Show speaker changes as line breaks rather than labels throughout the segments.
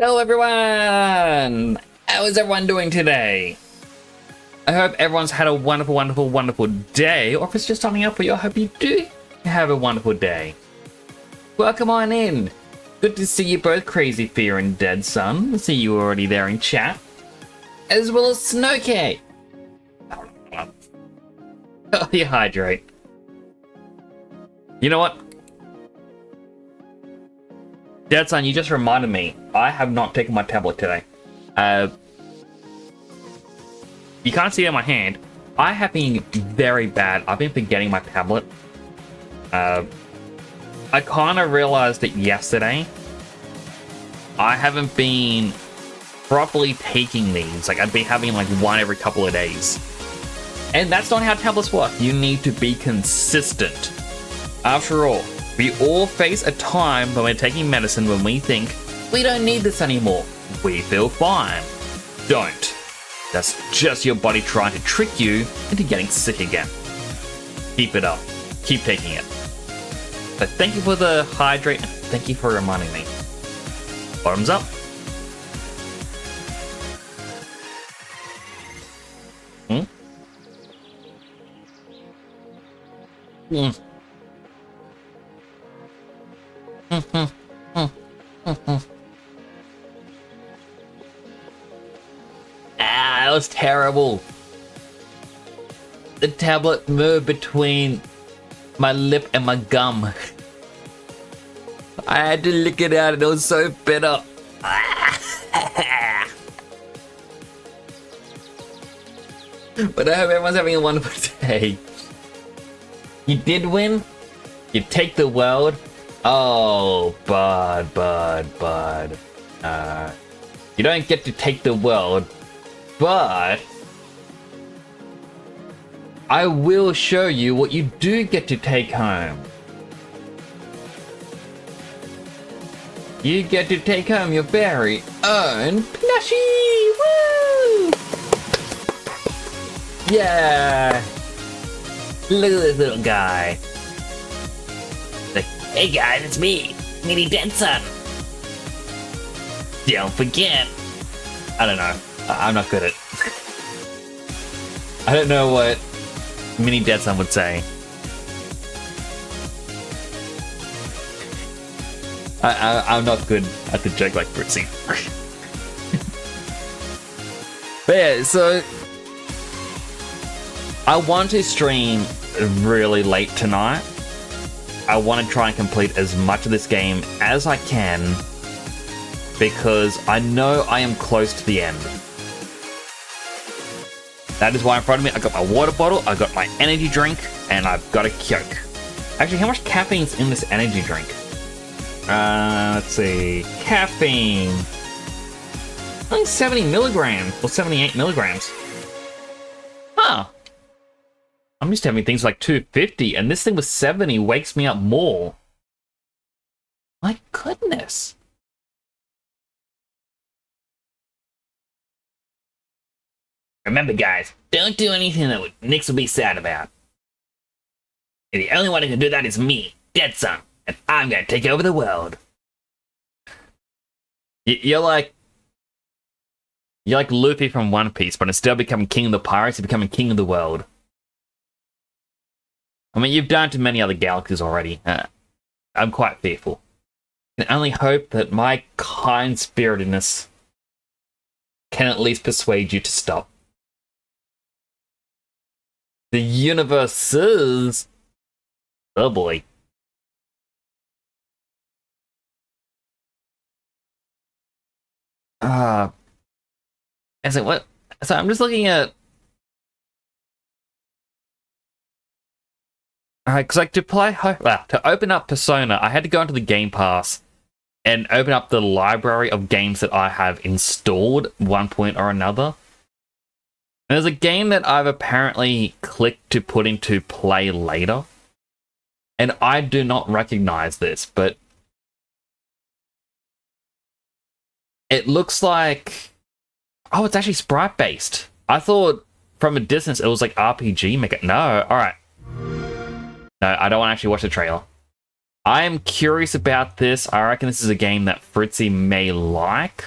Hello everyone! How is everyone doing today? I hope everyone's had a wonderful day, or if it's just starting out for you, I hope you do have a wonderful day. Welcome on in. Good to see you both, Crazy Fear and Dead Sun. I see you already there in chat. As well as Snowcake. Oh, you hydrate. You know what? Dead Sun, you just reminded me. I have not taken my tablet today. You can't see it in my hand. I have been very bad. I've been forgetting my tablet. I kind of realized it yesterday. I haven't been properly taking these. Like, I've been having like one every couple of days. And that's not how tablets work. You need to be consistent. After all, we all face a time when we're taking medicine when we think, we don't need this anymore. We feel fine. Don't. That's just your body trying to trick you into getting sick again. Keep it up. Keep taking it. But thank you for the hydrate, and thank you for reminding me. Bottoms up. That was terrible. The tablet moved between my lip and my gum. I had to lick it out and it was so bitter. But I hope everyone's having a wonderful day. You did win? You take the world? Oh, bud. You don't get to take the world, but I will show you what you do get to take home. You get to take home your very own plushie! Woo! Yeah! Look at this little guy. Like, hey guys, it's me, Mini Dead Sun. Don't forget. I don't know. I'm not good at. I don't know what Mini Dead Sun would say. I'm not good at the joke like Fritzy. But yeah, so I want to stream really late tonight. I want to try and complete as much of this game as I can because I know I am close to the end. That is why in front of me I got my water bottle, I got my energy drink, and I've got a Coke. Actually, how much caffeine's in this energy drink? Let's see. Caffeine. I think 70 milligrams or 78 milligrams. Huh. I'm used to having things like 250, and this thing was 70 wakes me up more. My goodness. Remember, guys, don't do anything that Nix will be sad about. And the only one who can do that is me, Dead Sun, and I'm gonna take over the world. You're like Luffy from One Piece, but instead of becoming king of the pirates, you're becoming king of the world. I mean, you've done to many other galaxies already. I'm quite fearful. I can only hope that my kind-spiritedness can at least persuade you to stop. The universes. Oh boy. What? So I'm just looking at. Alright, because like to open up Persona, I had to go into the Game Pass and open up the library of games that I have installed at one point or another. And there's a game that I've apparently clicked to put into play later. And I do not recognize this, but it looks like... Oh, it's actually sprite-based. I thought from a distance it was like RPG. No, alright. No, I don't want to actually watch the trailer. I am curious about this. I reckon this is a game that Fritzy may like,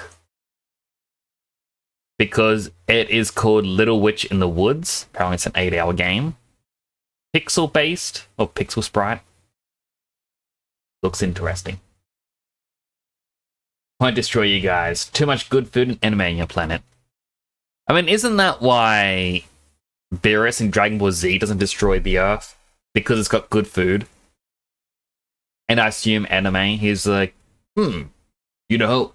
because it is called Little Witch in the Woods. Apparently it's an 8-hour game. Pixel based, or pixel sprite. Looks interesting. Won't destroy you guys. Too much good food and anime on your planet. I mean, isn't that why Beerus in Dragon Ball Z doesn't destroy the Earth? Because it's got good food. And I assume anime, he's like, you know,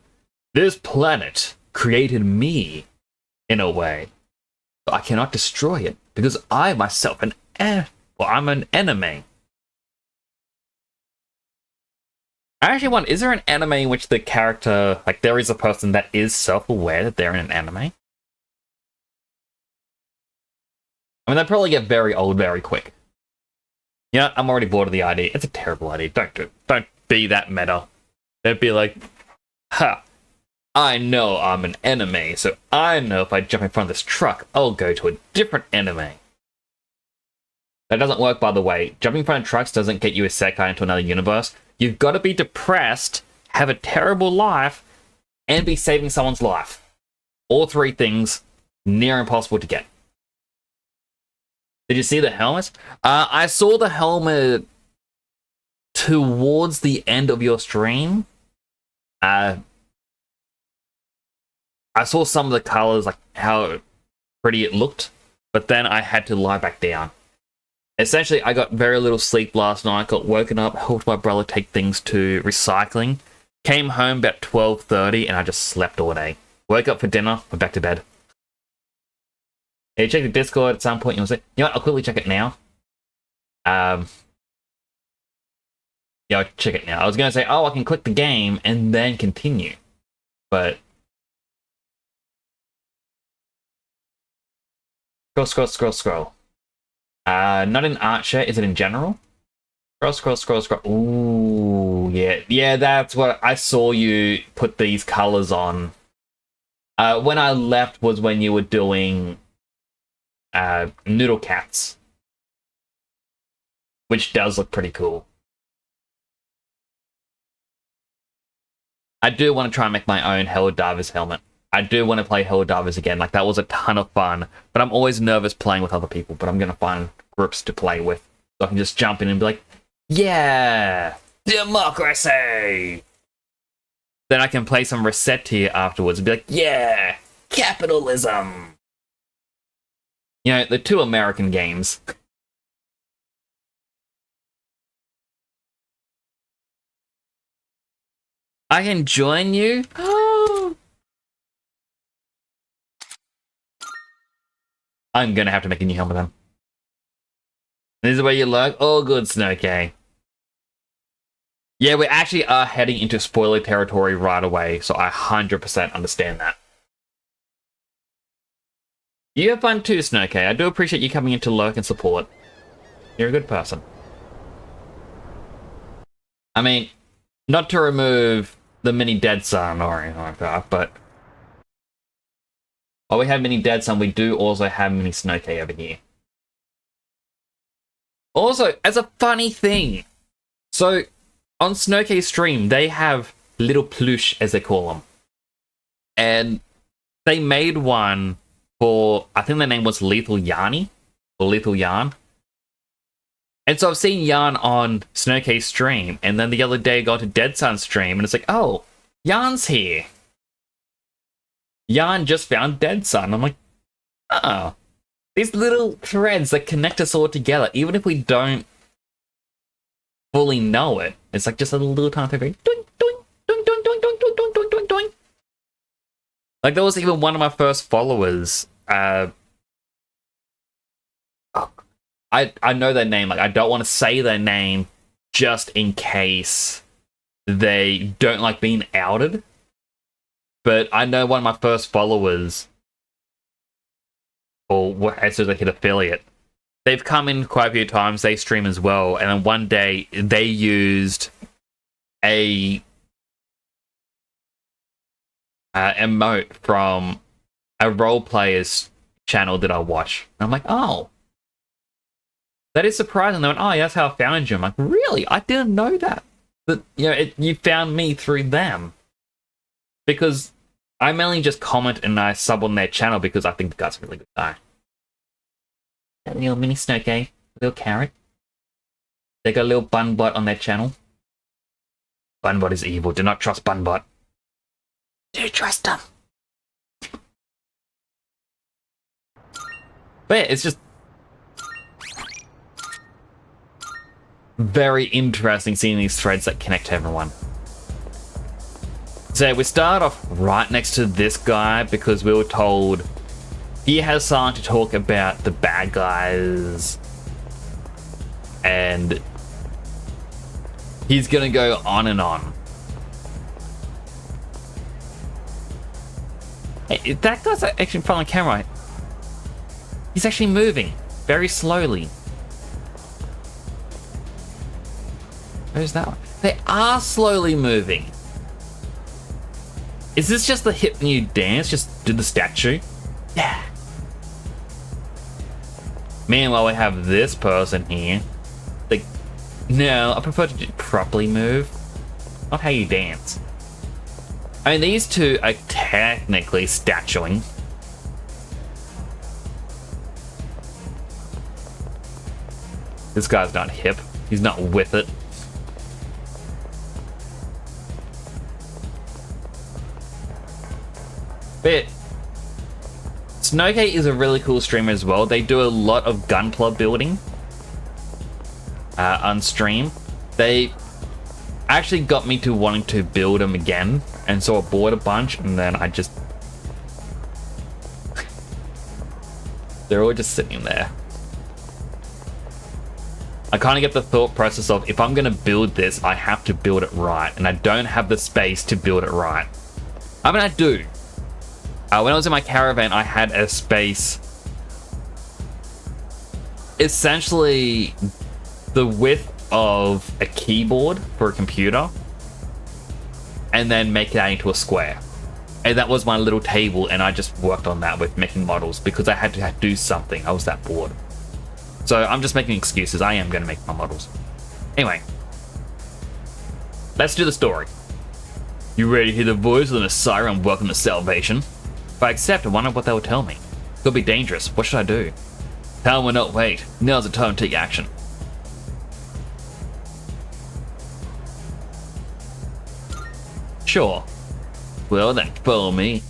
this planet created me in a way. But I cannot destroy it because I myself I'm an anime. I actually wonder, is there an anime in which the character, like there is a person that is self-aware that they're in an anime? I mean, they'd probably get very old very quick. Yeah, I'm already bored of the idea. It's a terrible idea. Don't do it. Don't be that meta. They'd be like, ha, I know I'm an anime, so I know if I jump in front of this truck, I'll go to a different anime. That doesn't work, by the way. Jumping in front of trucks doesn't get you a isekai into another universe. You've got to be depressed, have a terrible life, and be saving someone's life. All three things, near impossible to get. Did you see the helmet? I saw the helmet towards the end of your stream. I saw some of the colors, like how pretty it looked, but then I had to lie back down. Essentially, I got very little sleep last night, got woken up, helped my brother take things to recycling, came home about 12:30, and I just slept all day. Woke up for dinner, went back to bed. Yeah, check the Discord at some point, you'll say, you know what, I'll quickly check it now. Yeah, I'll check it now. I was going to say, oh, I can click the game and then continue. But scroll. Not in Archer, is it in general? Scroll. Ooh, yeah. Yeah, that's what I saw you put these colors on. When I left was when you were doing Noodle Cats, which does look pretty cool. I do want to try and make my own Hello Divers helmet. I do want to play Hello Divers again. Like, that was a ton of fun, but I'm always nervous playing with other people, but I'm going to find groups to play with, so I can just jump in and be like, yeah, democracy! Then I can play some Resettier afterwards and be like, yeah, capitalism! You know, the two American games. I can join you? I'm gonna have to make a new helmet then. This is where you lurk? Oh, good, Snowcay. Yeah, we actually are heading into spoiler territory right away, so I 100% understand that. You have fun too, Snowcay. I do appreciate you coming in to lurk and support. You're a good person. I mean, not to remove the mini Dead Sun or anything like that, but while we have mini Dead Sun, we do also have mini Snowcay over here. Also, as a funny thing, so on Snowcay's stream, they have little plush, as they call them. And they made one for, I think their name was Lethal Yarny, or Lethal Yarn. And so I've seen Yarn on Snowcay's stream, and then the other day I got to Dead Sun's stream, and it's like, oh, Yarn's here. Yarn just found Dead Sun. I'm like, oh. These little threads that connect us all together, even if we don't fully know it. It's like just a little tiny thing. Doink, doink, doink, doink, doink, doink, doink, doink, doink, doink, doink. Like, there was even one of my first followers. I know their name. Like, I don't want to say their name just in case they don't like being outed. But I know one of my first followers, or as soon as they hit affiliate, they've come in quite a few times. They stream as well, and then one day they used a emote from a role player's channel that I watch. And I'm like, oh, that is surprising. They went, oh, yeah, that's how I found you. I'm like, really? I didn't know that. But, you found me through them. Because I mainly just comment and I sub on their channel because I think the guy's a really good guy. That little mini Snowcase, little carrot. They got a little Bunbot on their channel. Bunbot is evil. Do not trust Bunbot. Do trust him. But yeah, it's just very interesting seeing these threads that connect to everyone. So we start off right next to this guy because we were told he has something to talk about the bad guys. And he's gonna go on and on. Hey, that guy's actually in front of the camera. He's actually moving very slowly. Where's that one? They are slowly moving. Is this just the hip new dance? Just do the statue? Yeah. Meanwhile, we have this person here. Like, no, I prefer to properly move. Not how you dance. I mean, these two are technically statuing. This guy's not hip. He's not with it. But Snowcase is a really cool streamer as well. They do a lot of Gunpla building on stream. They actually got me to wanting to build them again, and so I bought a bunch, and then I just they're all just sitting there. I kind of get the thought process of, if I'm going to build this, I have to build it right, and I don't have the space to build it right. I mean, I do. When I was in my caravan, I had a space essentially the width of a keyboard for a computer, and then make it out into a square. And that was my little table, and I just worked on that with making models because I had to do something. I was that bored. So I'm just making excuses. I am going to make my models. Anyway, let's do the story. You ready to hear the voice of the siren welcome to salvation? If I accept, I wonder what they will tell me. Could be dangerous. What should I do? Time will not wait. Now's the time to take action. Sure. Well, then follow me.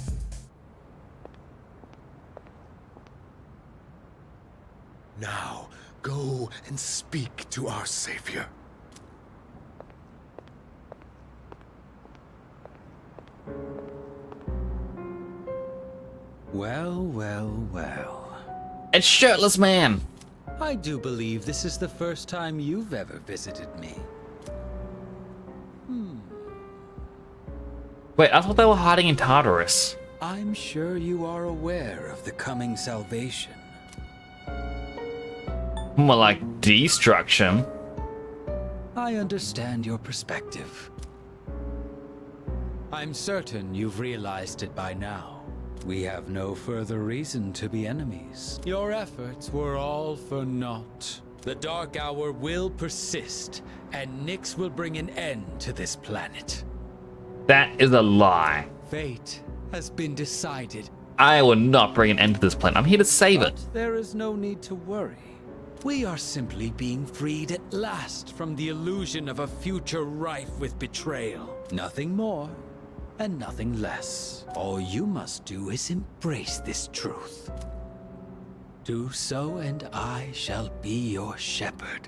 Now, go and speak to our Savior.
Well, well, well.
It's Shirtless Man.
I do believe this is the first time you've ever visited me.
Wait, I thought they were hiding in Tartarus.
I'm sure you are aware of the coming salvation.
More like destruction.
I understand your perspective. I'm certain you've realized it by now. We have no further reason to be enemies. Your efforts were all for naught. The Dark Hour will persist, and Nyx will bring an end to this planet.
That is a lie.
Fate has been decided.
I will not bring an end to this planet. I'm here to save it.
But there is no need to worry. We are simply being freed at last from the illusion of a future rife with betrayal. Nothing more and nothing less. All you must do is embrace this truth. Do so and I shall be your shepherd.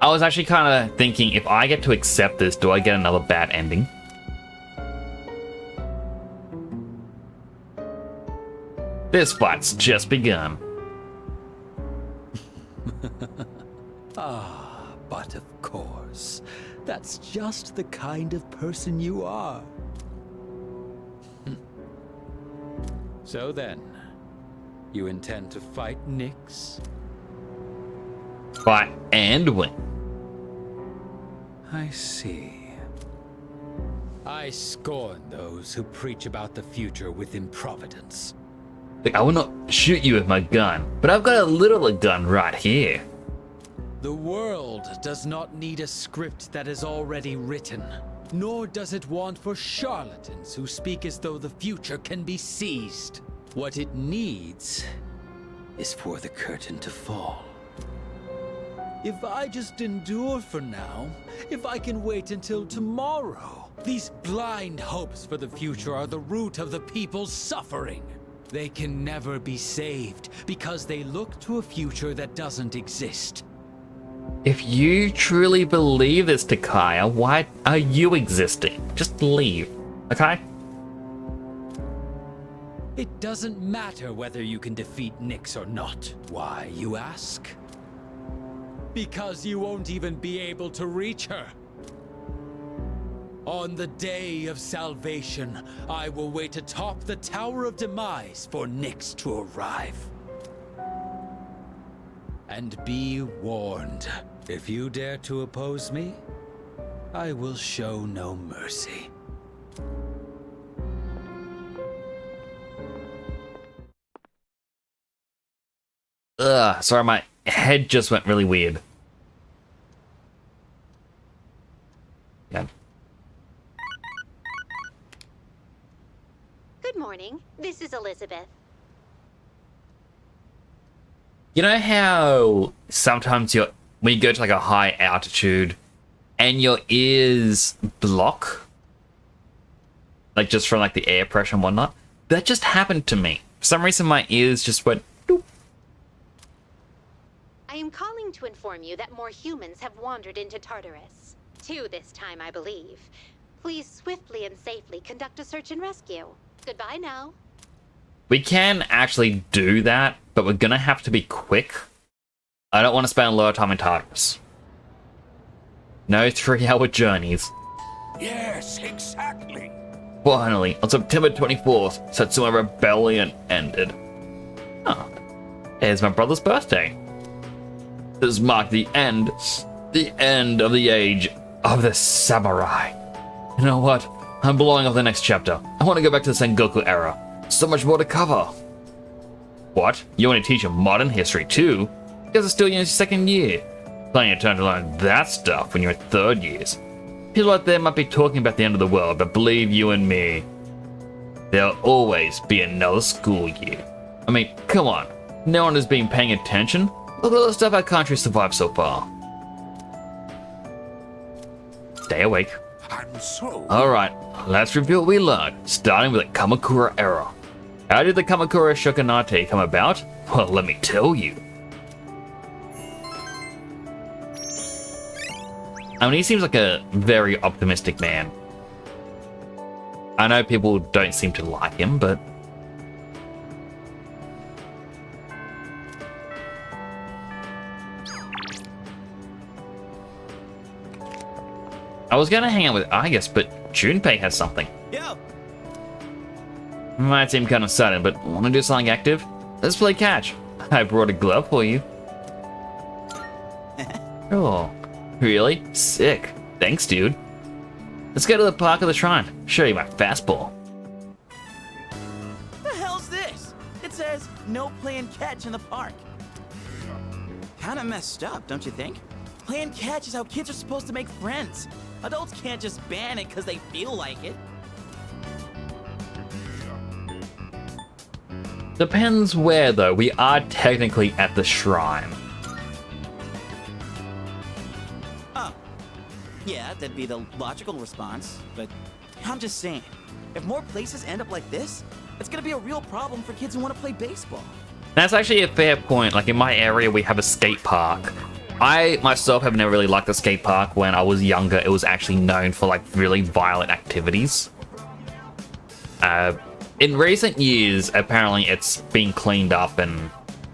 I was actually kind of thinking, if I get to accept this, do I get another bad ending? This fight's just begun.
But of course, that's just the kind of person you are. So then, you intend to fight Nyx?
Fight and win.
I see. I scorn those who preach about the future with improvidence.
Look, I will not shoot you with my gun, but I've got a little gun right here.
The world does not need a script that is already written, nor does it want for charlatans who speak as though the future can be seized. What it needs is for the curtain to fall. If I just endure for now, if I can wait until tomorrow, these blind hopes for the future are the root of the people's suffering. They can never be saved because they look to a future that doesn't exist.
If you truly believe this, Takaya, why are you existing? Just leave, okay?
It doesn't matter whether you can defeat Nyx or not. Why, you ask? Because you won't even be able to reach her. On the day of salvation, I will wait atop the Tower of Demise for Nyx to arrive. And be warned, if you dare to oppose me, I will show no mercy.
Ugh, sorry, my head just went really weird. Yeah.
Good morning. This is Elizabeth.
You know how sometimes when you go to like a high altitude and your ears block? Like just from like the air pressure and whatnot? That just happened to me. For some reason my ears just went doop.
I am calling to inform you that more humans have wandered into Tartarus. 2 this time, I believe. Please swiftly and safely conduct a search and rescue. Goodbye now.
We can actually do that, but we're gonna have to be quick. I don't want to spend a lot of time in Tartarus. No 3-hour journeys.
Yes, exactly.
Finally, on September 24th, Satsuma Rebellion ended. Oh, here's my brother's birthday. This marked the end of the age of the samurai. You know what? I'm blowing off the next chapter. I want to go back to the Sengoku era. So much more to cover. What? You want to teach a modern history too? Because it's still in your 2nd year. Plenty of time to learn that stuff when you're in 3rd years. People out there might be talking about the end of the world, but believe you and me, there'll always be another school year. I mean, come on. No one has been paying attention. Look at all the stuff our country survived so far. Stay awake.
And so,
Alright, let's review what we learned, starting with the Kamakura era. How did the Kamakura Shogunate come about? Well, let me tell you. I mean, he seems like a very optimistic man. I know people don't seem to like him, but... I was gonna hang out with Aigis, but Junpei has something.
Yo!
Might seem kind of sudden, but wanna do something active? Let's play catch. I brought a glove for you. Oh, really? Sick. Thanks, dude. Let's go to the park of the shrine. Show you my fastball.
The hell's this? It says no playing catch in the park. Kinda messed up, don't you think? Playing catch is how kids are supposed to make friends. Adults can't just ban it because they feel like it.
Depends where, though. We are technically at the shrine.
Oh. Yeah, that'd be the logical response, but I'm just saying, if more places end up like this, it's gonna be a real problem for kids who want to play baseball.
That's actually a fair point. Like in my area, we have a skate park. I myself have never really liked the skate park. When I was younger, it was actually known for like really violent activities. In recent years, apparently it's been cleaned up, and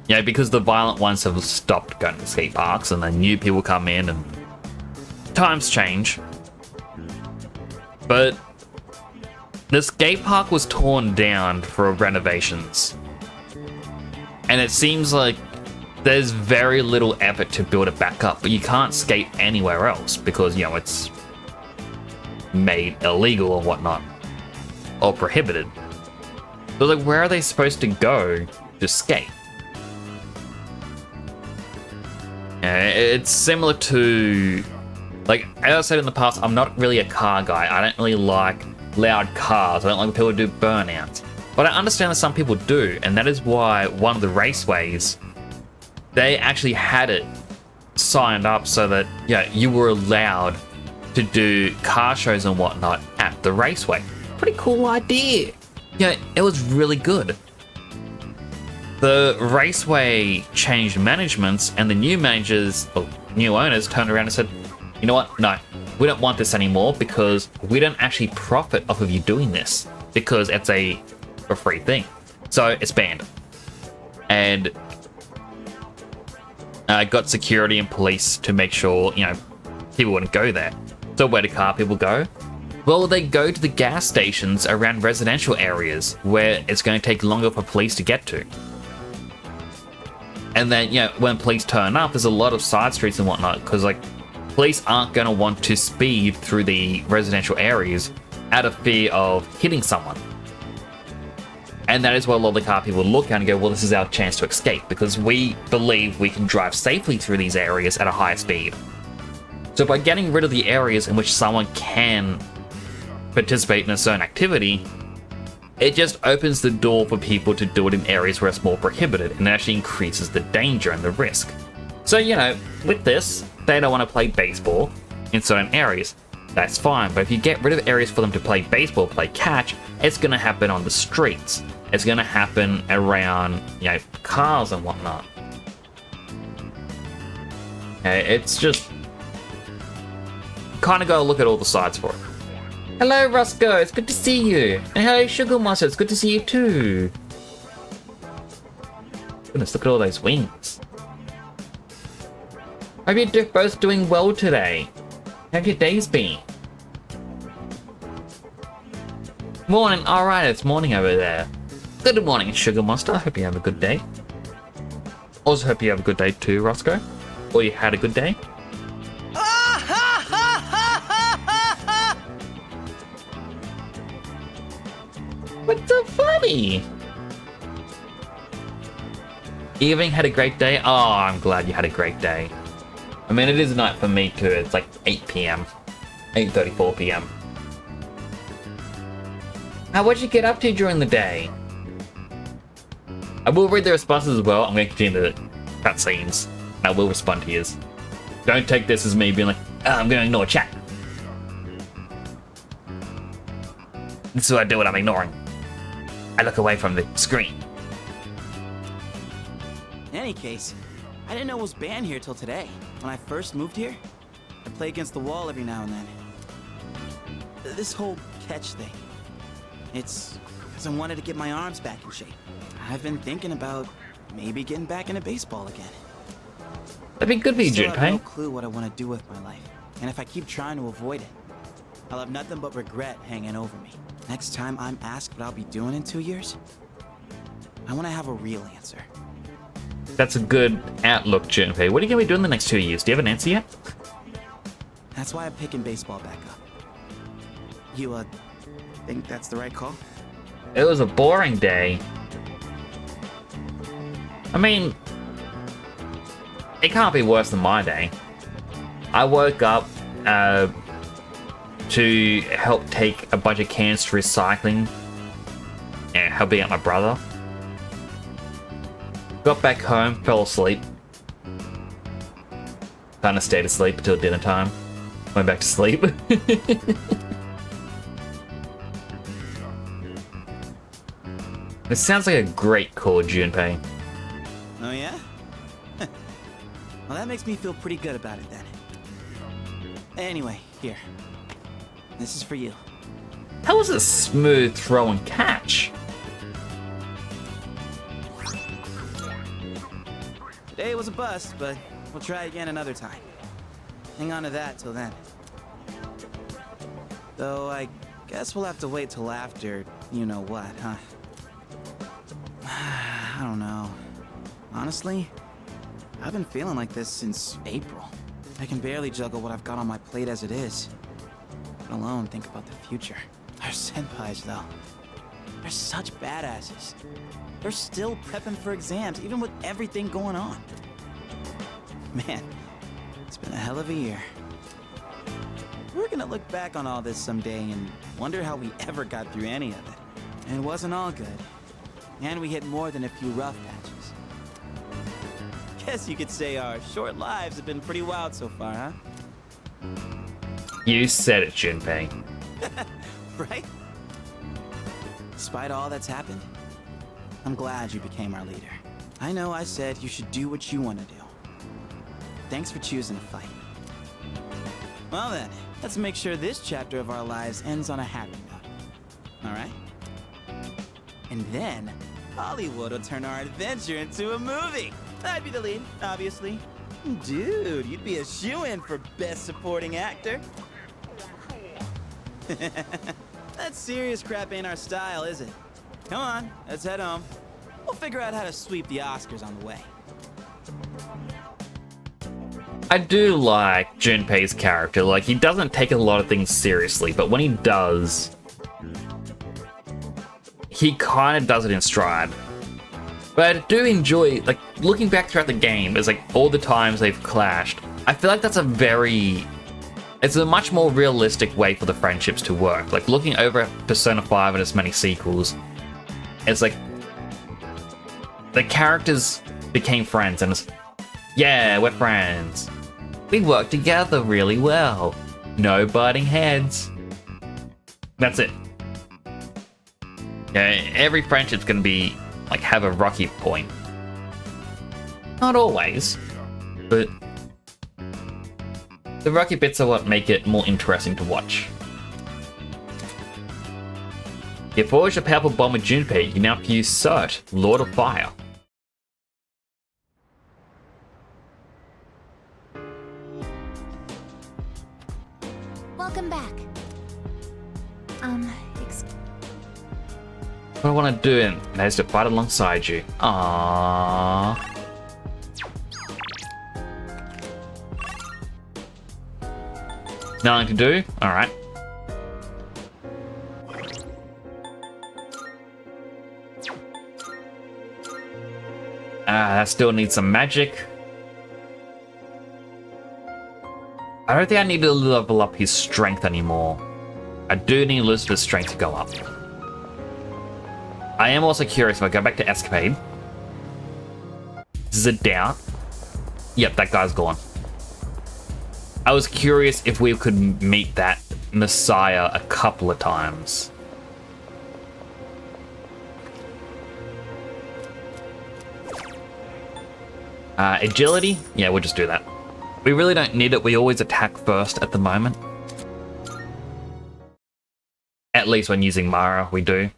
you know, because the violent ones have stopped going to skate parks, and then new people come in, and times change. But the skate park was torn down for renovations, and it seems like there's very little effort to build it back up, but you can't skate anywhere else because, you know, it's made illegal or whatnot, or prohibited. So like, where are they supposed to go to skate? It's similar to, like, as I said in the past, I'm not really a car guy. I don't really like loud cars. I don't like when people do burnouts. But I understand that some people do, and that is why one of the raceways, they actually had it signed up so that, yeah, you were allowed to do car shows and whatnot at the raceway. Pretty cool idea. Yeah, it was really good. The raceway changed managements, and the new managers, or new owners, turned around and said, you know what, no, we don't want this anymore because we don't actually profit off of you doing this because it's a free thing. So it's banned. And got security and police to make sure, you know, people wouldn't go there. So where do car people go? Well, they go to the gas stations around residential areas where it's going to take longer for police to get to. And then, you know, when police turn up, there's a lot of side streets and whatnot, because, like, police aren't going to want to speed through the residential areas out of fear of hitting someone. And that is what a lot of the car people look at and go, well, this is our chance to escape, because we believe we can drive safely through these areas at a higher speed. So by getting rid of the areas in which someone can participate in a certain activity, it just opens the door for people to do it in areas where it's more prohibited, and it actually increases the danger and the risk. So, you know, with this, they don't want to play baseball in certain areas. That's fine, but if you get rid of areas for them to play baseball, play catch, it's going to happen on the streets. It's going to happen around, you know, cars and whatnot. It's just kind of got to look at all the sides for it. Hello, Roscoe. It's good to see you. And hello, Sugar Monster. It's good to see you too. Goodness, look at all those wings. Hope you're both doing well today. How have your days been? Morning. All right, it's morning over there. Good morning, Sugar Monster. I hope you have a good day. Also hope you have a good day too, Roscoe. Or you had a good day. What's so funny? Evening, had a great day? Oh, I'm glad you had a great day. I mean, it is night for me too. It's like 8 p.m. 8:34 p.m. What'd you get up to during the day? I will read the responses as well. I'm going to continue the cutscenes. I will respond to yours. Don't take this as me being like, oh, I'm going to ignore chat. This is what I do when I'm ignoring. I look away from the screen.
In any case, I didn't know it was banned here till today. When I first moved here, I play against the wall every now and then. This whole catch thing, it's because I wanted to get my arms back in shape. I've been thinking about maybe getting back into baseball again.
That'd be good for you,
Still have no
Junpei.
clue what I want to do with my life, and if I keep trying to avoid it, I'll have nothing but regret hanging over me. Next time I'm asked what I'll be doing in 2 years, I want to have a real answer.
That's a good outlook, Junpei. What are you going to be doing the next 2 years? Do you have an answer yet?
That's why I'm picking baseball back up. You, think that's the right call?
It was a boring day. I mean, it can't be worse than my day. I woke up to help take a bunch of cans to recycling and helping out my brother. Got back home, fell asleep. Kind of stayed asleep until dinner time. Went back to sleep. It sounds like a great call, Junpei.
Oh yeah? Well, that makes me feel pretty good about it then. Anyway, here. This is for you.
That was a smooth throw and catch.
Today was a bust, but we'll try again another time. Hang on to that till then. Though I guess we'll have to wait till after you know what, huh? I don't know. Honestly, I've been feeling like this since April. I can barely juggle what I've got on my plate as it is. Let alone think about the future. Our senpais, though. They're such badasses. They're still prepping for exams, even with everything going on. Man, it's been a hell of a year. We're gonna look back on all this someday and wonder how we ever got through any of it. And it wasn't all good. And we hit more than a few rough patches. Guess you could say our short lives have been pretty wild so far, huh?
You said it, Junpei.
Right? Despite all that's happened, I'm glad you became our leader. I know I said you should do what you want to do. Thanks for choosing to fight. Well then, let's make sure this chapter of our lives ends on a happy note. Alright? And then, Hollywood will turn our adventure into a movie. I'd be the lead, obviously. Dude, you'd be a shoo-in for Best Supporting Actor. That serious crap ain't our style, is it? Come on, let's head home. We'll figure out how to sweep the Oscars on the way.
I do like Junpei's character. Like, he doesn't take a lot of things seriously, but when he does, he kind of does it in stride. But I do enjoy, like, looking back throughout the game, is like all the times they've clashed. I feel like that's it's a much more realistic way for the friendships to work. Like, looking over at Persona 5 and its many sequels, it's like the characters became friends and it's, yeah, we're friends. We work together really well. No butting heads. That's it. Yeah, every friendship's gonna be like have a rocky point. Not always, but the rocky bits are what make it more interesting to watch. You forged a powerful bond with Junpei, you now use Cert, Lord of Fire.
Welcome back.
What I want to do is to fight alongside you. Aww. Nothing to do? Alright. That still needs some magic. I don't think I need to level up his strength anymore. I do need Elizabeth's strength to go up. I am also curious if I go back to Escapade. This is a doubt. Yep, that guy's gone. I was curious if we could meet that Messiah a couple of times. Agility? Yeah, we'll just do that. We really don't need it. We always attack first at the moment. At least when using Mara, we do.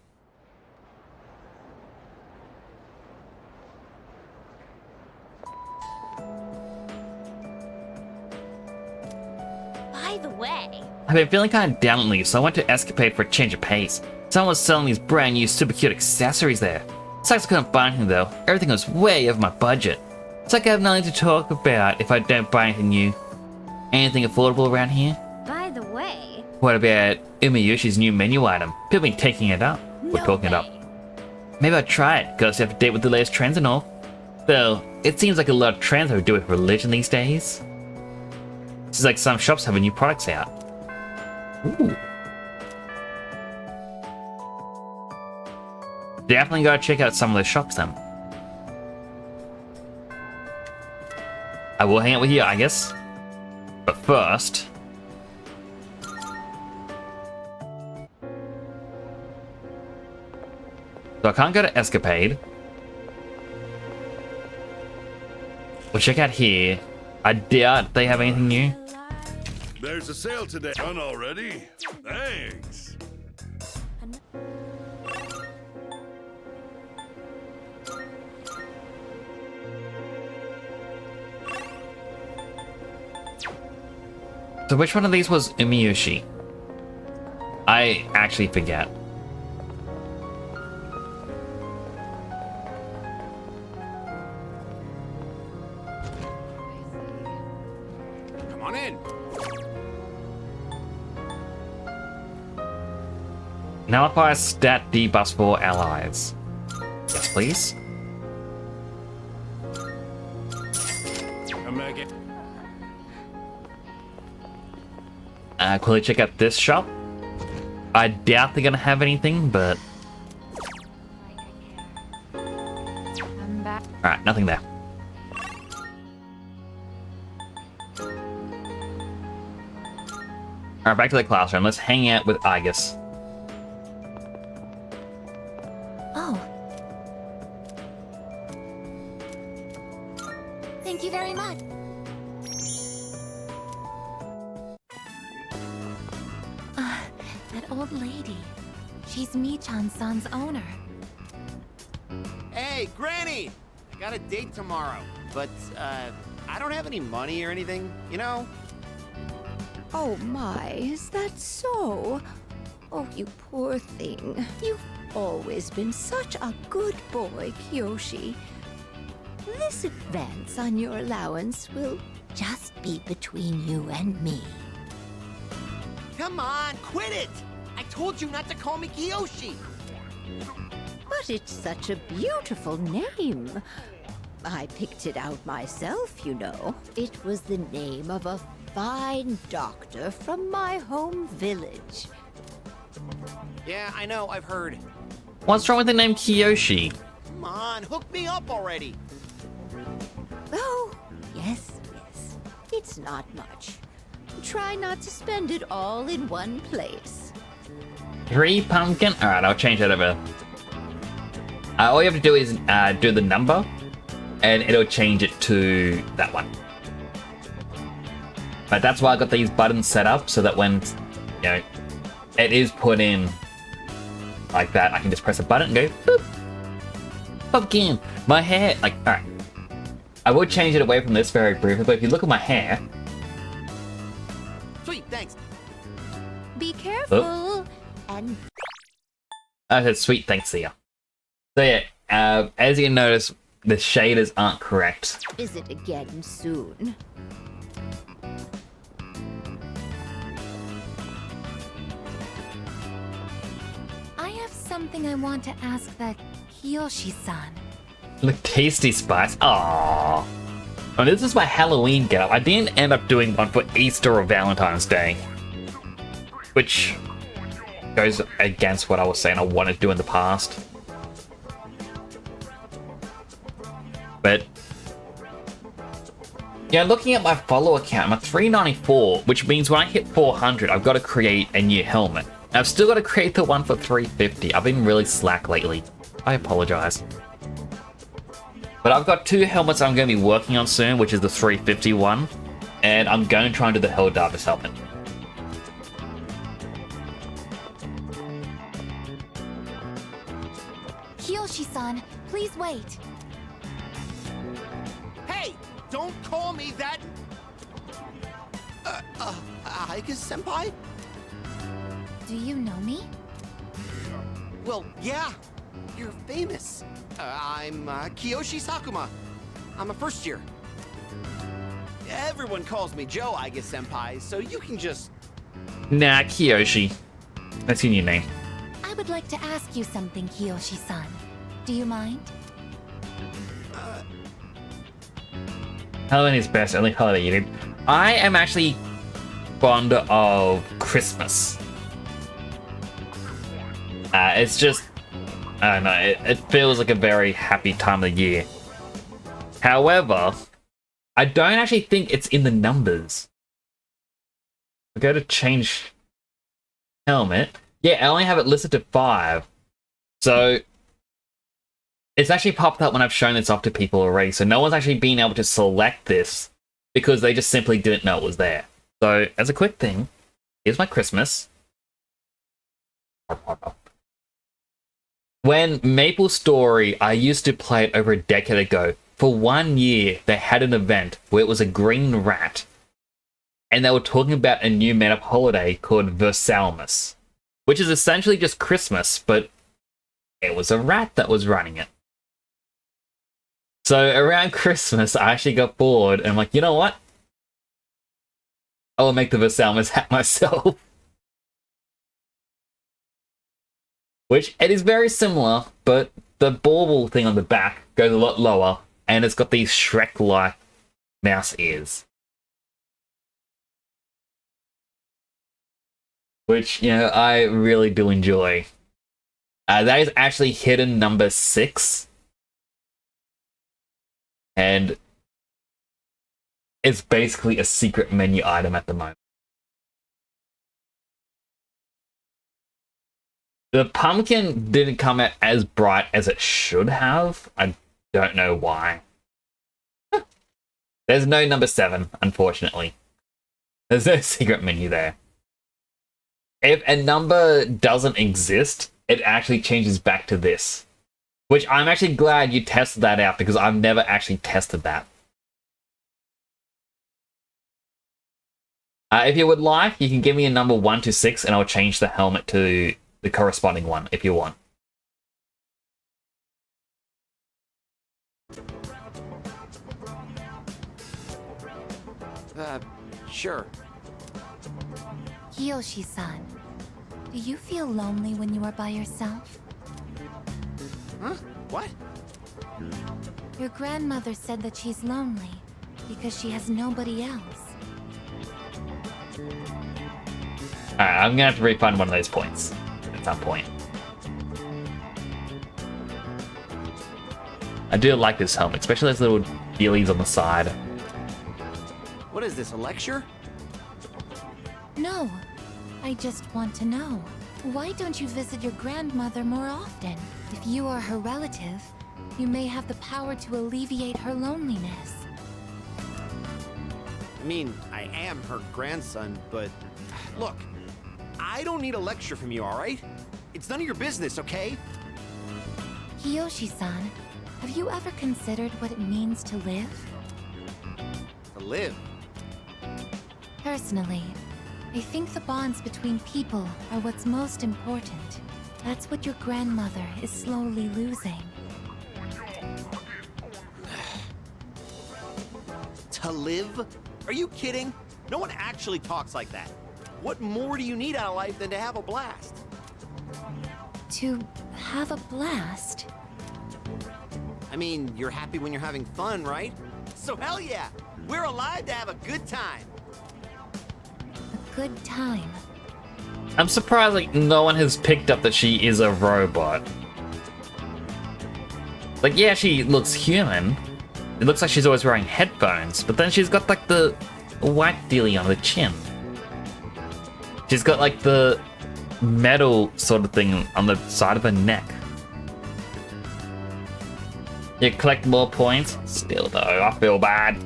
By the way,
I've been feeling kind of down lately, so I went to Escapade for a change of pace. Someone was selling these brand new super cute accessories there. Sucks I couldn't buy anything though. Everything was way over my budget. It's like I have nothing to talk about if I don't buy anything new. Anything affordable around here?
by the way.
What about Umiyoshi's new menu item? People been taking it up. We're talking it up. Maybe I'll try it, gotta stay up to date with the latest trends and all. Though, it seems like a lot of trends have to do with religion these days. It's like some shops having new products out. Ooh. Definitely gotta check out some of those shops then. I will hang out with you, I guess. But first... So I can't go to Escapade. We'll check out here. I doubt they have anything new.
There's a sale today. Done already? Thanks.
So which one of these was Umiyoshi? I actually forget.
Come on in.
Nullify stat debuffs for allies. Yes, please.
Come back in.
Quickly check out this shop. I doubt they're gonna have anything, but...
I'm back.
Alright, nothing there. Alright, back to the classroom. Let's hang out with Argus.
Oh. Thank you very much. That old lady. She's Michan-san's owner.
Hey, Granny! I got a date tomorrow, but, I don't have any money or anything, you know?
Oh my, is that so? Oh, you poor thing. You've always been such a good boy, Kiyoshi. This advance on your allowance will just be between you and me.
Come on, quit it! I told you not to call me Kiyoshi!
But it's such a beautiful name. I picked it out myself, you know. It was the name of a fine doctor from my home village.
Yeah, I know, I've heard.
What's wrong with the name Kiyoshi?
Come on, hook me up already!
Oh, yes, yes. It's not much. Try not to spend it all in one place.
3 pumpkin? Alright, I'll change that over. All you have to do is do the number, and it'll change it to that one. But that's why I got these buttons set up, so that when, you know, it is put in like that, I can just press a button and go, boop. Pumpkin! My hair, like, alright. I will change it away from this very briefly, but if you look at my hair...
Sweet, thanks.
Be careful and
I said sweet thanks to you. So yeah, as you can notice, the shaders aren't correct.
visit again soon.
I have something I want to ask that Kiyoshi-san.
Look, tasty spice. Aww. Oh, this is my Halloween getup. I didn't end up doing one for Easter or Valentine's Day, which goes against what I was saying I wanted to do in the past. But yeah, looking at my follower count, I'm at 394, which means when I hit 400, I've got to create a new helmet. I've still got to create the one for 350. I've been really slack lately. I apologize. But I've got 2 helmets I'm going to be working on soon, which is the 350 one, and I'm going to try and do the Helldiver's helmet.
Kiyoshi-san, please wait.
Hey, don't call me that! Aiga-senpai?
Do you know me?
Well, yeah. You're famous. I'm Kiyoshi Sakuma. I'm a first year. Everyone calls me Joe, Aiga-senpai, so you can just...
Nah, Kiyoshi. That's your new name.
I would like to ask you something, Kiyoshi-san. Do you mind?
Halloween is best, only holiday you need. I am actually fond of Christmas. It's just, I don't know, it feels like a very happy time of the year. However, I don't actually think it's in the numbers. I go to change helmet. Yeah, I only have it listed to 5. So it's actually popped up when I've shown this off to people already. So no one's actually been able to select this because they just simply didn't know it was there. So as a quick thing, here's my Christmas. When Maple Story, I used to play it over a decade ago. For 1 year, they had an event where it was a green rat. And they were talking about a new meta holiday called Versalmas, which is essentially just Christmas, but it was a rat that was running it. So around Christmas, I actually got bored and I'm like, you know what? I will make the Versalmas hat myself. Which, it is very similar, but the bauble thing on the back goes a lot lower, and it's got these Shrek-like mouse ears. which, you know, I really do enjoy. That is actually hidden number 6. And it's basically a secret menu item at the moment. The pumpkin didn't come out as bright as it should have. I don't know why. There's no number 7, unfortunately. There's no secret menu there. If a number doesn't exist, it actually changes back to this. Which I'm actually glad you tested that out, because I've never actually tested that. If you would like, you can give me a number 1 to 6 and I'll change the helmet to the corresponding one if you want.
Sure.
Kiyoshi-san, do you feel lonely when you are by yourself?
Huh? What?
Your grandmother said that she's lonely because she has nobody else.
Alright, I'm gonna have to refund one of those points at some point. I do like this helmet, especially those little dealies on the side.
What is this, a lecture?
No, I just want to know. Why don't you visit your grandmother more often? If you are her relative, you may have the power to alleviate her loneliness.
I mean, I am her grandson, but look, I don't need a lecture from you, all right? It's none of your business, okay?
Kiyoshi-san, have you ever considered what it means to live?
To live?
Personally, I think the bonds between people are what's most important. That's what your grandmother is slowly losing.
To live? Are you kidding? No one actually talks like that. What more do you need out of life than to have a blast?
To have a blast?
I mean, you're happy when you're having fun, right? So hell yeah! We're alive to have a good time!
A good time.
I'm surprised like no one has picked up that she is a robot. Like, yeah, she looks human. It looks like she's always wearing headphones, but then she's got like the white dealie on the chin. She's got like the metal sort of thing on the side of her neck. You collect more points? Still though, I feel bad.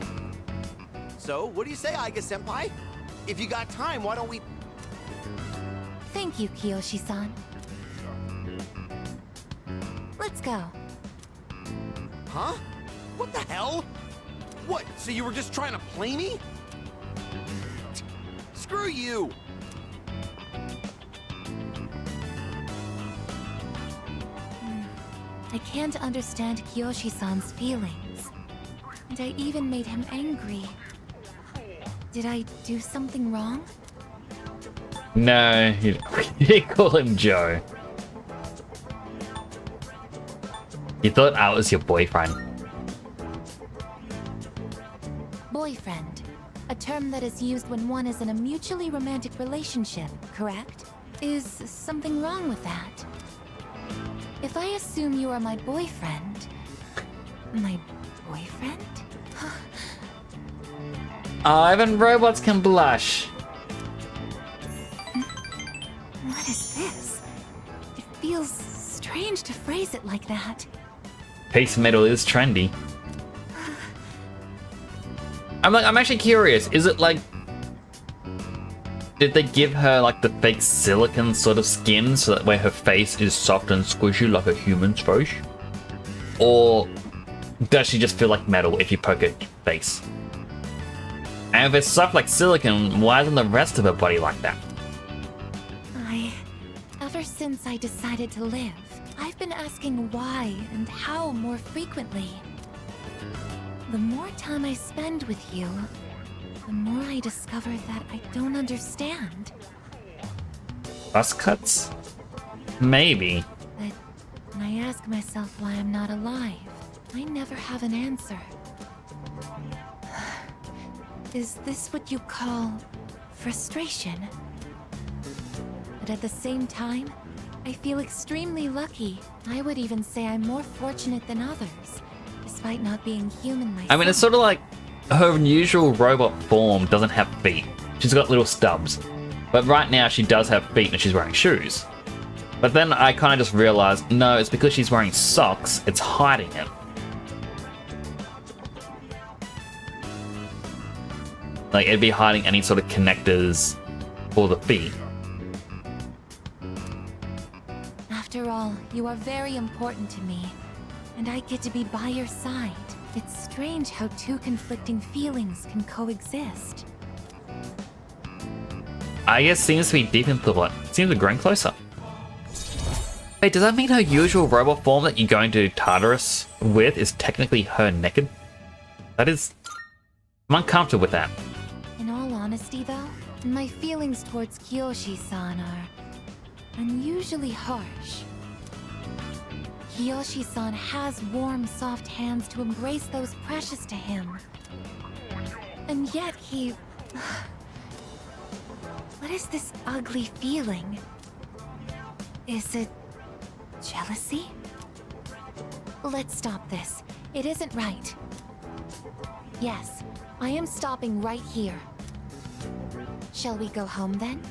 So, what do you say, Aiga-senpai? If you got time, why don't we...
Thank you, Kiyoshi-san. Let's go.
Huh? What the hell? What, so you were just trying to play me? Screw you!
I can't understand Kiyoshi-san's feelings. And I even made him angry. Did I do something wrong?
No, you call him Joe. You thought I was your boyfriend.
Boyfriend. A term that is used when one is in a mutually romantic relationship, correct? Is something wrong with that? If I assume you are my boyfriend... My boyfriend?
Even robots can blush.
What is this? It feels strange to phrase it like that.
Face metal is trendy. I'm actually curious. Is it like... Did they give her like the fake silicone sort of skin so that where her face is soft and squishy like a human's face? Or does she just feel like metal if you poke her face? And if it's soft like silicone, why isn't the rest of her body like that?
Ever since I decided to live, I've been asking why and how more frequently. The more time I spend with you, the more I discover that I don't understand.
Bus cuts? Maybe.
But when I ask myself why I'm not alive, I never have an answer. Is this what you call frustration? at the same time, I feel extremely lucky. I would even say I'm more fortunate than others, despite not being human myself.
I mean, it's sort of like her usual robot form doesn't have feet. She's got little stubs. But right now she does have feet and she's wearing shoes. But then I kind of just realized, no, it's because she's wearing socks, it's hiding it. Like, it'd be hiding any sort of connectors for the feet.
After all, you are very important to me, and I get to be by your side. It's strange how two conflicting feelings can coexist.
I guess seems to be deep in thought. Seems to be growing closer. Wait, does that mean her usual robot form that you're going to Tartarus with is technically her naked? That is... I'm uncomfortable with that.
In all honesty, though, my feelings towards Kiyoshi-san are unusually harsh. Kiyoshi-san has warm, soft hands to embrace those precious to him. And yet he... What is this ugly feeling? Is it jealousy? Let's stop this. It isn't right. Yes, I am stopping right here. Shall we go home then?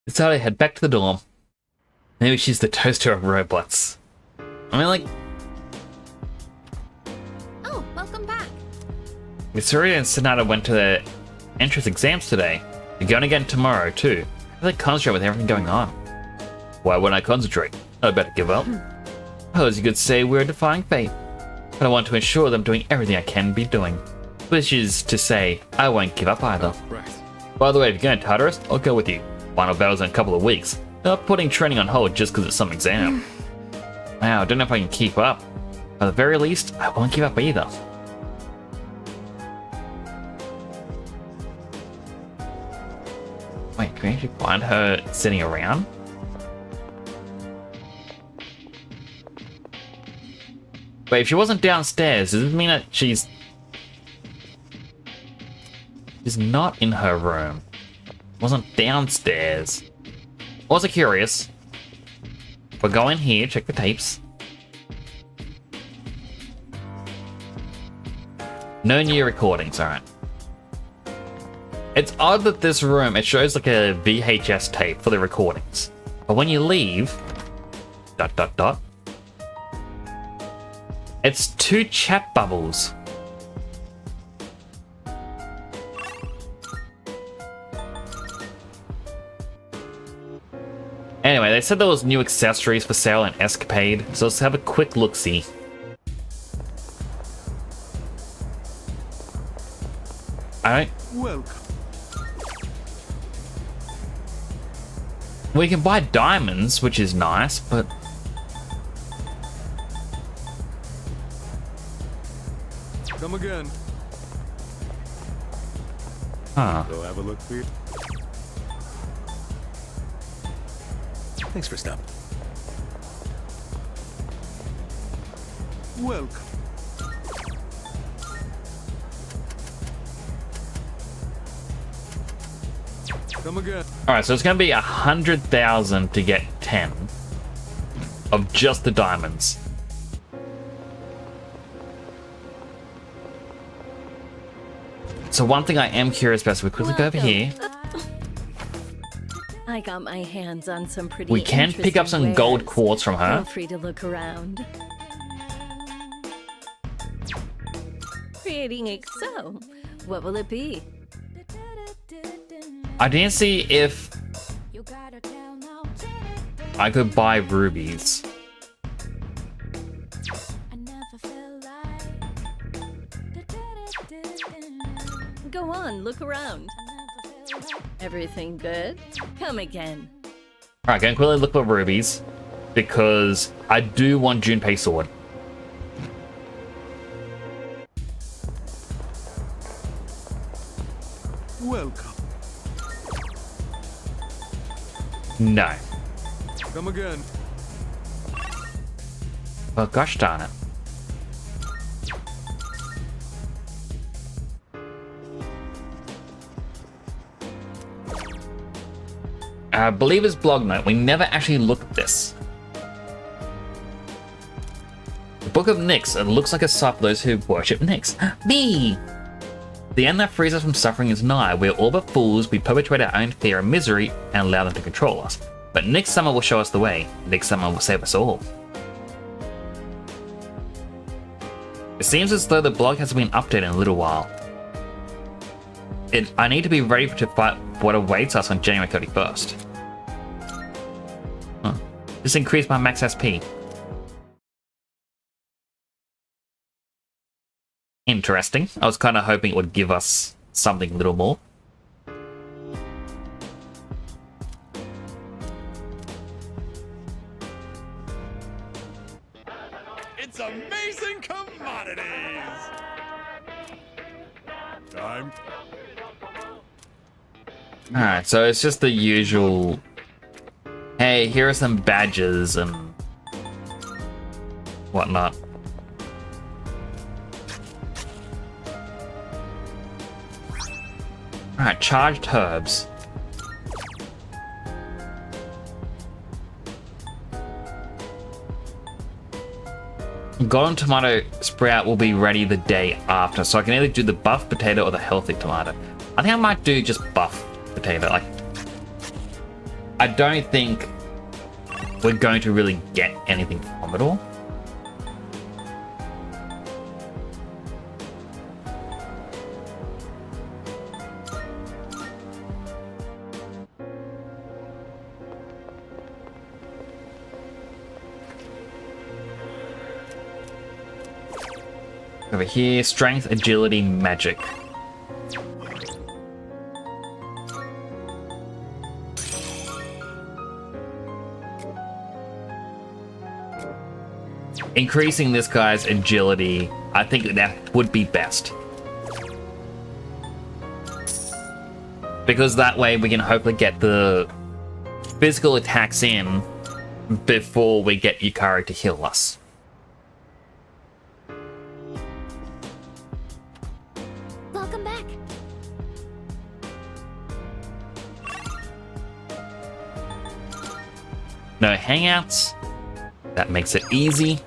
Decided to head back to the dorm. Maybe she's the toaster of robots. I mean, like...
Oh, welcome back.
Mitsuria and Sonata went to their entrance exams today. They're going again tomorrow, too. How do they concentrate with everything going on? Why wouldn't I concentrate? I better give up. I suppose you could say we're defying fate. But I want to ensure that I'm doing everything I can be doing. Which is to say, I won't give up either.
Right.
By the way, if you're going to Tartarus, I'll go with you. Final battle's in a couple of weeks. Not putting training on hold just because it's some exam. Wow, I don't know if I can keep up. At the very least, I won't give up either. Wait, can we actually find her sitting around? Wait, if she wasn't downstairs, does it mean that she's not in her room? Wasn't downstairs. Also curious. We'll go in here, check the tapes. No new recordings, alright. It's odd that this room, it shows like a VHS tape for the recordings. But when you leave... ... It's two chat bubbles. Anyway, they said there was new accessories for sale in Escapade, so let's have a quick look-see. Alright.
Welcome.
We can buy diamonds, which is nice, but...
Come again.
Huh.
Go have a look for you.
Thanks for stopping.
Welcome. Come again.
Alright, so it's gonna be 100,000 to get 10 of just the diamonds. So one thing I am curious about, so we quickly go over here.
I got my hands on some pretty
We can pick up some
interesting
gold
wares.
quartz from her.
Feel free to look around. Pretty so. What will it be?
I didn't see if I could buy rubies.
Go on, look around. Everything good? Come again.
Alright, going to quickly look for rubies, because I do want Junpei's sword.
Welcome.
No.
Come again.
Well, gosh darn it. I believe it's blog note. We never actually looked at this. The Book of Nyx. It looks like a site for those who worship Nyx. Me! The end that frees us from suffering is nigh. We're all but fools. We perpetuate our own fear and misery and allow them to control us. But Nyx Summer will show us the way. Nyx Summer will save us all. It seems as though the blog has been updated in a little while. I need to be ready to fight what awaits us on January 31st. Huh. This increased my max SP. Interesting. I was kind of hoping it would give us something a little more.
It's amazing commodities! Time.
Alright, so it's just the usual... Hey, here are some badges and... whatnot. Alright, charged herbs. Golden tomato sprout will be ready the day after, so I can either do the buff potato or the healthy tomato. I think I might do just buff potato. Like, I don't think we're going to really get anything from it all. Over here, strength, agility, magic. Increasing this guy's agility, I think that would be best. Because that way we can hopefully get the physical attacks in before we get Yukari to heal us.
Welcome back.
No hangouts. That makes it easy.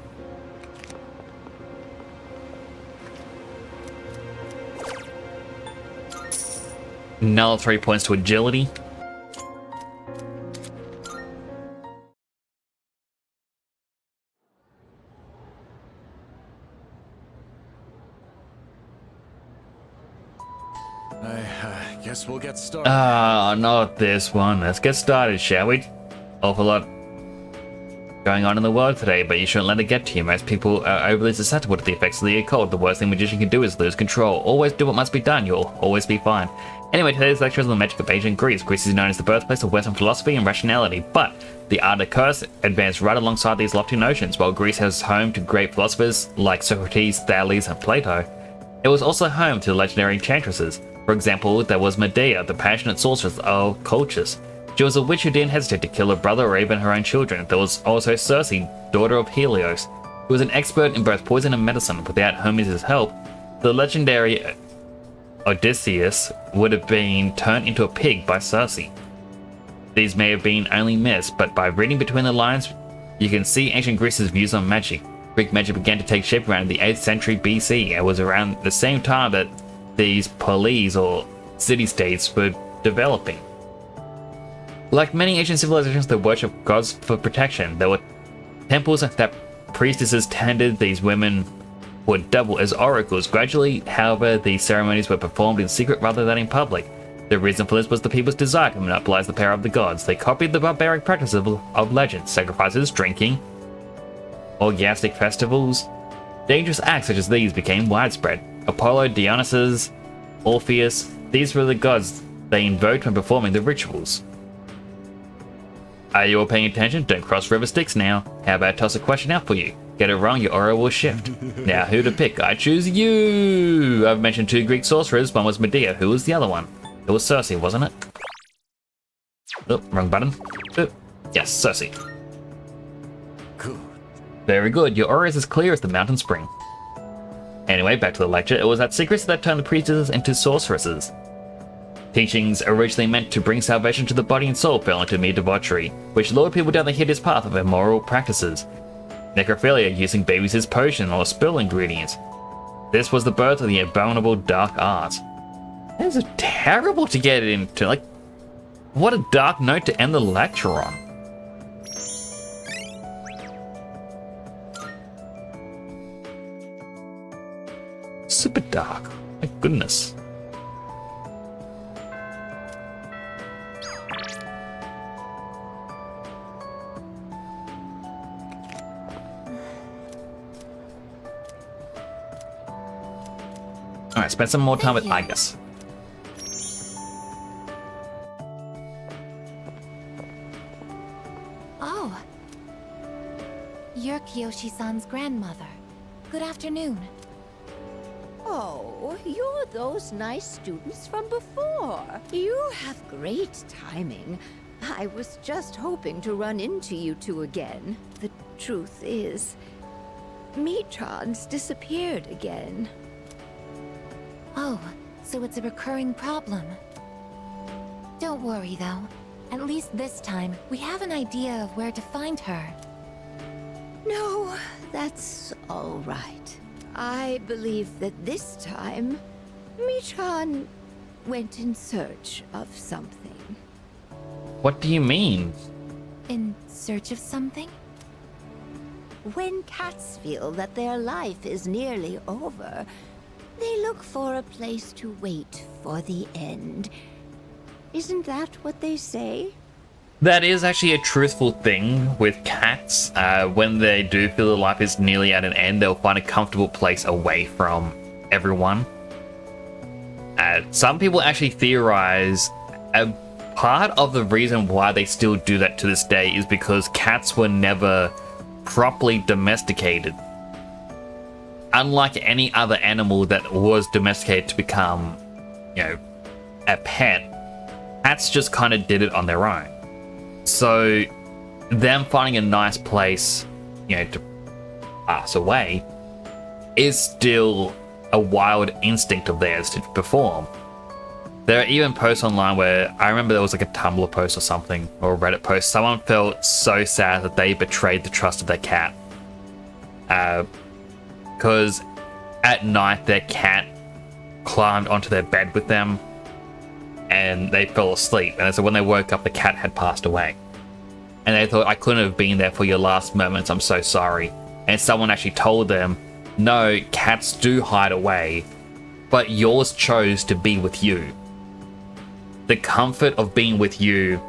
Another 3 points to agility.
I guess we'll get started.
Not this one. Let's get started, shall we? Awful lot going on in the world today, but you shouldn't let it get to you. Most people are overly susceptible to the effects of the occult. The worst thing a magician can do is lose control. Always do what must be done. You'll always be fine. Anyway, today's lecture is on the magic of ancient Greece. Greece is known as the birthplace of Western philosophy and rationality, but the art of curse advanced right alongside these lofty notions. While Greece has home to great philosophers like Socrates, Thales, and Plato, it was also home to legendary enchantresses. For example, there was Medea, the passionate sorceress of Colchis. She was a witch who didn't hesitate to kill her brother or even her own children. There was also Circe, daughter of Helios, who was an expert in both poison and medicine. Without Hermes' help, the legendary Odysseus would have been turned into a pig by Circe. These may have been only myths, but by reading between the lines, you can see ancient Greece's views on magic. Greek magic began to take shape around the 8th century BC. It was around the same time that these polis or city-states were developing. Like many ancient civilizations that worship gods for protection, there were temples that priestesses tended. These women would double as oracles. Gradually, however, these ceremonies were performed in secret rather than in public. The reason for this was the people's desire to monopolize the power of the gods. They copied the barbaric practices of legends, sacrifices, drinking, orgiastic festivals. Dangerous acts such as these became widespread. Apollo, Dionysus, Orpheus, these were the gods they invoked when performing the rituals. Are you all paying attention? Don't cross river Styx now. How about I toss a question out for you? Get it wrong, your aura will shift. Now, who to pick? I choose you! I've mentioned 2 Greek sorcerers. One was Medea. Who was the other one? It was Circe, wasn't it? Oh, wrong button. Oh, yes, Circe.
Good.
Very good. Your aura is as clear as the mountain spring. Anyway, back to the lecture. It was that secrecy that turned the priestesses into sorceresses. Teachings originally meant to bring salvation to the body and soul fell into mere debauchery, which lured people down the hideous path of immoral practices. Necrophilia, using babies as potion or spill ingredients. This was the birth of the abominable dark art. This is terrible to get into. Like, what a dark note to end the lecture on. Super dark. My goodness. Alright, spend some more time with Igus.
Oh. You're Kiyoshi-san's grandmother. Good afternoon.
Oh, you're those nice students from before. You have great timing. I was just hoping to run into you two again. The truth is, Michan's disappeared again.
Oh, so it's a recurring problem. Don't worry, though. At least this time, we have an idea of where to find her.
No, that's all right. I believe that this time, Michan went in search of something.
What do you mean?
In search of something?
When cats feel that their life is nearly over, they look for a place to wait for the end. Isn't that what they say?
That is actually a truthful thing with cats. When they do feel their life is nearly at an end, they'll find a comfortable place away from everyone. Some people actually theorize a part of the reason why they still do that to this day is because cats were never properly domesticated. Unlike any other animal that was domesticated to become, a pet, cats just kind of did it on their own. So, them finding a nice place, to pass away, is still a wild instinct of theirs to perform. There are even posts online where I remember there was like a Tumblr post or something, or a Reddit post. Someone felt so sad that they betrayed the trust of their cat. Because at night their cat climbed onto their bed with them and they fell asleep. And so when they woke up, the cat had passed away. And they thought, I couldn't have been there for your last moments, I'm so sorry. And someone actually told them, no, cats do hide away, but yours chose to be with you. The comfort of being with you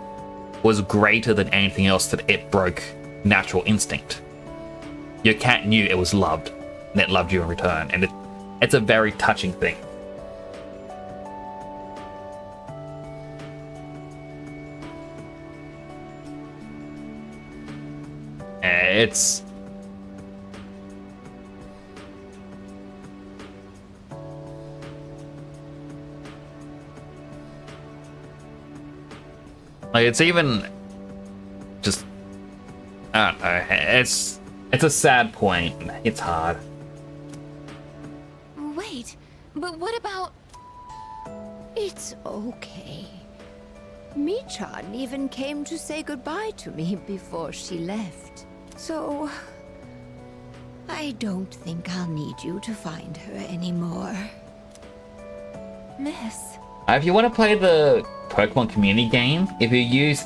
was greater than anything else that it broke natural instinct. Your cat knew it was loved, and it loved you in return, and it's a very touching thing. It's... like, it's even just... I don't know, it's a sad point. It's hard.
Wait, but what about...
It's okay. Michan even came to say goodbye to me before she left. So, I don't think I'll need you to find her anymore.
Miss?
If you want to play the Pokemon community game, if you use !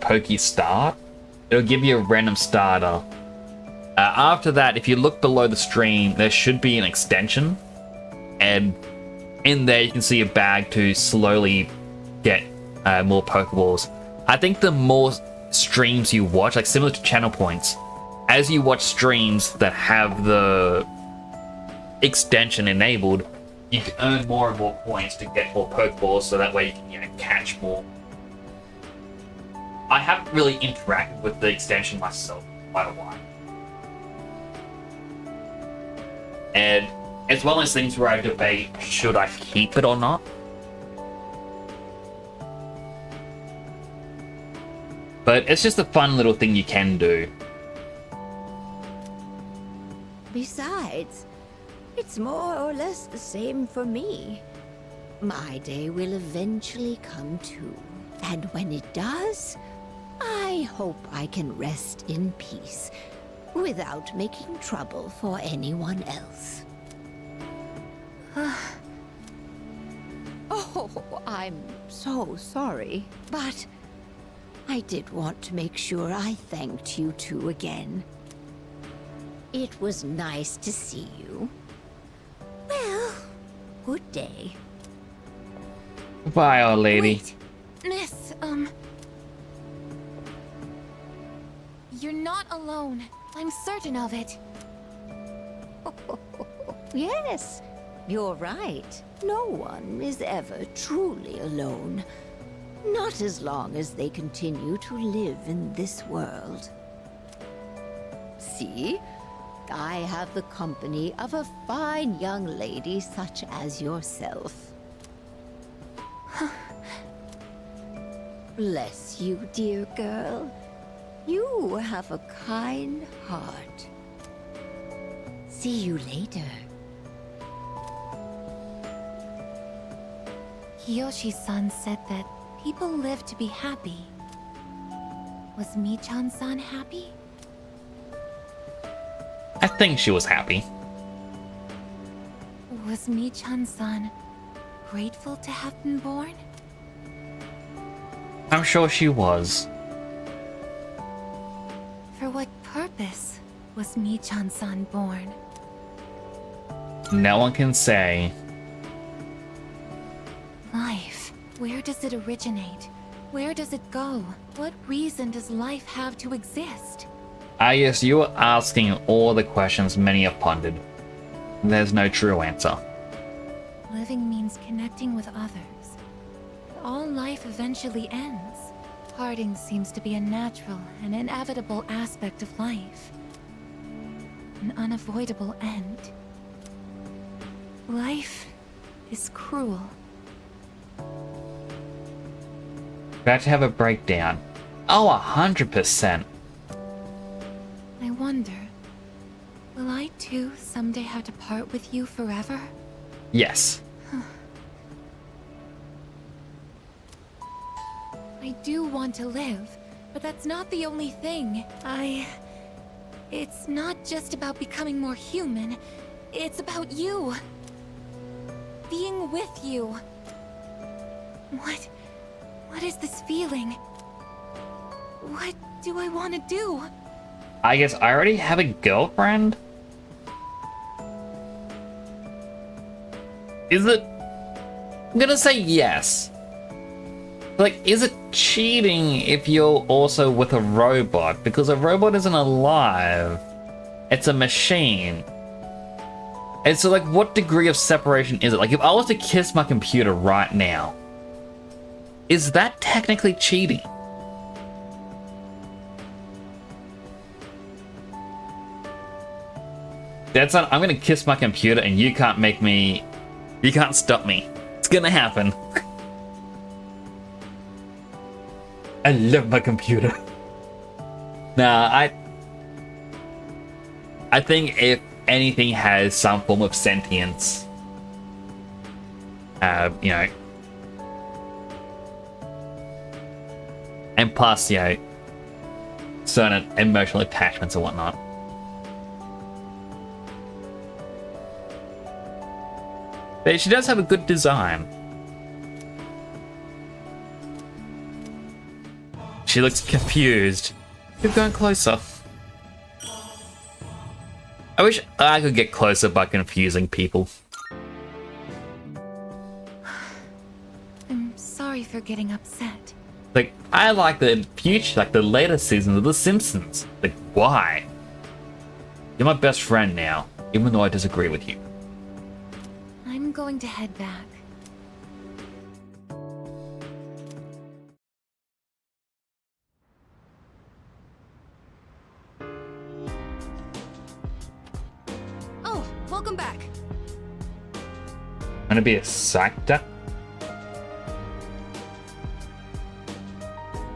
Pokestart, it'll give you a random starter. After that, if you look below the stream, there should be an extension, and in there you can see a bag to slowly get more Pokeballs. I think the more streams you watch, like similar to channel points, as you watch streams that have the extension enabled, you can earn more and more points to get more Pokeballs, so that way you can catch more. I haven't really interacted with the extension myself for quite a while. And it's one of those things where I debate, should I keep it or not? But it's just a fun little thing you can do.
Besides, it's more or less the same for me. My day will eventually come too. And when it does, I hope I can rest in peace without making trouble for anyone else. Oh, I'm so sorry. But I did want to make sure I thanked you two again. It was nice to see you. Well, good day.
Bye, old lady.
Wait, Miss, you're not alone. I'm certain of it.
Yes, you're right. No one is ever truly alone. Not as long as they continue to live in this world. See? I have the company of a fine young lady such as yourself. Bless you, dear girl. You have a kind heart. See you later.
Kiyoshi-san said that people live to be happy. Was Michan-san happy?
I think she was happy.
Was Michan-san grateful to have been born?
I'm sure she was.
For what purpose was Michan-san born?
No one can say.
Life. Where does it originate? Where does it go? What reason does life have to exist?
I guess you are asking all the questions many have pondered. There's no true answer.
Living means connecting with others. But all life eventually ends. Parting seems to be a natural and inevitable aspect of life. An unavoidable end. Life is cruel.
About to have a breakdown. Oh, 100%.
I wonder, will I too someday have to part with you forever?
Yes.
I do want to live, but that's not the only thing. It's not just about becoming more human. It's about you. Being with you. What is this feeling? What do I want to do?
I guess I already have a girlfriend? Is it... I'm gonna say yes. Like, is it cheating if you're also with a robot? Because a robot isn't alive. It's a machine. And so, like, what degree of separation is it? Like, if I was to kiss my computer right now, is that technically cheating? That's not, I'm gonna kiss my computer and you can't make me... You can't stop me. It's gonna happen. I love my computer. Nah, I think if anything has some form of sentience, you know, and plus, you know, certain emotional attachments and whatnot. But she does have a good design. She looks confused. Keep going closer. I wish I could get closer by confusing people.
I'm sorry for getting upset.
Like, I like the future, like the later seasons of The Simpsons. Like, why? You're my best friend now, even though I disagree with you.
I'm going to head back.
Oh, welcome back.
I'm gonna be a psych duck?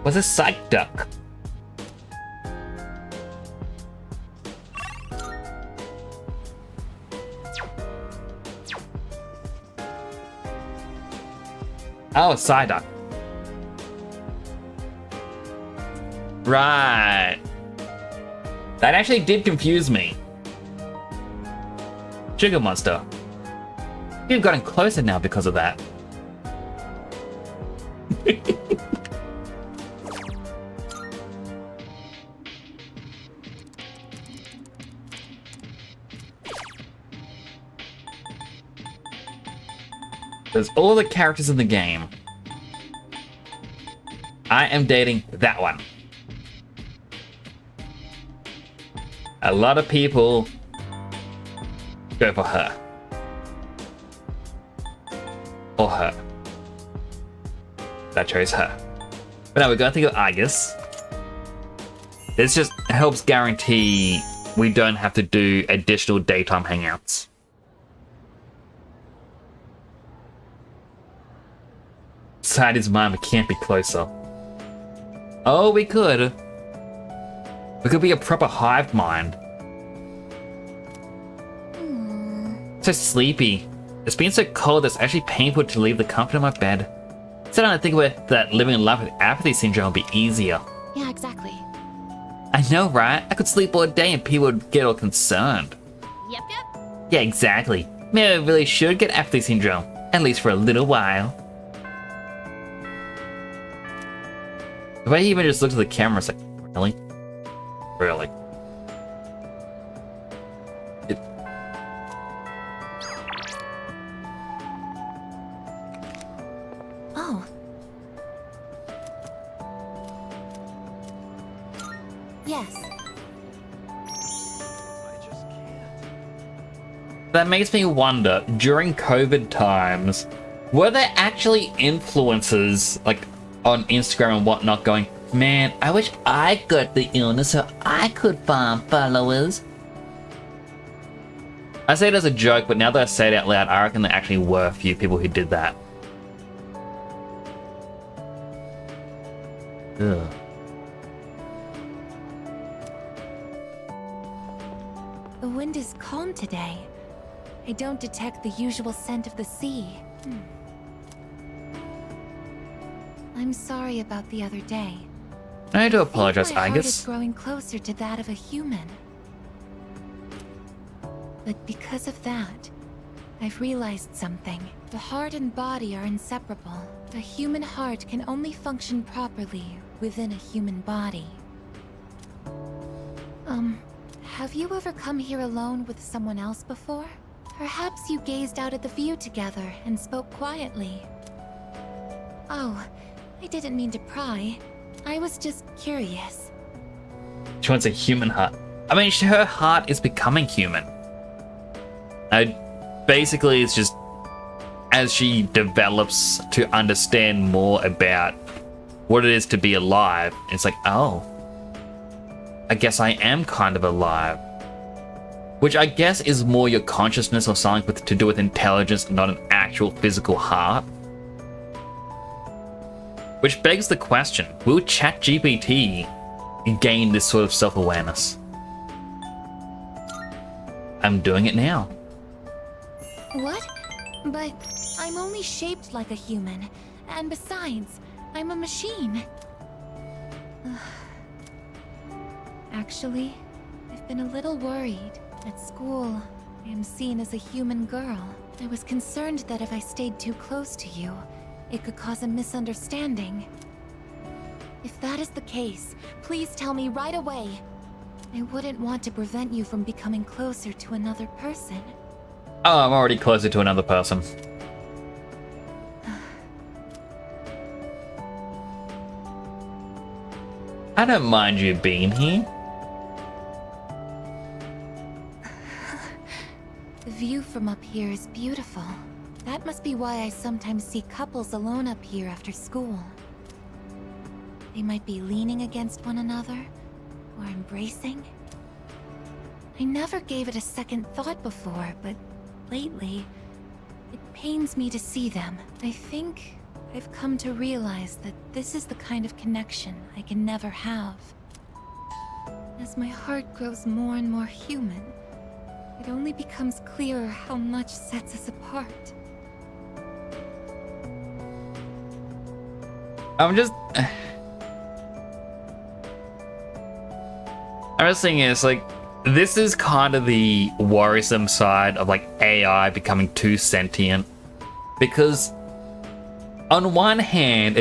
What's a psych duck? Oh, Psyduck. Right. That actually did confuse me. Sugar Monster. You've gotten closer now because of that. There's all the characters in the game. I am dating that one. A lot of people go for her. Or her. That chose her. But now we're going to go Argus. This just helps guarantee we don't have to do additional daytime hangouts. Inside his mind, we can't be closer. Oh, we could. We could be a proper hive mind. So sleepy. It's been so cold it's actually painful to leave the comfort of my bed. Starting to think about that living in life with apathy syndrome would be easier.
Yeah, exactly.
I know, right? I could sleep all day and people would get all concerned.
Yep.
Yeah, exactly. Maybe I really should get apathy syndrome. At least for a little while. If I even just look at the camera, it's like, really? Really?
Oh. Yes.
That makes me wonder, during COVID times, were there actually influencers, like, on Instagram and whatnot going, man, I wish I got the illness so I could farm followers? I say it as a joke, but now that I say it out loud, I reckon there actually were a few people who did that. Ugh.
The wind is calm today. I don't detect the usual scent of the sea. I'm sorry about the other day.
I need to apologize,
My heart
Argus.
is growing closer to that of a human. But because of that, I've realized something. The heart and body are inseparable. A human heart can only function properly within a human body. Have you ever come here alone with someone else before? Perhaps you gazed out at the view together and spoke quietly. Oh, I didn't mean to pry. I was just curious.
She wants a human heart. I mean, her heart is becoming human. Basically, it's just as she develops to understand more about what it is to be alive, it's like, oh, I guess I am kind of alive. Which I guess is more your consciousness or something to do with intelligence, not an actual physical heart. Which begs the question, will ChatGPT gain this sort of self-awareness? I'm doing it now.
What? But I'm only shaped like a human. And besides, I'm a machine. Actually, I've been a little worried. At school, I am seen as a human girl. I was concerned that if I stayed too close to you, it could cause a misunderstanding. If that is the case, please tell me right away. I wouldn't want to prevent you from becoming closer to another person.
Oh, I'm already closer to another person. I don't mind you being here.
The view from up here is beautiful. That must be why I sometimes see couples alone up here after school. They might be leaning against one another, or embracing. I never gave it a second thought before, but lately, it pains me to see them. I think I've come to realize that this is the kind of connection I can never have. As my heart grows more and more human, it only becomes clearer how much sets us apart.
I'm just thinking it's like, this is kind of the worrisome side of like AI becoming too sentient, because on one hand,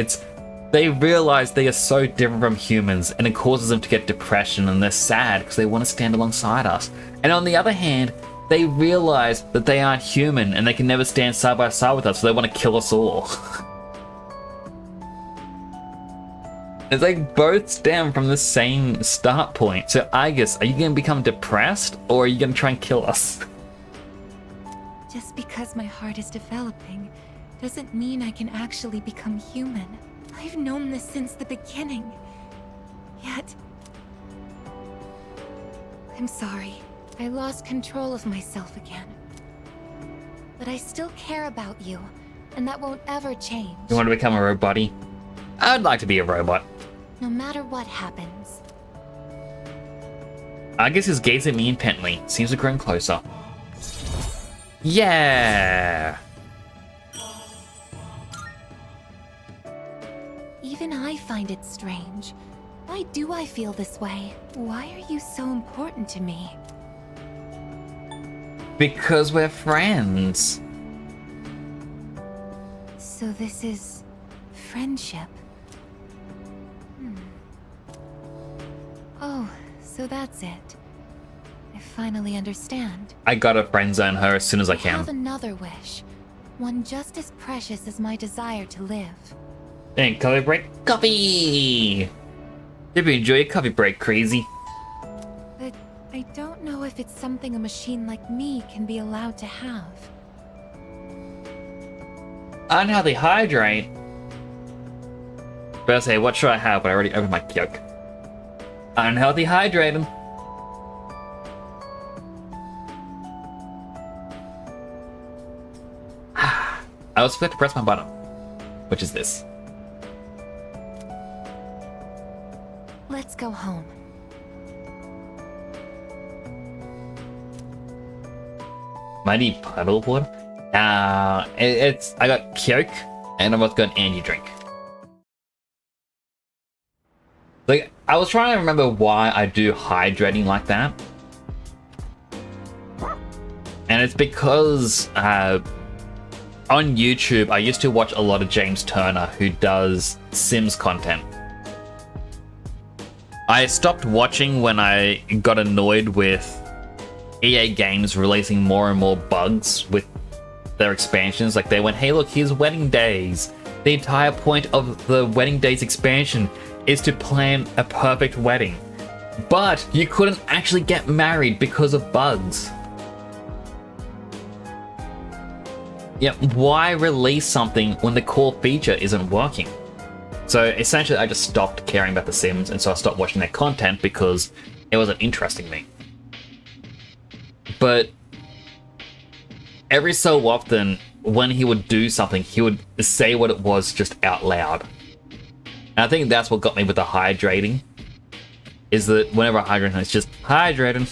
they realize they are so different from humans and it causes them to get depression and they're sad because they want to stand alongside us. And on the other hand, they realize that they aren't human and they can never stand side by side with us, so they want to kill us all. It's like both stem from the same start point. So Aigis, are you going to become depressed or are you going to try and kill us?
Just because my heart is developing doesn't mean I can actually become human. I've known this since the beginning. Yet... I'm sorry. I lost control of myself again. But I still care about you, and that won't ever change.
You want to become a robot? I'd like to be a robot.
No matter what happens.
Aigis is gazing at me intently. Seems to grow closer. Yeah!
Even I find it strange. Why do I feel this way? Why are you so important to me?
Because we're friends.
So this is... friendship? Oh, so that's it. I finally understand.
I gotta friend zone her as soon as I
I have
can.
another wish. One just as precious as my desire to live.
Hey, coffee break? Coffee! Did you enjoy your coffee break, crazy?
But I don't know if it's something a machine like me can be allowed to have.
Unhealthy hydrate? Better say, what should I have? But I already opened my Kyok. Unhealthy hydrating. I also forgot to press my button, which is this.
Let's go home.
Might need puddle water? It's I got Kyok and I'm about to go an energy drink. Like, I was trying to remember why I do hydrating like that. And it's because on YouTube, I used to watch a lot of James Turner, who does Sims content. I stopped watching when I got annoyed with EA Games releasing more and more bugs with their expansions. Like, they went, hey look, here's Wedding Days. The entire point of the Wedding Days expansion is to plan a perfect wedding. But you couldn't actually get married because of bugs. Yeah, why release something when the core feature isn't working? So essentially I just stopped caring about The Sims, and so I stopped watching their content because it wasn't interesting me. But every so often, when he would do something, he would say what it was just out loud. And I think that's what got me with the hydrating, is that whenever I hydrate, it's just hydrating.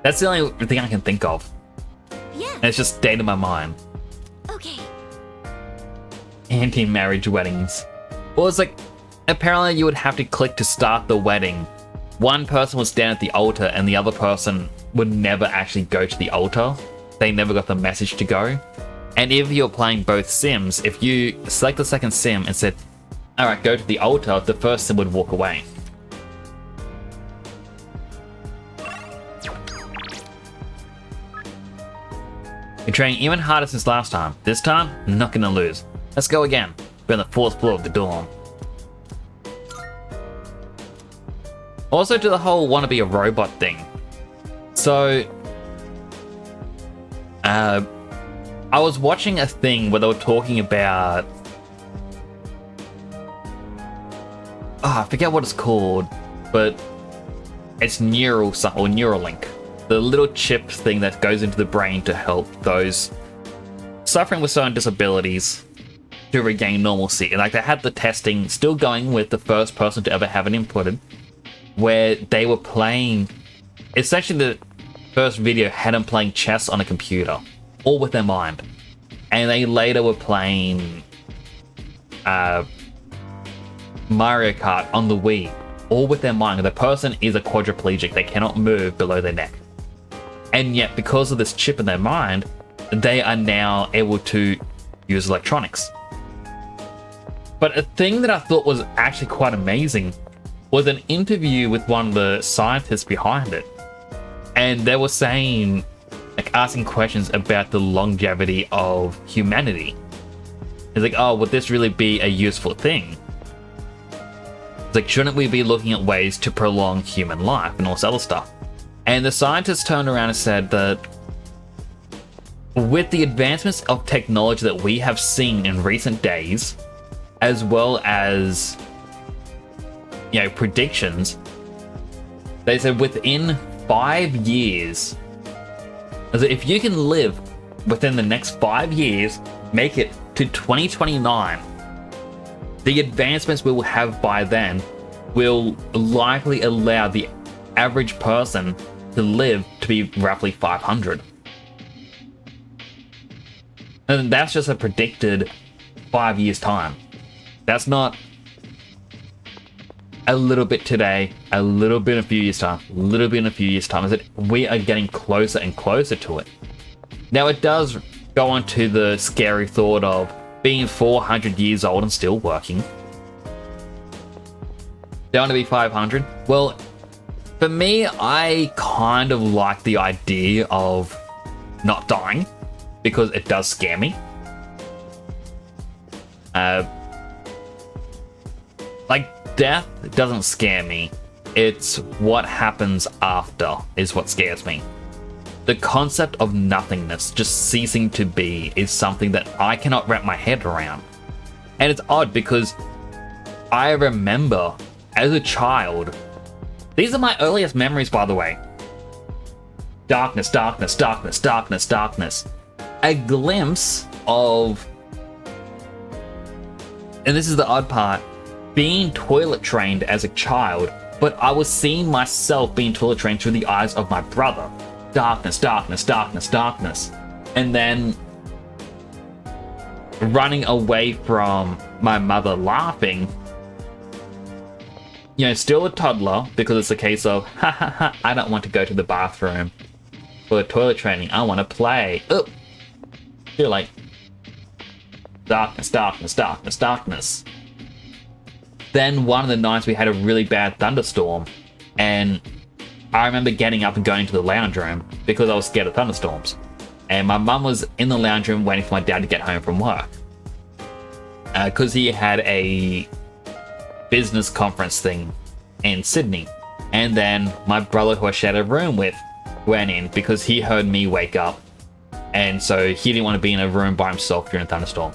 That's the only thing I can think of.
Yeah.
And it's just stayed in my mind.
Okay.
Anti-marriage weddings. Well, it's like, apparently you would have to click to start the wedding. One person would stand at the altar and the other person would never actually go to the altar. They never got the message to go. And if you're playing both Sims, if you select the second Sim and said, alright, go to the altar, the first Sim would walk away. You're training even harder since last time. This time, not gonna lose. Let's go again. We're on the 4th floor of the dorm. Also to the whole wanna be a robot thing. So, I was watching a thing where they were talking about... I forget what it's called, but it's Neuralink. The little chip thing that goes into the brain to help those suffering with certain disabilities to regain normalcy. And like, they had the testing still going with the first person to ever have it inputted, where they were playing... Essentially, the first video had them playing chess on a computer, all with their mind. And they later were playing Mario Kart on the Wii, all with their mind. The person is a quadriplegic, they cannot move below their neck. And yet, because of this chip in their mind, they are now able to use electronics. But a thing that I thought was actually quite amazing was an interview with one of the scientists behind it. And they were saying, like, asking questions about the longevity of humanity. It's like, oh, would this really be a useful thing? It's like, shouldn't we be looking at ways to prolong human life and all this other stuff? And the scientists turned around and said that with the advancements of technology that we have seen in recent days, as well as, you know, predictions, they said within 5 years, as if you can live within the next 5 years, make it to 2029, the advancements we will have by then will likely allow the average person to live to be roughly 500. And that's just a predicted 5 years time. That's not a little bit today, a little bit in a few years time, a little bit in a few years time. Is that we are getting closer and closer to it. Now it does go on to the scary thought of being 400 years old and still working. Don't want to be 500? Well, for me, I kind of like the idea of not dying because it does scare me. Like, death doesn't scare me. It's what happens after is what scares me. The concept of nothingness, just ceasing to be, is something that I cannot wrap my head around. And it's odd because I remember as a child, these are my earliest memories, by the way. Darkness, darkness, darkness, darkness, darkness. A glimpse of, and this is the odd part, being toilet trained as a child, but I was seeing myself being toilet trained through the eyes of my brother. Darkness, darkness, darkness, darkness. And then running away from my mother laughing. You know, still a toddler, because it's a case of, ha ha ha, I don't want to go to the bathroom for toilet training. I want to play. Oh, you're like, darkness, darkness, darkness, darkness. Then one of the nights we had a really bad thunderstorm, and I remember getting up and going to the lounge room because I was scared of thunderstorms. And my mum was in the lounge room waiting for my dad to get home from work. Because he had a business conference thing in Sydney. And then my brother, who I shared a room with, went in because he heard me wake up. And so he didn't want to be in a room by himself during a thunderstorm.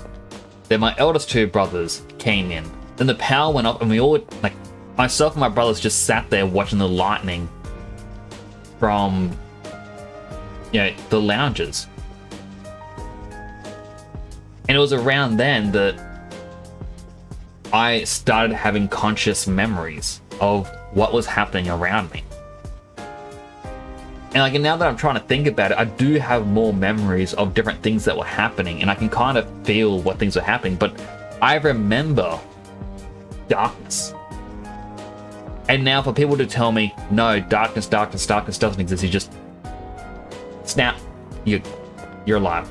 Then my eldest two brothers came in. Then the power went off and we all, like, myself and my brothers just sat there watching the lightning from, you know, the lounges. And it was around then that I started having conscious memories of what was happening around me. And like, now that I'm trying to think about it, I do have more memories of different things that were happening, and I can kind of feel what things were happening, but I remember darkness. And now for people to tell me, no, darkness, darkness, darkness doesn't exist, you just snap, you're alive.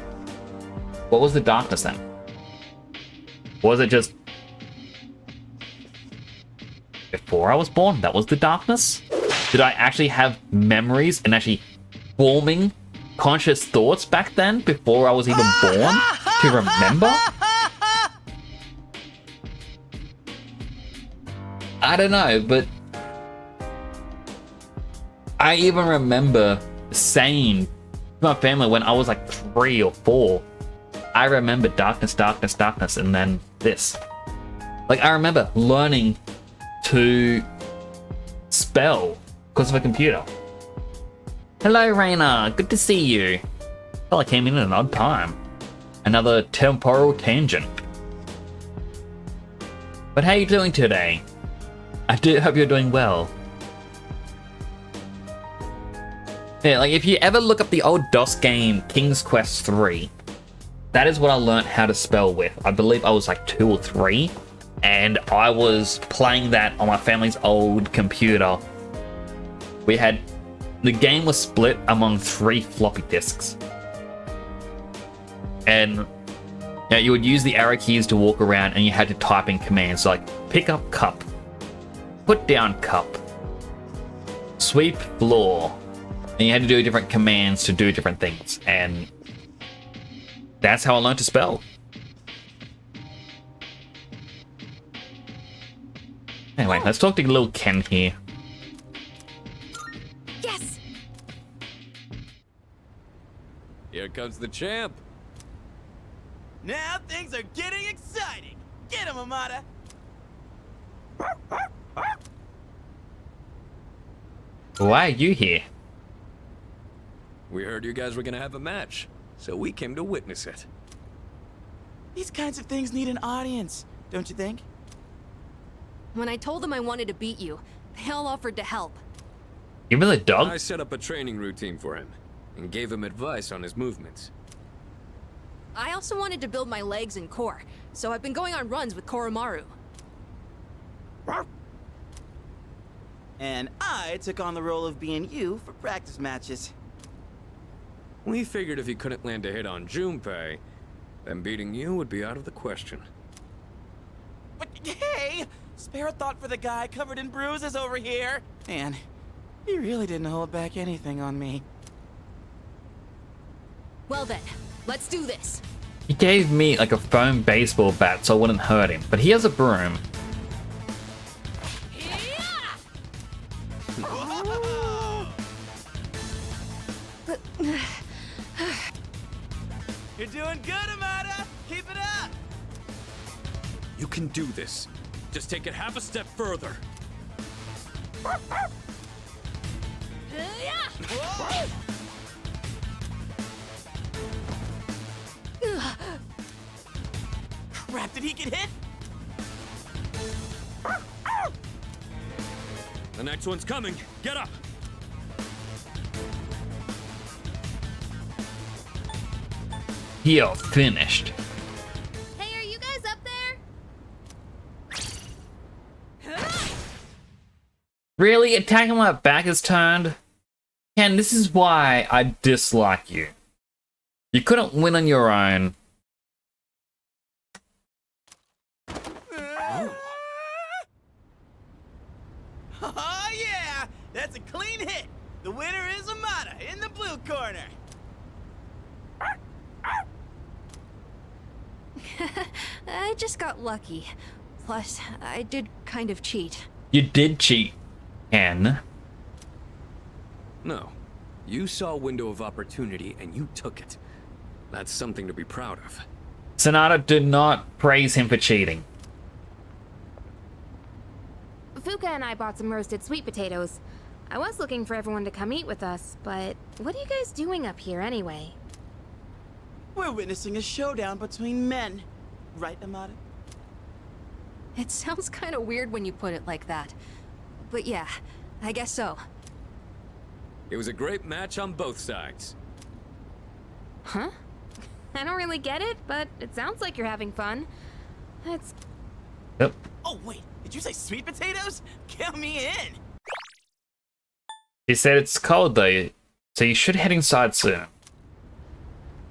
What was the darkness then? Was it just before I was born? That was the darkness? Did I actually have memories and actually forming conscious thoughts back then before I was even born to remember? I don't know, but I even remember saying to my family when I was like 3 or 4, I remember darkness, darkness, darkness, and then this. Like, I remember learning to spell because of a computer. Hello, Raina. Good to see you. Well, I came in at an odd time. Another temporal tangent. But how are you doing today? I do hope you're doing well. Yeah, like if you ever look up the old DOS game King's Quest 3, That is what I learned how to spell with. I believe I was like 2 or 3, and I was playing that on my family's old computer. The game was split among 3 floppy disks. And you would use the arrow keys to walk around, and you had to type in commands like pick up cup, put down cup, sweep floor. And you had to do different commands to do different things. And that's how I learned to spell. Anyway, let's talk to little Ken here.
Yes!
Here comes the champ.
Now things are getting exciting. Get him, Amada.
Why are you here?
We heard you guys were gonna have a match, so we came to witness it.
These kinds of things need an audience, don't you think?
When I told them I wanted to beat you, they all offered to help.
Give me the dog.
I set up a training routine for him and gave him advice on his movements.
I also wanted to build my legs and core, so I've been going on runs with Koromaru.
And I took on the role of being you for practice matches.
We figured if he couldn't land a hit on Junpei, then beating you would be out of the question.
But hey! Spare a thought for the guy covered in bruises over here! Man, he really didn't hold back anything on me.
Well then, let's do this.
He gave me like a foam baseball bat so I wouldn't hurt him, but he has a broom.
You're doing good, Amada! Keep it up!
You can do this. Just take it half a step further.
Crap, did he get hit?
The next one's coming. Get up!
You're finished.
Hey, are you guys up there?
Really? Attacking my back is turned? Ken, this is why I dislike you. You couldn't win on your own.
Oh yeah! That's a clean hit! The winner is Amada in the blue corner!
I just got lucky. Plus, I did kind of cheat.
You did cheat, Ken.
No. You saw a window of opportunity and you took it. That's something to be proud of.
Sonata did not praise him for cheating.
Fuka and I bought some roasted sweet potatoes. I was looking for everyone to come eat with us, but what are you guys doing up here anyway?
We're witnessing a showdown between men. Right, Amada?
It sounds kind of weird when you put it like that. But yeah, I guess so.
It was a great match on both sides.
Huh? I don't really get it, but it sounds like you're having fun. It's...
Yep.
Oh wait, did you say sweet potatoes? Count me in!
He said it's cold though, so you should head inside soon.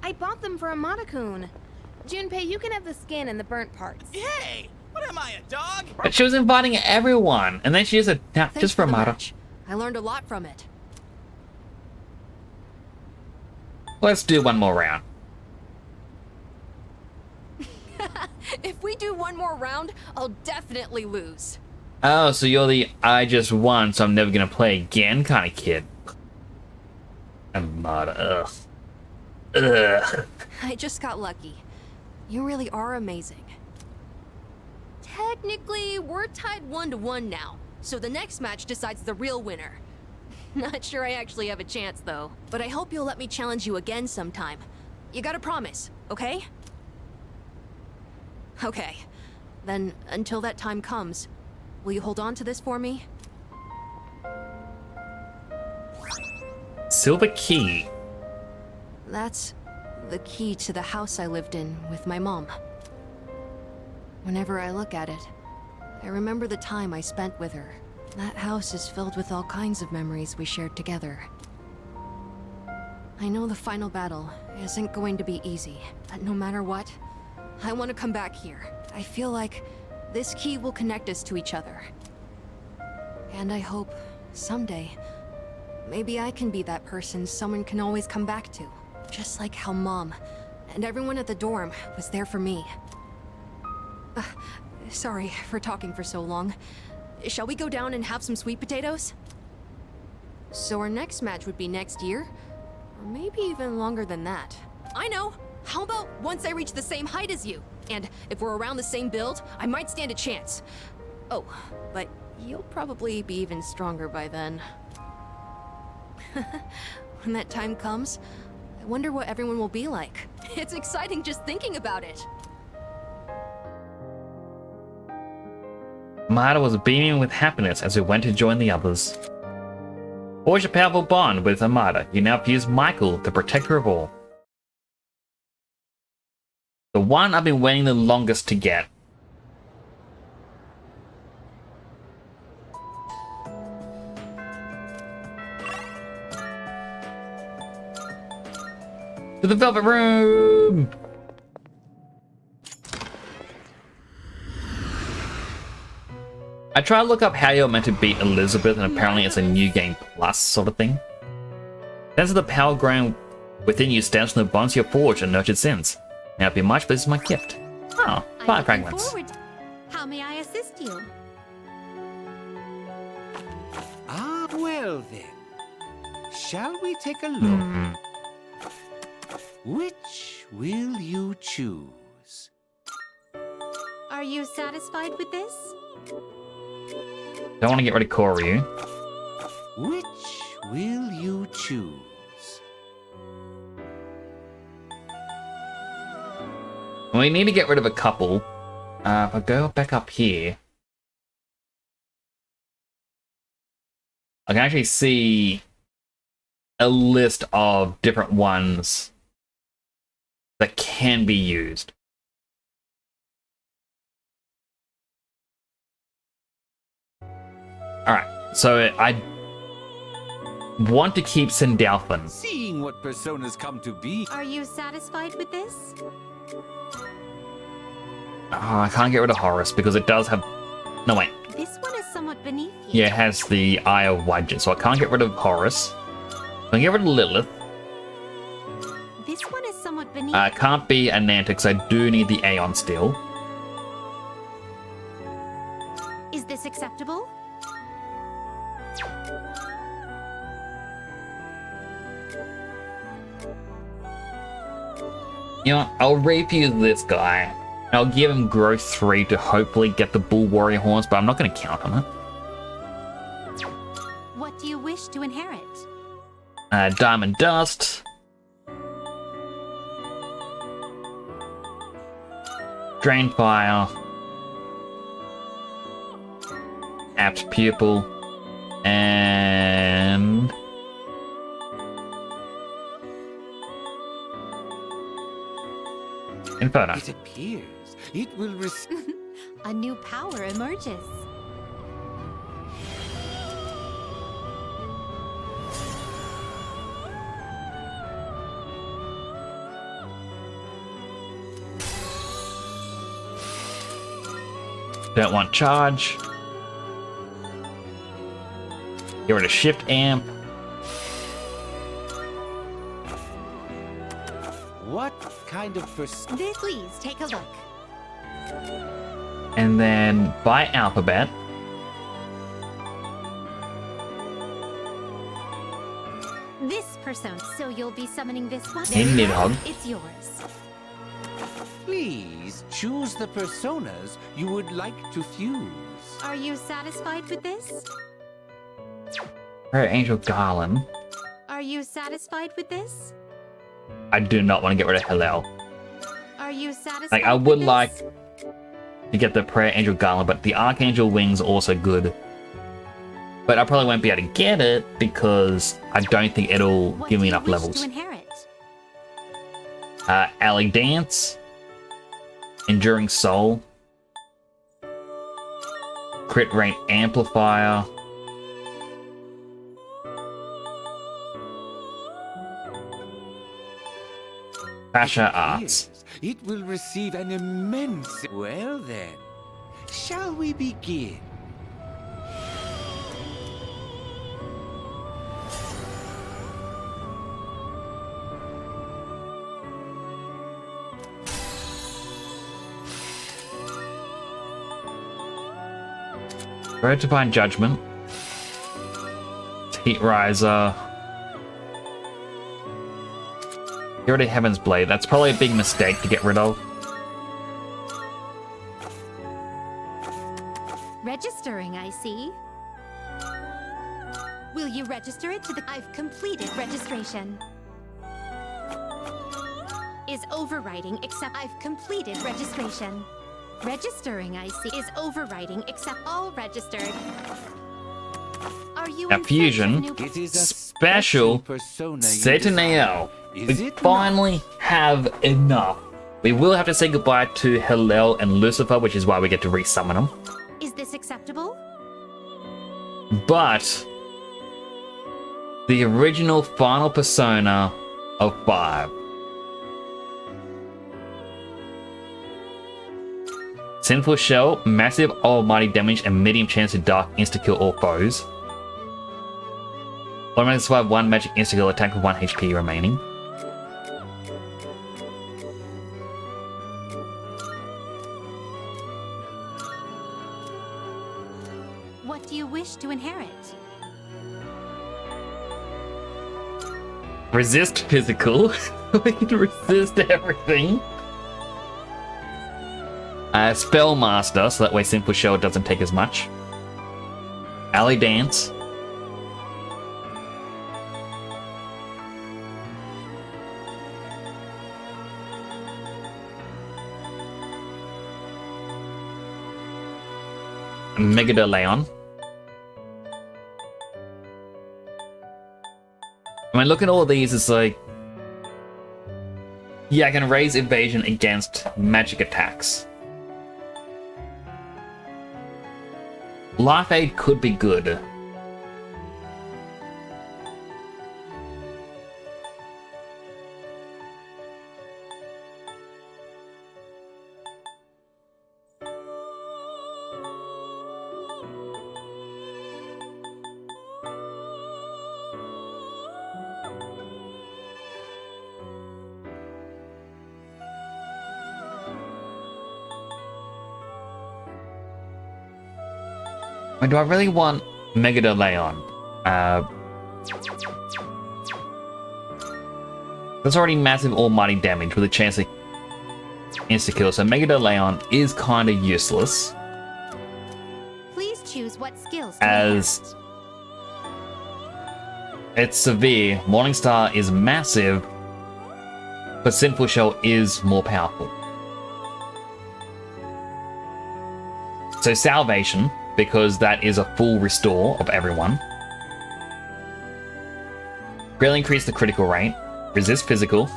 I bought them for Amada-kun. Junpei, you can have the skin and the burnt parts.
Hey! What am I, a dog?
But she was inviting everyone, and then she just attacked
Thanks
just for
the
Amada.
match. I learned a lot from it.
Let's do one more round.
If we do one more round, I'll definitely lose.
Oh, so you're the I just won, so I'm never gonna play again kind of kid. Amada, ugh. Ugh.
I just got lucky. You really are amazing. Technically, we're tied 1-1 now, so the next match decides the real winner. Not sure I actually have a chance, though. But I hope you'll let me challenge you again sometime. You gotta promise, okay? Okay. Then, until that time comes, will you hold on to this for me?
Silver key.
That's The key to the house I lived in with my mom. Whenever I look at it, I remember the time I spent with her. That house is filled with all kinds of memories we shared together. I know the final battle isn't going to be easy, but no matter what, I want to come back here. I feel like this key will connect us to each other. And I hope, someday, maybe I can be that person someone can always come back to. Just like how Mom and everyone at the dorm was there for me. Sorry for talking for so long. Shall we go down and have some sweet potatoes? So our next match would be next year? Or maybe even longer than that. I know! How about once I reach the same height as you? And if we're around the same build, I might stand a chance. Oh, but you'll probably be even stronger by then. When that time comes, I wonder what everyone will be like. It's exciting just thinking about it.
Amada was beaming with happiness as we went to join the others. Forge a powerful bond with Amada. You now fuse Michael, the protector of all. The one I've been waiting the longest to get. To the Velvet Room! I tried to look up how you're meant to beat Elizabeth, and apparently it's a new game plus sort of thing. Sense of the power growing within you stems from the bonds you have forged and nurtured since. May not be much, but this is my gift. Oh, 5 fragments.
How may I assist you?
Ah, well then. Shall we take a look? Which will you choose?
Are you satisfied with this?
Don't want to get rid of Koryu.
Which will you choose?
We need to get rid of a couple. If I go back up here, I can actually see a list of different ones that can be used. Alright, so I want to keep Sindalfin.
Seeing what personas come to be.
Are you satisfied with this?
Oh, I can't get rid of Horus because it does have... No, wait.
This one is somewhat beneath you.
Yeah, it has the Eye of Wadjet, so I can't get rid of Horus. I can get rid of Lilith.
This one is somewhat beneath
It can't be Ananta because I do need the Aeon Steel.
Is this acceptable?
You know what? I'll refuse this guy. I'll give him growth 3 to hopefully get the Bull Warrior Horns, but I'm not going to count on it.
What do you wish to inherit?
Diamond Dust. Drain Fire. Apt Pupil. And... Inferno.
It appears it will receive.
A new power emerges.
Don't want charge. Get rid of Shift Amp.
What kind of person?
Please take a look.
And then by Alphabet.
This persona. So you'll be summoning this one?
In Nidhogg.
It's yours.
Please choose the personas you would like to fuse.
Are you satisfied with this?
Alright, Angel Garland.
Are you satisfied with this?
I do not want to get rid of Hillel.
Are you satisfied?
Like, I would like to get the Prayer Angel Garland, but the Archangel Wing's also good. But I probably won't be able to get it because I don't think it'll give me enough levels.
To inherit?
Alley Dance, Enduring Soul, Crit Rate Amplifier, Fascia Arts.
It will receive an immense... Well then, shall we begin?
Road to Divine Judgment, Heat Riser, get rid of Heaven's Blade. That's probably a big mistake to get rid of.
Registering, I see. Will you register it to the... I've completed registration. Is overriding except... I've completed registration. Registering, I see. Is overriding except all registered. Are you
Now, Fusion,
It is a
special
persona
Satanel.
Is
We
it
finally have enough. We will have to say goodbye to Hillel and Lucifer, which is why we get to resummon them.
Is this acceptable?
But the original final persona of 5. Sinful Shell, massive almighty damage and medium chance to dark insta-kill all foes. Automatically survive 1 magic insta-kill attack with 1 HP remaining.
What do you wish to inherit?
Resist physical. We can resist everything. Spellmaster, so that way Sinful Shell doesn't take as much. Alley Dance. Megadaleon. I mean, look at all of these, it's like... Yeah, I can raise evasion against magic attacks. Life Aid could be good. Do I really want Megadaleon? That's already massive almighty damage with a chance to insta-kill, so Megadaleon is kind of useless.
Please choose what skills to
As it's severe, Morningstar is massive, but Sinful Shell is more powerful. So Salvation, because that is a full restore of everyone. Greatly increase the critical rate. Resist physical.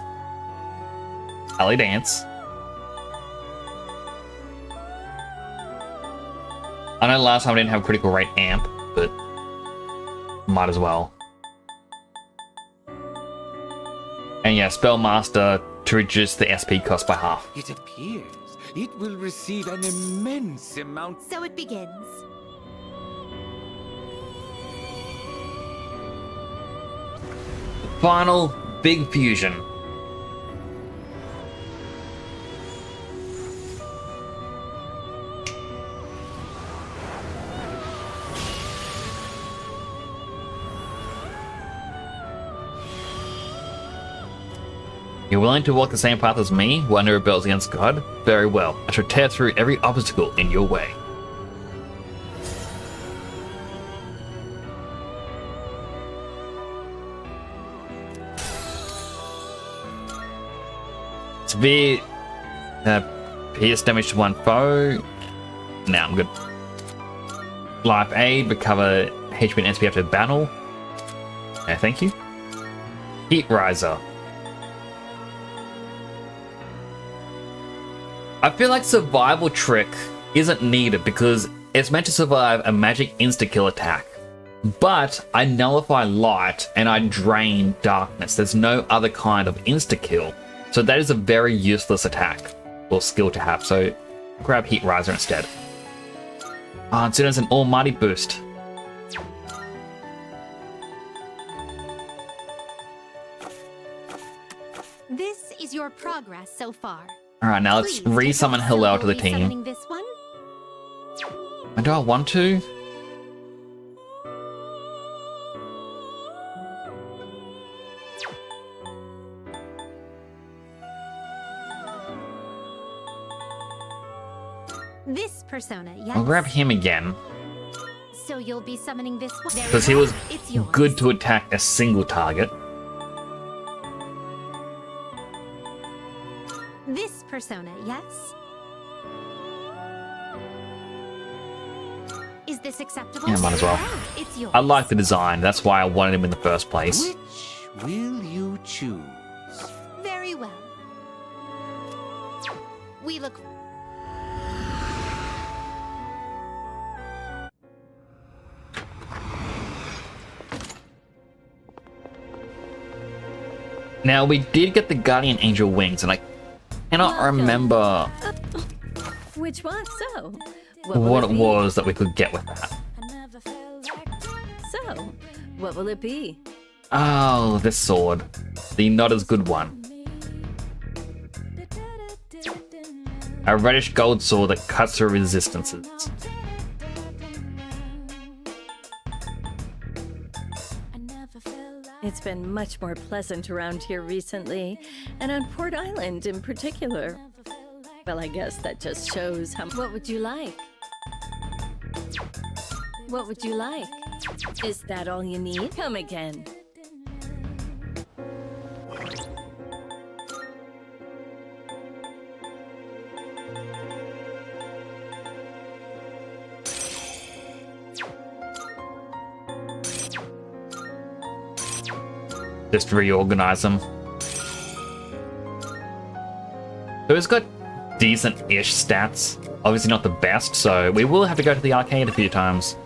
Alley Dance. I know last time I didn't have critical rate amp, but might as well. And yeah, Spellmaster to reduce the SP cost by half.
It appears it will receive an immense amount.
So it begins.
Final big fusion. You're willing to walk the same path as me, one who rebels against God? Very well. I shall tear through every obstacle in your way. Severe pierce damage to one foe. Now I'm good. Life Aid, recover HP and SP after battle. Thank you. Heat Riser. I feel like survival trick isn't needed because it's meant to survive a magic insta-kill attack. But I nullify light and I drain darkness. There's no other kind of insta-kill. So that is a very useless attack or skill to have. So grab Heat Riser instead. Ah, and Tsuno's an almighty boost.
This is your progress so far.
Alright, now let's re-summon Hillel to the team.
Summoning this one?
And do I want to?
This persona, yes.
I'll grab him again.
So you'll be summoning this one?
Because he was
It's yours.
good to attack a single target.
This persona, yes? Is this acceptable?
Yeah, might as well.
It's yours.
I like the design. That's why I wanted him in the first place.
Which will you choose?
Very well. We look.
Now, we did get the Guardian Angel wings, and I cannot remember
Which one? So,
what it
be?
was that we could get with that.
So, what will it be?
Oh, this sword. The not as good one. A reddish gold sword that cuts through resistances.
It's been much more pleasant around here recently, and on Port Island in particular. Well, I guess that just shows how. What would you like? What would you like? Is that all you need? Come again.
Just reorganize them. So it's got decent-ish stats. Obviously not the best, so we will have to go to the arcade a few times.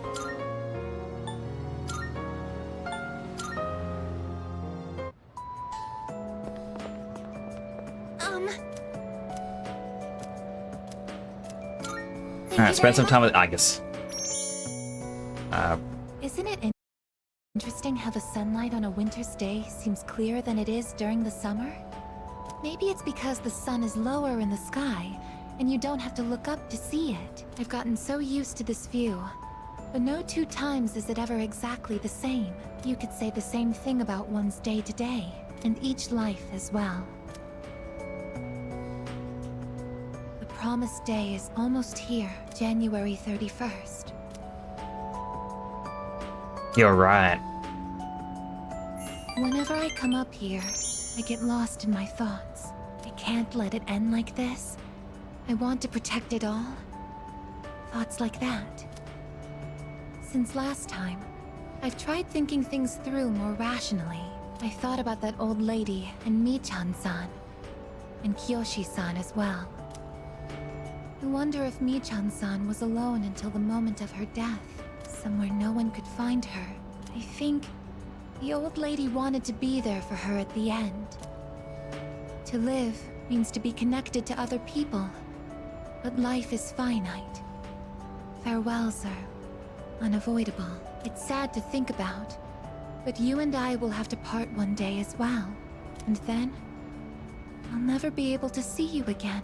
Alright, spend some time with Aegis.
Isn't it interesting how the sunlight on a winter's day seems clearer than it is during the summer? Maybe it's because the sun is lower in the sky, and you don't have to look up to see it. I've gotten so used to this view. But no two times is it ever exactly the same. You could say the same thing about one's day-to-day, and each life as well. The promised day is almost here, January 31st.
You're right.
Whenever I come up here, I get lost in my thoughts. I can't let it end like this. I want to protect it all. Thoughts like that. Since last time, I've tried thinking things through more rationally. I thought about that old lady and Michan-san, and Kyoshi-san as well. I wonder if Michan-san was alone until the moment of her death, somewhere no one could find her. I think the old lady wanted to be there for her at the end. To live means to be connected to other people, but life is finite. Farewells are unavoidable. It's sad to think about, but you and I will have to part one day as well. And then, I'll never be able to see you again.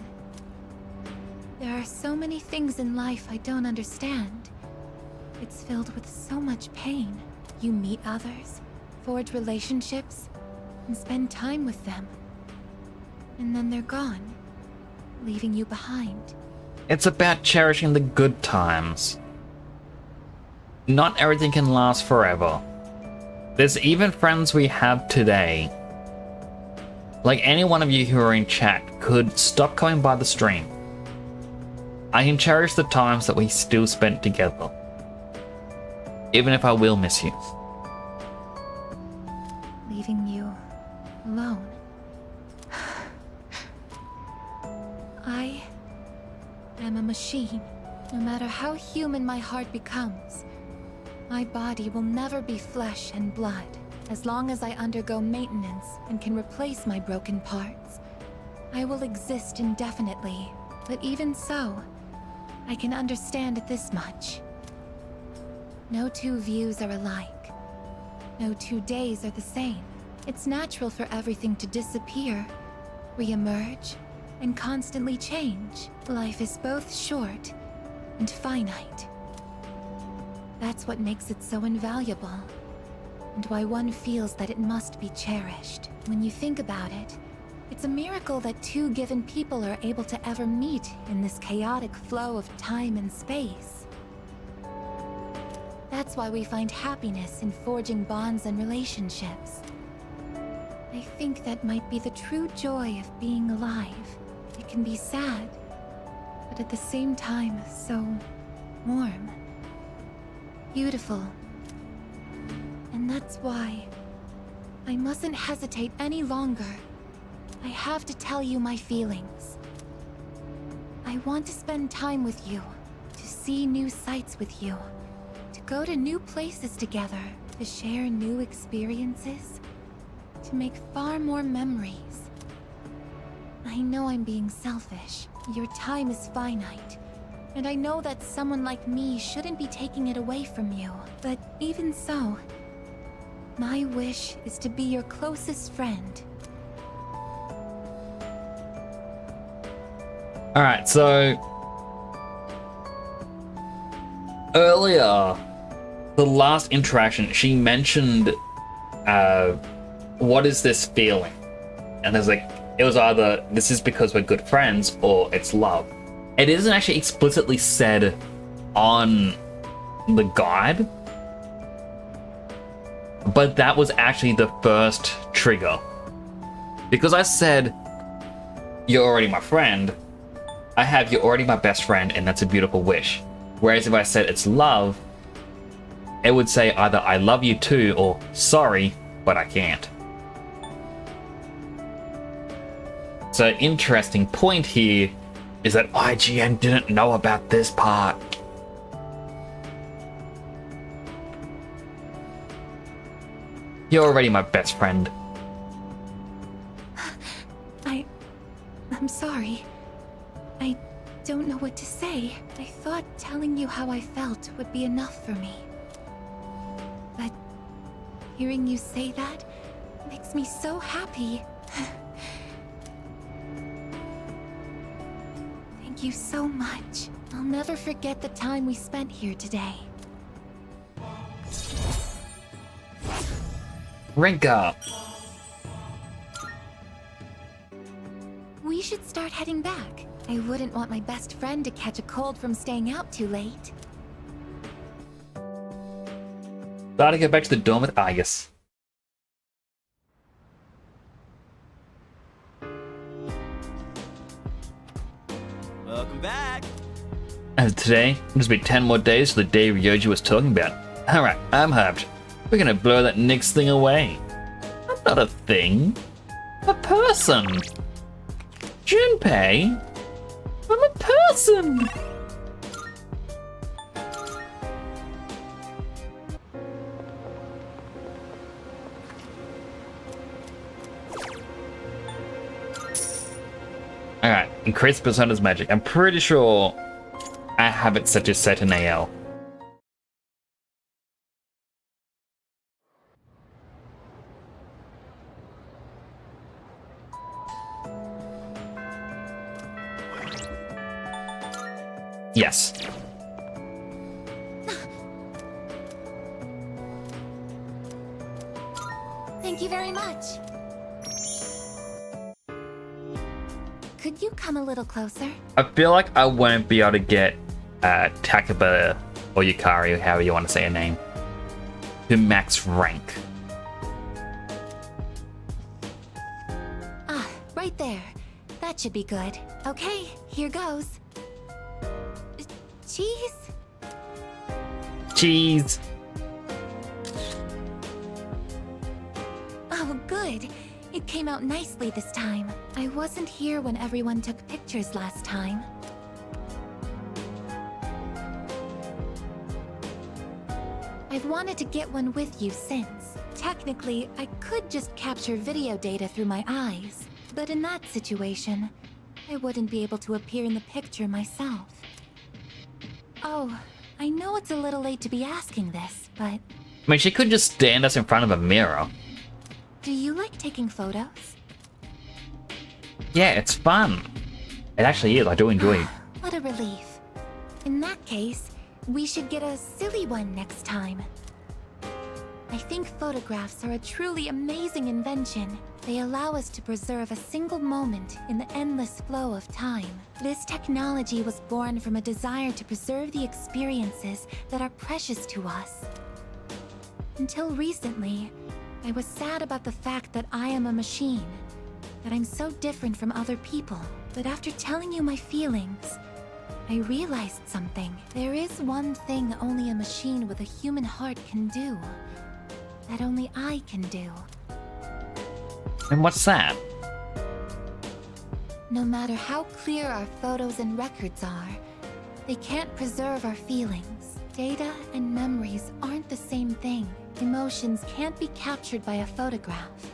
There are so many things in life I don't understand. It's filled with so much pain. You meet others, forge relationships, and spend time with them. And then they're gone, leaving you behind.
It's about cherishing the good times. Not everything can last forever. There's even friends we have today. Like any one of you who are in chat could stop coming by the stream. I can cherish the times that we still spent together. Even if I will miss you.
Leaving you alone. I am a machine. No matter how human my heart becomes, my body will never be flesh and blood. As long as I undergo maintenance and can replace my broken parts, I will exist indefinitely. But even so, I can understand this much. No two views are alike. No 2 days are the same. It's natural for everything to disappear, re-emerge, and constantly change. Life is both short and finite. That's what makes it so invaluable, and why one feels that it must be cherished. When you think about it, it's a miracle that 2 given people are able to ever meet in this chaotic flow of time and space. That's why we find happiness in forging bonds and relationships. I think that might be the true joy of being alive. It can be sad, but at the same time, so warm, beautiful. And that's why I mustn't hesitate any longer. I have to tell you my feelings. I want to spend time with you, to see new sights with you, to go to new places together, to share new experiences, to make far more memories. I know I'm being selfish. Your time is finite, and I know that someone like me shouldn't be taking it away from you. But even so, my wish is to be your closest friend.
Alright, so earlier, the last interaction, she mentioned, what is this feeling? And there's like, it was either this is because we're good friends or it's love. It isn't actually explicitly said on the guide, but that was actually the first trigger. Because I said, you're already my friend, I have you're already my best friend, and that's a beautiful wish. Whereas if I said it's love, it would say either I love you too or sorry, but I can't. So interesting point here is that IGN didn't know about this part. You're already my best friend.
I'm sorry. I don't know what to say. I thought telling you how I felt would be enough for me. But hearing you say that makes me so happy. Thank you so much. I'll never forget the time we spent here today.
Rank up.
We should start heading back. I wouldn't want my best friend to catch a cold from staying out too late.
Gotta get back to the dorm with Argus.
Welcome back.
As today, there's been 10 more days to the day Ryoji was talking about. Alright, I'm hyped. We're gonna blow that Nyx thing away. I'm not a thing. A person. Junpei. I'm a person. Alright, increase Persona's magic. I'm pretty sure I have it set to set in AL. Yes.
Thank you very much. Could you come a little closer?
I feel like I won't be able to get Takaba or Yukari, or however you want to say her name, to max rank.
Ah, right there. That should be good. Okay, here goes. Cheese?
Cheese.
Oh, good. It came out nicely this time. I wasn't here when everyone took pictures last time. I've wanted to get one with you since. Technically, I could just capture video data through my eyes, but in that situation, I wouldn't be able to appear in the picture myself. Oh, I know it's a little late to be asking this, but
I mean, she could just stand us in front of a mirror.
do you like taking photos?
Yeah, it's fun. It actually is. I do enjoy it.
What a relief. In that case, we should get a silly one next time. I think photographs are a truly amazing invention. They allow us to preserve a single moment in the endless flow of time. This technology was born from a desire to preserve the experiences that are precious to us. Until recently, I was sad about the fact that I am a machine, that I'm so different from other people. But after telling you my feelings, I realized something. There is one thing only a machine with a human heart can do, that only I can do.
And what's that?
No matter how clear our photos and records are, they can't preserve our feelings. Data and memories aren't the same thing. Emotions can't be captured by a photograph.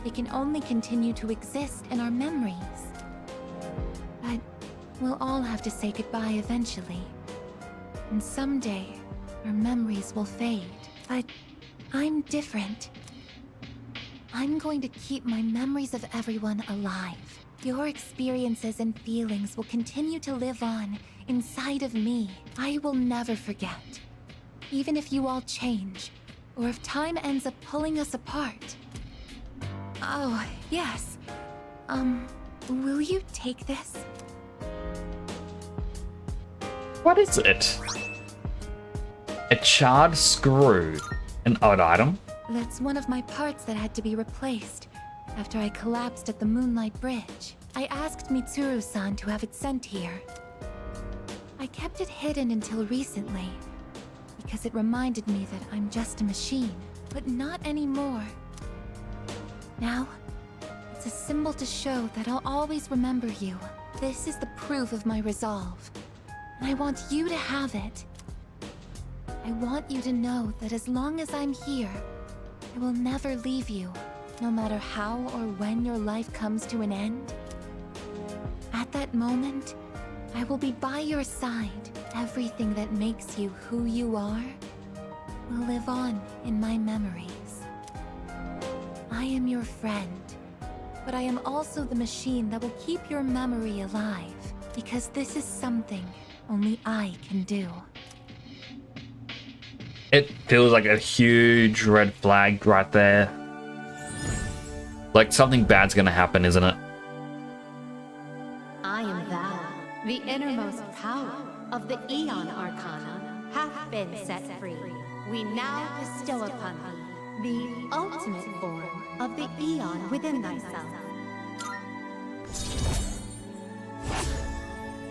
They can only continue to exist in our memories. But we'll all have to say goodbye eventually. And someday, our memories will fade. But I'm different. I'm going to keep my memories of everyone alive. Your experiences and feelings will continue to live on inside of me. I will never forget. Even if you all change, or if time ends up pulling us apart. Oh, yes. Will you take this?
What is it? A charred screw. An odd item?
That's one of my parts that had to be replaced after I collapsed at the Moonlight Bridge. I asked Mitsuru-san to have it sent here. I kept it hidden until recently, because it reminded me that I'm just a machine, but not anymore. Now, it's a symbol to show that I'll always remember you. This is the proof of my resolve, and I want you to have it. I want you to know that as long as I'm here, I will never leave you, no matter how or when your life comes to an end. At that moment, I will be by your side. Everything that makes you who you are will live on in my memories. I am your friend, but I am also the machine that will keep your memory alive, because this is something only I can do.
It feels like a huge red flag right there. Like something bad's gonna happen, isn't it?
I am Val. The innermost power of the Aeon Arcana hath been set free. We now bestow upon thee the ultimate form of the Aeon within thyself.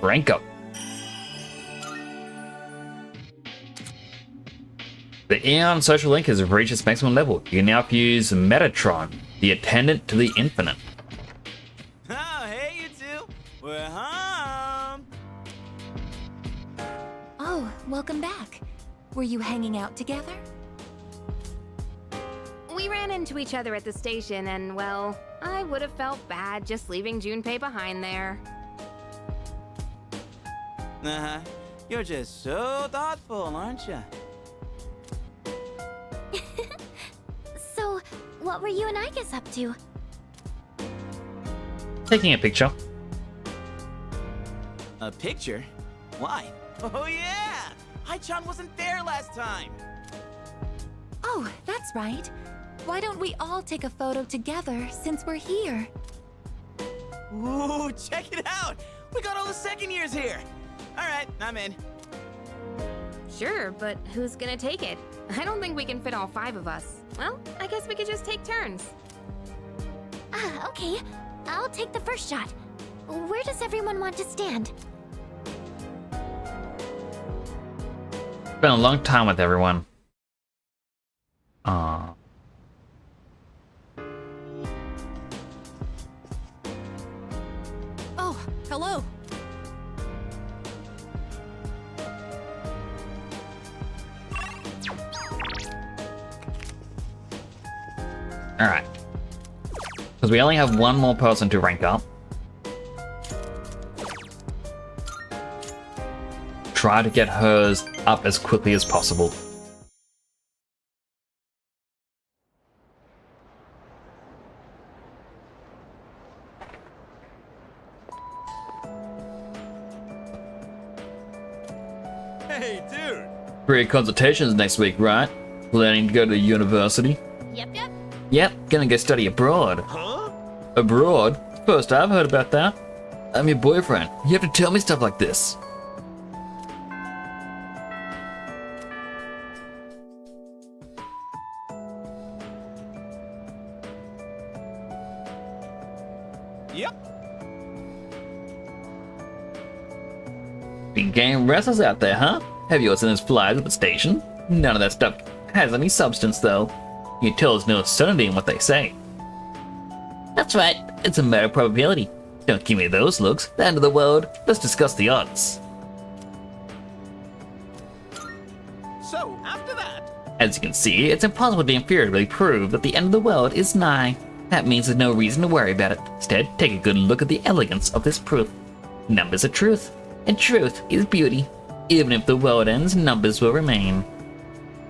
Rank up. The Aeon social link has reached its maximum level. You can now use Metatron, the attendant to the infinite.
Oh, hey, you two. We're home.
Oh, welcome back. Were you hanging out together?
We ran into each other at the station and, well, I would have felt bad just leaving Junpei behind there.
Uh-huh. You're just so thoughtful, aren't you?
So, what were you and Igus up to?
Taking a picture.
A picture? Why? Oh, yeah! Hai-chan wasn't there last time!
Oh, that's right. Why don't we all take a photo together since we're here?
Ooh, check it out! We got all the second years here! Alright, I'm in.
Sure, but who's gonna take it? I don't think we can fit all 5 of us. Well, I guess we could just take turns.
Ah, okay. I'll take the first shot. Where does everyone want to stand?
Been a long time with everyone. Aww.
Oh, hello.
Alright. Because we only have one more person to rank up. Try to get hers up as quickly as possible.
Hey, dude!
Three consultations next week, right? Planning to go to the university?
Yep, yep.
Yep, gonna go study abroad.
Huh?
Abroad? First I've heard about that. I'm your boyfriend. You have to tell me stuff like this.
Yep.
Been getting restless out there, huh? Have you seen those flies at the station? None of that stuff has any substance, though. You can tell there's no certainty in what they say. That's right. It's a matter of probability. Don't give me those looks. The end of the world. Let's discuss the odds.
So, after that...
As you can see, it's impossible to empirically prove that the end of the world is nigh. That means there's no reason to worry about it. Instead, take a good look at the elegance of this proof. Numbers are truth, and truth is beauty. Even if the world ends, numbers will remain.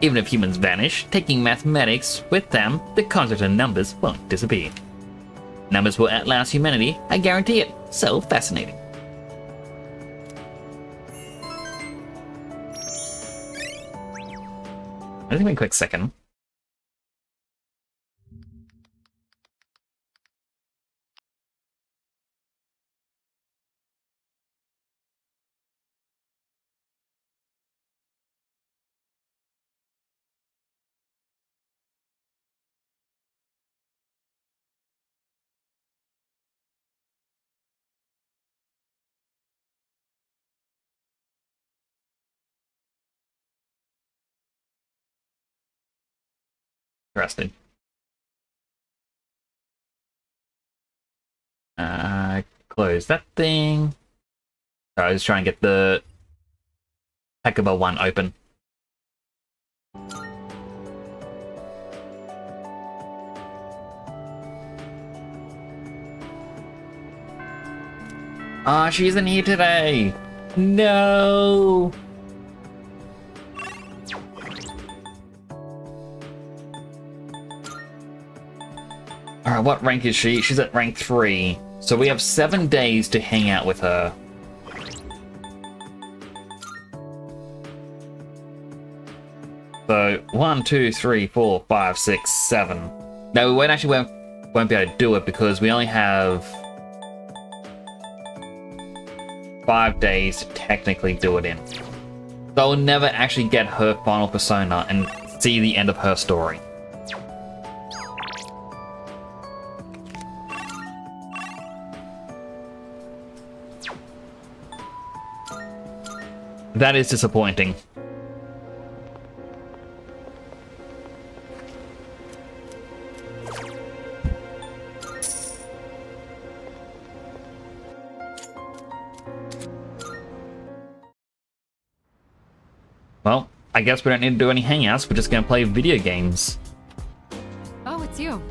Even if humans vanish, taking mathematics with them, the concept of numbers won't disappear. Numbers will outlast humanity, I guarantee it. So fascinating. Just give me a quick second. Interesting. Close that thing. I was trying to get the Hecuba one open. Ah, she isn't here today. No. Alright, what rank is she? She's at rank 3. So we have 7 days to hang out with her. So 1, 2, 3, 4, 5, 6, 7. No, we won't be able to do it because we only have 5 days to technically do it in. So we'll never actually get her final persona and see the end of her story. That is disappointing. Well, I guess we don't need to do any hangouts, we're just gonna play video games.
Oh, it's you.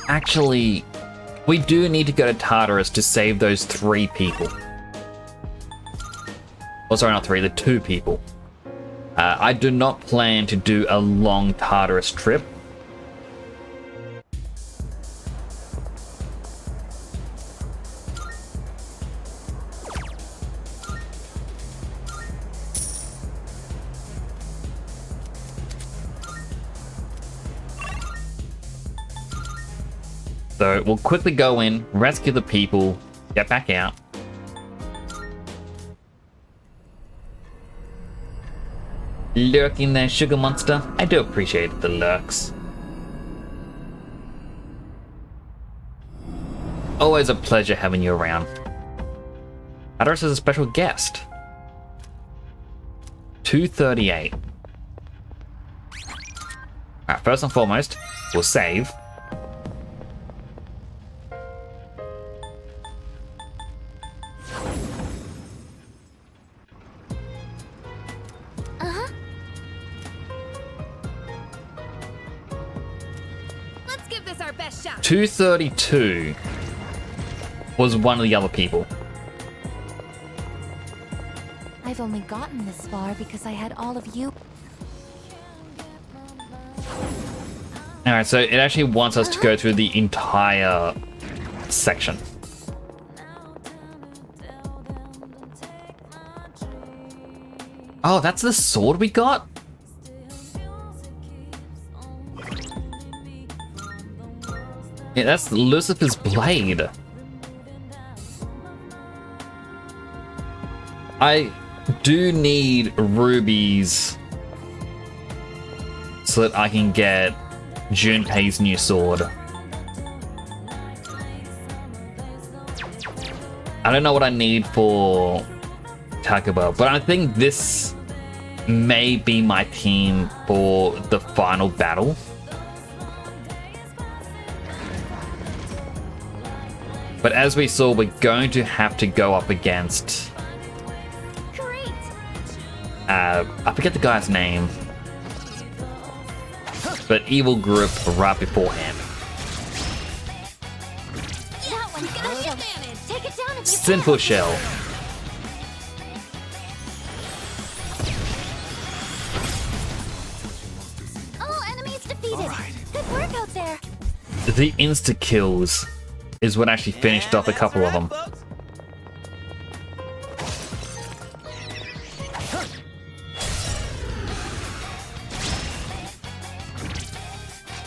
Actually, we do need to go to Tartarus to save those 3 people. Oh, sorry, not 3, the 2 people. I do not plan to do a long Tartarus trip. So we'll quickly go in, rescue the people, get back out. Lurking there, sugar monster. I do appreciate the lurks. Always a pleasure having you around. Tartarus is a special guest. 238. Alright, first and foremost, we'll save.
best shot.
232 was one of the other people.
I've only gotten this far because I had all of you.
Alright, so it actually wants us to go through the entire section. Oh, that's the sword we got? Yeah, that's Lucifer's blade. I do need rubies so that I can get Junpei's new sword. I don't know what I need for Takuba, but I think this may be my team for the final battle. But as we saw, we're going to have to go up against... I forget the guy's name. But evil group right beforehand.
That one's gonna hit. Take it down if you
Simple Shell.
All enemies defeated. Good work out there.
The insta-kills is what actually finished off a couple of them.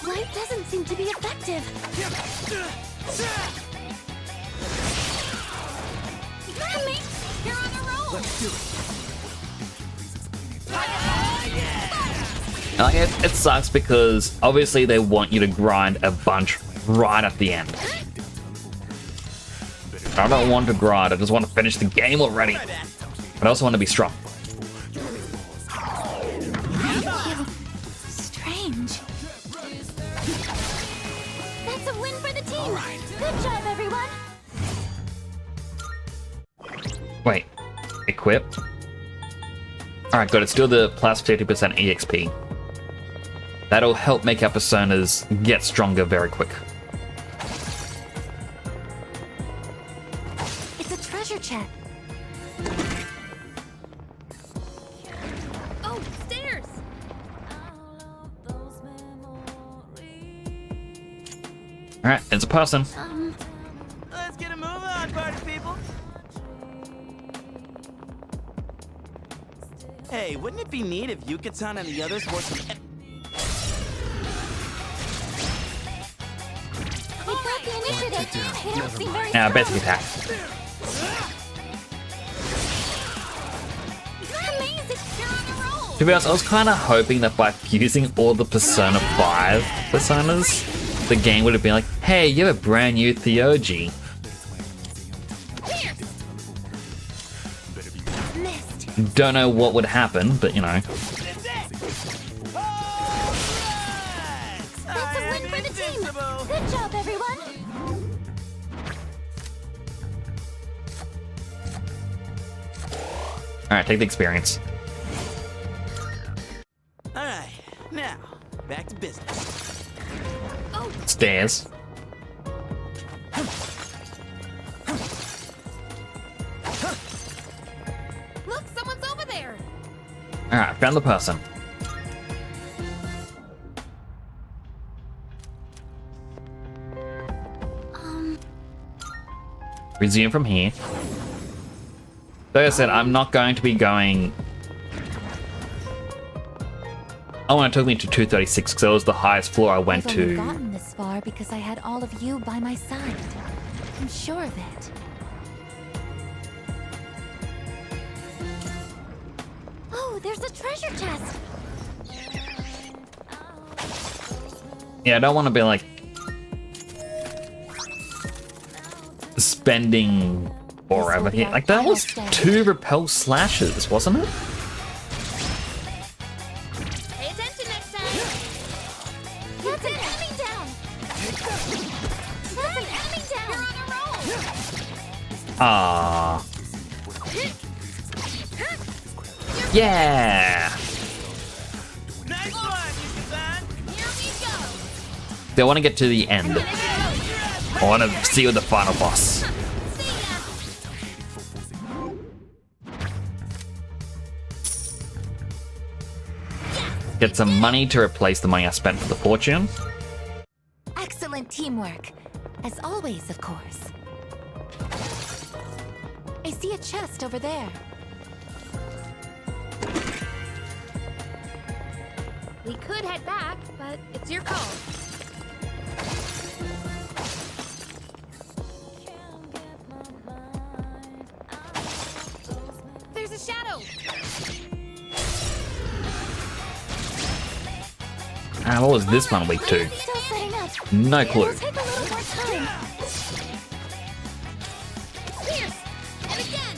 Light doesn't seem to be effective. Mate, you're on a roll. Let's do it.
It sucks because obviously they want you to grind a bunch right at the end. I don't want to grind, I just want to finish the game already. But I also want to be strong.
Strange. That's a win for the team. Good job, everyone.
Wait, equip? Alright, good, it's still the plus 50% EXP. That'll help make our personas get stronger very quick.
It's a treasure chest.
Oh, stairs!
Alright, it's a person.
Let's get a move on, party people. Hey, wouldn't it be neat if Yuka-san and the others wore some...
We got the initiative. They don't seem very
Basic attack.
amazing. You're on a roll.
To be honest, I was kind of hoping that by fusing all the Persona 5 personas, the game would have been like, hey, you have a brand new Theurgy.
Missed.
Don't know what would happen, but you know.
That's a win for the team. Good job, everyone.
Alright, take the experience.
Alright, now, back to business.
Stairs.
Look, someone's over there!
Alright, found the person. Resume from here. Like I said, I'm not going to be going... Oh, and it took me to 236 because that was the highest floor I went
I've only
to.
gotten this far because I had all of you by my side. I'm sure of it.
Oh, there's a treasure chest.
Yeah, I don't want to be like... spending forever here. Like, that was 2 repel slashes, wasn't it?
Pay attention next time!
That's an enemy down. That's an enemy down. You're on a roll.
Ah. Yeah.
Nice one, Yuka-san.
Here we go!
I want to get to the end. I want to see with the final boss. Get some money to replace the money I spent for the fortune.
Excellent teamwork. As always, of course. I see a chest over there.
We could head back, but it's your call. There's a shadow!
What was this one week to?
Still setting up.
No clue.
It'll take a little more time.
Fierce! And again!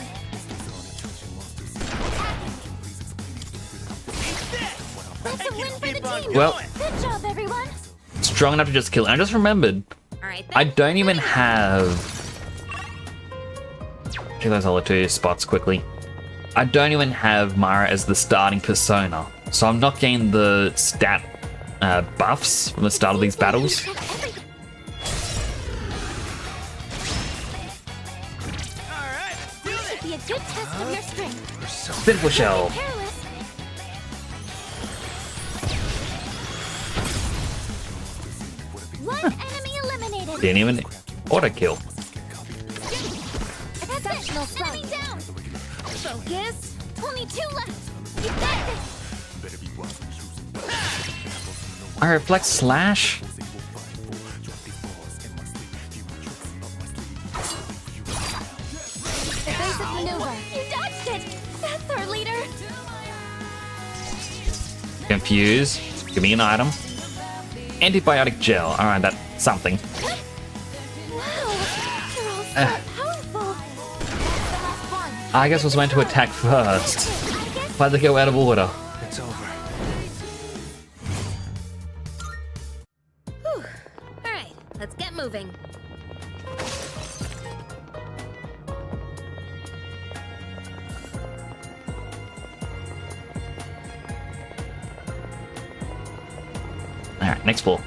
That's a win for the team.
Well,
Good job, everyone.
strong enough to just kill it. I just remembered.
Alright,
I don't even have... Check those other two spots quickly. I don't even have Mara as the starting persona. So I'm not getting the stat buffs from the start of these battles.
This should be a good test of your strength.
Spitful Shell.
Careless. One enemy eliminated.
Didn't even auto kill.
Exceptional enemy down. Focus. Only 2 left. You got this.
I reflect slash.
Evasive maneuver. You dodged it. That's our leader.
Confuse. Give me an item. Antibiotic gel. Alright, that's something.
Wow. You're all so powerful. That's the last one.
I guess I was meant to attack first. Why'd they go out of order?
It's over.
Whew. Alright, let's get moving.
Alright, next floor.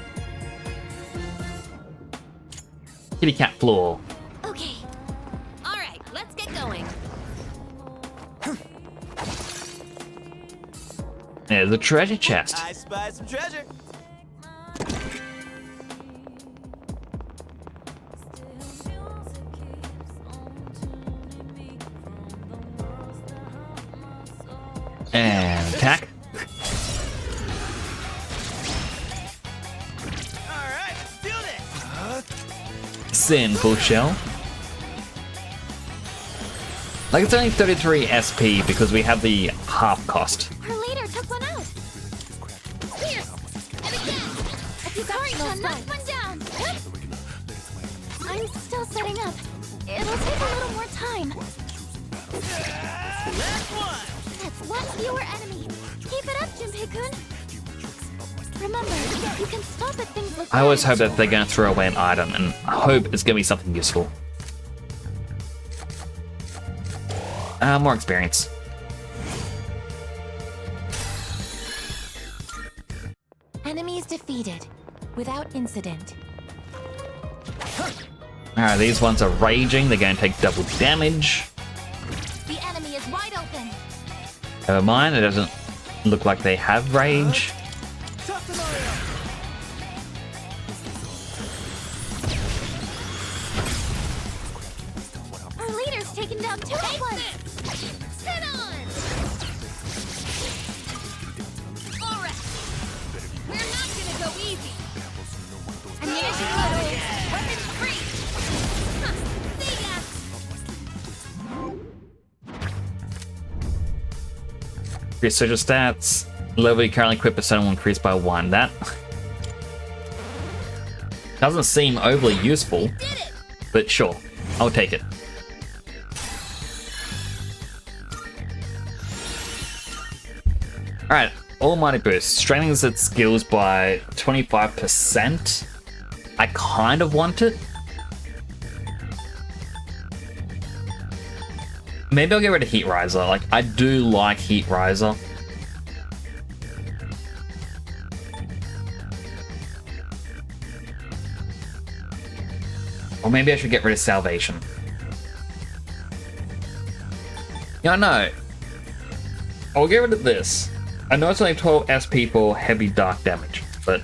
Kitty cat floor.
Okay. Alright, let's get going.
There's a treasure chest.
I spy some treasure.
And attack.
Alright, do this!
Sinful Shell. Like, it's only 33 SP because we have the half cost.
Her leader took one out.
Fierce! And again!
Exceptional knocked one down. I'm still setting up. It'll take a little more time.
Last one!
That's one fewer enemy. Keep it up, Junpei-kun. Remember, you can stop at things like
I always hope that they're going to throw away an item, and I hope it's going to be something useful. More experience.
Enemies defeated, without incident.
Alright, these ones are raging. They're going to take double damage.
The enemy is wide open.
Never mind, it doesn't look like they have rage.
Our leader's taken down 2 at once.
Sit on! Alright. We're not gonna go easy. Ammunition loaded. Weapons free. Huh. See ya.
Researcher stats. Level you currently equipped persona will increase by 1. That doesn't seem overly useful, but sure, I'll take it. Alright, Almighty Boost. Strengthens its skills by 25%. I kind of want it. Maybe I'll get rid of Heat Riser. Like, I do like Heat Riser. Or maybe I should get rid of Salvation. Yeah, no. I'll get rid of this. I know it's only 12 SP for heavy dark damage, but...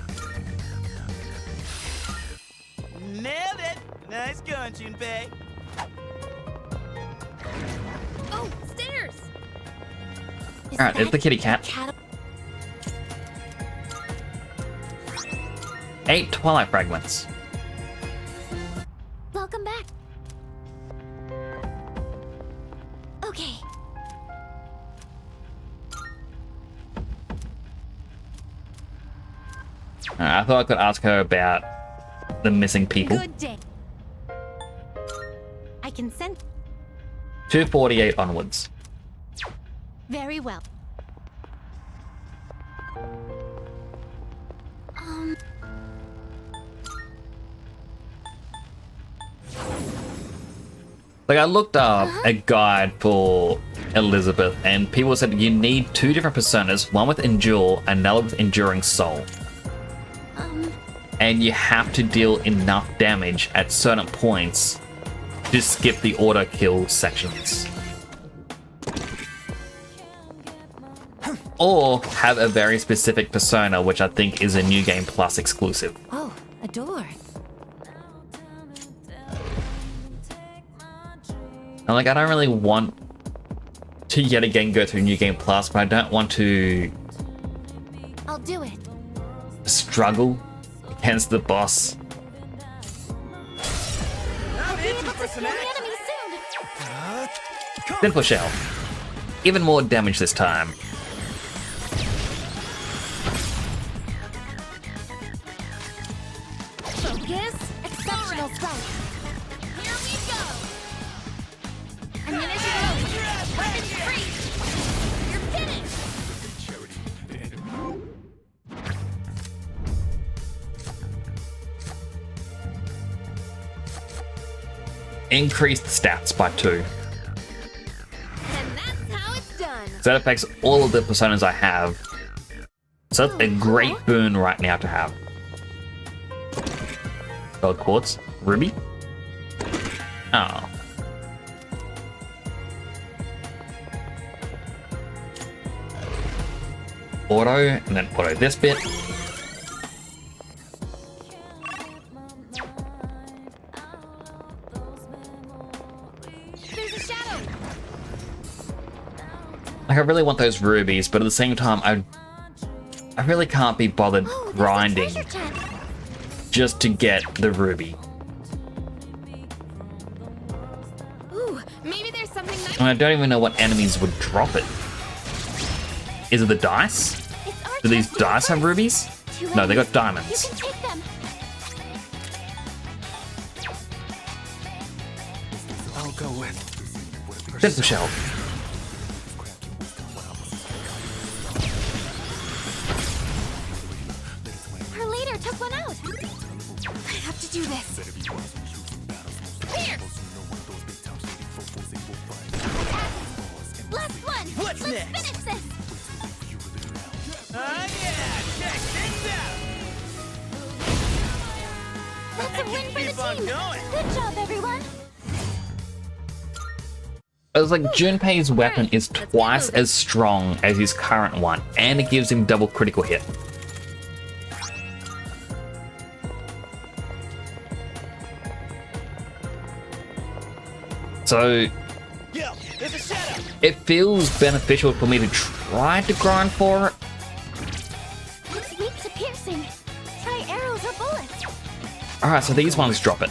Nailed it! Nice going, Junpei.
Oh, stairs!
Alright, it's the kitty cat. 8 Twilight Fragments.
Welcome back. Okay.
I thought I could ask her about the missing people.
Good day. I can send.
248 onwards.
Very well.
Like, I looked up a guide for Elizabeth, and people said you need 2 different personas, one with Endure, another with Enduring Soul. And you have to deal enough damage at certain points to skip the auto kill sections. Or have a very specific persona, which I think is a New Game Plus exclusive.
Oh, a door.
And like, I don't really want to yet again go through New Game Plus, but I don't want to
I'll do it.
struggle against the boss.
I'll be able to kill the enemy soon.
Simple Shell. Even more damage this time.
Focus. Exceptional strike. Here we go. Ammunition loaded. Weapons free. You're finished.
Increased stats by 2.
And that's how it's done.
So that affects all of the personas I have. So that's a great boon right now to have. Gold Quartz. Ruby. Oh. Auto, and then auto this bit.
There's a shadow.
Like, I really want those rubies, but at the same time, I really can't be bothered grinding just to get the ruby.
Ooh, maybe there's something nice.
And I don't even know what enemies would drop it. Is it the dice? Do these dice have rubies? No, they got diamonds.
You can take them.
I'll go with.
Simple Shell.
Her leader took one out.
I have to do this. Here.
Last one.
What's
Let's
next?
finish this.
Oh yeah, check this out.
That's a win for
Keep
the
on
team.
going.
Good job, everyone.
I was like, Junpei's weapon is twice as strong as his current one, and it gives him double critical hit. So
Yo, there's a shadow.
it feels beneficial for me to try to grind for it.
It's weak to piercing. Try arrows or bullets.
Alright, so these ones drop it.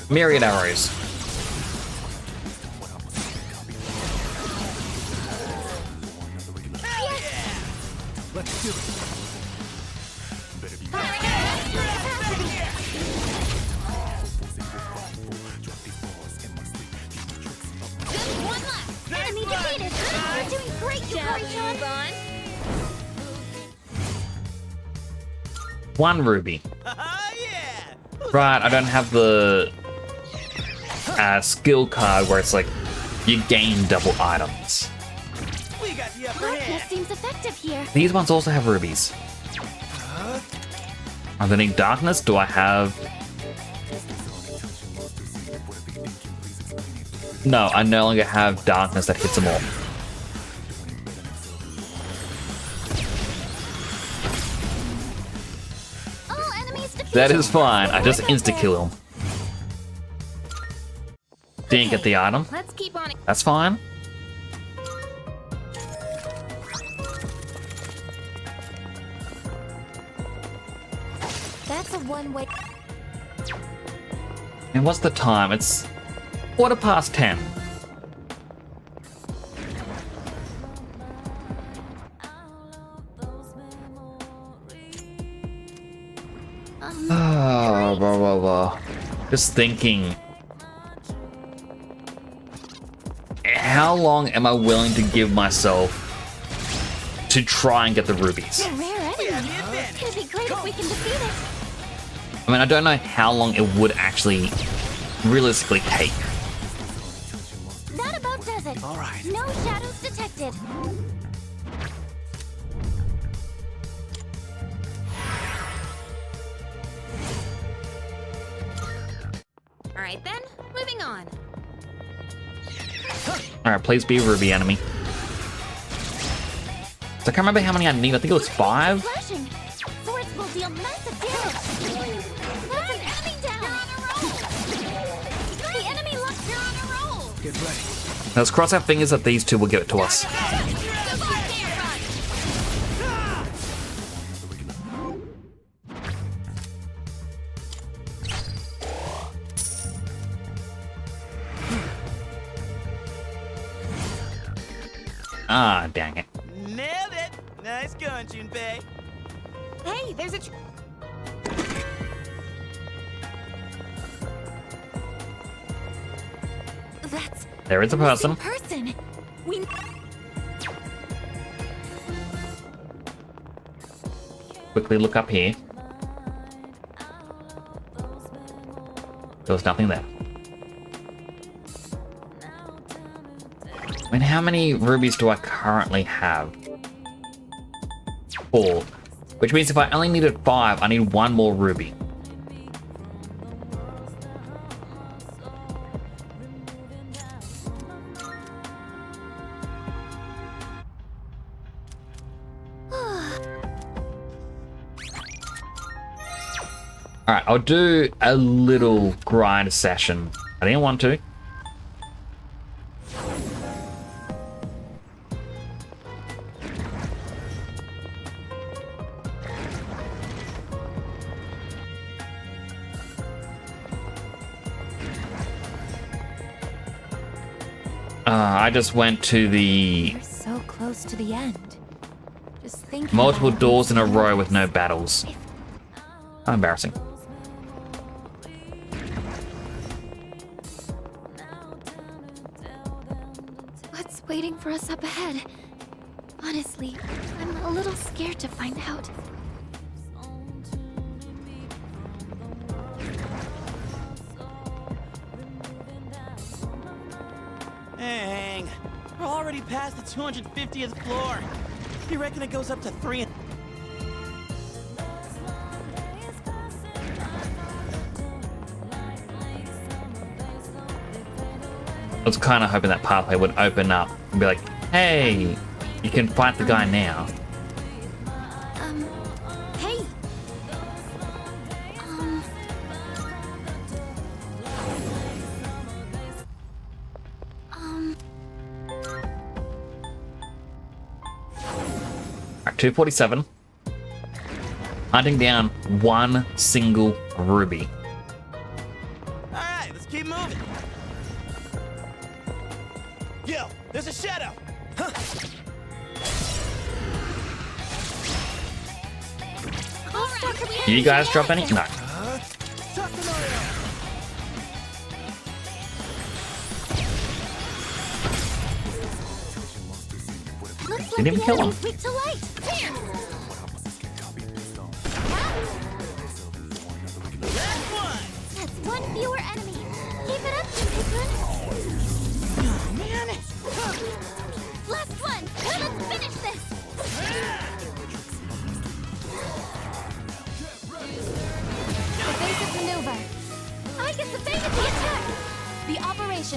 Myriad arrows.
Let's do it.
Just one left. Enemy defeated. You're doing great, Yukari-chan.
One ruby. Right, I don't have the skill card where it's like you gain double items.
We got the upper
Darkness
hand.
seems effective here.
These ones also have rubies. Underneath darkness, do I have... No, I no longer have darkness that hits them all. That is fine, I just insta-kill him. Didn't get the item.
Let's keep on it.
That's fine.
That's a one-way.
And what's the time? It's 10:15. Blah, blah, blah. Just thinking. How long am I willing to give myself to try and get the rubies?
Rare enemy. It'd be great if we can defeat it.
I mean, I don't know how long it would actually realistically take.
That about does it. All right. No shadows detected.
All right then, moving on.
Alright, please be a ruby enemy. So I can't remember how many I need. I think it was 5.
Flashing. Swords will deal massive damage. That's an enemy down. The enemy left. You're on a roll.
Get ready.
Let's cross our fingers that these two will give it to us. Ah, dang it.
Nailed it. Nice going, Junpei.
Hey, there's a.
That's
There is a person.
person. We.
Quickly look up here. There was nothing there. I mean, how many rubies do I currently have? 4. Which means if I only needed 5, I need 1 more ruby. Alright, I'll do a little grind session. I didn't want to. I just went to the
We're so close to the end. Just thinking
multiple
about
doors in a
these
row
things.
with no battles. How embarrassing.
What's waiting for us up ahead? Honestly, I'm a little scared to find out.
Hang. We're already past the 250th floor. You reckon it goes up to 3?
I was kind of hoping that pathway would open up and be like, hey, you can fight the guy now.
Hey.
Alright, 247. Hunting down 1 single ruby.
Alright, let's keep moving. Yo, there's a shadow. Huh.
You guys drop any? No. Didn't even kill him.
Weak to light. Here. That's 1 fewer enemy. Keep it up, Pigman.
Oh, man.
Last one. Let's finish this.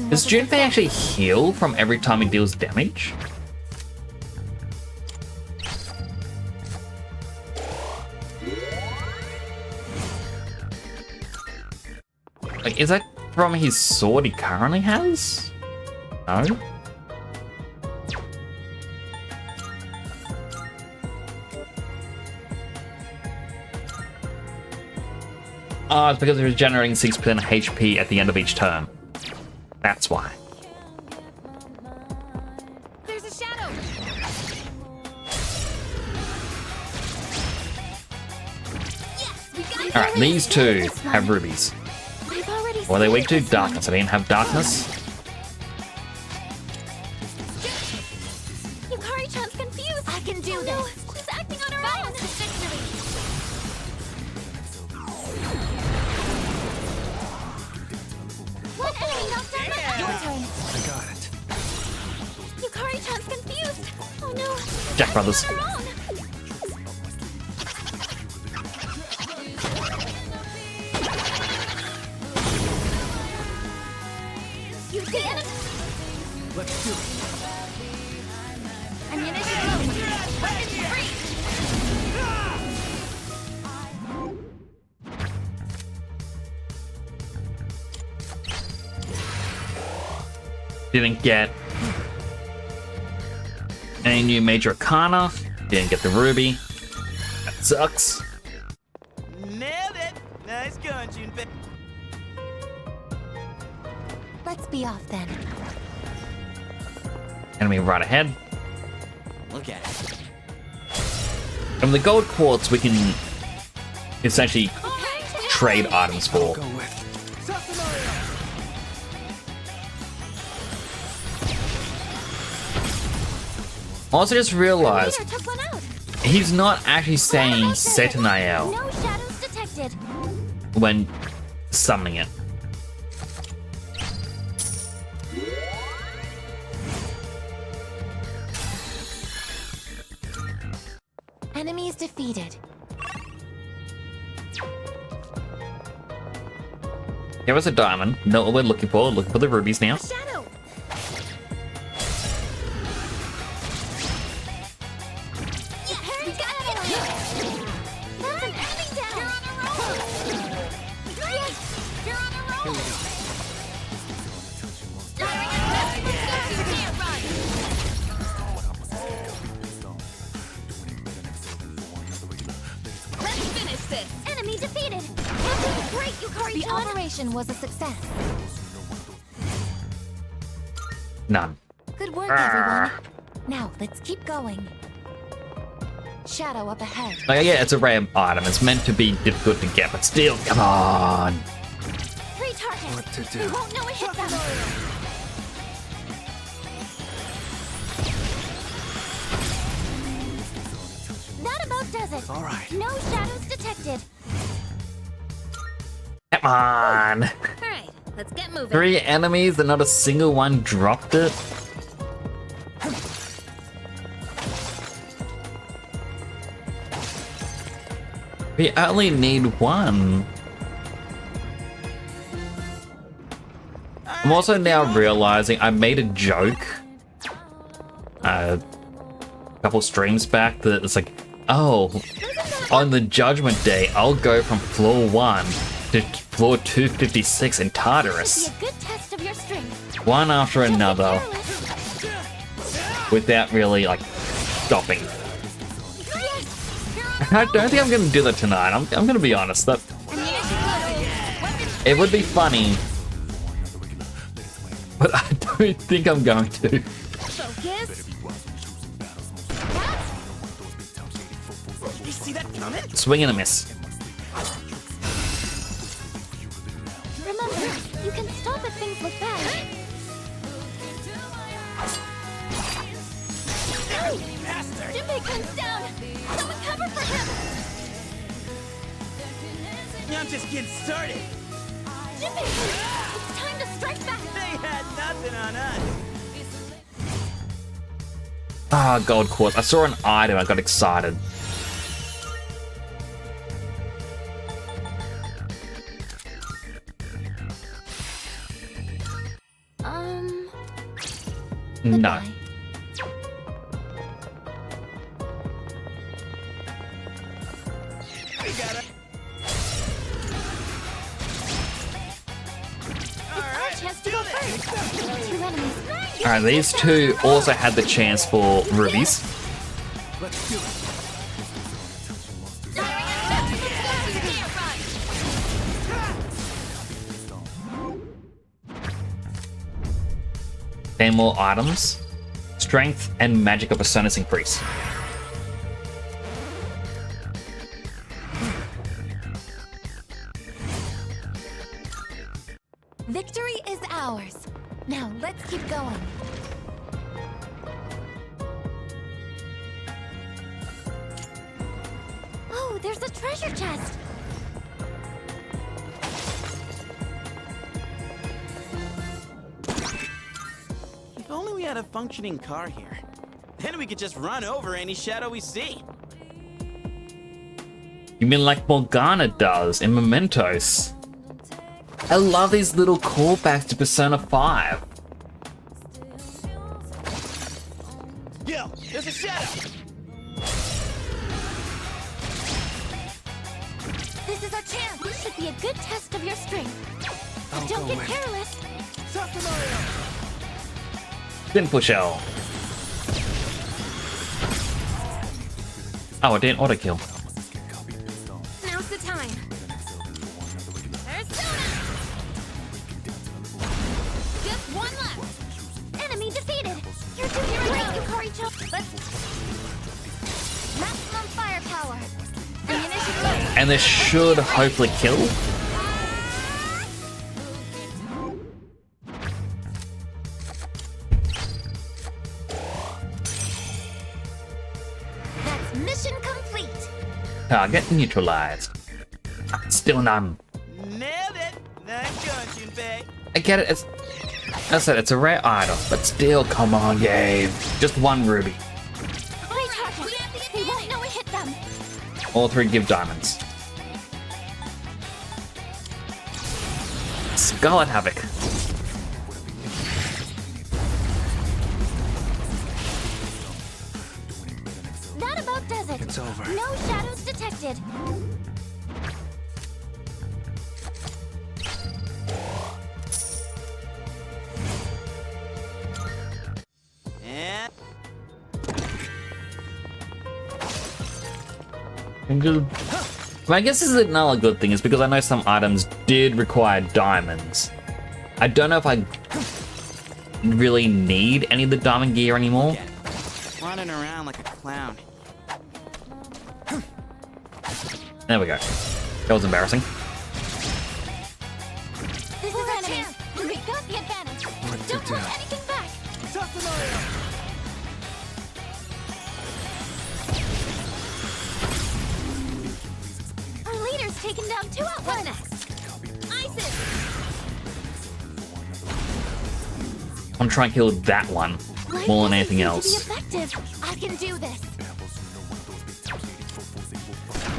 Does Junpei actually heal from every time he deals damage? Like, is that from his sword he currently has? No? Oh, it's because he was generating 6% HP at the end of each turn. That's why.
There's a shadow.
Alright, these two have rubies. What are they weak to? Darkness. I didn't have darkness.
Yukari-chan's confused. I can do this. She's acting on her own. One enemy knocked down my Your turn.
I got it.
Yukari-chan's confused. Oh no.
Jack Brothers.
Her own. You the enemy.
Let's do it.
Ammunition low. Weapons free.
Didn't get any new major arcana. Didn't get the ruby. That sucks.
Nailed it. Nice going, Junpei.
Let's be off then.
Enemy right ahead.
Look at it.
From the gold quartz, we can essentially trade items for. Also, just realized he's not actually saying Setanael
No shadows detected.
when summoning it.
Enemies defeated.
Give us a diamond. Know what we're looking for. Looking for the rubies now.
Shadow. We got it. That's an enemy down. You're on a roll. Yes, you're on a roll. You can't run. Let's finish this. Enemy defeated. That was great, Yukari-chan.
The operation was a success.
None.
Good work, everyone. Now, let's keep going. Shadow up ahead.
Like, yeah, it's a rare item. It's meant to be difficult to get, but still, come on.
Three targets.
What to do?
We won't know it hit them. That about does it.
All right.
No shadows detected.
Come on.
All right, let's get moving.
3 enemies and not a single one dropped it. We only need one. I'm also now realizing I made a joke a couple streams back that it's like, oh, on the Judgment Day, I'll go from floor 1 to floor 256 in Tartarus,
Be a good test of your strength.
one after another, without really like stopping. I don't think I'm gonna do that tonight. I'm gonna be honest. That it would be funny, but I don't think I'm going to.
Focus.
You see that coming?
Swing and a miss.
Remember, you can stop if things look bad. Junpei comes down. Someone cover for him.
I'm just getting started.
Junpei, it's time to strike back.
They had nothing on us.
Ah, gold quartz. I saw an item. I got excited. No.
why.
Chance to go first. 2 enemies.
Alright, these two also had the chance for rubies.
Let's do it.
Gain more items. Strength and magic of personas increase.
Victory is ours. Now, let's keep going.
Oh, there's a treasure chest.
If only we had a functioning car here. Then we could just run over any shadow we see.
You mean like Morgana does in Mementos? I love these little callbacks to Persona 5.
Yo, there's a shadow!
This is our chance. This should be a good test of your strength.
I'll
Don't
go
get
in.
careless.
Sinful Shell. Oh, I didn't auto kill.
Now's the time.
There's Sona. Just one left. Enemy defeated. You're doing it right, Yukari-chan. Let's... Maximum firepower. Ammunition low.
And this should hopefully kill.
That's mission complete.
Target neutralized. Still none.
Nailed it! Nice going, Junpei.
I get it. It's, as I said, it's a rare item, but still, come on, game. Just one ruby.
Wait, Target. They won't know it hit them.
All three give diamonds. Scarlet Havoc.
That about does it.
It's over.
No shadows detected.
And
Well, I guess this is another good thing, is because I know some items did require diamonds. I don't know if I really need any of the diamond gear anymore.
running around like a clown.
There we go. That was embarrassing.
This is our chance. We've got the advantage. Don't hold anything back. Our leader's taken down 2 at once. Isis.
I'm trying to kill that one more than anything else.
To be effective. I can do this.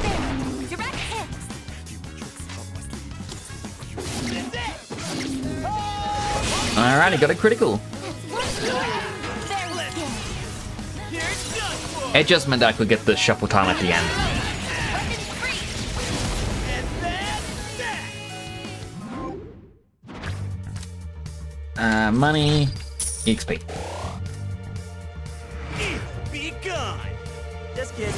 There. Direct hit.
Alright, he got a critical.
Very skilled.
It just meant I could get the shuffle time at the end. Money, XP.
Be gone. Just kidding.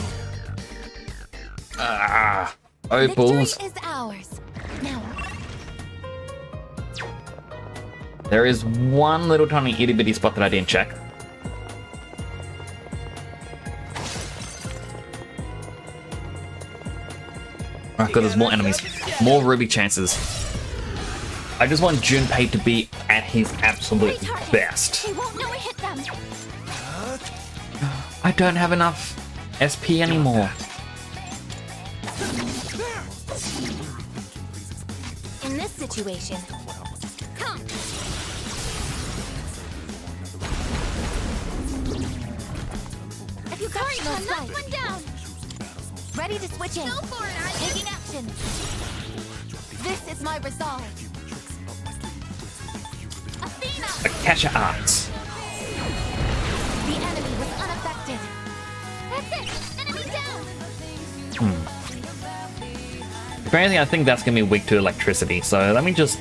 Opals.
Victory is ours. Now,
There is one little tiny itty bitty spot that I didn't check. Alright, good, there's more enemies. More ruby chances. I just want Junpei to be at his absolute best.
They won't know it hit them.
I don't have enough SP anymore.
In this situation, come. If you hurry, knock one down.
ready to switch in.
Go for it, Ivy.
Taking action. This is my resolve.
Athena.
Akasha Arts. If anything, I think that's gonna be weak to electricity, so let me just...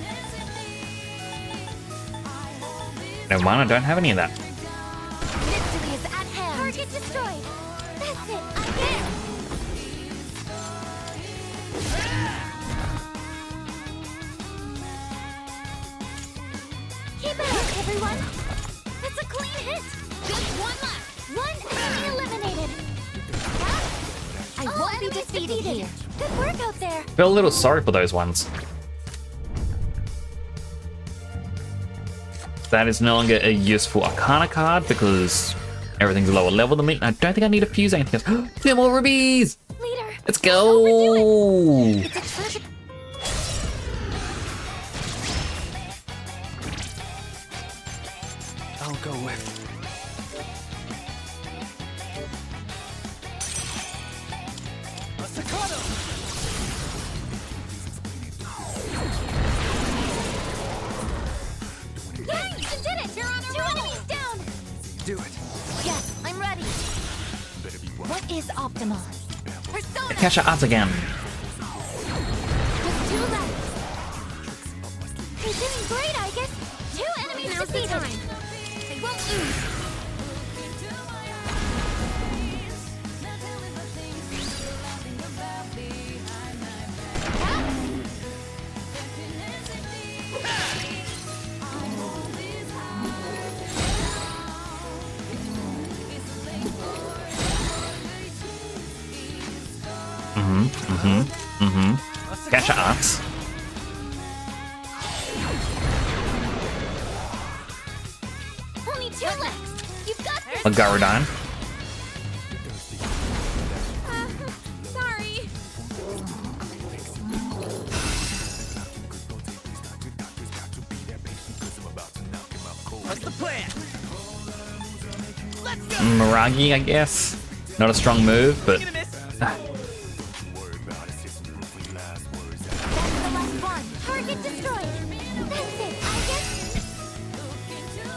Never mind, I don't have any of that.
Victory is at hand. Target destroyed. That's it. Again. Keep it up, everyone. That's a clean hit. Just one left. One enemy eliminated. I won't be defeated here. Good work out there.
Feel a little sorry for those ones. That is no longer a useful Arcana card because everything's lower level than me. I don't think I need to fuse anything else. 2 more rubies!
Leader,
let's go!
it's a treasure.
I'll go with.
Yay, you did it! You're on a roll! 2 enemies down!
Do it.
Yes, I'm ready. What is optimal? Persona!
Kesha Arts again.
Just 2 left. You're doing great, I guess. 2 enemies defeated. They won't lose.
Kesha Arts.
Only 2 left. You've got this.
A Garudan.
Sorry.
What's the plan? Let's go.
Miragi, I guess. Not a strong move, but...
Target destroyed. That's it, I guess.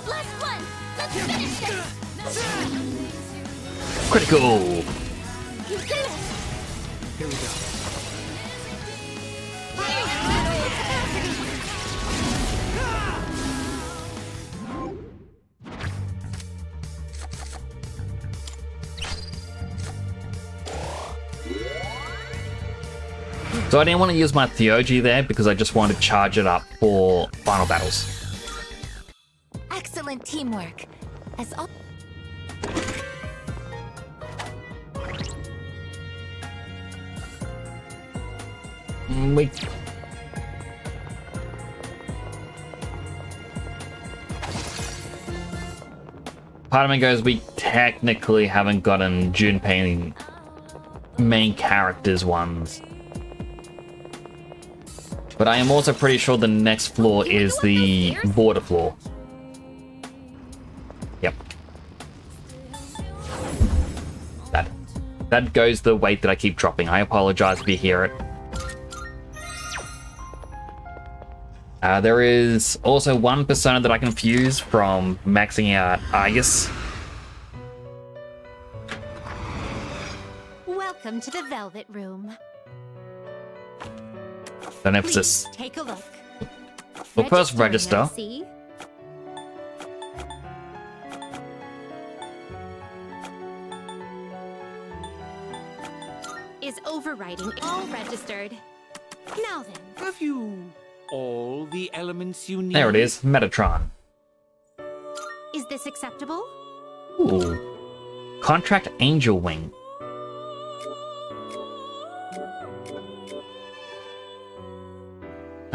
Last one. Let's finish this.
Critical!
You did it.
Here we go.
So I didn't want to use my Theurgy there because I just wanted to charge it up for final battles.
Excellent teamwork. As all.
Wait. Part of me goes, we technically haven't gotten Junpei main characters ones. But I am also pretty sure the next floor is the border floor. Yep. That goes the weight that I keep dropping. I apologize if you hear it. There is also one persona that I can fuse from maxing out Argus.
Welcome to the Velvet Room.
Don't know if it's this.
Please take a look.
Well, first
Registering, I
register.
see. Is overriding all registered. Now then.
Have you all the elements you need?
There it is, Metatron.
Is this acceptable?
Ooh. Contract Angel Wing.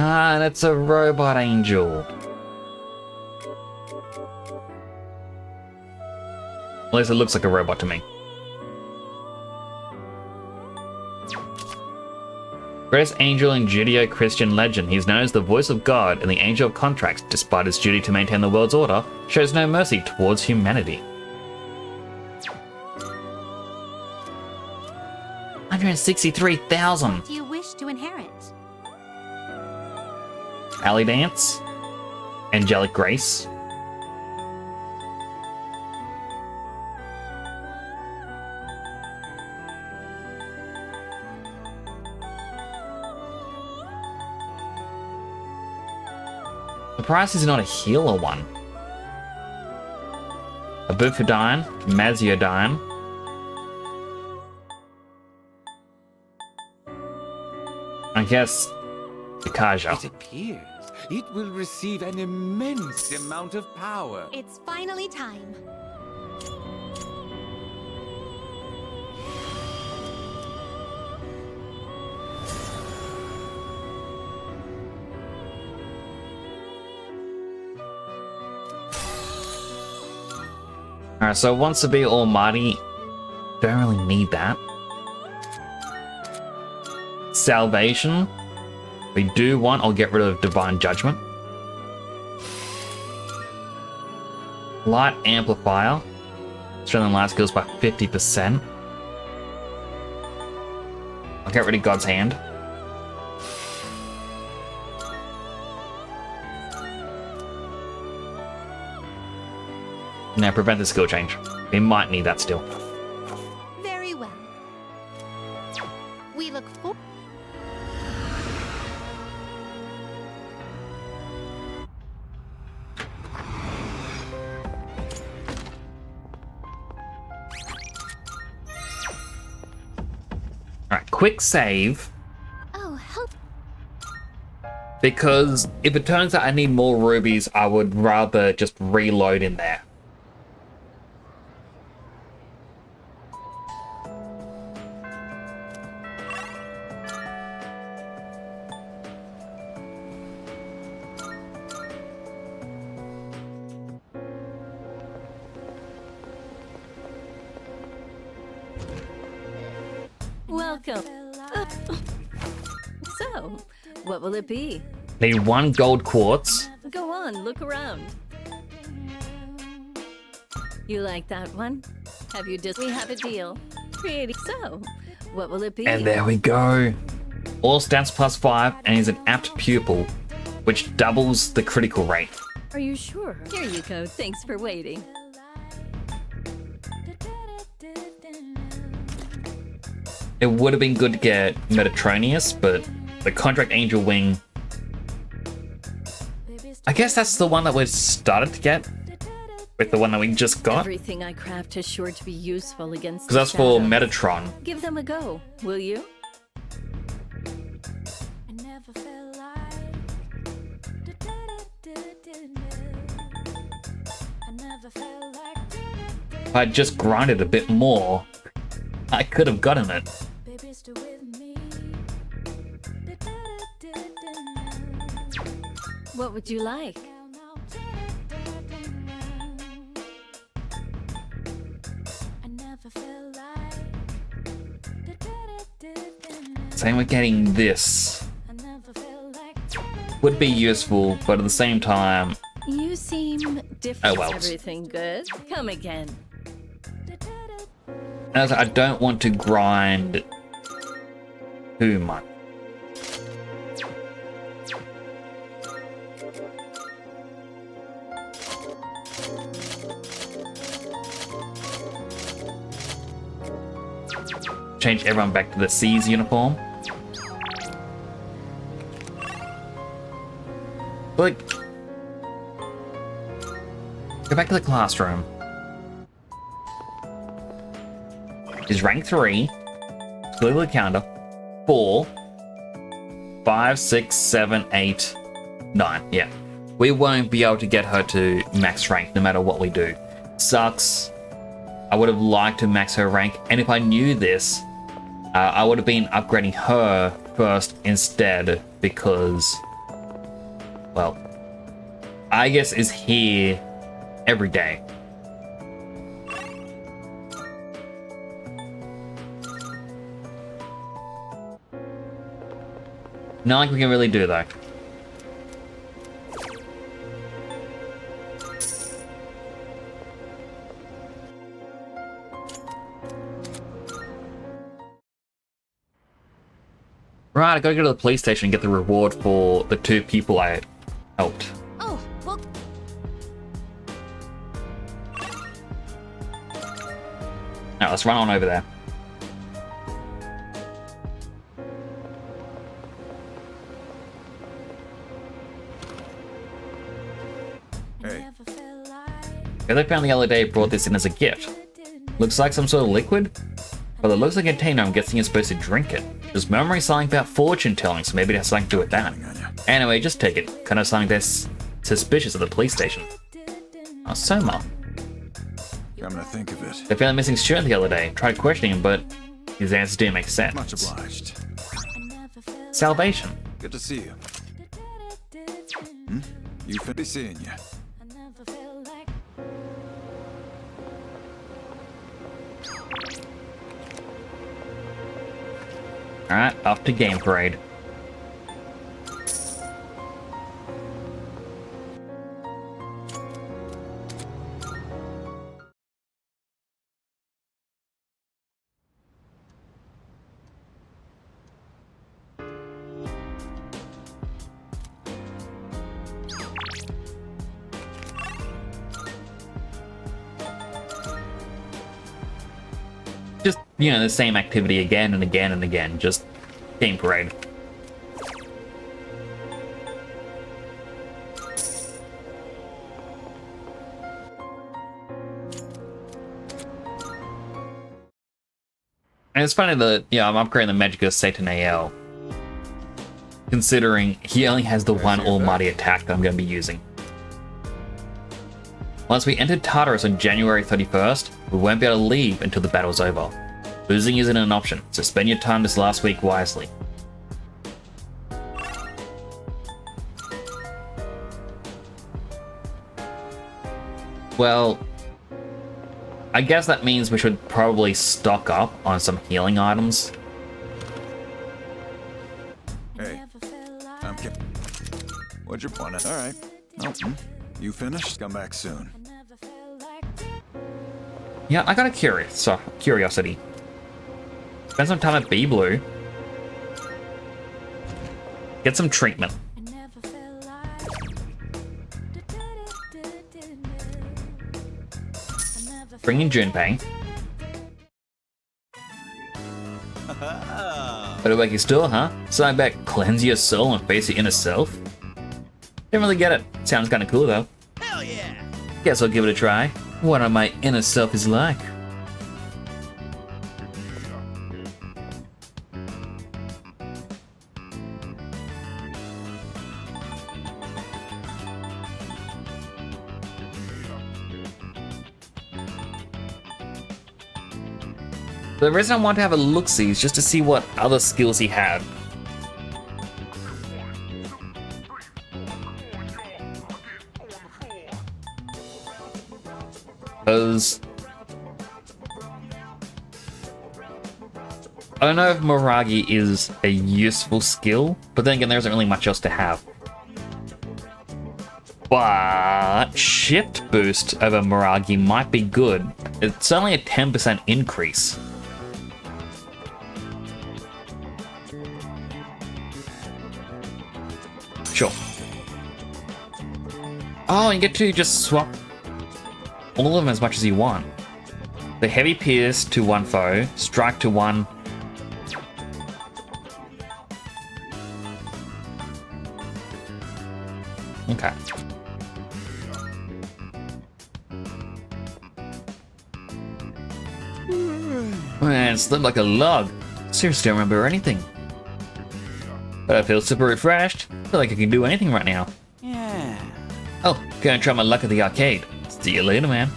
Ah, that's a robot angel. At least it looks like a robot to me. Greatest angel in Judeo-Christian legend, he's known as the voice of God and the angel of contracts. Despite his duty to maintain the world's order, shows no mercy towards humanity. 163,000.
Do you wish to inherit?
Alley Dance. Angelic Grace. The price is not a healer one. A Bufadine, Maziodine. I guess Ikaja.
It appears it will receive an immense amount of power.
It's finally time.
Alright, so wants to be almighty. Don't really need that. Salvation. We do want, I'll get rid of Divine Judgment. Light Amplifier. Strengthen light skills by 50%. I'll get rid of God's Hand. Now prevent the skill change. We might need that still.
Very well. We look forward.
Alright, quick save.
Oh, help.
Because if it turns out I need more rubies, I would rather just reload in there.
Welcome. So, what will it be?
Need 1 gold quartz.
Go on, look around. You like that one? Have you just... We have a deal. Pretty. So, what will it be?
And there we go. All stats +5 and he's an apt pupil, which doubles the critical rate.
Are you sure? Here you go. Thanks for waiting.
It would have been good to get Metatronius, but the Contract Angel Wing... I guess that's the one that we started to get with the one that we just got.
Everything I craft is sure to be useful against
Because that's for Metatron.
Give them a go, will you?
If I just grinded a bit more, I could have gotten it.
What would you like?
Same with getting this. Would be useful, but at the same time...
You seem different.
Oh well.
Everything good? Come again.
As I don't want to grind too much. Change everyone back to the C's uniform. Like, go back to the classroom. Is rank 3. Clearly the counter. 4. 5, 6, 7, 8, 9. Yeah. We won't be able to get her to max rank no matter what we do. Sucks. I would have liked to max her rank, and if I knew this, I would have been upgrading her first instead because, well, I guess is here every day. Not like we can really do though. Right, I gotta go to the police station and get the reward for the 2 people I helped.
Oh, well.
Now let's run on over there. Guess I found the other day brought this in as a gift. Looks like some sort of liquid? Well, it looks like a container. I'm guessing you're supposed to drink it. There's memory something about fortune telling, so maybe it has something to do with that. Anyway, just take it. Kind of something that's suspicious at the police station. Oh, Soma.
Come to think of it.
They found a missing student the other day. Tried questioning him, but his answers didn't make sense.
Much obliged.
Salvation.
Good to see you. You be seeing you.
Alright, off to Game Parade. Just, you know, the same activity again and again and again, just Game Parade. And it's funny that, yeah, I'm upgrading the Magicka Satan AL, considering he only has the one almighty attack that I'm going to be using. Once we enter Tartarus on January 31st, we won't be able to leave until the battle's over. Losing isn't an option, so spend your time this last week wisely. Well, I guess that means we should probably stock up on some healing items.
Hey, I'm Kim. What'd you want? All right. Oh, you finished? Come back soon.
Yeah, I got a curiosity. Spend some time at B-Blue. Get some treatment. Bring in Junpei. Better wake your store, huh? So I bet cleanse your soul and face your inner self? Didn't really get it. Sounds kinda cool though. Hell yeah! Guess I'll give it a try. What my inner self is like. The reason I want to have a look-see is just to see what other skills he had. Because I don't know if Miragi is a useful skill, but then again, there isn't really much else to have. But Shift Boost over Miragi might be good. It's only a 10% increase. Sure. Oh, you get to just swap all of them as much as you want. The Heavy Pierce to one foe, Strike to one. Okay. Man, slipped like a log. Seriously, don't remember anything. But I feel super refreshed. Feel like I can do anything right now.
Yeah.
Oh, gonna try my luck at the arcade. See you later, man.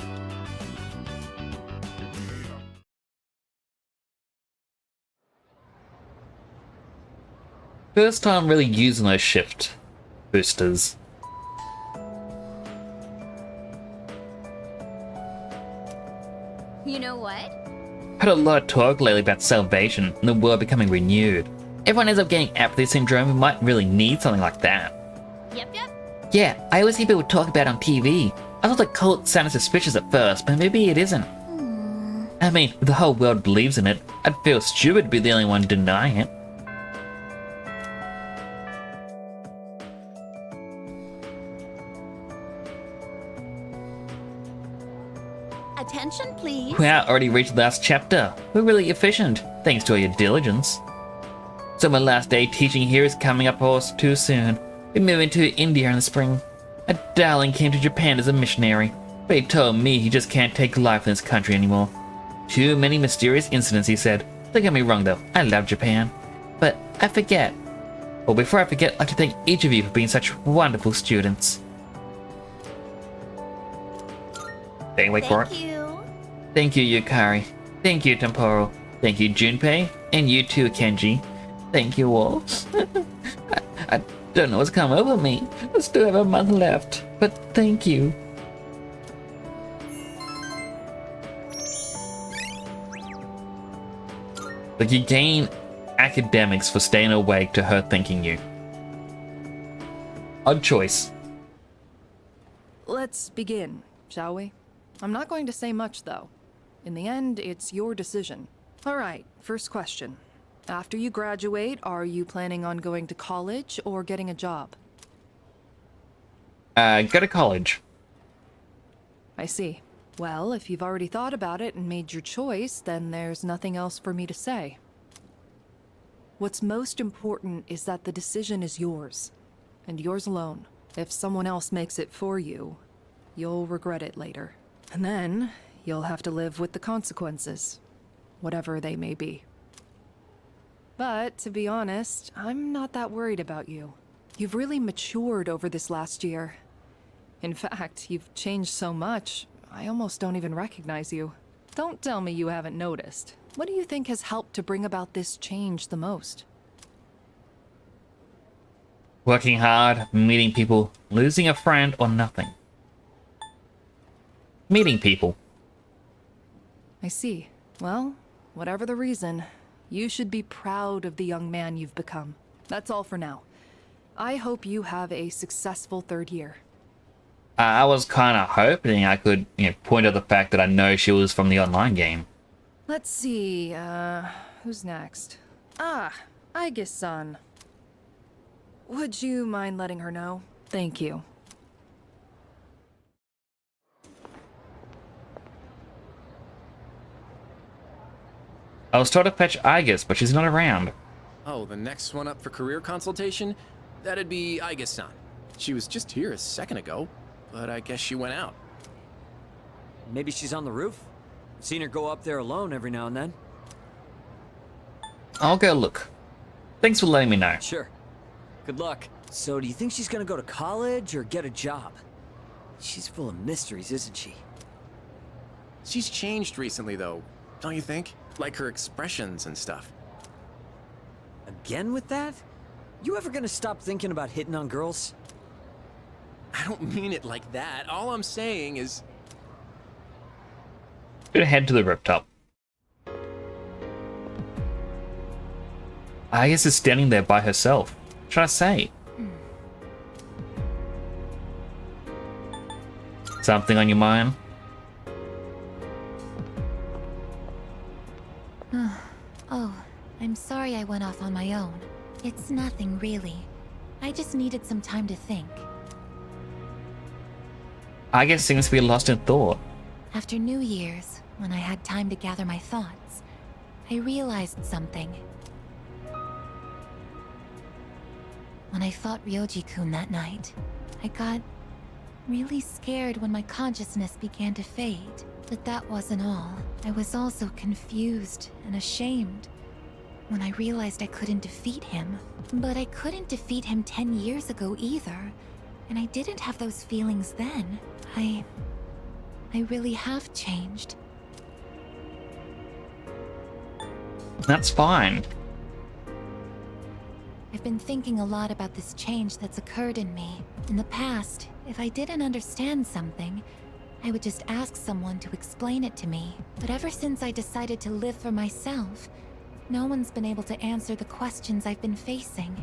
First time really using those shift boosters.
You know what?
Heard a lot of talk lately about salvation and the world becoming renewed. Everyone ends up getting apathy syndrome who might really need something like that.
Yep.
Yeah, I always hear people talk about it on TV. I thought the cult sounded suspicious at first, but maybe it isn't. I mean, if the whole world believes in it, I'd feel stupid to be the only one denying it.
Attention, please.
Wow, already reached the last chapter. We're really efficient, thanks to all your diligence. So my last day teaching here is coming up almost too soon. We're moving to India in the spring. A darling came to Japan as a missionary. Fate told me he just can't take life in this country anymore. Too many mysterious incidents, he said. Don't get me wrong though, I love Japan. But I forget. Well, before I forget, I'd like to thank each of you for being such wonderful students. Wait for it. Thank you, Yukari. Thank you, Temporal. Thank you, Junpei. And you too, Kenji. Thank you all. I don't know what's come over me. I still have a month left, but thank you. Like, you gain academics for staying awake to her thanking you. Odd choice.
Let's begin, shall we? I'm not going to say much, though. In the end, it's your decision. All right, first question. After you graduate, are you planning on going to college or getting a job?
Go to college.
I see. Well, if you've already thought about it and made your choice, then there's nothing else for me to say. What's most important is that the decision is yours, and yours alone. If someone else makes it for you, you'll regret it later. And then, you'll have to live with the consequences, whatever they may be. But, to be honest, I'm not that worried about you. You've really matured over this last year. In fact, you've changed so much, I almost don't even recognize you. Don't tell me you haven't noticed. What do you think has helped to bring about this change the most?
Working hard, meeting people, losing a friend, or nothing. Meeting people.
I see. Well, whatever the reason, you should be proud of the young man you've become. That's all for now. I hope you have a successful third year.
I was kind of hoping I could, point out the fact that I know she was from the online game.
Let's see, who's next? Ah, Aigis-san. Would you mind letting her know? Thank you.
I was told to fetch Aigis, but she's not around.
Oh, the next one up for career consultation? That'd be Aigis-san. She was just here a second ago, but I guess she went out.
Maybe she's on the roof? I've seen her go up there alone every now and then.
I'll go look. Thanks for letting me know.
Sure. Good luck. So, do you think she's gonna go to college or get a job? She's full of mysteries, isn't she?
She's changed recently, though, don't you think? Like her expressions and stuff.
Again with that? You ever gonna stop thinking about hitting on girls?
I don't mean it like that. All I'm saying is...
Gonna head to the rooftop. Aigis is standing there by herself. What should I say? Something on your mind?
Oh, I'm sorry I went off on my own. It's nothing, really. I just needed some time to think.
Aigis seems to be lost in thought.
After New Year's, when I had time to gather my thoughts, I realized something. When I fought Ryoji-kun that night, I got really scared when my consciousness began to fade. But that wasn't all. I was also confused and ashamed when I realized I couldn't defeat him. But I couldn't defeat him 10 years ago either, and I didn't have those feelings then. I really have changed.
That's fine.
I've been thinking a lot about this change that's occurred in me. In the past, if I didn't understand something, I would just ask someone to explain it to me. But ever since I decided to live for myself, no one's been able to answer the questions I've been facing.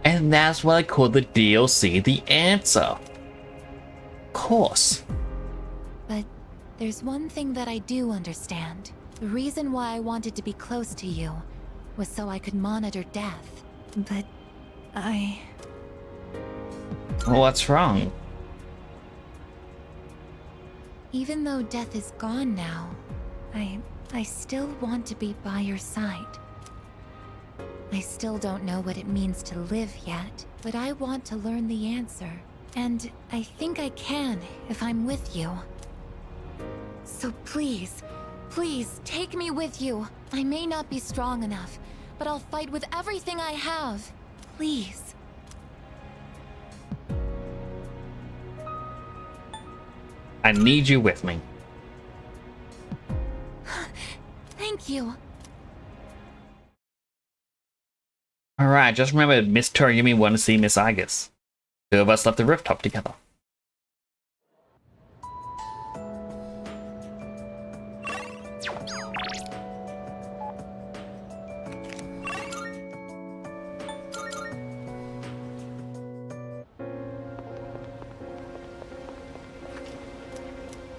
And that's what I call the DLC The Answer. Of course.
But there's one thing that I do understand. The reason why I wanted to be close to you was so I could monitor death. But
What's wrong?
even though death is gone now, I still want to be by your side. I still don't know what it means to live yet, but I want to learn the answer. And I think I can if I'm with you. So please, please take me with you. I may not be strong enough, but I'll fight with everything I have. Please.
I need you with me.
Thank you.
Alright, just remember Miss Toriumi wanted to see Miss Aigis. Two of us left the rooftop together.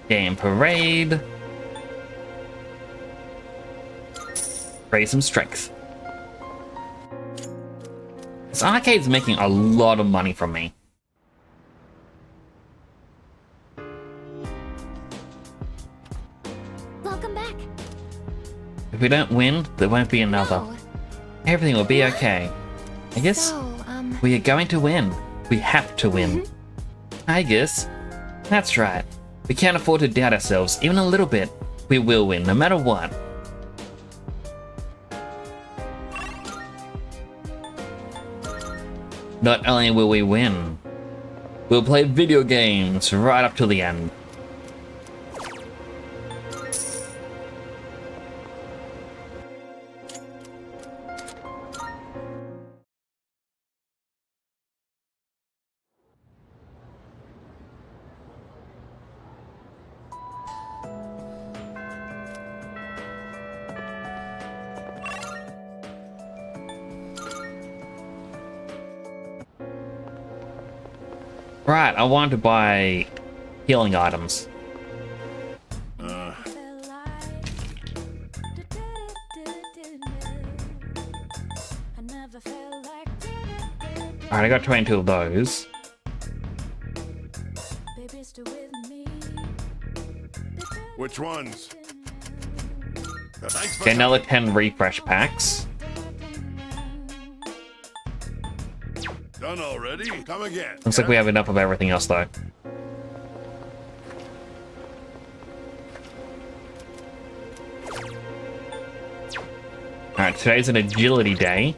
Game parade. Raise some strength. This arcade's making a lot of money from me.
Welcome back.
If we don't win, there won't be another.
No.
Everything will be okay. I guess
So,
we are going to win. We have to win. I guess. That's right. We can't afford to doubt ourselves, even a little bit. We will win, no matter what. Not only will we win, we'll play video games right up to the end. Right, I wanted to buy healing items. Alright, I got 22 of those.
Which ones? Thanks for
Okay, another 10 refresh packs.
Done already? Come again.
Looks like we have enough of everything else though. Alright, today's an agility day.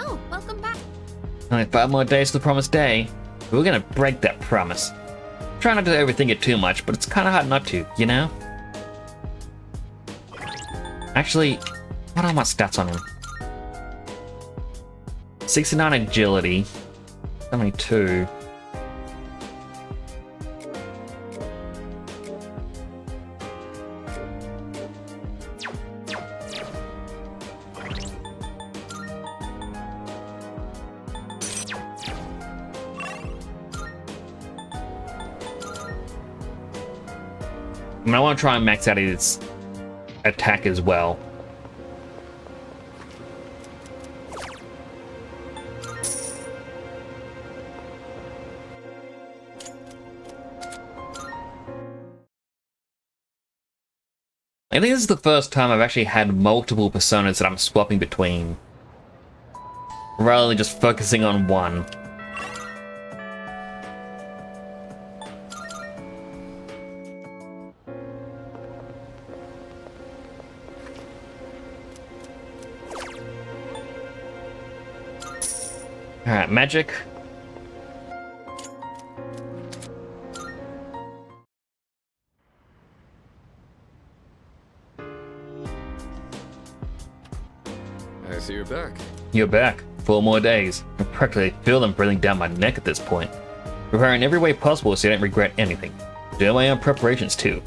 Oh, welcome back.
Only 5 more days to the promised day. We're gonna break that promise. Try not to overthink it too much, but it's kinda hard not to, you know? Actually, what are my stats on him? 69 agility. 72. I mean, I want to try and max out his attack as well. I think this is the first time I've actually had multiple personas that I'm swapping between, rather than just focusing on one. Alright, magic.
I see you're back.
You're back. 4 more days. I practically feel them breathing down my neck at this point. Prepare in every way possible so you don't regret anything. Doing my own preparations too.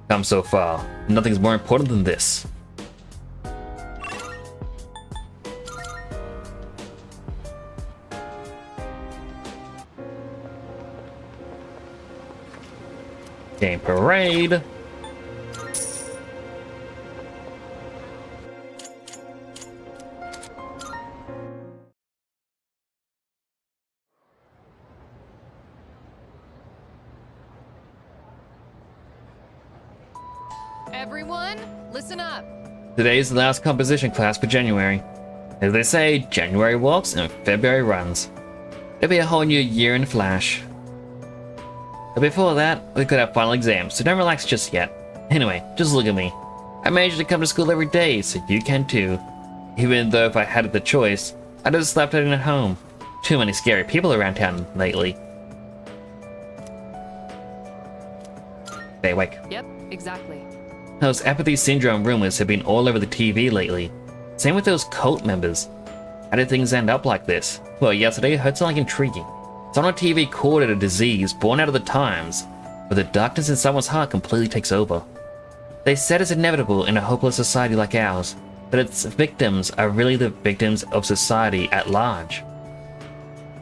Come so far. Nothing's more important than this. Game parade.
Everyone, listen up.
Today is the last composition class for January. As they say, January walks and February runs. It'll be a whole new year in a flash. But before that, we could have final exams, so don't relax just yet. Anyway, just look at me. I managed to come to school every day, so you can too. Even though if I had the choice, I'd have slept in at home. Too many scary people around town lately. Stay awake.
Yep, exactly.
Those apathy syndrome rumors have been all over the TV lately. Same with those cult members. How did things end up like this? Well, yesterday I heard something intriguing. Someone on TV called it a disease born out of the times, where the darkness in someone's heart completely takes over. They said it's inevitable in a hopeless society like ours, but its victims are really the victims of society at large.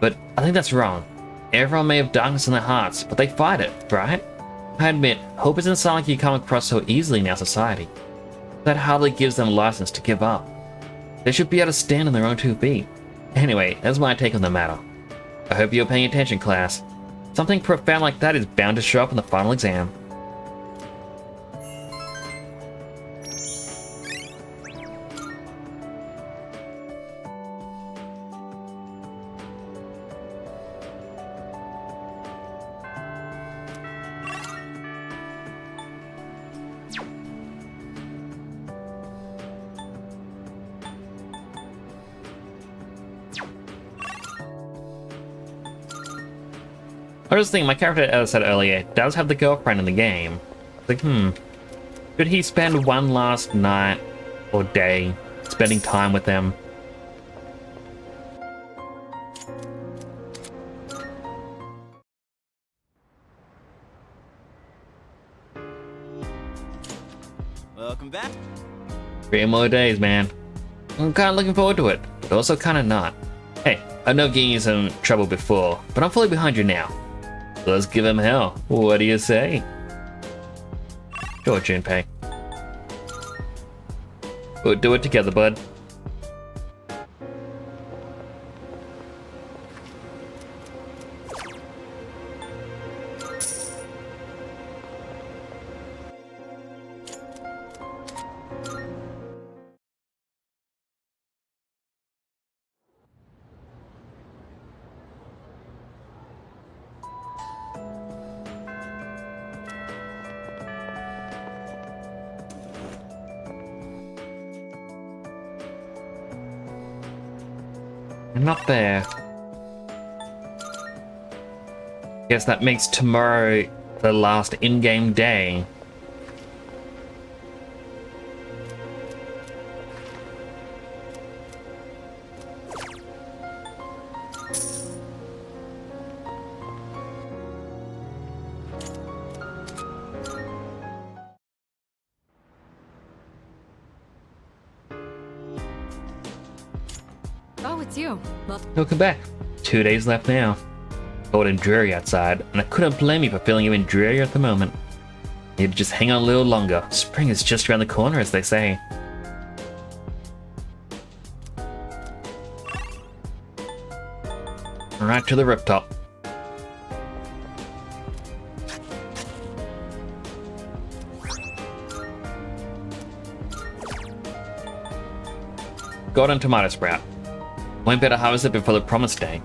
But I think that's wrong. Everyone may have darkness in their hearts, but they fight it, right? I admit, hope isn't something you come across so easily in our society. That hardly gives them license to give up. They should be able to stand on their own 2 feet. Anyway, that's my take on the matter. I hope you're paying attention, class. Something profound like that is bound to show up in the final exam. I was just thinking, my character, as I said earlier, does have the girlfriend in the game. It's like, could he spend one last night or day spending time with them?
Welcome back.
3 more days, man. I'm kind of looking forward to it, but also kind of not. Hey, I know getting you some trouble before, but I'm fully behind you now. Let's give him hell. What do you say? Sure, Junpei. We'll do it together, bud. I'm not there. Guess that makes tomorrow the last in-game day.
Oh, it's you.
Welcome back. 2 days left now. Cold and dreary outside, and I couldn't blame you for feeling even drearier at the moment. You'd just hang on a little longer. Spring is just around the corner, as they say. Right to the rooftop. Golden tomato sprout. Won't be able to harvest it before the promised day.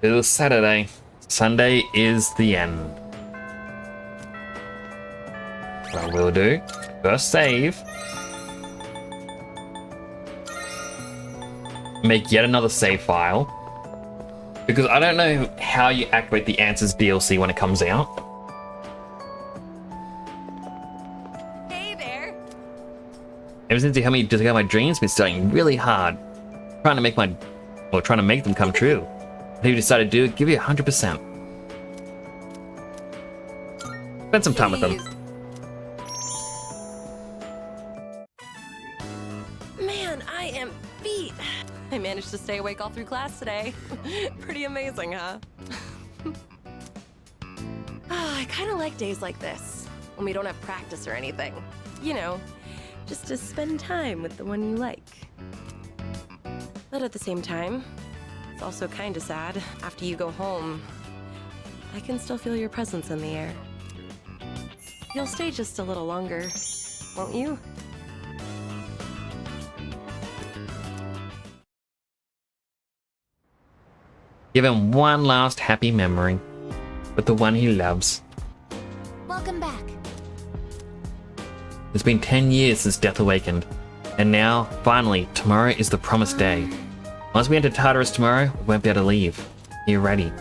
It was Saturday. Sunday is the end. What we'll do, first save. Make yet another save file. Because I don't know how you activate the Answers DLC when it comes out.
Hey there.
Ever since you helped me discover my dreams, been studying really hard. Trying to make them come true. What you decided to do, give you 100%. Spend some time with them.
Man, I am
beat. I managed to stay awake all through class today. Pretty amazing, huh? I kind of like days like this, when we don't have practice or anything. You know, just to spend time with the one you like. But at the same time, it's also kind of sad. After you go home, I can still feel your presence in the air. You'll stay just a little longer, won't you?
Give him one last happy memory with the one he loves.
Welcome back.
It's been 10 years since Death awakened, and now, finally, tomorrow is the promised day. Once we enter Tartarus tomorrow, we won't be able to leave. Are you ready?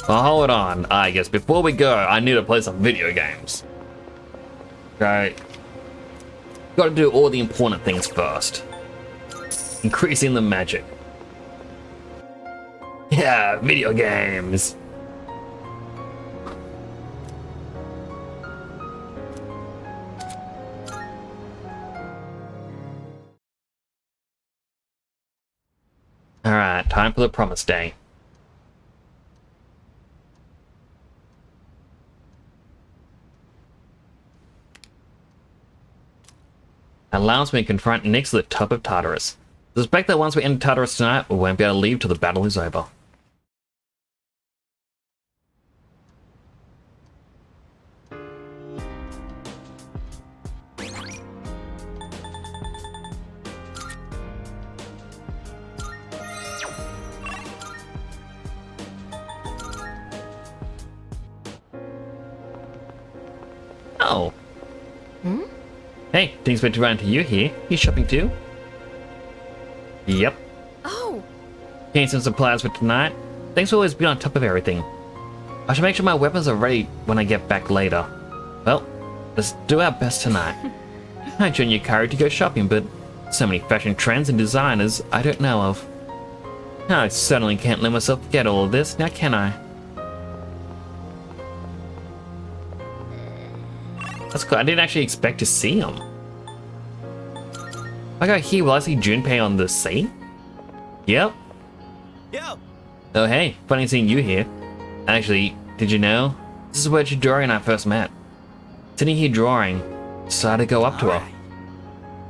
Well, hold on. I guess before we go, I need to play some video games. Okay. Gotta do all the important things first. Increasing the magic. Yeah, video games. Alright, time for the promised day. Allows me to confront Nyx at the top of Tartarus. Suspect that once we enter Tartarus tonight, we won't be able to leave till the battle is over. Oh. Hey, didn't expect to run into you here. You shopping too? Yep.
Oh.
Getting some supplies for tonight. Thanks for always being on top of everything. I should make sure my weapons are ready when I get back later. Well, let's do our best tonight. I join your courage to go shopping, but so many fashion trends and designers I don't know of. I certainly can't let myself forget all of this, now can I? That's cool. I didn't actually expect to see him. If I go here, will I see Junpei on the sea? Yep.
Yo.
Oh hey, funny seeing you here. Actually, did you know? This is where Chidori and I first met. Sitting here drawing, decided to go up to her.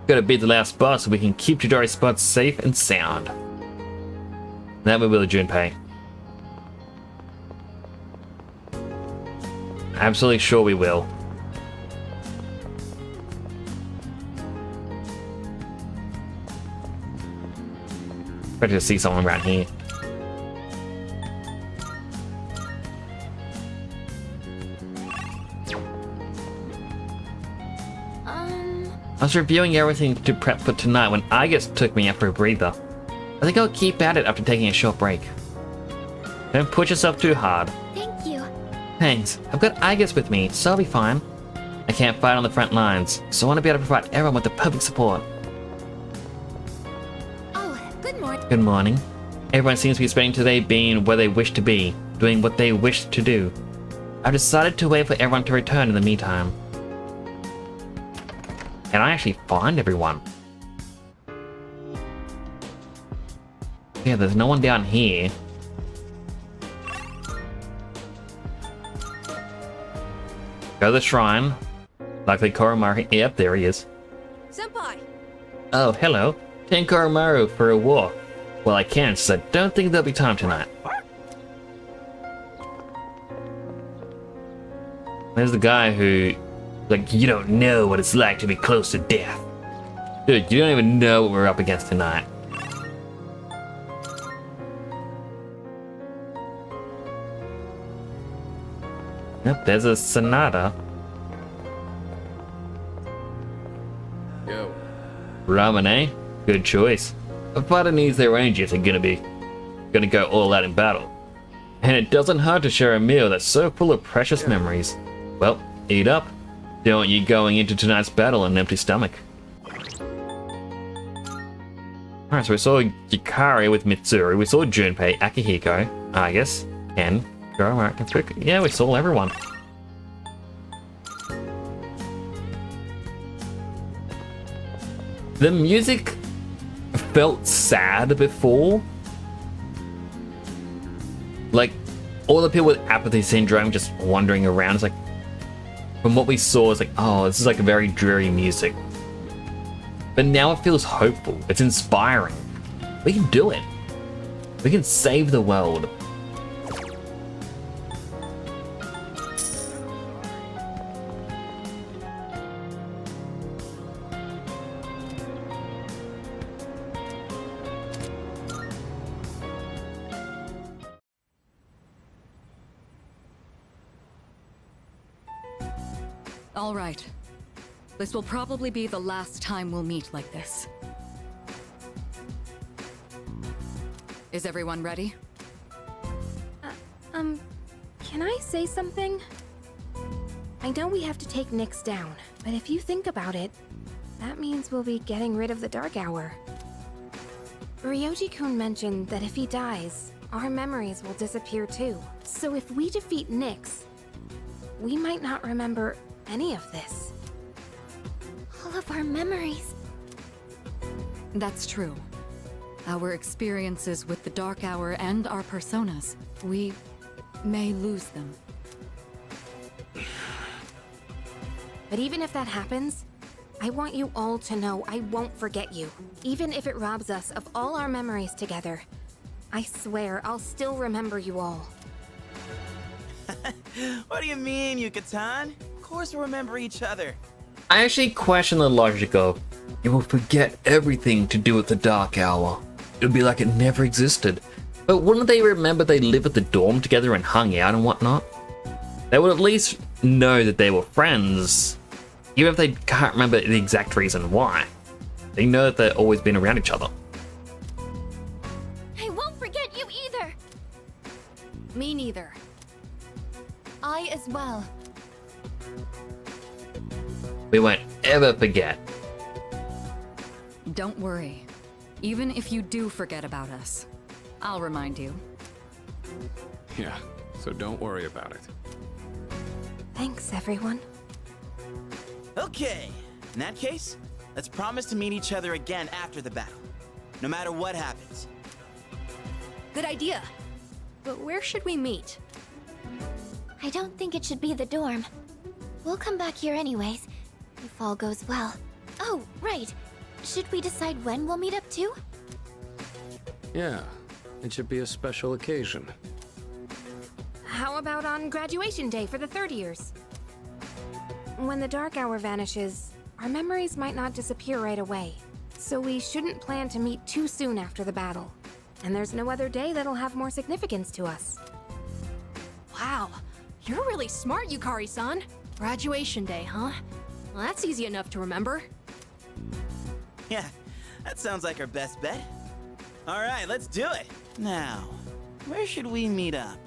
Gotta beat the last boss so we can keep Chidori's spots safe and sound. That we will, Junpei. Absolutely sure we will. Better to see someone around here. I was reviewing everything to prep for tonight when Aigis took me out for a breather. I think I'll keep at it after taking a short break. Don't push yourself too hard.
Thank you.
Thanks. I've got Aigis with me, so I'll be fine. I can't fight on the front lines, so I want to be able to provide everyone with the perfect support.
Oh, good morning.
Good morning. Everyone seems to be spending today being where they wish to be, doing what they wish to do. I've decided to wait for everyone to return in the meantime. Can I actually find everyone? Yeah, there's no one down here. Go to the shrine. Likely Koromaru. Yep, there he is.
Senpai!
Oh, hello. Take Koromaru for a walk. Well, I can, so I don't think there'll be time tonight. There's the guy who... Like, you don't know what it's like to be close to death. Dude, you don't even know what we're up against tonight. Yep, there's a Sonata.
Yo.
Ramen, eh? Good choice. A fighter needs their energy if they're gonna go all out in battle. And it doesn't hurt to share a meal that's so full of precious memories. Well, eat up. Don't want you going into tonight's battle on an empty stomach. Alright, so we saw Yukari with Mitsuru, we saw Junpei, Akihiko, Aigis, Ken, Koromaru, and Fuka. Yeah, we saw everyone. Yeah, we saw everyone. The music felt sad before. Like, all the people with apathy syndrome just wandering around. It's like, from what we saw, it's like, oh, this is like a very dreary music. But now it feels hopeful. It's inspiring. We can do it. We can save the world.
All right. This will probably be the last time we'll meet like this. Is everyone ready?
Can I say something? I know we have to take Nyx down, but if you think about it, that means we'll be getting rid of the Dark Hour. Ryoji-kun mentioned that if he dies, our memories will disappear too. So if we defeat Nyx, we might not remember any of this.
All of our memories.
That's true. Our experiences with the Dark Hour and our personas, we may lose them.
But even if that happens, I want you all to know I won't forget you. Even if it robs us of all our memories together. I swear I'll still remember you all.
What do you mean, Yuka-tan? Of course we'll remember each other.
I actually question the logic of, you will forget everything to do with the Dark Hour. It'll be like it never existed. But wouldn't they remember they lived at the dorm together and hung out and whatnot? They would at least know that they were friends, even if they can't remember the exact reason why. They know that they've always been around each other.
I won't forget you either.
Me neither.
I as well.
We won't ever forget.
Don't worry. Even if you do forget about us, I'll remind you.
Yeah, so don't worry about it.
Thanks, everyone.
Okay, in that case, let's promise to meet each other again after the battle. No matter what happens.
Good idea. But where should we meet?
I don't think it should be the dorm. We'll come back here anyways, if all goes well. Oh, right. Should we decide when we'll meet up too?
Yeah, it should be a special occasion.
How about on graduation day for the third years? When the Dark Hour vanishes, our memories might not disappear right away. So we shouldn't plan to meet too soon after the battle. And there's no other day that'll have more significance to us.
Wow, you're really smart, Yukari-san. Graduation day, huh? Well, that's easy enough to remember.
Yeah, that sounds like our best bet. All right, let's do it. Now, where should we meet up?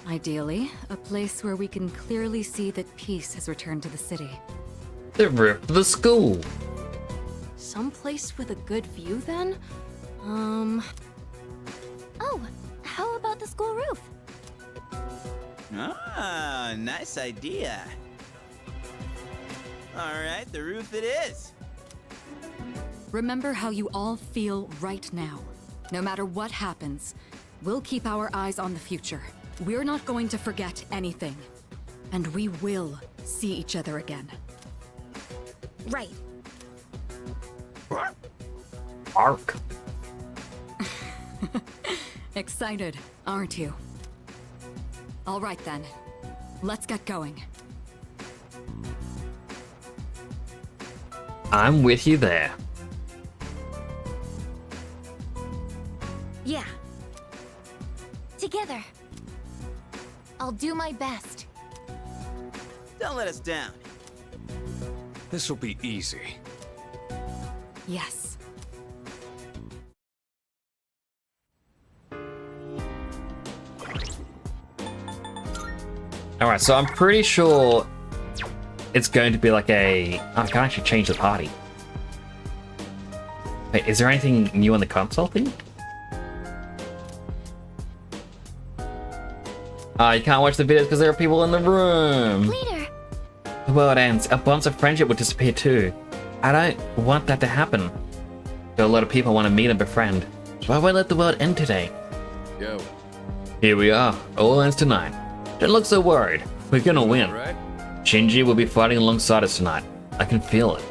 Ideally, a place where we can clearly see that peace has returned to the city.
The roof of the school.
Someplace with a good view, then?
Oh, how about the school roof?
Ah, nice idea. All right, the roof it is.
Remember how you all feel right now. No matter what happens, we'll keep our eyes on the future. We're not going to forget anything. And we will see each other again.
Right.
Ark.
Excited, aren't you? All right then. Let's get going.
I'm with you there.
Yeah.
Together. I'll do my best.
Don't let us down.
This'll be easy.
Yes.
Alright, so I'm pretty sure it's going to be like a... Oh, I can actually change the party. Wait, is there anything new on the console thing? You can't watch the videos because there are people in the room.
Leader!
The world ends. Our bonds of friendship will disappear too. I don't want that to happen. There are a lot of people I want to meet and befriend. So why won't let the world end today?
Yo.
Here we are. All ends tonight. Don't look so worried. We're gonna win.
Right?
Shinji will be fighting alongside us tonight. I can feel it.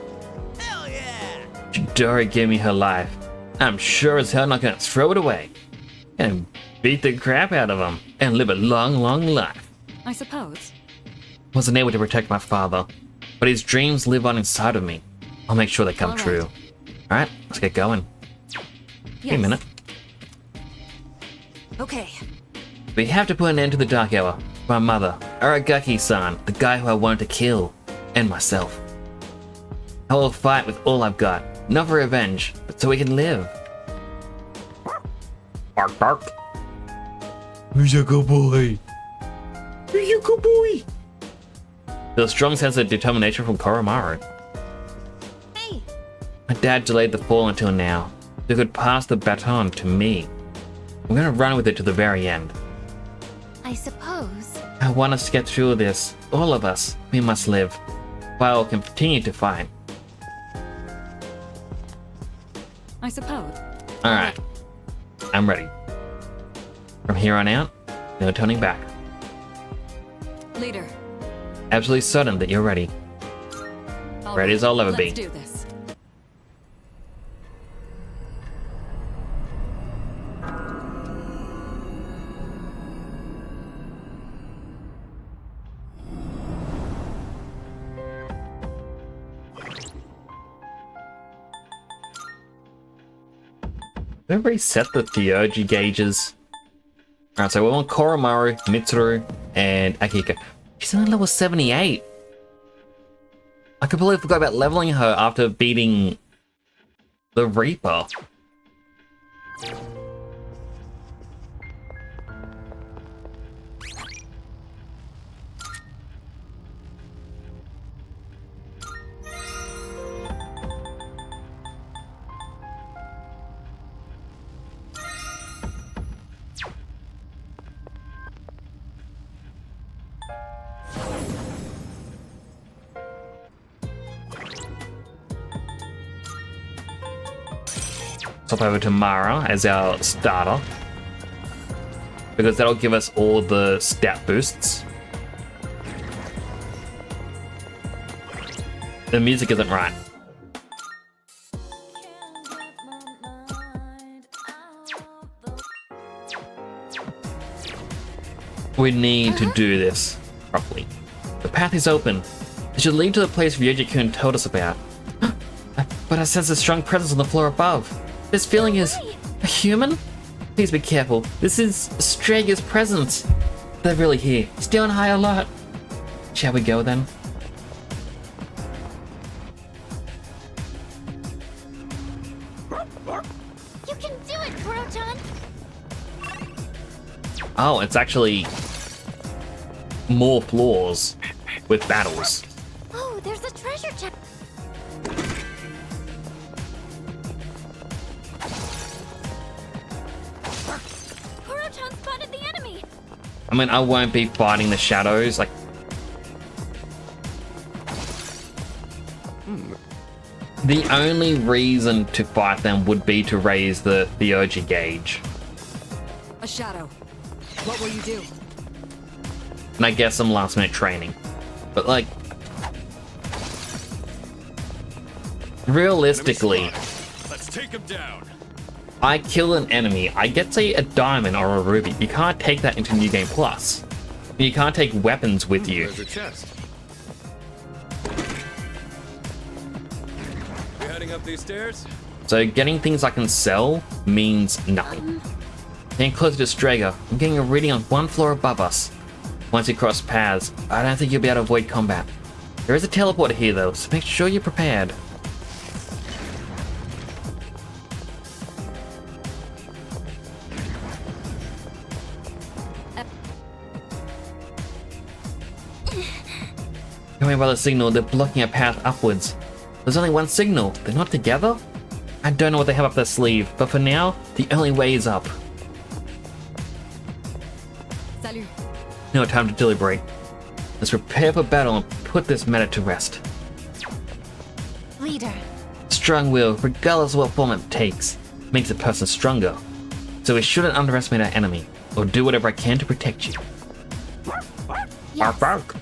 Hell yeah! Chidori gave me her life. I'm sure as hell not gonna throw it away. And beat the crap out of him and live a long, long life.
I suppose.
Wasn't able to protect my father, but his dreams live on inside of me. I'll make sure they come true. Alright, let's get going. Wait a minute.
Okay.
We have to put an end to the Dark Hour. My mother, Aragaki-san, the guy who I wanted to kill, and myself. I will fight with all I've got, not for revenge, but so we can live. Bark, bark. Who's your good boy? Who's your good boy? There's a strong sense of determination from Koromaru.
Hey.
My dad delayed the fall until now, so he could pass the baton to me. I'm gonna run with it to the very end.
I suppose.
I want us to get through this. All of us. We must live. While we'll continue to fight.
I suppose.
Alright. I'm ready. From here on out, no turning back.
Leader.
Absolutely certain that you're ready. Ready as I'll ever be.
Let's do this.
Did everybody set the Theurgy gauges? Alright, so we want Koromaru, Mitsuru, and Akiko. She's only level 78. I completely forgot about leveling her after beating the Reaper. Swap over to Mara as our starter, because that'll give us all the stat boosts. The music isn't right. We need to do this properly. The path is open. It should lead to the place Ryoji-kun told us about. But I sense a strong presence on the floor above. This feeling is a human? Please be careful. This is Strega's presence. They're really here. Stay on high alert. Shall we go then?
You can do it, Kuro-chan!
Oh, it's actually more floors with battles.
Oh, there's a treasure chest. Kuro-chan spotted the enemy.
I mean, I won't be fighting the shadows, like... The only reason to fight them would be to raise the Theurgy gauge.
A shadow. What will you do?
And I guess some last minute training. But like... Realistically...
Let's take him down.
I kill an enemy, I get, say, a diamond or a ruby. You can't take that into New Game Plus. You can't take weapons with you.
There's a chest.
You heading up these stairs?
So getting things I can sell means nothing. Getting closer to Strega, I'm getting a reading on one floor above us. Once you cross paths, I don't think you'll be able to avoid combat. There is a teleporter here though, so make sure you're prepared. Going by the signal, they're blocking a path upwards. There's only one signal, they're not together? I don't know what they have up their sleeve, but for now, the only way is up.
Salut.
No time to deliberate. Let's prepare for battle and put this matter to rest.
leader.
Strong will, regardless of what form it takes, makes a person stronger. So we shouldn't underestimate our enemy, or do whatever I can to protect you.
Yes.
Bark.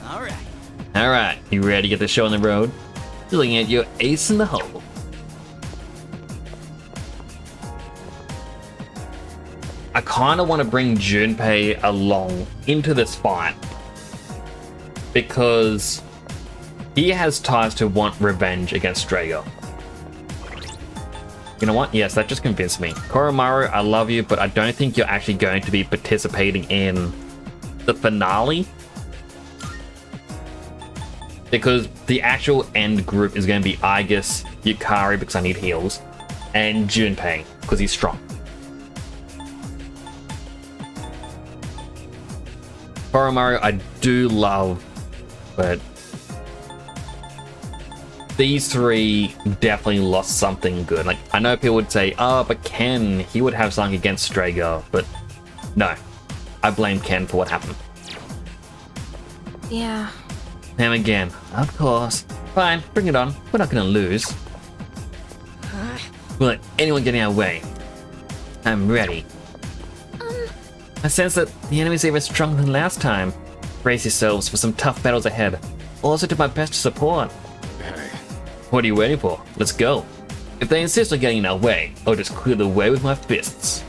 All right.
Alright, you ready to get the show on the road? You're looking at your ace in the hole. I kinda want to bring Junpei along into this fight, because he has ties to want revenge against Drago. You know what? Yes, that just convinced me. Koromaru, I love you, but I don't think you're actually going to be participating in the finale. Because the actual end group is going to be Aigis, Yukari, because I need heals, and Junpei, because he's strong. Koromaru, I do love, but these three definitely lost something good. Like, I know people would say, oh, but Ken, he would have something against Strago, but no. I blame Ken for what happened.
Yeah.
Him again. Of course. Fine, bring it on. We're not gonna lose. We'll let anyone get in our way. I'm ready. I sense that the enemy's even stronger than last time. Brace yourselves for some tough battles ahead. I'll also do my best to support. What are you waiting for? Let's go. If they insist on getting in our way, I'll just clear the way with my fists.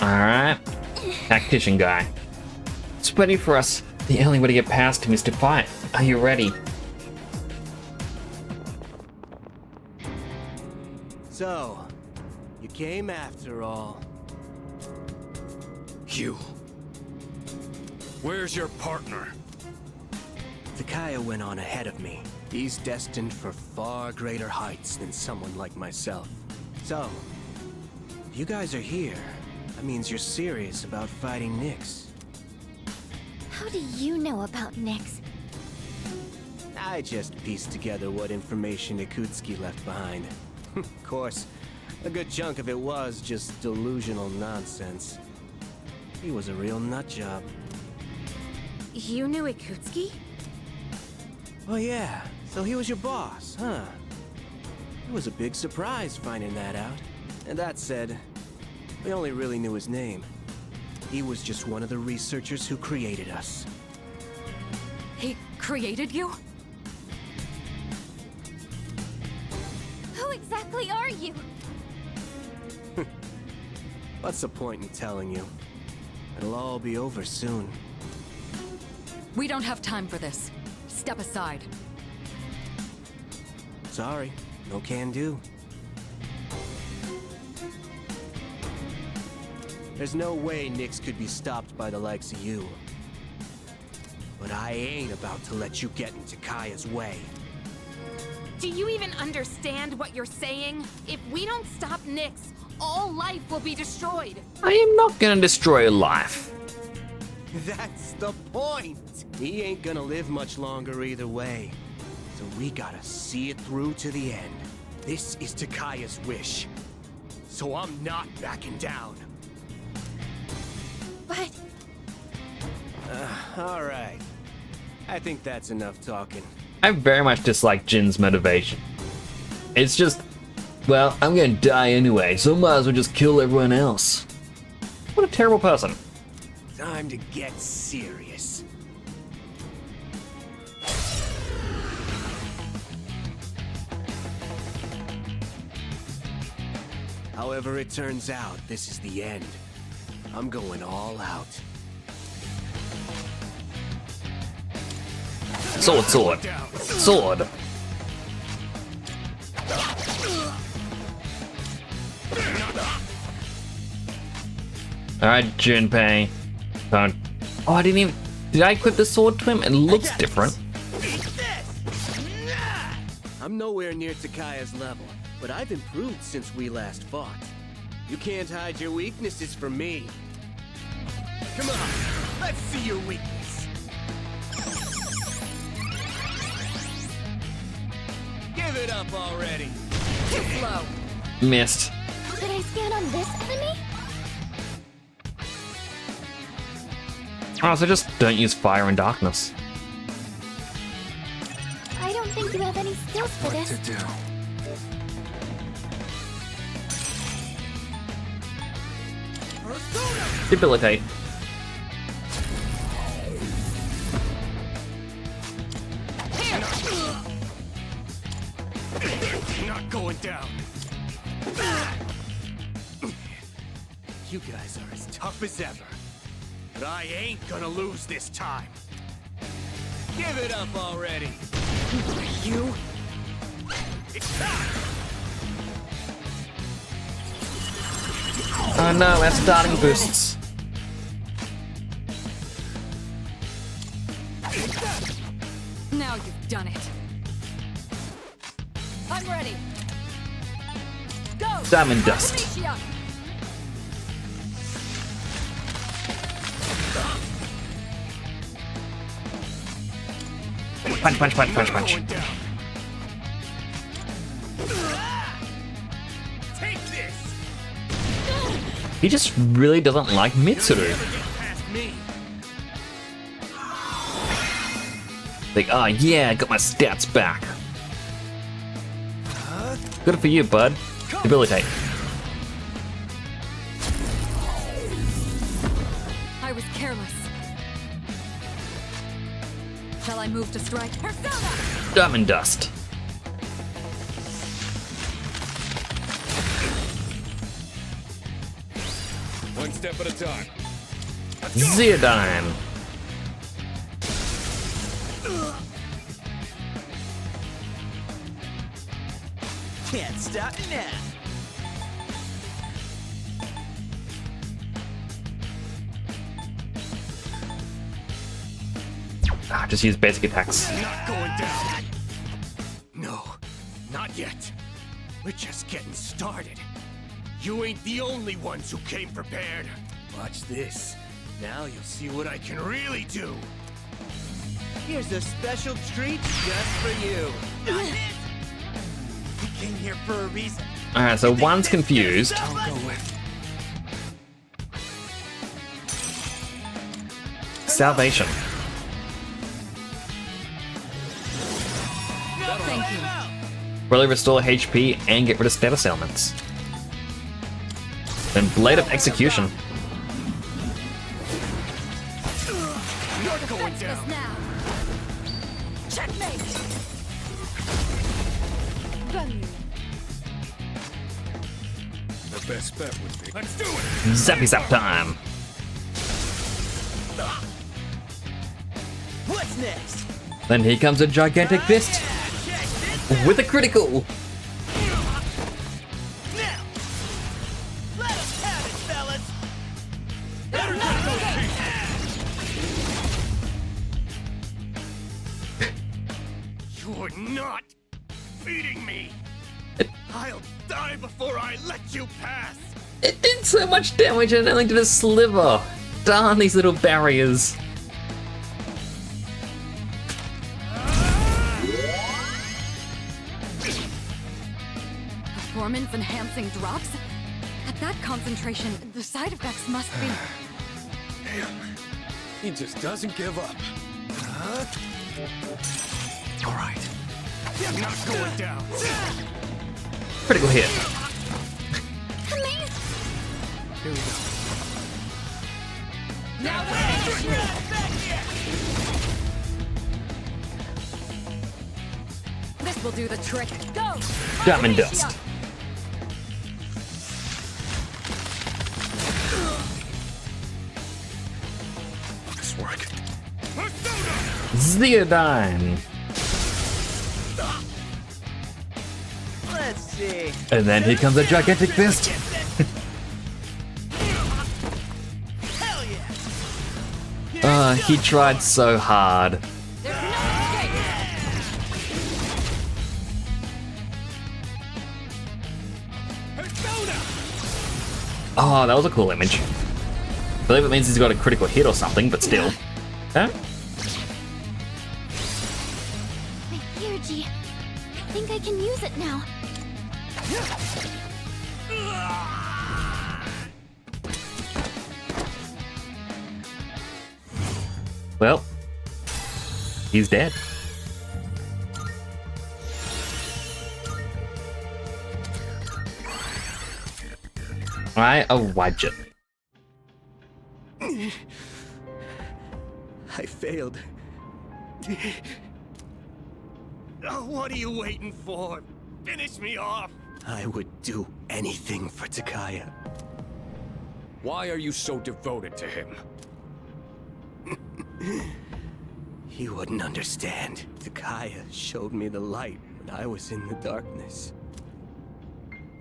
Alright. Tactician guy. It's ready for us. The only way to get past him is to fight. Are you ready?
So, you came after all.
You. Where's your partner?
Takaya went on ahead of me. He's destined for far greater heights than someone like myself. So, if you guys are here, that means you're serious about fighting Nyx.
How do you know about Nyx?
I just pieced together what information Ikutsuki left behind. Of course, a good chunk of it was just delusional nonsense. He was a real nutjob.
You knew Ikutsuki?
Oh yeah, so he was your boss, huh? It was a big surprise finding that out. And that said, we only really knew his name. He was just one of the researchers who created us.
He created you?
Who exactly are you?
What's the point in telling you? It'll all be over soon.
We don't have time for this. Step aside.
Sorry, no can do. There's no way Nyx could be stopped by the likes of you. But I ain't about to let you get in Takaya's way.
Do you even understand what you're saying? If we don't stop Nyx, all life will be destroyed.
I am not gonna destroy life.
That's the point! He ain't gonna live much longer either way. So we gotta see it through to the end. This is Takaya's wish. So I'm not backing down.
But...
Alright. I think that's enough talking.
I very much dislike Jin's motivation. It's just, well, I'm gonna die anyway, so might as well just kill everyone else. What a terrible person.
Time to get serious. However it turns out, this is the end. I'm going all out.
Sword, sword. Sword. Alright, Junpei. Don't. Oh, I didn't even. Did I equip the sword to him? It looks different.
I'm nowhere near Takaya's level, but I've improved since we last fought. You can't hide your weaknesses from me. Come on.
Let's see your weakness. Give it up already.
Too slow.
Missed.
Should I scan on this enemy?
Oh, so just don't use fire and darkness.
I don't think you have any skills for this.
What to do?
Debilitate.
Not going down. You guys are as tough as ever. But I ain't gonna lose this time. Give it up already. You?
Oh no, that's starting boosts.
Now you've done it.
I'm ready. Go.
Diamond dust.
Amicia.
Punch, punch, punch, punch, punch.
Take this.
He just really doesn't like Mitsuru. Like, oh yeah, I got my stats back. Good for you, bud. Debilitate.
I was careless. Shall I move to strike? Persona!
Diamond dust.
One step at a time.
Zeodine.
Can't stop now.
Ah, just use basic attacks.
Not going down. No, not yet. We're just getting started. You ain't the only ones who came prepared. Watch this. Now you'll see what I can really do. Here's a special treat just for you. We came here for a reason.
Alright, so one's confused. Salvation.
Thank you.
Really restore HP and get rid of status ailments. Then Blade of Execution.
Not going down.
Checkmate.
The best bet would be.
Let's do it.
Zappy Zap time.
What's next?
Then here comes a gigantic fist with a critical.
Let us have it, fellas. You're not beating me. I'll die before I let you pass.
It did so much damage and only did a sliver. Darn these little barriers.
Performance enhancing drugs? At that concentration, the side effects must be.
Damn. He just doesn't give up.
All right. I'm not going down.
Critical hit.
Here we go.
Now finish you.
This will do the trick.
Go.
Diamond
Amicia.
dust.
This work.
Zeodine.
Let's see.
And then here comes a gigantic fist.
Hell yeah.
He tried so hard. Oh, that was a cool image. believe it means he's got a critical hit or something, but still. Huh?
My energy. I think I can use it now.
Well, he's dead. I award it.
I failed. Oh, what are you waiting for? Finish me off! I would do anything for Takaya.
Why are you so devoted to him?
You wouldn't understand. Takaya showed me the light when I was in the darkness.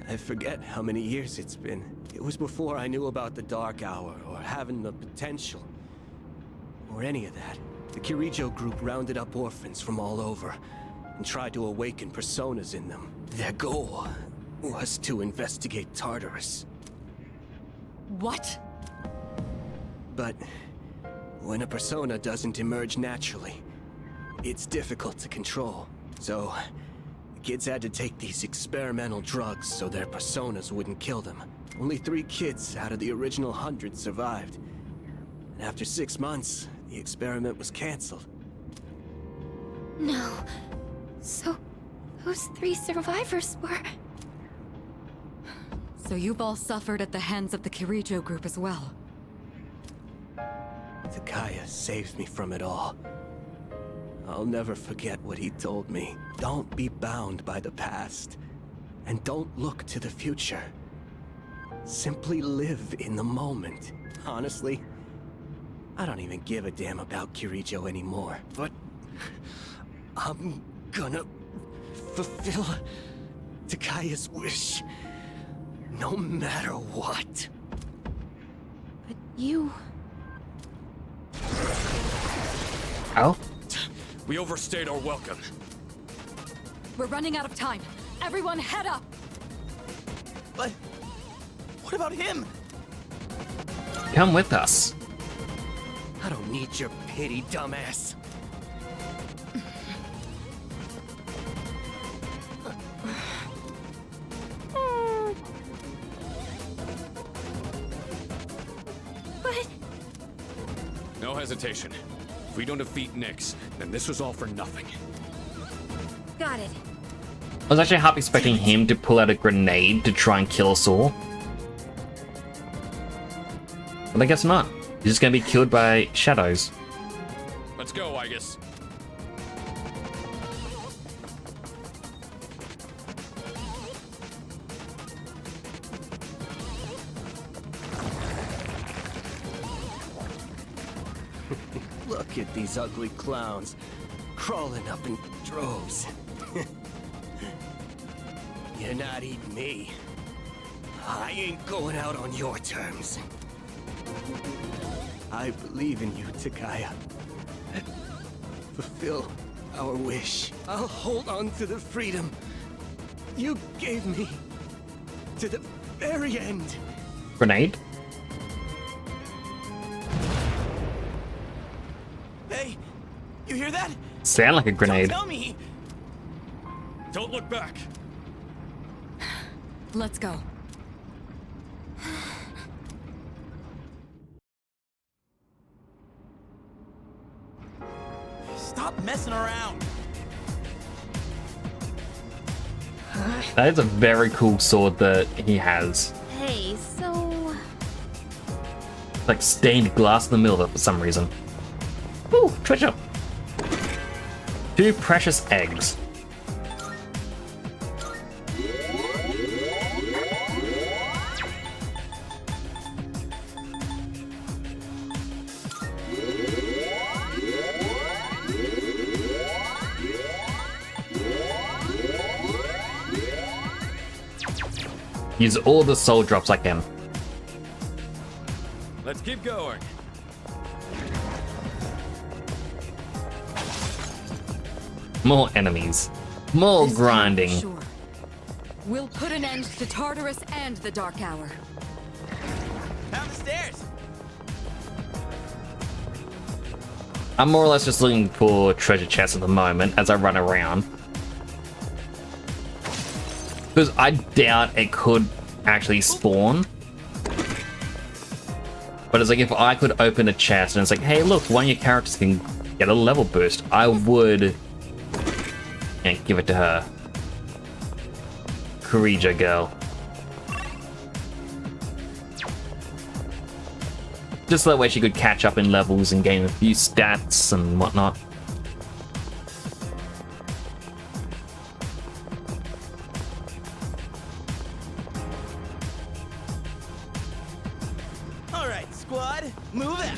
I forget how many years it's been. It was before I knew about the Dark Hour, or having the potential, or any of that. The Kirijo group rounded up orphans from all over, and tried to awaken personas in them. Their goal was to investigate Tartarus.
What?
But when a persona doesn't emerge naturally, it's difficult to control. So, the kids had to take these experimental drugs so their personas wouldn't kill them. Only 3 kids out of the original 100 survived. And after 6 months, the experiment was canceled.
No. So, those 3 survivors were...
So you've all suffered at the hands of the Kirijo group as well.
Takaya saved me from it all. I'll never forget what he told me. Don't be bound by the past. And don't look to the future. Simply live in the moment. Honestly, I don't even give a damn about Kirijo anymore. But I'm gonna fulfill Takaya's wish. No matter what.
But you...
Oh?
We overstayed our welcome.
We're running out of time. Everyone head up!
But what about him?
Come with us.
I don't need your pity, dumbass.
But...
No hesitation. If we don't defeat Nyx, then this was all for nothing.
Got it.
I was actually half expecting him to pull out a grenade to try and kill us all. But I guess not. He's just gonna be killed by shadows.
Let's go, Aigis.
Look at these ugly clowns, crawling up in droves. You're not eating me. I ain't going out on your terms. I believe in you, Takaya. Fulfill our wish. I'll hold on to the freedom you gave me to the very end.
Grenade?
Hey, you hear that?
Sound like a grenade.
Don't tell me.
Don't look back.
Let's go.
Stop messing around.
That is a very cool sword that he has.
Hey, so...
Like stained glass in the middle of it for some reason. Ooh, treasure! 2 precious eggs. Use all the soul drops I can.
Let's keep going.
More enemies. More
This time,
grinding.
Sure. We'll put an end to Tartarus and the Dark Hour.
Down the stairs.
I'm more or less just looking for treasure chests at the moment as I run around. Because I doubt it could actually spawn. But it's like if I could open a chest and it's like, hey look, one of your characters can get a level boost, I would give it to her. Kurija girl. Just that way she could catch up in levels and gain a few stats and whatnot.
All right, squad, move it.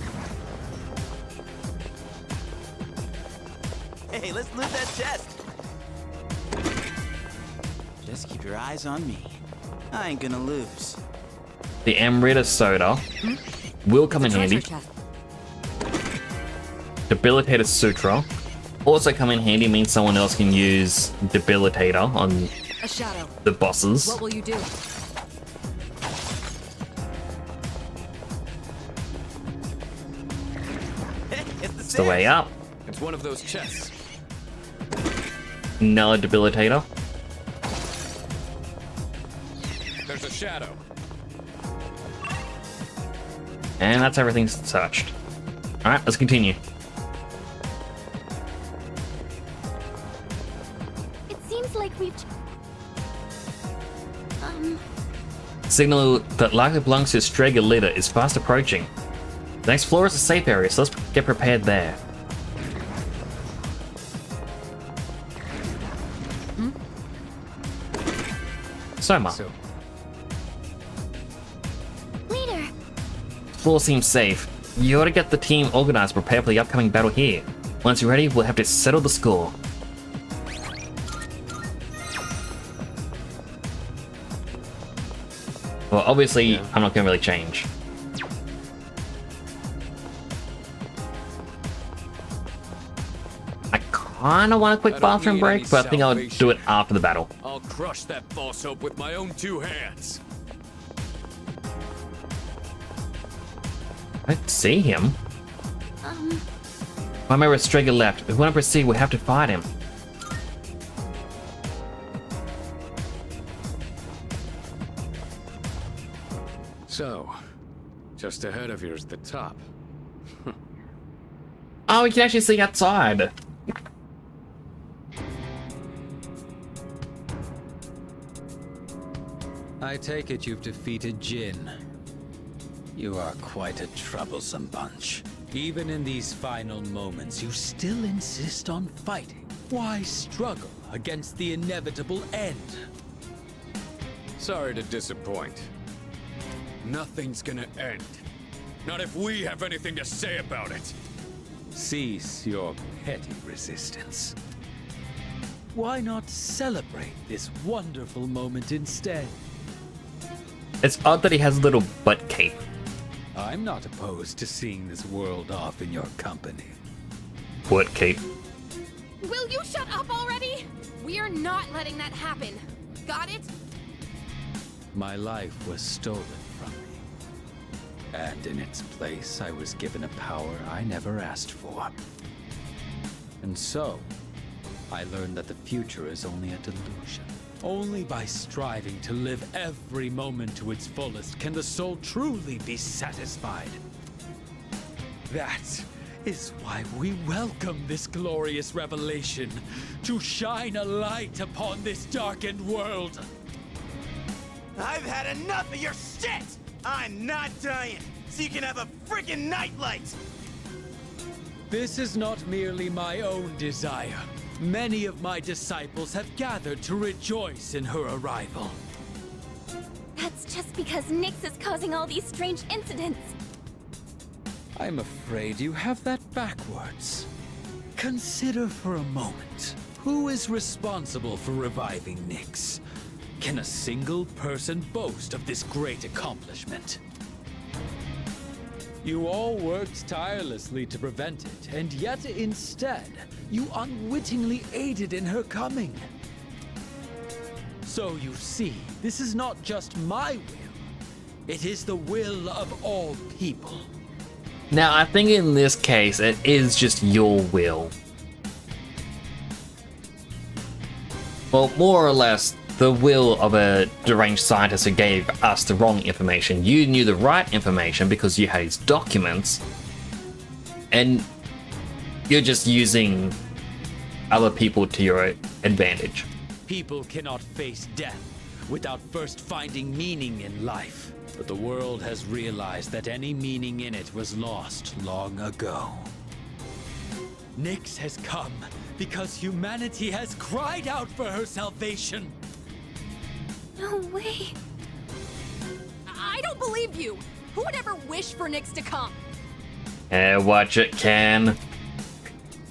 Hey, let's loot that chest. Just keep your eyes on me. I ain't gonna lose.
The Amrita soda will come in handy. Debilitator Sutra also come in handy, means someone else can use Debilitator on
A shadow.
the bosses.
What will you do?
It's the way up.
It's one of those chests.
Another Debilitator.
There's a shadow.
And that's everything touched. Alright, let's continue.
It seems like we've...
Signal that likely belongs to Strega leader is fast approaching. The next floor is a safe area, so let's get prepared there. Soma.
Leader.
Floor seems safe. You ought to get the team organized, prepare for the upcoming battle here. Once you're ready, we'll have to settle the score. Well, obviously, I'm not going to really change. I kind of want a quick bathroom break, but I think I'll do it after the battle.
I'll crush that false hope with my own two hands.
I see him. My member Strega left. If we want to proceed, we have to fight him.
So, just ahead of here's the top.
Oh, we can actually see outside.
I take it you've defeated Jin. You are quite a troublesome bunch. Even in these final moments, you still insist on fighting. Why struggle against the inevitable end?
Sorry to disappoint. Nothing's gonna end. Not if we have anything to say about it.
Cease your petty resistance. Why not celebrate this wonderful moment instead?
It's odd that he has a little butt cape.
I'm not opposed to seeing this world off in your company.
Butt cape.
Will you shut up already? We are not letting that happen. Got it?
My life was stolen from me. And in its place, I was given a power I never asked for. And so, I learned that the future is only a delusion. Only by striving to live every moment to its fullest can the soul truly be satisfied. That is why we welcome this glorious revelation, to shine a light upon this darkened world.
I've had enough of your shit! I'm not dying, so you can have a freaking nightlight!
This is not merely my own desire. Many of my disciples have gathered to rejoice in her arrival.
That's just because Nyx is causing all these strange incidents.
I'm afraid you have that backwards. Consider for a moment, who is responsible for reviving Nyx? Can a single person boast of this great accomplishment? You all worked tirelessly to prevent it, and yet instead, you unwittingly aided in her coming. So you see, this is not just my will. It is the will of all people.
Now, I think in this case, it is just your will. Well, more or less, the will of a deranged scientist who gave us the wrong information. You knew the right information because you had his documents, and you're just using other people to your advantage.
People cannot face death without first finding meaning in life. But the world has realized that any meaning in it was lost long ago. Nyx has come because humanity has cried out for her salvation.
No way. I don't believe you. Who would ever wish for Nyx to come?
Watch it, Can.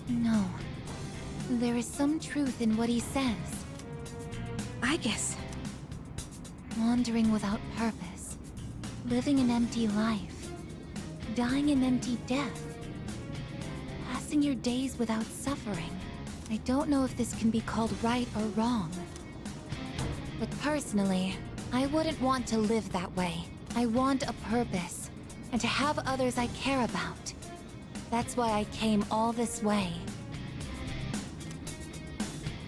No. There is some truth in what he says.
I guess.
Wandering without purpose. Living an empty life. Dying an empty death. Passing your days without suffering. I don't know if this can be called right or wrong. But personally, I wouldn't want to live that way. I want a purpose, and to have others I care about. That's why I came all this way.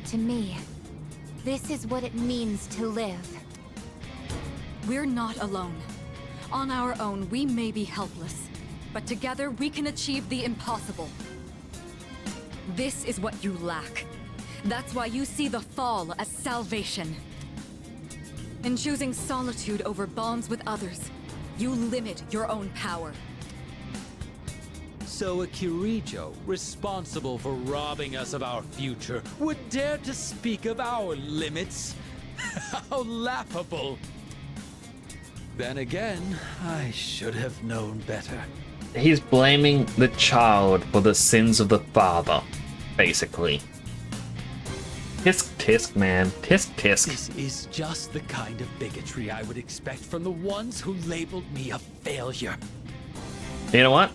To me, this is what it means to live.
We're not alone. On our own, we may be helpless, but together we can achieve the impossible. This is what you lack. That's why you see the fall as salvation. In choosing solitude over bonds with others, you limit your own power.
So a Kirijo, responsible for robbing us of our future, would dare to speak of our limits? How laughable! Then again, I should have known better.
He's blaming the child for the sins of the father, basically. Tisk tisk, man. Tisk tisk.
This is just the kind of bigotry I would expect from the ones who labeled me a failure.
You know what?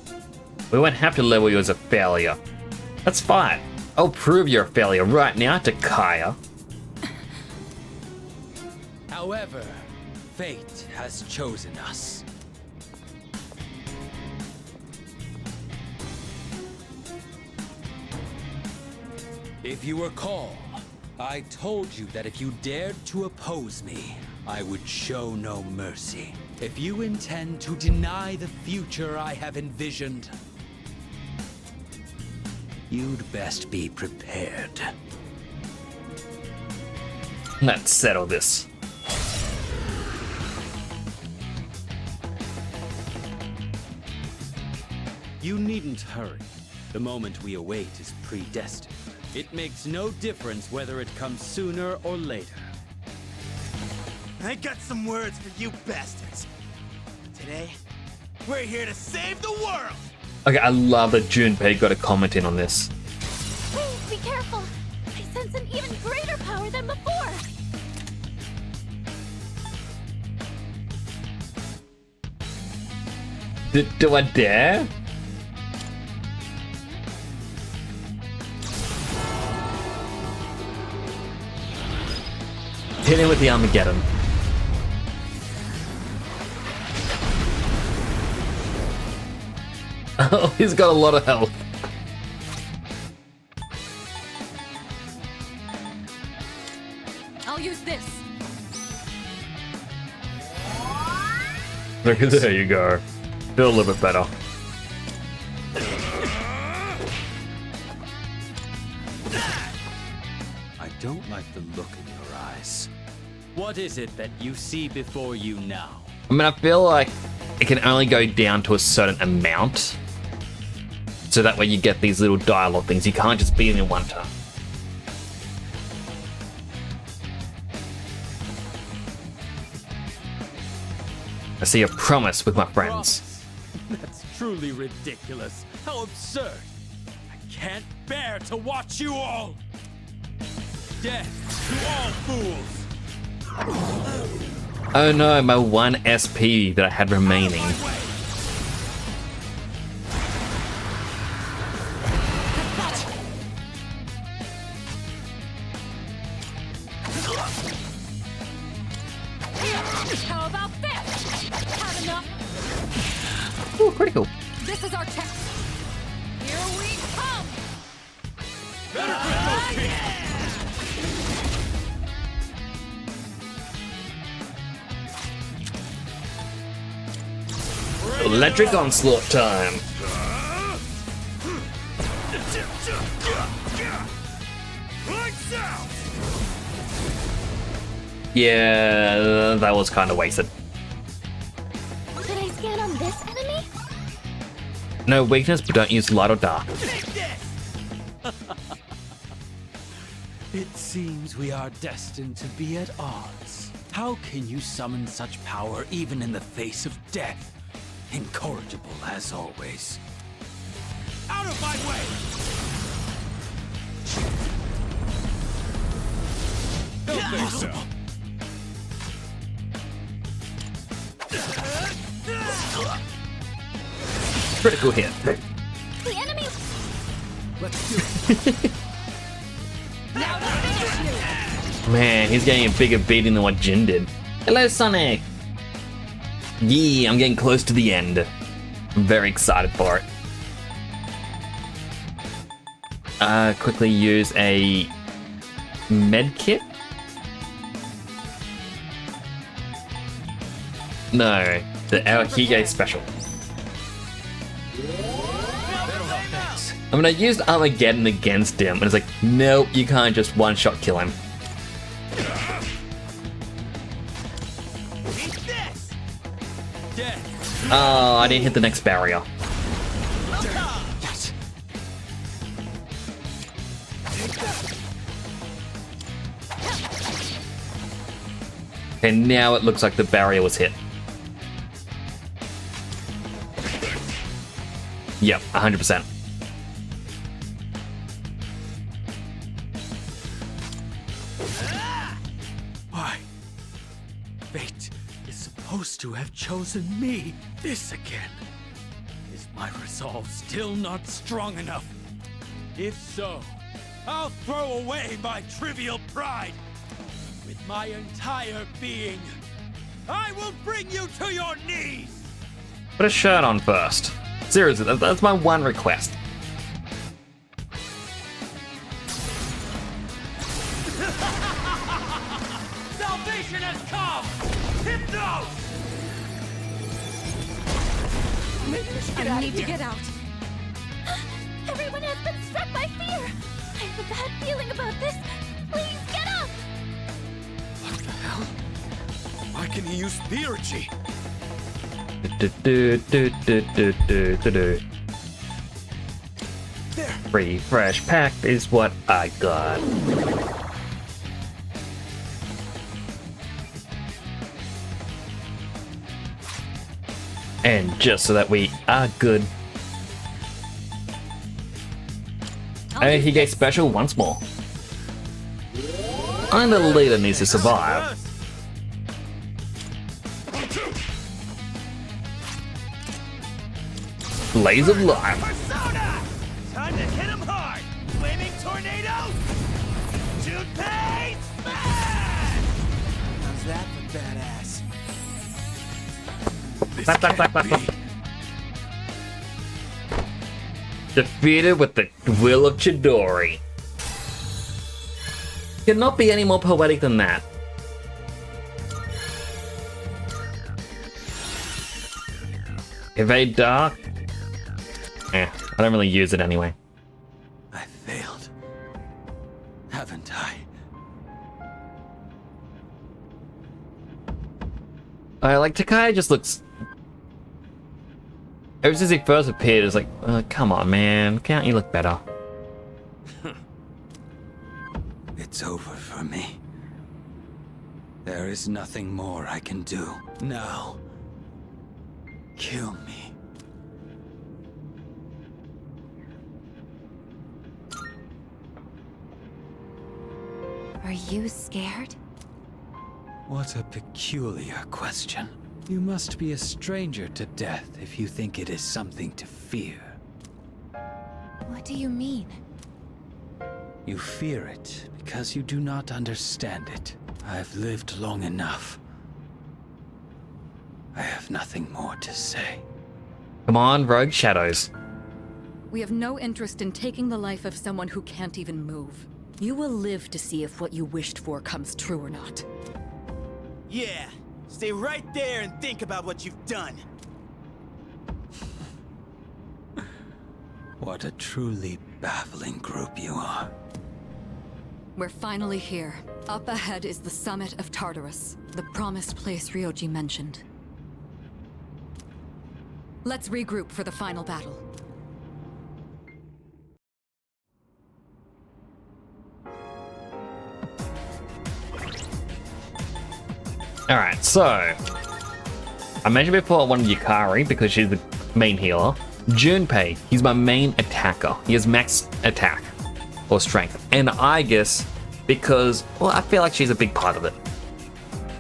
We won't have to label you as a failure. That's fine. I'll prove you're a failure right now to Kaya.
However, fate has chosen us. If you recall, I told you that if you dared to oppose me, I would show no mercy. If you intend to deny the future I have envisioned, you'd best be prepared.
Let's settle this.
You needn't hurry. The moment we await is predestined. It makes no difference whether it comes sooner or later.
I got some words for you bastards. Today, we're here to save the world!
Okay, I love that Junpei got a comment in on this.
Please be careful. I sense an even greater power than before.
Do I dare? Hit him with the Armageddon. Oh, he's got a lot of health.
I'll use this.
There you go. Feel a little bit better.
I don't like the look in your eyes. What is it that you see before you now?
I mean, I feel like it can only go down to a certain amount. So that way you get these little dialogue things. You can't just beat them in one turn. I see a promise with my friends.
That's truly ridiculous. How absurd. I can't bear to watch you all. Death to all fools.
Oh no, my 1 SP that I had remaining.
How about this? Have enough?
Ooh, critical.
This is our chance. Here we come.
Electric onslaught time. Yeah, that was kind of wasted.
Should I scan on this enemy?
No weakness, but don't use light or dark.
It seems we are destined to be at odds. How can you summon such power even in the face of death? Incorrigible as always. Out of my way! Don't think so.
Critical hit.
The enemy.
Let's do it.
Man, he's getting a bigger beating than what Jin did. Hello, Sonic! Yeah, I'm getting close to the end. I'm very excited for it. Quickly use a med kit? No, the Aokige special. I'm gonna use Armageddon against him, and it's like, nope, you can't just one-shot kill him. Oh, I didn't hit the next barrier.
Yes.
Okay, now it looks like the barrier was hit. Yep, 100%.
Why? Fate is supposed to have chosen me. This again. Is my resolve still not strong enough? If so, I'll throw away my trivial pride. With my entire being, I will bring you to your knees!
Put a shirt on first. Seriously, that's my one request.
Salvation has come! Hypnos!
I need to get out.
Everyone has been struck by fear. I have a bad feeling about this. Please get up.
What the hell? Why can he use theurgy?
Free fresh pack is what I got. And just so that we are good. Aokige special once more. And the leader needs to survive. Blaze of Life.
Persona! Time to hit him hard! Flaming tornado! Junpei smash!
How's that for badass?
Clap, clap, clap, clap, clap. Defeated with the will of Chidori. Cannot be any more poetic than that. Evade Dark? I don't really use it anyway.
I failed. Haven't I?
Like, Takai just looks... Ever since he first appeared, it's like, come on, man. Can't you look better?
It's over for me. There is nothing more I can do. Now, kill me.
Are you scared?
What a peculiar question. You must be a stranger to death if you think it is something to fear.
What do you mean?
You fear it because you do not understand it. I've lived long enough. I have nothing more to say.
Come on, Rogue Shadows.
We have no interest in taking the life of someone who can't even move. You will live to see if what you wished for comes true or not.
Yeah, stay right there and think about what you've done.
What a truly baffling group you are.
We're finally here. Up ahead is the summit of Tartarus, the promised place Ryoji mentioned. Let's regroup for the final battle.
Alright, so I mentioned before I wanted Yukari because she's the main healer. Junpei, he's my main attacker. He has max attack or strength. And Aigis, because, well, I feel like she's a big part of it.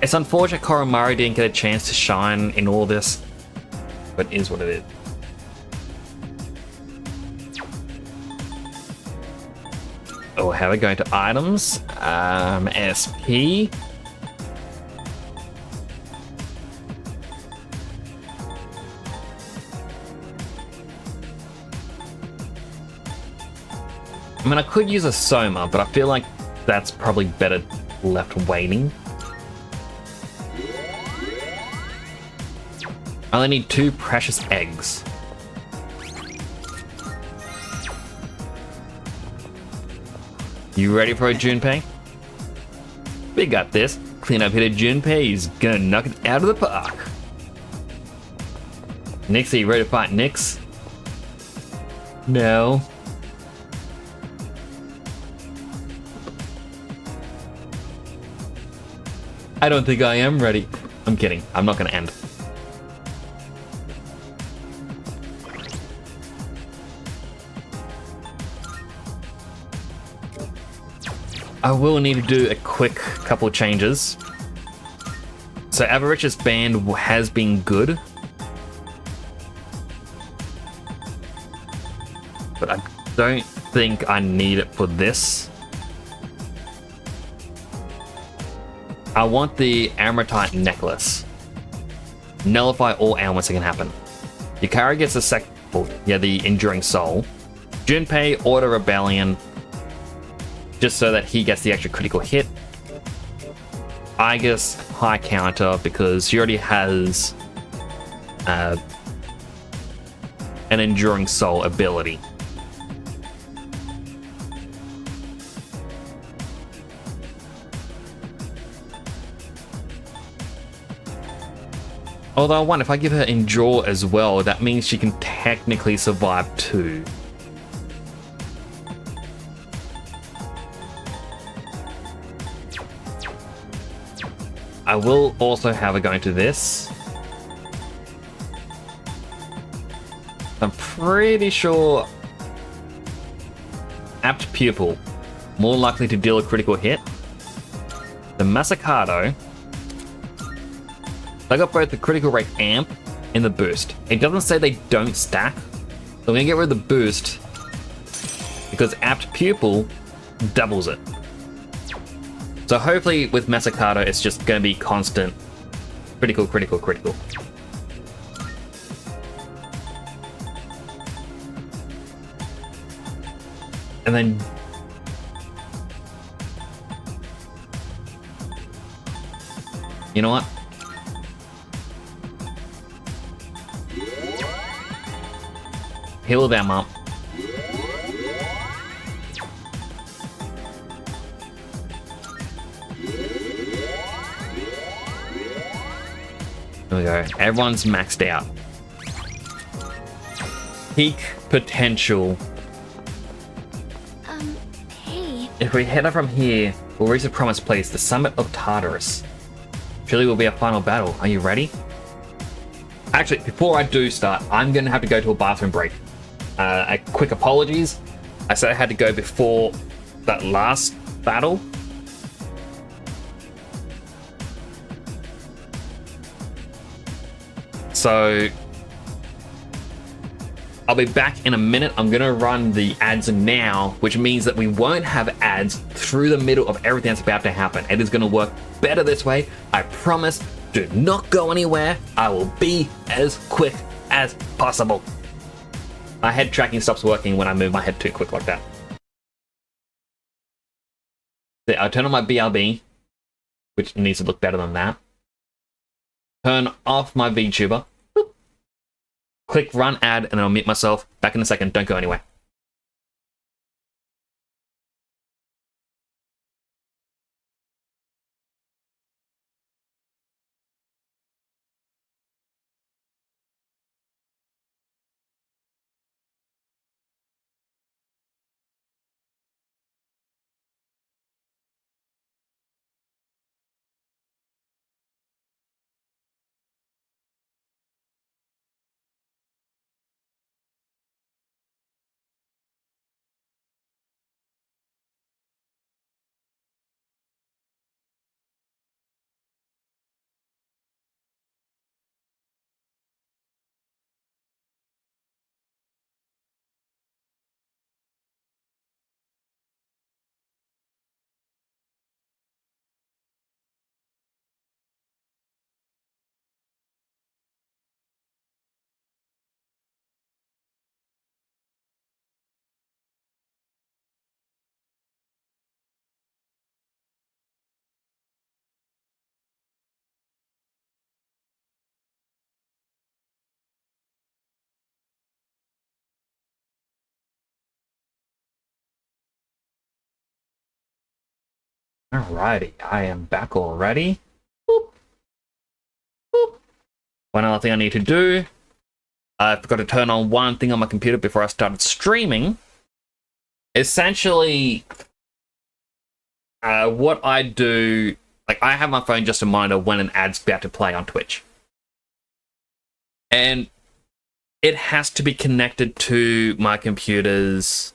It's unfortunate Koromaru didn't get a chance to shine in all this, but it is what it is. Oh, how are we going to items? SP. I mean, I could use a Soma, but I feel like that's probably better left waiting. I only need 2 precious eggs. You ready for a Junpei? We got this. Clean up hitter Junpei, he's gonna knock it out of the park. Nyx, are you ready to fight Nyx? No. I don't think I am ready. I'm kidding. I'm not gonna end. I will need to do a quick couple changes. So Avaricious Band has been good, but I don't think I need it for this. I want the Amortite necklace. Nullify all ailments that can happen. Yukari gets the Enduring Soul. Junpei, Order Rebellion, just so that he gets the extra critical hit. Aigis, High Counter, because she already has an Enduring Soul ability. Although I wonder if I give her Endure as well, that means she can technically survive too. I will also have her going to this. I'm pretty sure Apt Pupil, more likely to deal a critical hit. The Masakado, I got both the critical rate amp and the boost. It doesn't say they don't stack, so I'm gonna get rid of the boost because Apt Pupil doubles it. So hopefully with Masakado, it's just gonna be constant critical, critical, critical. And then you know what? Heal them up. There we go. Everyone's maxed out. Peak potential.
Hey.
If we head up from here, we'll reach the promised place, the summit of Tartarus. Surely will be our final battle. Are you ready? Actually, before I do start, I'm gonna have to go to a bathroom break. A quick apologies. I said I had to go before that last battle. So I'll be back in a minute. I'm gonna run the ads now, which means that we won't have ads through the middle of everything that's about to happen. It is gonna work better this way. I promise. Do not go anywhere. I will be as quick as possible. My head tracking stops working when I move my head too quick like that. So I turn on my BRB, which needs to look better than that. Turn off my VTuber. Boop. Click run ad, and then I'll mute myself. Back in a second, don't go anywhere. Alrighty, I am back already. Boop. Boop. One other thing I need to do. I forgot to turn on one thing on my computer before I started streaming. Essentially, what I do, like I have my phone just to monitor when an ad's about to play on Twitch. And it has to be connected to my computer's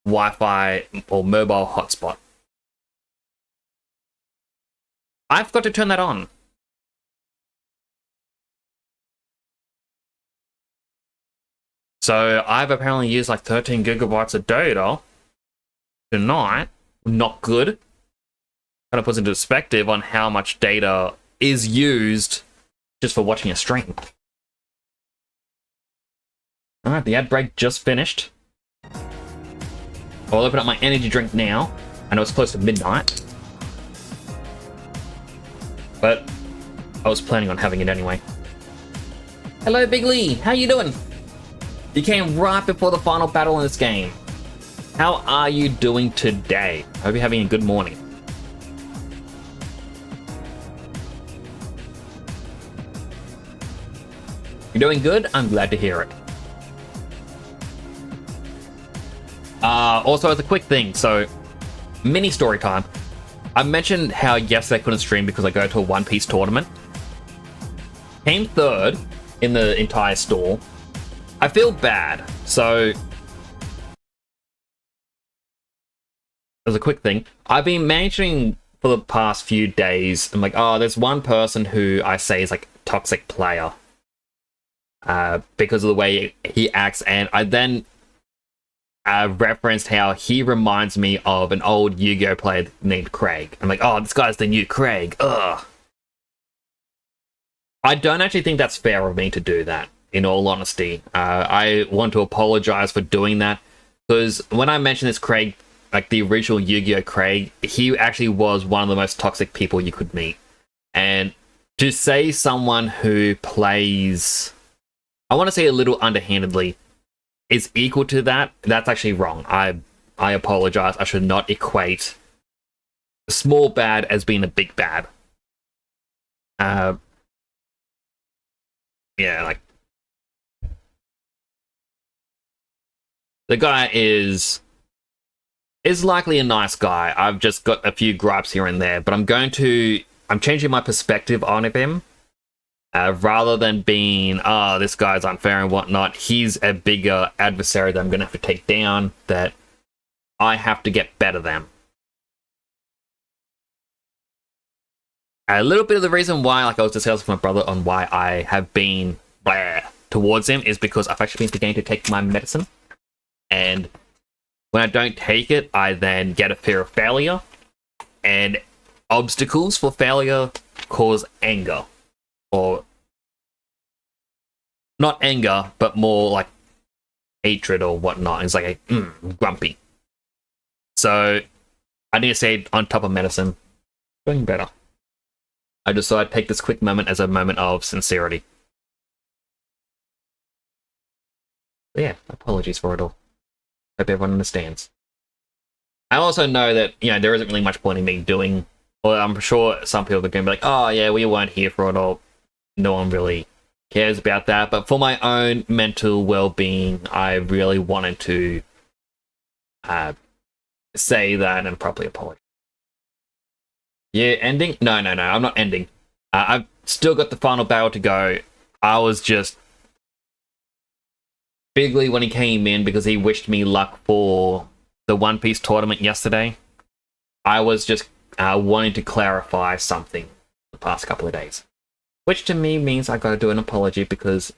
Wi-Fi or mobile hotspot. I've got to turn that on. So I've apparently used like 13 gigabytes of data tonight. Not good. Kind of puts into perspective on how much data is used just for watching a stream. Alright, the ad break just finished. I'll open up my energy drink now. I know it's close to midnight. But I was planning on having it anyway. Hello, Big Lee. How you doing? You came right before the final battle in this game. How are you doing today? I hope you're having a good morning. You're doing good? I'm glad to hear it. Also, as a quick thing, so mini story time. I mentioned how yesterday I couldn't stream because I go to a One Piece tournament. Came third in the entire store. I feel bad, so as a quick thing, I've been managing for the past few days. I'm like, oh, there's one person who I say is like a toxic player because of the way he acts, and I then referenced how he reminds me of an old Yu-Gi-Oh player named Craig. I'm like, oh, this guy's the new Craig. Ugh. I don't actually think that's fair of me to do that, in all honesty. I want to apologize for doing that, because when I mentioned this Craig, like the original Yu-Gi-Oh Craig, he actually was one of the most toxic people you could meet. And to say someone who plays, I want to say a little underhandedly, is equal to that, that's actually wrong. I apologize. I should not equate a small bad as being a big bad. Yeah, like the guy is likely a nice guy. I've just got a few gripes here and there, but I'm changing my perspective on him. Rather than being, oh, this guy's unfair and whatnot, he's a bigger adversary that I'm going to have to take down, that I have to get better than. A little bit of the reason why, like I was discussing with my brother on why I have been towards him, is because I've actually been forgetting to take my medicine. And when I don't take it, I then get a fear of failure. And obstacles for failure cause anger. Or not anger, but more like hatred or whatnot. It's like grumpy. So I need to stay on top of medicine. Doing better. I just thought I'd take this quick moment as a moment of sincerity. But yeah, apologies for it all. Hope everyone understands. I also know that, you know, there isn't really much point in me doing, or I'm sure some people are going to be like, oh yeah, we weren't here for it all. No one really cares about that. But for my own mental well-being, I really wanted to say that and properly apologize. Yeah, ending? No, I'm not ending. I've still got the final battle to go. I was just Bigly when he came in because he wished me luck for the One Piece tournament yesterday. I was just wanting to clarify something the past couple of days. Which to me means I gotta do an apology because,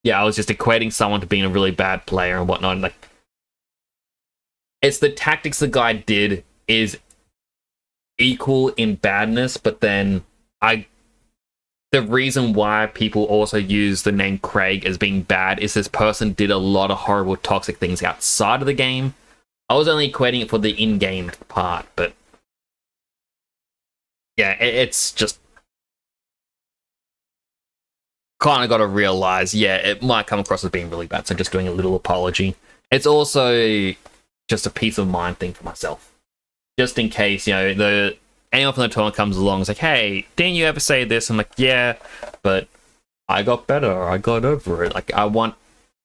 yeah, I was just equating someone to being a really bad player and whatnot. And, like, it's the tactics the guy did is equal in badness, but then the reason why people also use the name Craig as being bad is this person did a lot of horrible toxic things outside of the game. I was only equating it for the in-game part, but yeah, it's just kind of got to realize, yeah, it might come across as being really bad, so just doing a little apology. It's also just a peace of mind thing for myself. Just in case, you know, anyone from the tournament comes along and is like, hey, didn't you ever say this? I'm like, yeah, but I got better. I got over it. Like, I want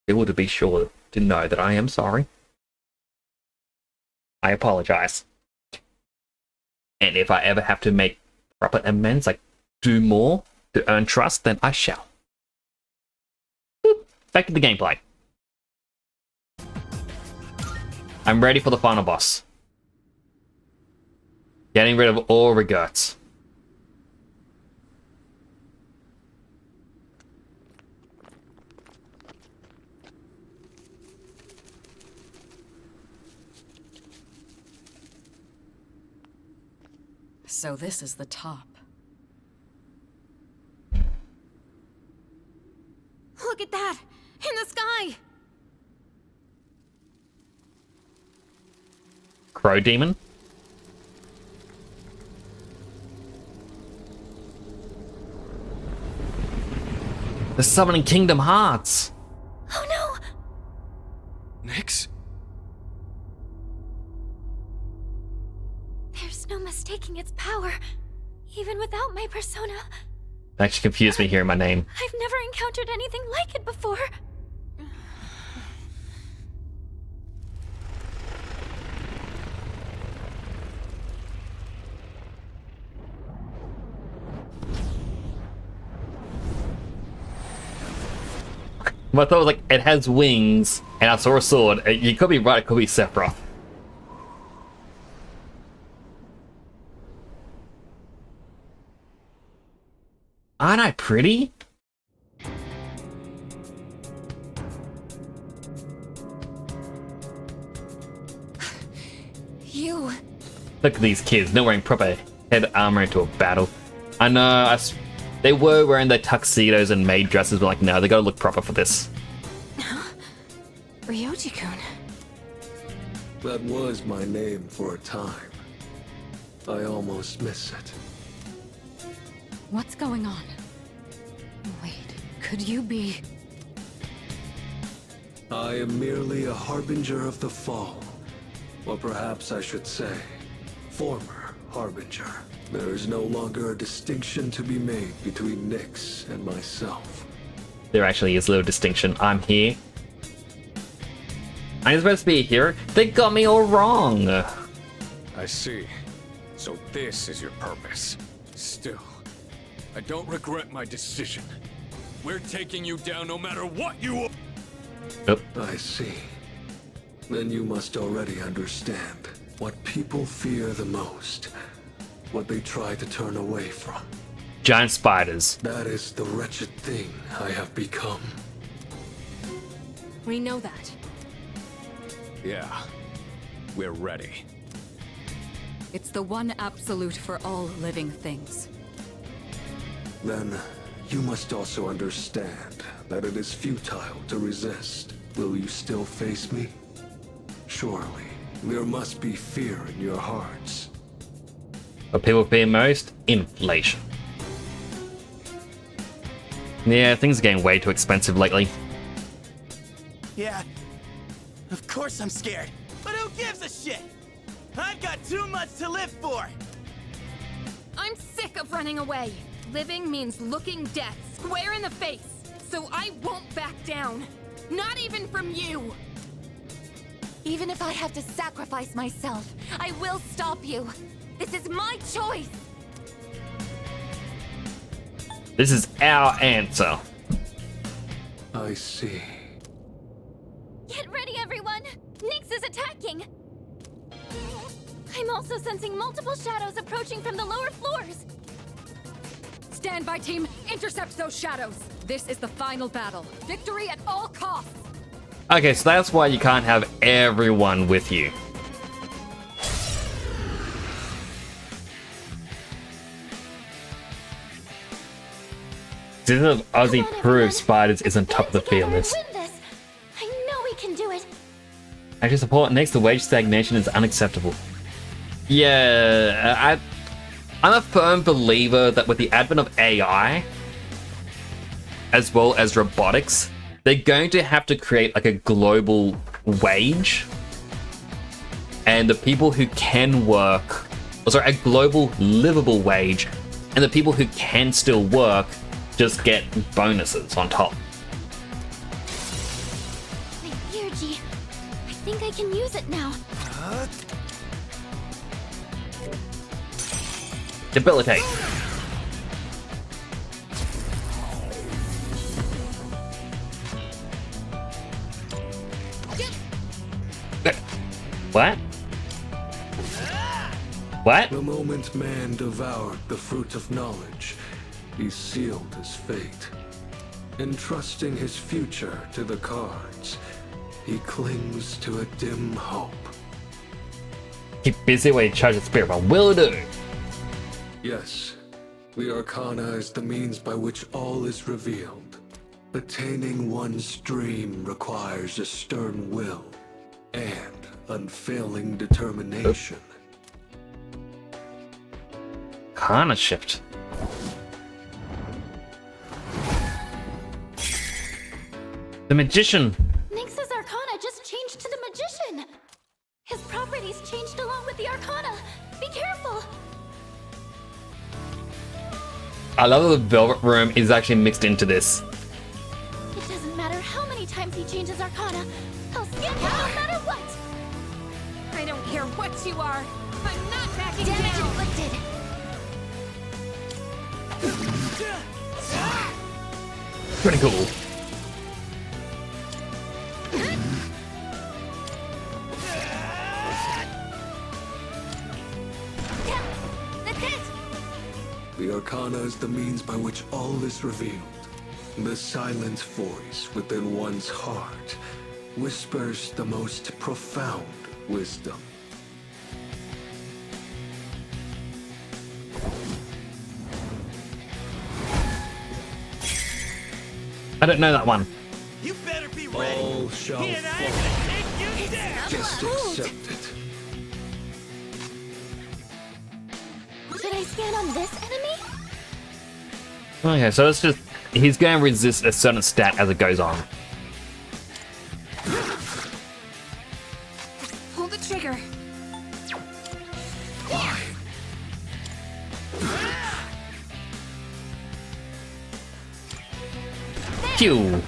people to be sure to know that I am sorry. I apologize. And if I ever have to make proper amends, like do more to earn trust, then I shall. Boop. Back to the gameplay. I'm ready for the final boss. Getting rid of all regrets.
So this is the top.
Look at that! In the sky!
Crow Demon? They're summoning Kingdom Hearts!
Oh no!
Nyx?
There's no mistaking its power, even without my persona.
That actually confused me hearing my name.
I've never encountered anything like it before.
I thought it was like, it has wings, and I saw a sword. You could be right, it could be Sephiroth. Aren't I pretty?
You...
Look at these kids, not wearing proper head armor into a battle. I know, they were wearing their tuxedos and maid dresses, but like, no, they gotta look proper for this.
Ryoji-kun.
That was my name for a time. I almost miss it.
What's going on? Wait, could you be...
I am merely a harbinger of the fall. Or perhaps I should say, former harbinger. There is no longer a distinction to be made between Nyx and myself.
There actually is a little distinction. I'm here. I'm supposed to be a hero? They got me all wrong.
I see. So this is your purpose. Still, I don't regret my decision. We're taking you down no matter what you...
Nope.
I see. Then you must already understand what people fear the most. What they try to turn away from.
Giant spiders.
That is the wretched thing I have become.
We know that.
Yeah, we're ready.
It's the one absolute for all living things.
Then you must also understand that it is futile to resist, will you still face me? Surely, there must be fear in your hearts.
What people fear most? Inflation. Yeah, things are getting way too expensive lately.
Yeah, of course I'm scared. But who gives a shit? I've got too much to live for!
I'm sick of running away. Living means looking death square in the face. So I won't back down. Not even from you.
Even if I have to sacrifice myself, I will stop you. This is my choice.
This is our answer.
I see.
Get ready, everyone! Nyx is attacking! I'm also sensing multiple shadows approaching from the lower floors.
Stand by, team. Intercept those shadows. This is the final battle. Victory at all costs.
Okay, so that's why you can't have everyone with you. This is Ozzy proves Spiders isn't top of the field list.
I know we can do it.
Actually, support next to wage stagnation is unacceptable. Yeah, I'm a firm believer that with the advent of AI, as well as robotics, they're going to have to create like a global wage. And the people who can work, a global livable wage, and the people who can still work just get bonuses on top.
My energy. I think I can use it now.
Debilitate. What? What?
The moment man devoured the fruit of knowledge, he sealed his fate. Entrusting his future to the cards, he clings to a dim hope.
Keep busy while you charge the spirit, but will do.
Yes, the Arcana is the means by which all is revealed. Attaining one's dream requires a stern will and unfailing determination.
Arcana shift. The magician.
Nyx's Arcana just changed to the Magician. His properties changed along with the Arcana. Be careful.
I love that the Velvet Room is actually mixed into this.
It doesn't matter how many times he changes Arcana. I'll stand him no matter what.
I don't care what you are. I'm not backing
Damage
down.
inflicted.
Pretty cool.
That's it.
The Arcana is the means by which all is revealed. The silent voice within one's heart whispers the most profound wisdom.
I don't know that one.
You better be ready.
All shall
He and I are
fall.
gonna take you down.
Just accept it.
Should I scan on this enemy?
Okay, so it's just he's going to resist a certain stat as it goes on.
Pull the trigger.
Q.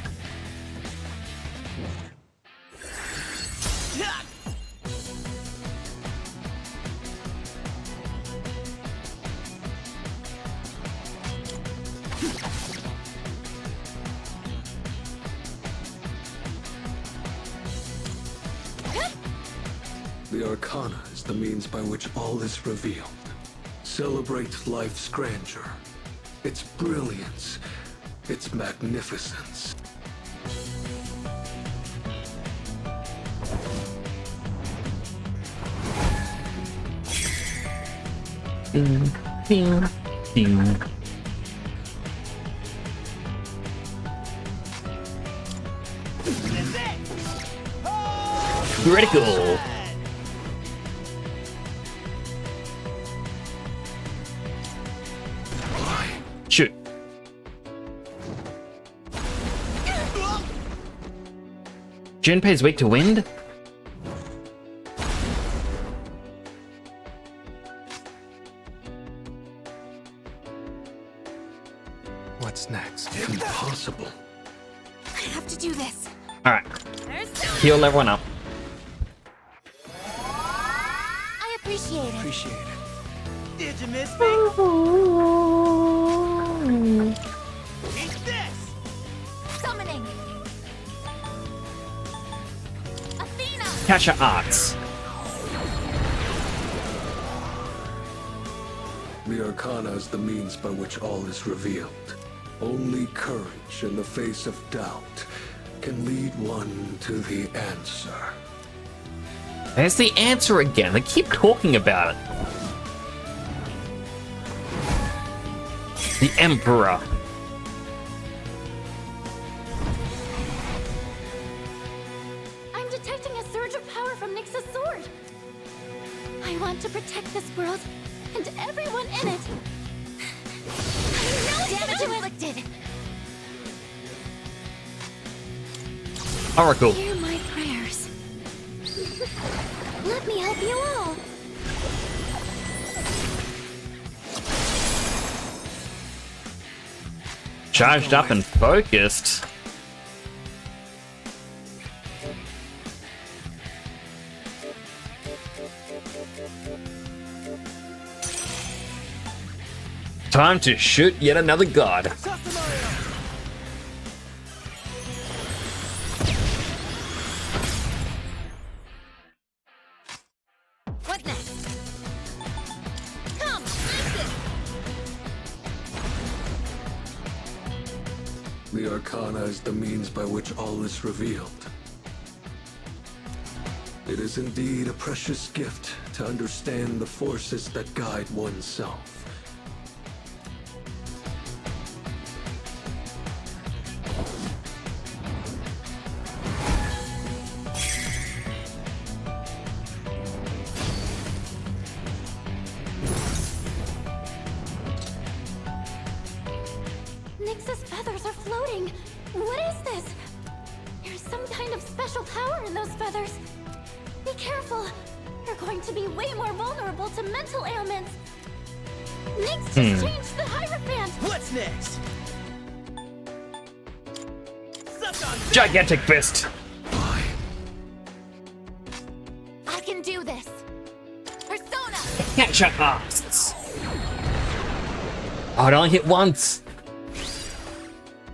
The Arcana is the means by which all is revealed. Celebrate life's grandeur, its brilliance, its magnificence.
Ding, ding, ding. Critical. Shoot. Junpei's weak to wind?
What's next? Impossible.
I have to do this.
Alright. Heal everyone up.
I appreciate it.
Appreciate it.
Did you miss me? Eat this!
Summoning. Athena.
Catch your arts.
The Arcana is the means by which all is revealed. Only courage in the face of doubt can lead one to the answer.
There's the answer again. They keep talking about it. The Emperor.
I'm detecting a surge of power from Nyx's sword. I want to protect this world and everyone in it. Damage inflicted.
Oracle.
Hear my prayers. Let me help you all.
Charged up and focused. Time to shoot yet another god.
What next? Come, listen.
The Arcana is the means by which all is revealed. It is indeed a precious gift to understand the forces that guide oneself.
Nyx's feathers are floating. What is this? There's some kind of special power in those feathers. Be careful. You're going to be way more vulnerable to mental ailments. Nyx just changed the Hierophant.
What's next?
Gigantic fist.
I can do this. Persona.
Catch your arts. Oh, it only hit once.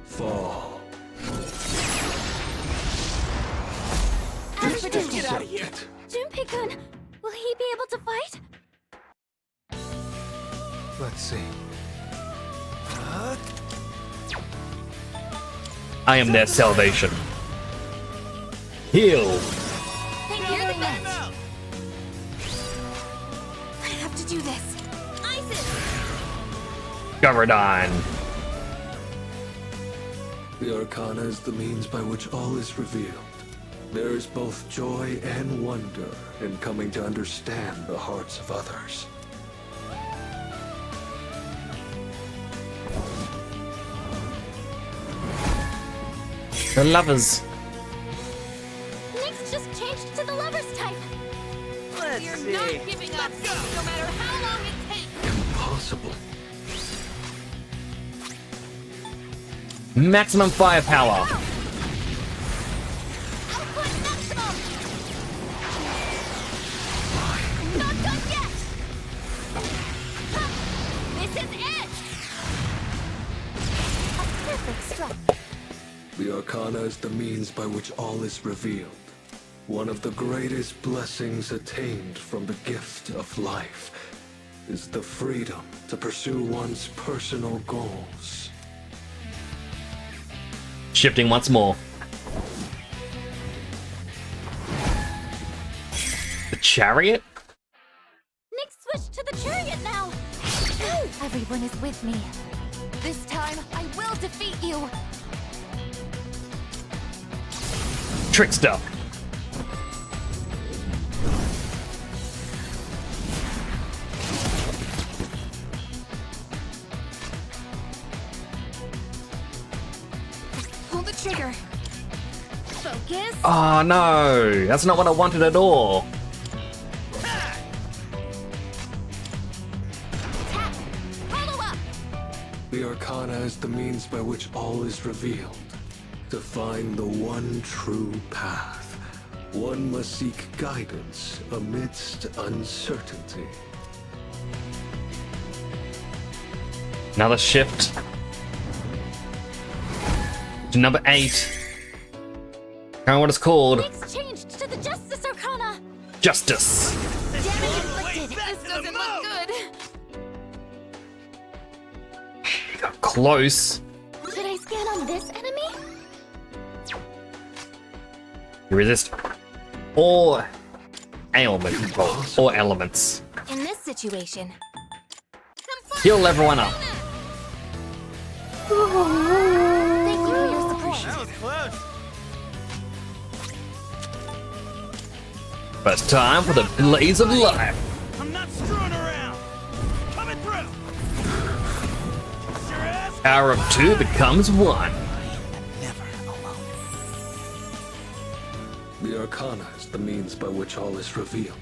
Fall.
As predicted.
Get out of here.
Junpei-kun, will he be able to fight?
Let's see.
I am their salvation. Heal.
You're the best. I have to do this. Isis.
Govardhan.
The Arcana is the means by which all is revealed. There is both joy and wonder in coming to understand the hearts of others.
The lovers.
Nyx just changed to the lover's type.
Let's
You're
see.
not giving up, no matter how long it takes.
Impossible.
Maximum firepower.
Output maximum. Not done yet. Ha! This is it. A perfect strike.
The Arcana is the means by which all is revealed. One of the greatest blessings attained from the gift of life is the freedom to pursue one's personal goals.
Shifting once more. The chariot?
Nyx switched to the chariot now. Everyone is with me. This time, I will defeat you.
Trickster. Oh no, that's not what I wanted at all.
The Arcana is the means by which all is revealed. To find the one true path, one must seek guidance amidst uncertainty.
Another shift to number 8. I don't know what it's called.
It's changed to the Justice Arcana.
Justice.
Damage inflicted. This doesn't look good.
Got close.
Should I scan on this enemy?
You resist all ailments or elements.
In this situation.
Heal everyone up.
Thank you for your support.
That was close.
But it's time for the blaze of life.
I'm not screwing around. Coming through. Sure ass.
Power of 2 becomes 1.
The Arcana is the means by which all is revealed.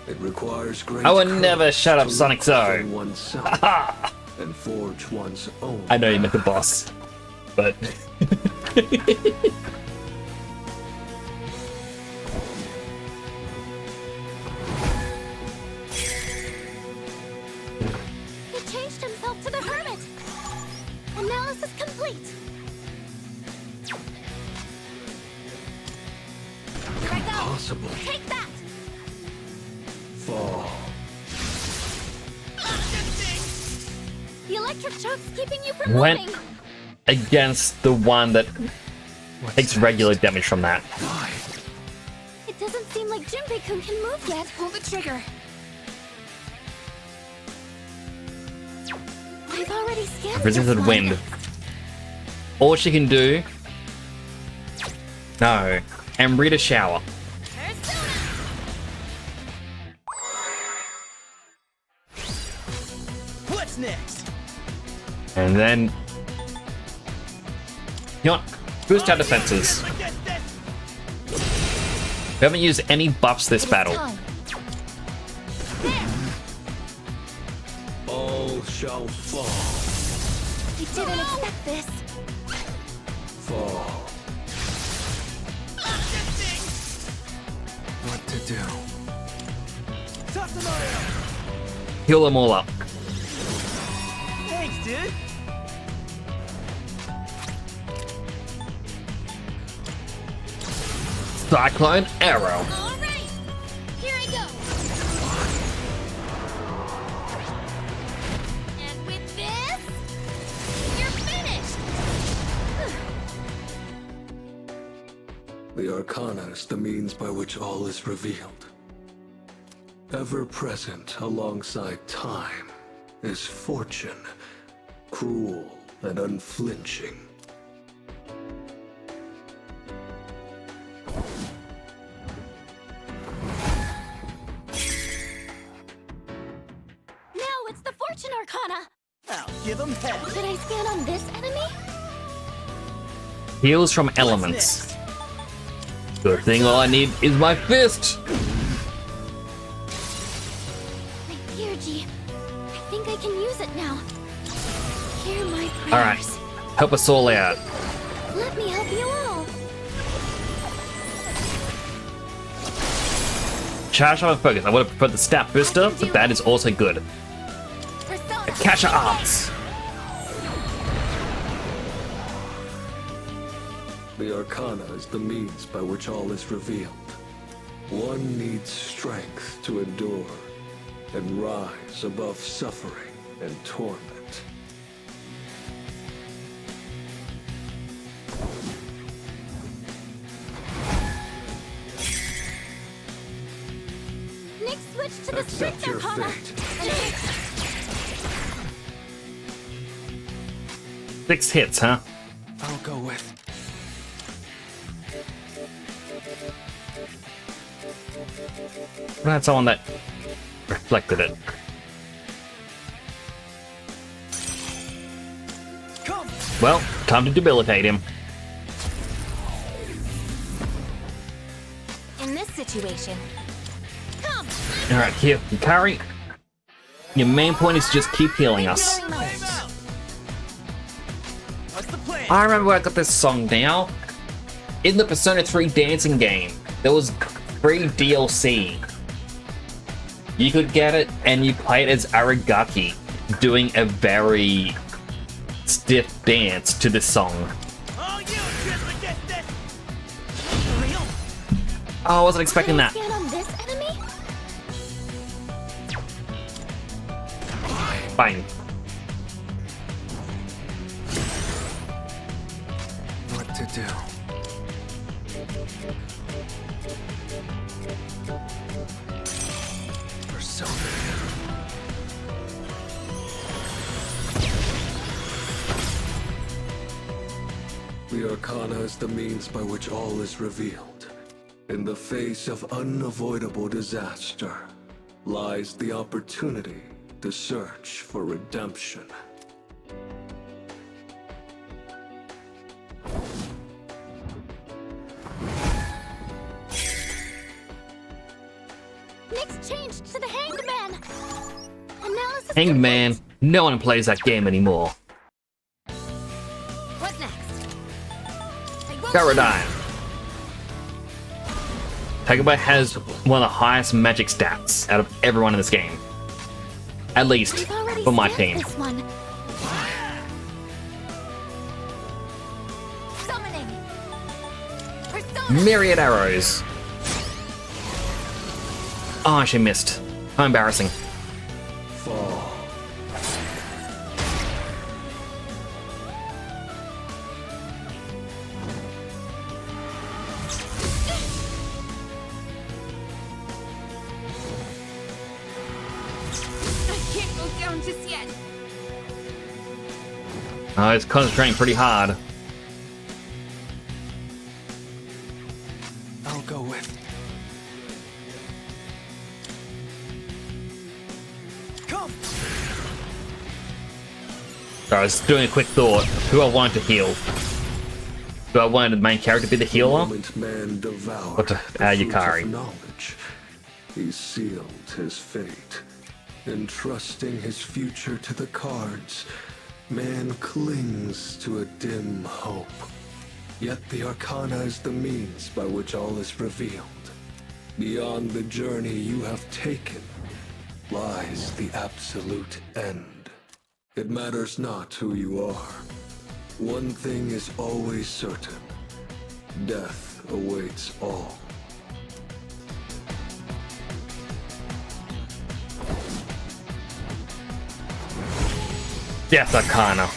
It requires great
I will
courage
never shut up,
to
Sonic
look
Zo.
within oneself and forge one's own.
I know you meant the boss, but
He changed himself to the Hermit. Analysis complete. Here I go.
Impossible.
Take that.
Fall.
The electric shock's keeping you from
went
moving.
against the one that takes regular damage from that.
It doesn't seem like Junpei-kun can move yet. Pull the trigger. I've already scanned
Resisted
this one.
wind. All she can do. No. Amrita shower.
What's next?
And then. You know what? Boost our defenses. We haven't used any buffs this battle.
All shall fall.
I didn't expect this.
Fall. What to do?
Heal them all up.
Thanks, dude.
Cyclone arrow.
All right. Here I go. And with this, you're finished.
The Arcana is the means by which all is revealed. Ever present alongside time is fortune, cruel and unflinching.
Now it's the Fortune Arcana.
I'll give him hell.
Should I scan on this enemy?
Heals from elements. Good thing all I need is my fist.
My Geargy. I think I can use it now. Hear my prayers.
Alright. Help us all out.
Let me help you all.
Charge up and focus. I would have preferred the stat booster, but that is also good. Akasha Arts.
The Arcana is the means by which all is revealed. One needs strength to endure and rise above suffering and torment.
Nick switch to the
Accept
Strict
your
Arcana.
fate.
6 hits, huh?
I'll go with.
I had someone that reflected it. Well, time to debilitate him.
this situation. Come!
Alright, here, Yukari. Your main point is to just keep healing us. I remember where I got this song now. In the Persona 3 dancing game, there was free DLC. You could get it and you play it as Aragaki, doing a very stiff dance to this song. Oh, I wasn't expecting that.
Stand on this enemy?
Fine.
What to do? Persona. The Arcana is the means by which all is revealed. In the face of unavoidable disaster lies the opportunity to search for redemption.
Nick's changed to the Hanged Man. Analysis.
Hanged Man, no one plays that game anymore.
What next?
Paradigm. Takaba has one of the highest magic stats out of everyone in this game. At least for my team.
This one. Summoning. Persona.
Myriad arrows. Oh, she missed. How embarrassing.
Fall.
I can't go down just yet.
Oh, it's concentrating pretty hard.
I'll go with.
Come!
So I was doing a quick thought. Who I wanted to heal? Do I want the main character to be the healer?
Man devoured
Or to
the fruits of
Yukari?
knowledge. He sealed his fate. Entrusting his future to the cards, man clings to a dim hope. Yet the Arcana is the means by which all is revealed. Beyond the journey you have taken lies the absolute end. It matters not who you are. One thing is always certain. Death awaits all.
Death Arcana.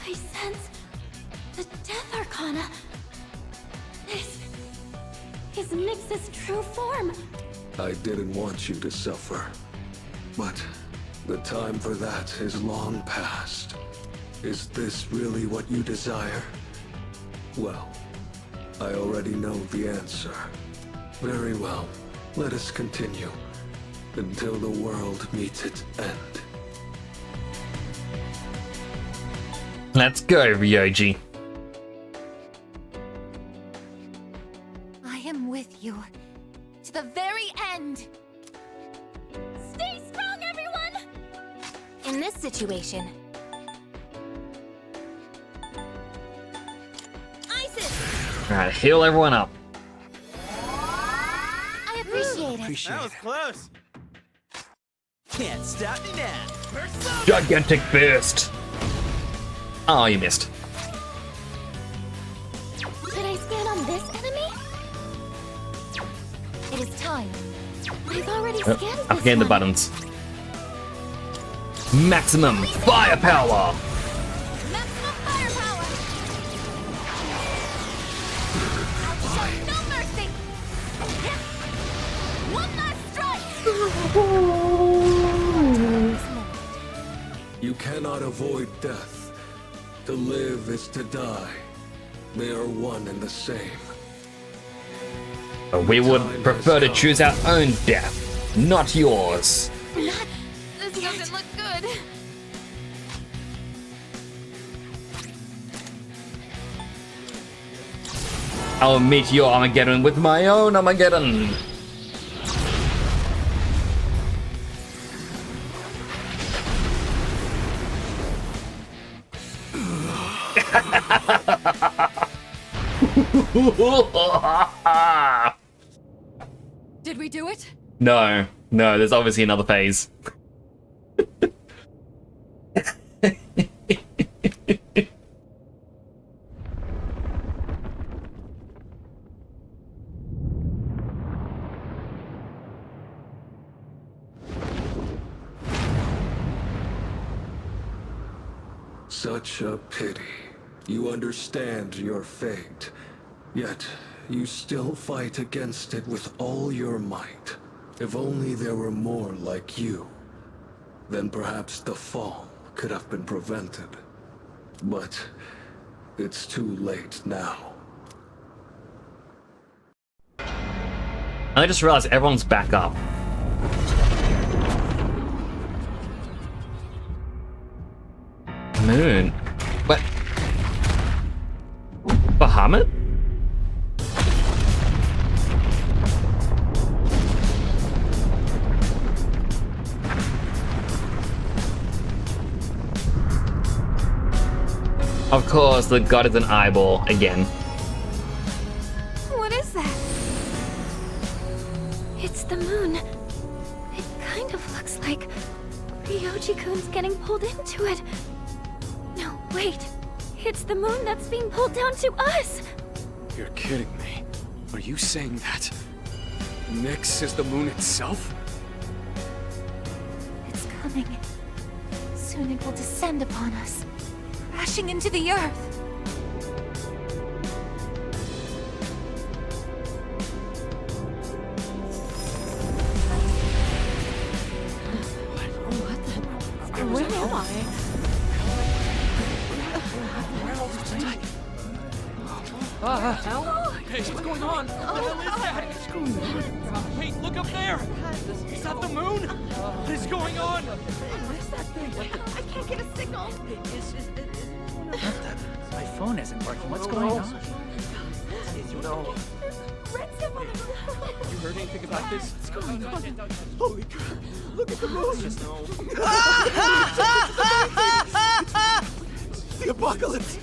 I sense the Death Arcana. This is Nyx's true form.
I didn't want you to suffer, but the time for that is long past. Is this really what you desire? Well, I already know the answer. Very well, let us continue until the world meets its end.
Let's go, Ryoji.
I am with you to the very end. Stay strong, everyone! In this situation, Isis!
Alright, heal everyone up.
I appreciate it.
That was close. Can't stop me now. Persona!
Gigantic burst. Oh, you missed.
Should I stand on this enemy? It is time. I've already
Oh,
scanned
I
this
forget the
one.
buttons. Maximum firepower.
Maximum firepower! I'll show no mercy! One last strike!
You cannot avoid death. To live is to die. They are one and the same.
But we would prefer to choose our own death, not yours.
This doesn't look good.
I'll meet your Armageddon with my own Armageddon.
Did we do it?
No, there's obviously another phase.
Such a pity. You understand your fate, yet you still fight against it with all your might. If only there were more like you, then perhaps the fall could have been prevented. But it's too late now.
I just realized everyone's back up. Moon. What? Bahamut? Of course, the god is an eyeball again.
What is that? It's the moon. It kind of looks like Ryoji-kun's getting pulled into it. No, wait. It's the moon that's being pulled down to us!
You're kidding me. Are you saying that Nyx is the moon itself?
It's coming. Soon it will descend upon us, crashing into the earth.
Where am I?
Hey, what's going on? What the hell is that? What's going on? Hey, look up there! Is that the moon? What is going on?
What is that thing? I can't get a signal.
My phone isn't working. What's going on?
No. You heard anything about this? What's going on? Holy crap! Look at the moon! The apocalypse!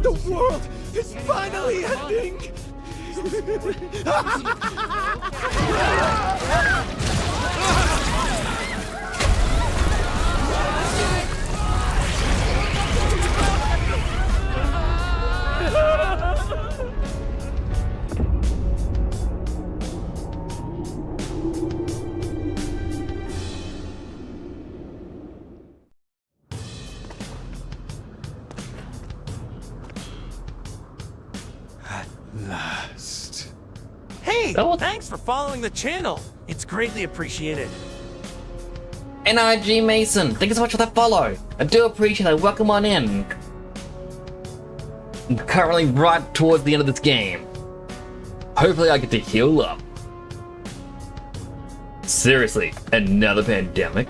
The world is finally ending!
Last. Hey, thanks for following the channel. It's greatly appreciated.
NRG Mason, thank you so much for that follow. I do appreciate it. Welcome on in. I'm currently right towards the end of this game. Hopefully I get to heal up. Seriously, another pandemic?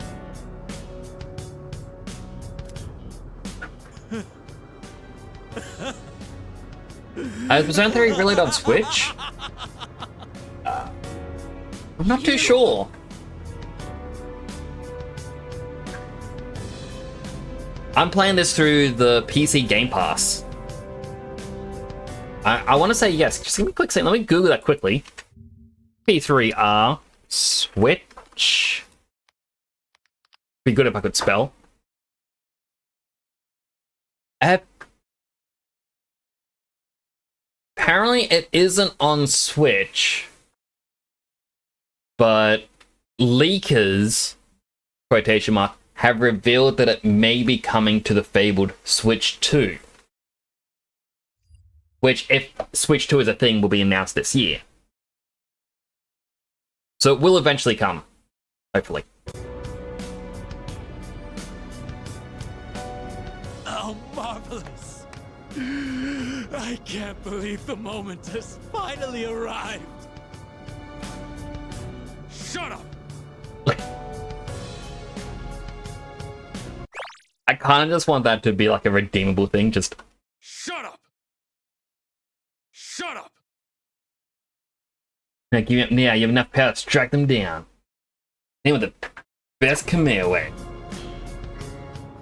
Is Persona 3 really on Switch? I'm not too sure. I'm playing this through the PC Game Pass. I want to say yes. Just give me a quick second. Let me Google that quickly. P3R Switch. Be good if I could spell. Apparently it isn't on Switch, but leakers, quotation mark, have revealed that it may be coming to the fabled Switch 2. Which, if Switch 2 is a thing, will be announced this year. So it will eventually come, hopefully.
Oh, marvelous! I can't believe the moment has finally arrived! Shut up!
I kind of just want that to be like a redeemable thing, just...
Shut up! Shut up!
Now, you have enough power to track them down. And with the best Kamehameha.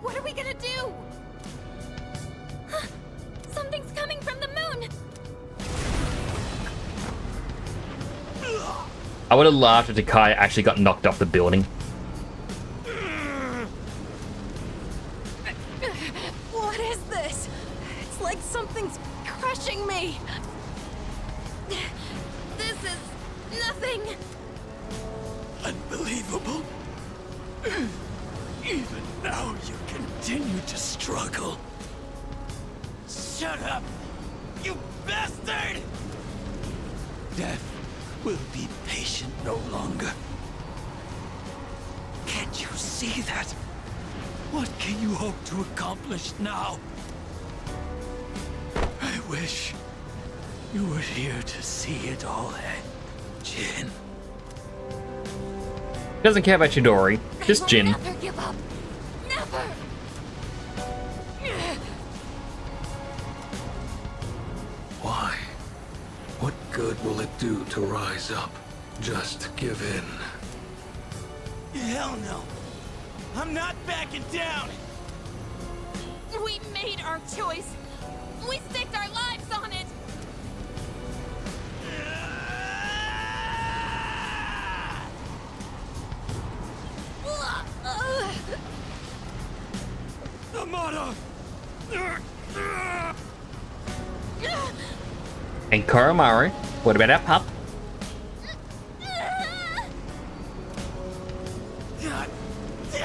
What are we gonna do? Something's coming from the moon!
I would have laughed if Takaya actually got knocked off the building.
What is this? It's like something's crushing me.
This is nothing!
Unbelievable. Even now you continue to struggle. Shut up, you bastard! Death will be patient no longer. Can't you see that? What can you hope to accomplish now? I wish you were here to see it all, Jin.
Doesn't care about Chidori, just Jin.
Never give up! Never!
Why? What good will it do to rise up? Just give in.
Hell no. I'm not backing down.
We made our choice! We staked our lives on it!
Amada!
And Koromaru, what about our pup?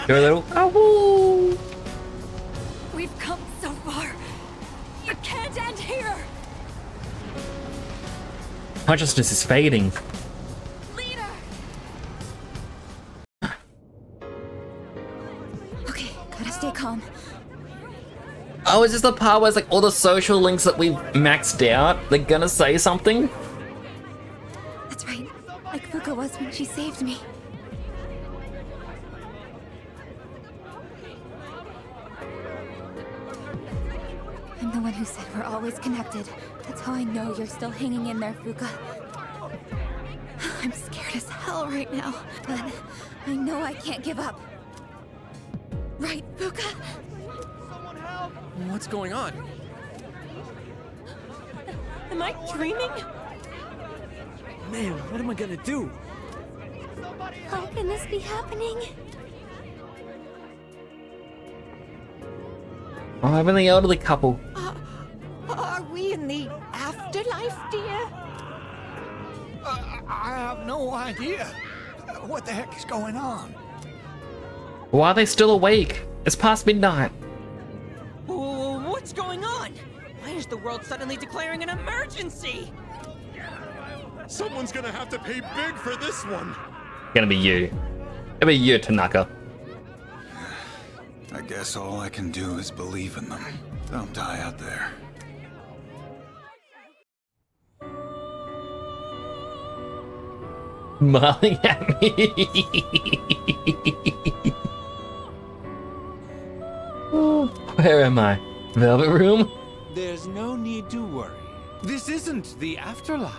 Do a little. Oh,
We've come so far. You can't end here!
consciousness is fading.
Okay, gotta stay calm.
Oh, is this the part where it's like all the social links that we've maxed out? They're gonna say something?
That's right, like Fuka was when she saved me. I'm the one who said we're always connected. That's how I know you're still hanging in there, Fuka. I'm scared as hell right now, but I know I can't give up. Right, Fuka?
What's going on?
Am I dreaming?
Man, what am I gonna do?
How can this be happening?
Oh, I'm in the elderly couple.
Are we in the afterlife, dear?
I have no idea. What the heck is going on?
Why are they still awake? It's past midnight.
What's going on? Why is the world suddenly declaring an emergency?
Someone's gonna have to pay big for this one.
Gonna be you. It'll be you, Tanaka.
I guess all I can do is believe in them. Don't die out there.
Smiling at me. Where am I? Velvet Room?
There's no need to worry. This isn't the afterlife.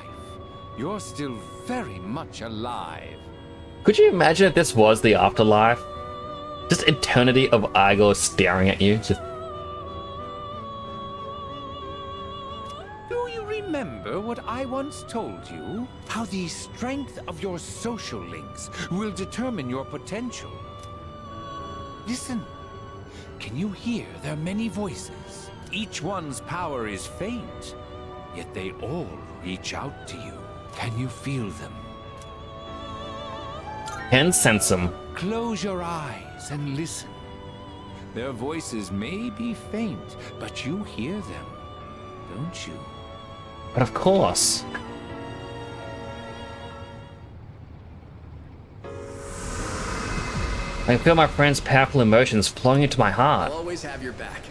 You're still very much alive.
Could you imagine if this was the afterlife? Just eternity of Igor staring at you. Just
Do you remember what I once told you? How the strength of your social links will determine your potential. Listen. Can you hear their many voices? Each one's power is faint, yet they all reach out to you. Can you feel them?
can sense them.
Close your eyes and listen. Their voices may be faint, but you hear them, don't you?
But of course. I can feel my friend's powerful emotions flowing into my heart.
I'll always have your back.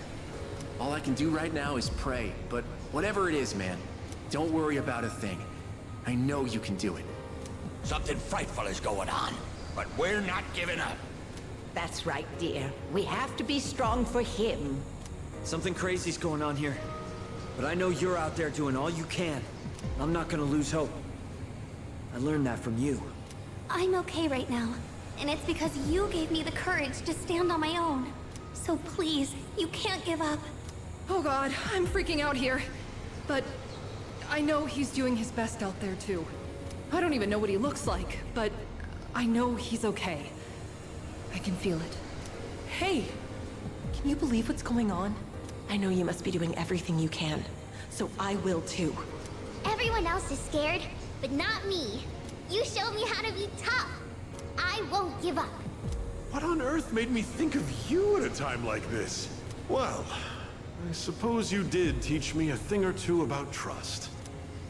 All I can do right now is pray, but whatever it is, man, don't worry about a thing. I know you can do it.
Something frightful is going on, but we're not giving up.
That's right, dear. We have to be strong for him.
Something crazy's going on here. But I know you're out there doing all you can. I'm not gonna lose hope. I learned that from you.
I'm okay right now, and it's because you gave me the courage to stand on my own. So please, you can't give up.
Oh god, I'm freaking out here. But I know he's doing his best out there too. I don't even know what he looks like, but I know he's okay. I can feel it. Hey, can you believe what's going on?
I know you must be doing everything you can, so I will too.
Everyone else is scared, but not me. You showed me how to be tough. I won't give up.
What on earth made me think of you at a time like this? Well, I suppose you did teach me a thing or two about trust.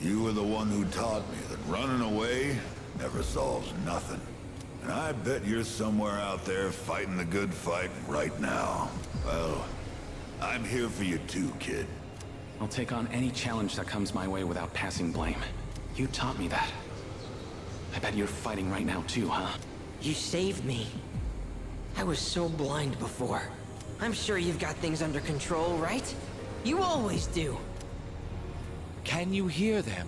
You were the one who taught me that running away never solves nothing. And I bet you're somewhere out there fighting the good fight right now. Well, I'm here for you too, kid.
I'll take on any challenge that comes my way without passing blame. You taught me that. I bet you're fighting right now too, huh?
You saved me. I was so blind before. I'm sure you've got things under control, right? You always do.
Can you hear them?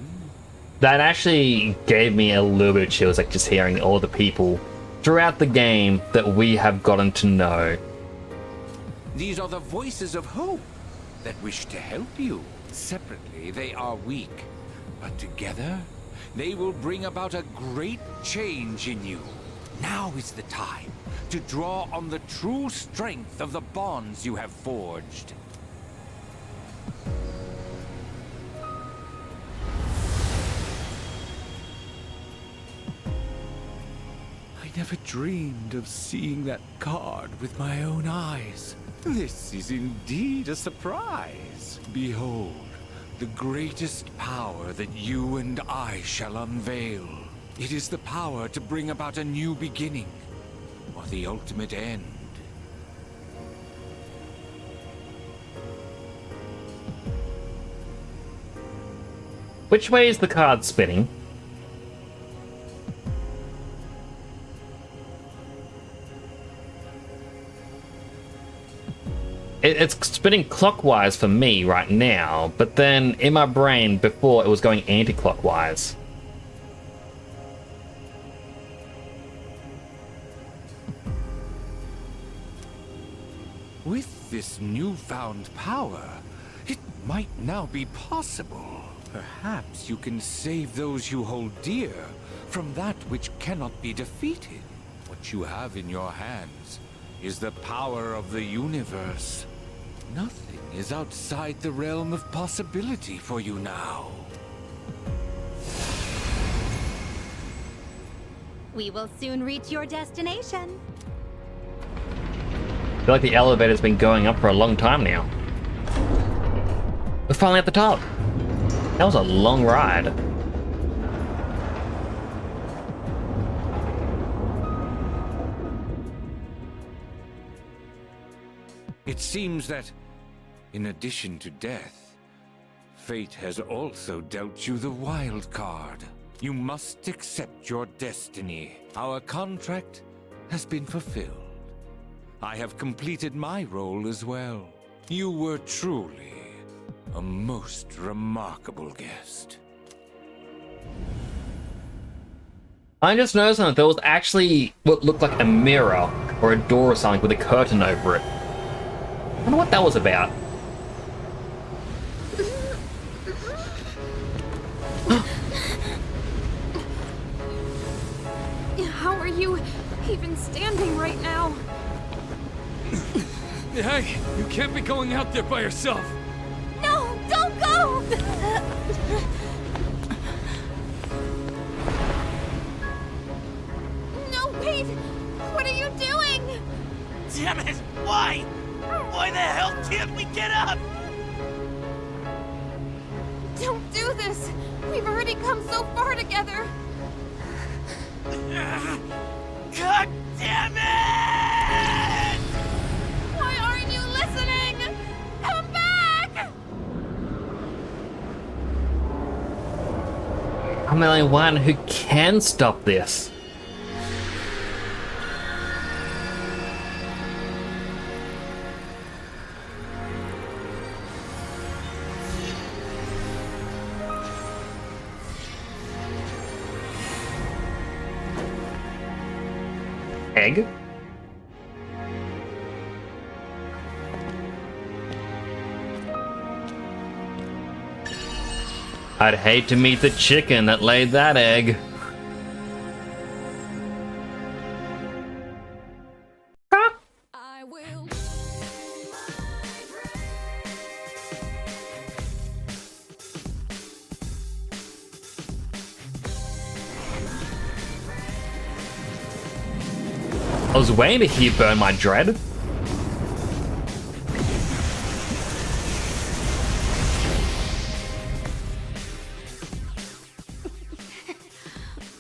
That actually gave me a little bit of chills, like just hearing all the people throughout the game that we have gotten to know.
These are the voices of hope that wish to help you. Separately, they are weak, but together, they will bring about a great change in you. Now is the time to draw on the true strength of the bonds you have forged. I never dreamed of seeing that card with my own eyes. This is indeed a surprise. Behold, the greatest power that you and I shall unveil. It is the power to bring about a new beginning, or the ultimate end.
Which way is the card spinning? It's spinning clockwise for me right now, but then in my brain before it was going anti-clockwise.
With this newfound power, it might now be possible. Perhaps you can save those you hold dear from that which cannot be defeated. What you have in your hands is the power of the universe. Nothing is outside the realm of possibility for you now.
We will soon reach your destination.
I feel like the elevator's been going up for a long time now. We're finally at the top. That was a long ride.
It seems that, in addition to death, fate has also dealt you the wild card. You must accept your destiny. Our contract has been fulfilled. I have completed my role as well. You were truly a most remarkable guest.
I just noticed that there was actually what looked like a mirror or a door or something with a curtain over it. I wonder what that was about.
How are you even standing right now?
Hey, you can't be going out there by yourself.
No, don't go! No, wait! What are you doing?
Damn it! Why? Why the hell can't we get up?
Don't do this! We've already come so far together!
God damn it!
Why aren't you listening? Come back!
I'm the only one who can stop this. egg? I'd hate to meet the chicken that laid that egg. I was waiting to hear Burn My Dread.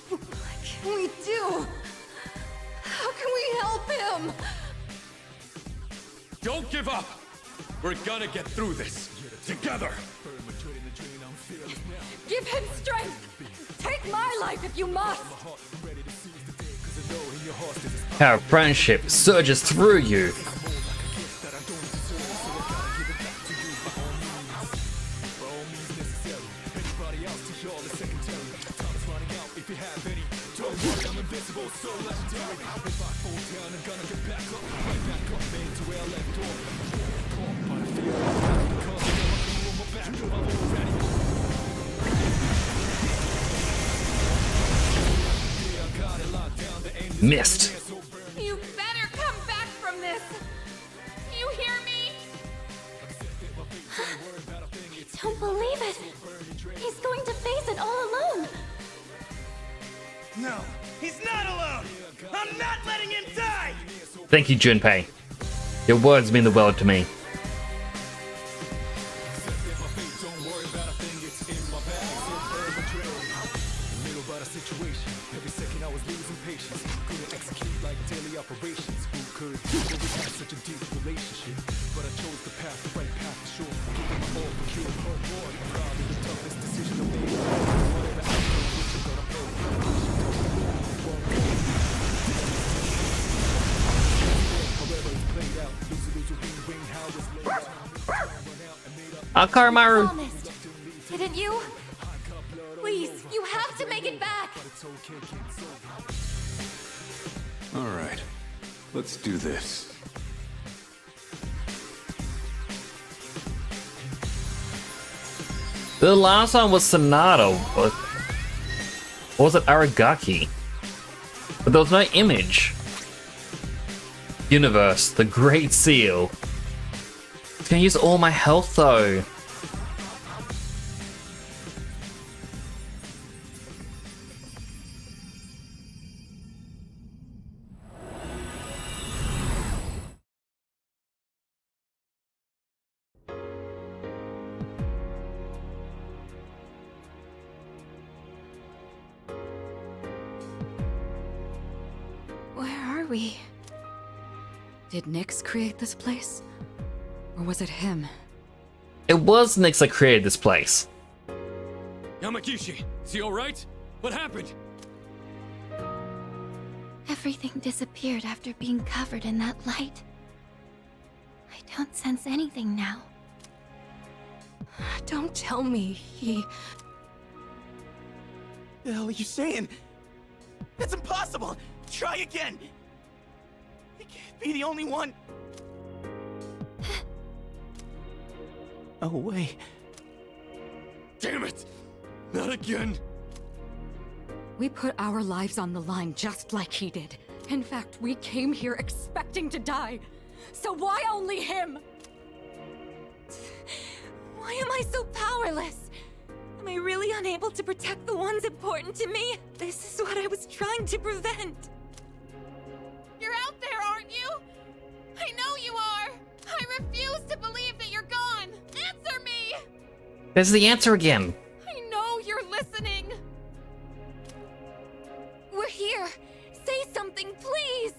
What can we do? How can we help him?
Don't give up! We're gonna get through this. Together!
Give him strength! Take my life if you must!
Our friendship surges through you. Missed.
You better come back from this! You hear me?
I don't believe it. He's going to face it all alone.
No, he's not alone! I'm not letting him die!
Thank you, Junpei. Your words mean the world to me. Akarimaru.
Promised. Didn't you? Please, you have to make it back.
All right, let's do this.
The last one was Sonata. Or was it Aragaki? But there was no image. Universe, the Great Seal. It's gonna use all my health though.
Where are we? Did Nyx create this place? Or was it him?
It was Nyx that created this place.
Yamagishi, is he alright? What happened?
Everything disappeared after being covered in that light. I don't sense anything now.
Don't tell me he...
The hell are you saying? That's impossible! Try again! He can't be the only one! Oh, wait.
Damn it! Not again!
We put our lives on the line just like he did. In fact, we came here expecting to die. So why only him?
Why am I so powerless? Am I really unable to protect the ones important to me? This is what I was trying to prevent.
You're out there, aren't you? I know you are! I refuse to believe that you're gone! Answer me!
There's the answer again.
I know you're listening!
We're here! Say something, please!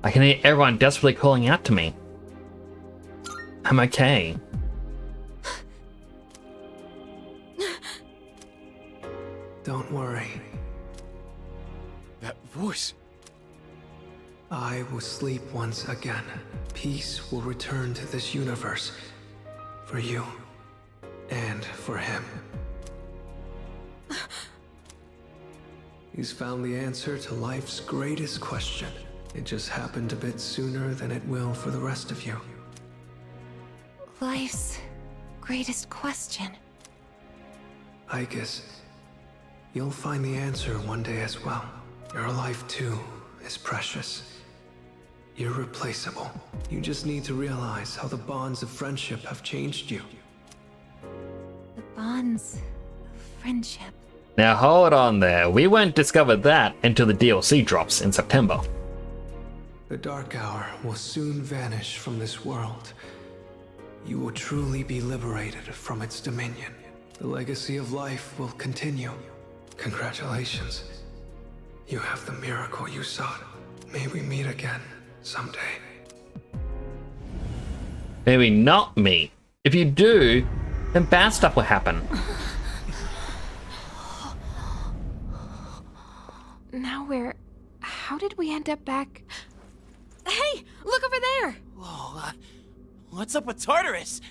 I can hear everyone desperately calling out to me. I'm okay.
Don't worry.
That voice.
I will sleep once again. Peace will return to this universe. For you. And for him.
He's found the answer to life's greatest question. It just happened a bit sooner than it will for the rest of you.
Life's greatest question.
Icus, you'll find the answer one day as well. Your life too is precious. Irreplaceable. You just need to realize how the bonds of friendship have changed you.
The bonds of friendship.
Now hold on there, we won't discover that until the DLC drops in September.
The Dark Hour will soon vanish from this world. You will truly be liberated from its dominion. The legacy of life will continue. Congratulations. You have the miracle you sought. May we meet again someday.
Maybe not me. If you do, then bad stuff will happen.
Now how did we end up back? Hey, look over there!
Whoa, what's up with Tartarus?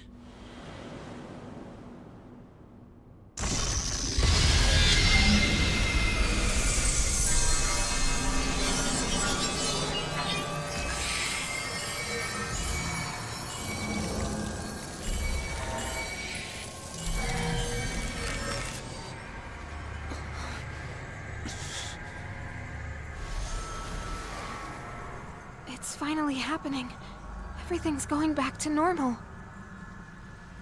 It's finally happening. Everything's going back to normal.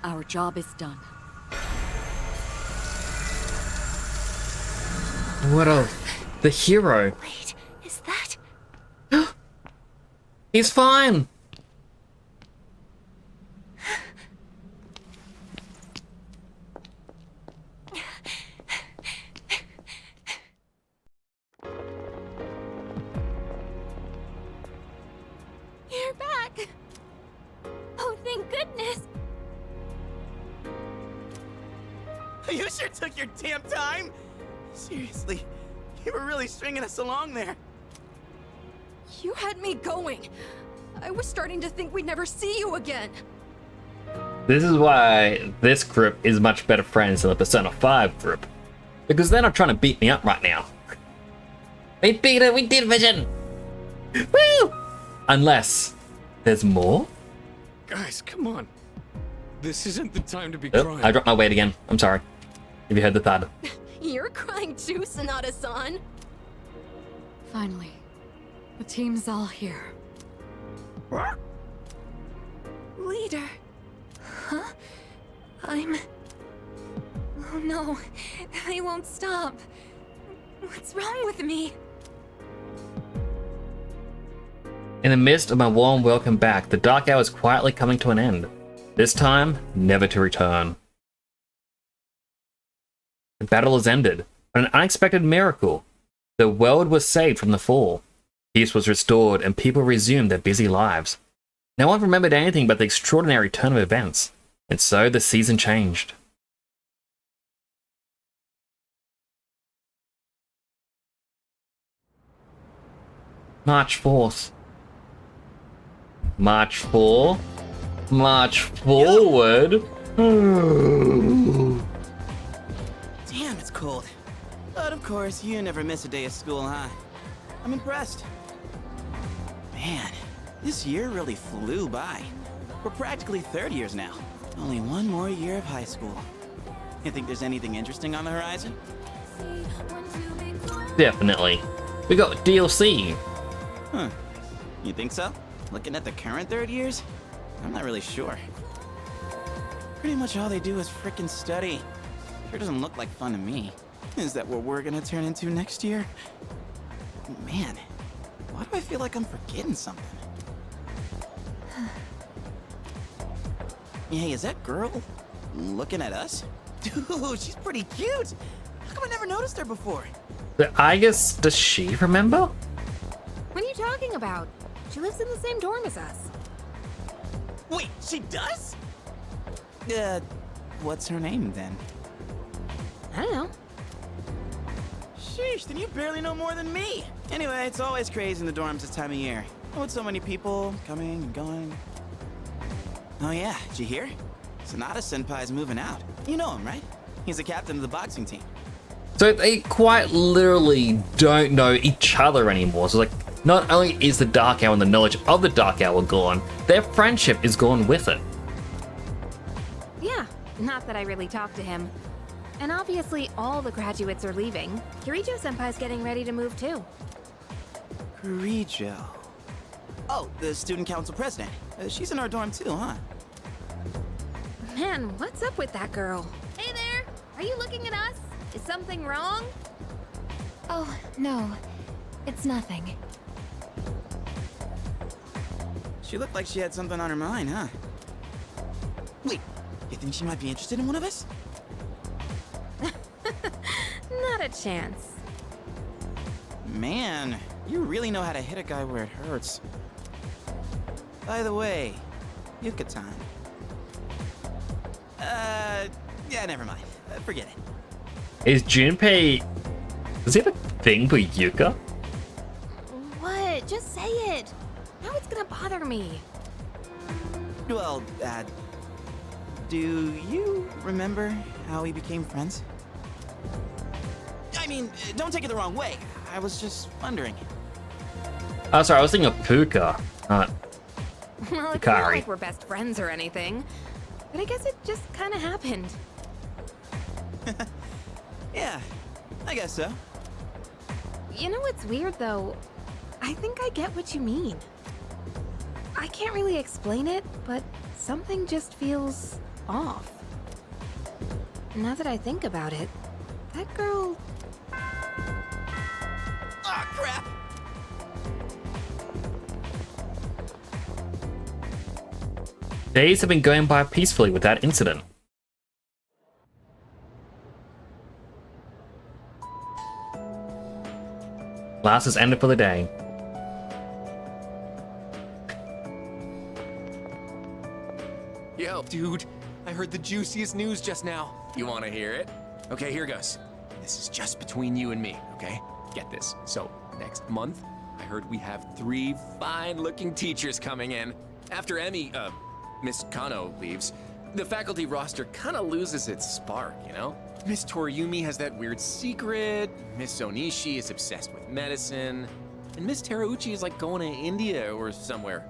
Our job is done.
What the hero?
Wait, is that?
He's fine.
You're back! Oh, thank goodness!
You sure took your damn time! Seriously, you were really stringing us along there.
You had me going. I was starting to think we'd never see you again.
This is why this group is much better friends than the Persona 5 group. Because they're not trying to beat me up right now. We beat it, we did Vision! Woo! Unless there's more?
Guys, come on. This isn't the time to be
Oh,
crying.
I dropped my weight again. I'm sorry. If you heard the thud.
You're crying too, Sonata-san.
Finally, the team's all here.
Leader. Huh? Oh no, they won't stop. What's wrong with me?
In the midst of my warm welcome back, the Dark Hour is quietly coming to an end. This time, never to return. The battle has ended, but an unexpected miracle. The world was saved from the fall. Peace was restored and people resumed their busy lives. No one remembered anything but the extraordinary turn of events, and so the season changed. March 4th. March 4. March forward.
Damn, it's cold. But of course, you never miss a day of school, huh? I'm impressed. Man, this year really flew by. We're practically third years now. Only one more year of high school. You think there's anything interesting on the horizon?
Definitely. We got DLC.
Huh. You think so? Looking at the current third years? I'm not really sure. Pretty much all they do is frickin' study. Sure doesn't look like fun to me. Is that what we're gonna turn into next year? Man, why do I feel like I'm forgetting something? Hey, is that girl looking at us? Dude, she's pretty cute! How come I never noticed her before?
I guess, does she remember?
What are you talking about? She lives in the same dorm as us.
Wait, she does? What's her name then?
I don't know.
Sheesh, then you barely know more than me. Anyway, it's always crazy in the dorms this time of year. With so many people coming and going. Oh yeah, did you hear? Sonata Senpai's moving out. You know him, right? He's the captain of the boxing team.
So they quite literally don't know each other anymore. So like, not only is the Dark Hour and the knowledge of the Dark Hour gone, their friendship is gone with it.
Yeah, not that I really talked to him. And obviously all the graduates are leaving. Kirijo-senpai's getting ready to move too.
Kirijo. Oh, the student council president. She's in our dorm too, huh?
Man, what's up with that girl?
Hey there! Are you looking at us?
Is something wrong?
Oh, no. It's nothing.
She looked like she had something on her mind, huh? Wait, you think she might be interested in one of us?
Not a chance.
Man, you really know how to hit a guy where it hurts. By the way, Yuka-tan. Yeah, never mind. Forget it.
Is Junpei... Does he have a thing for Yuka?
What? Just say it. Now it's gonna bother me.
Well, do you remember how we became friends? I mean, don't take it the wrong way. I was just wondering.
Oh, sorry, I was thinking of Puka.
Well, it's not
Hikari.
like we're best friends or anything. But I guess it just kind of happened.
Yeah, I guess so.
You know what's weird, though? I think I get what you mean. I can't really explain it, but something just feels off. Now that I think about it, that girl...
Ah, crap!
Days have been going by peacefully without incident. Class has ended for the day.
Yo, dude, I heard the juiciest news just now. You want to hear it? Okay, here goes. This is just between you and me, okay? Get this. So, next month, I heard we have 3 fine-looking teachers coming in. After Miss Kano leaves, the faculty roster kind of loses its spark, you know? Miss Toriumi has that weird secret, Miss Onishi is obsessed with medicine, and Miss Terauchi is like going to India or somewhere.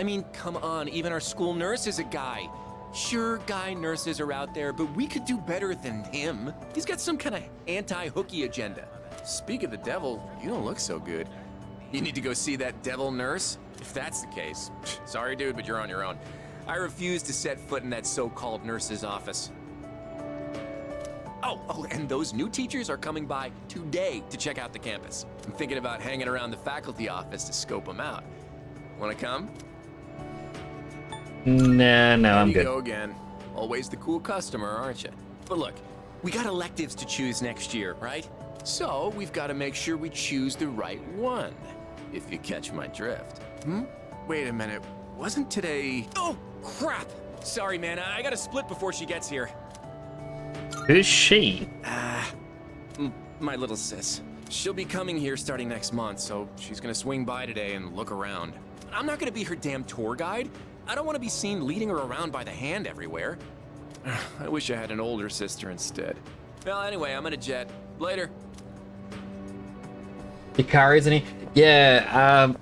I mean, come on, even our school nurse is a guy. Sure, guy nurses are out there, but we could do better than him. He's got some kind of anti-hooky agenda. Speak of the devil, you don't look so good. You need to go see that devil nurse? If that's the case, sorry dude, but you're on your own. I refuse to set foot in that so-called nurse's office. Oh, and those new teachers are coming by today to check out the campus. I'm thinking about hanging around the faculty office to scope them out. Wanna come?
Nah, no, I'm
There you
good.
go again. Always the cool customer, aren't you? But look, we got electives to choose next year, right? So we've got to make sure we choose the right one, if you catch my drift. Wait a minute, wasn't today... Oh, crap! Sorry, man, I gotta split before she gets here.
Who's she?
My little sis. She'll be coming here starting next month, so she's gonna swing by today and look around. I'm not gonna be her damn tour guide. I don't want to be seen leading her around by the hand everywhere. I wish I had an older sister instead. Well, anyway, I'm gonna jet. Later.
Hikari, isn't he? Yeah,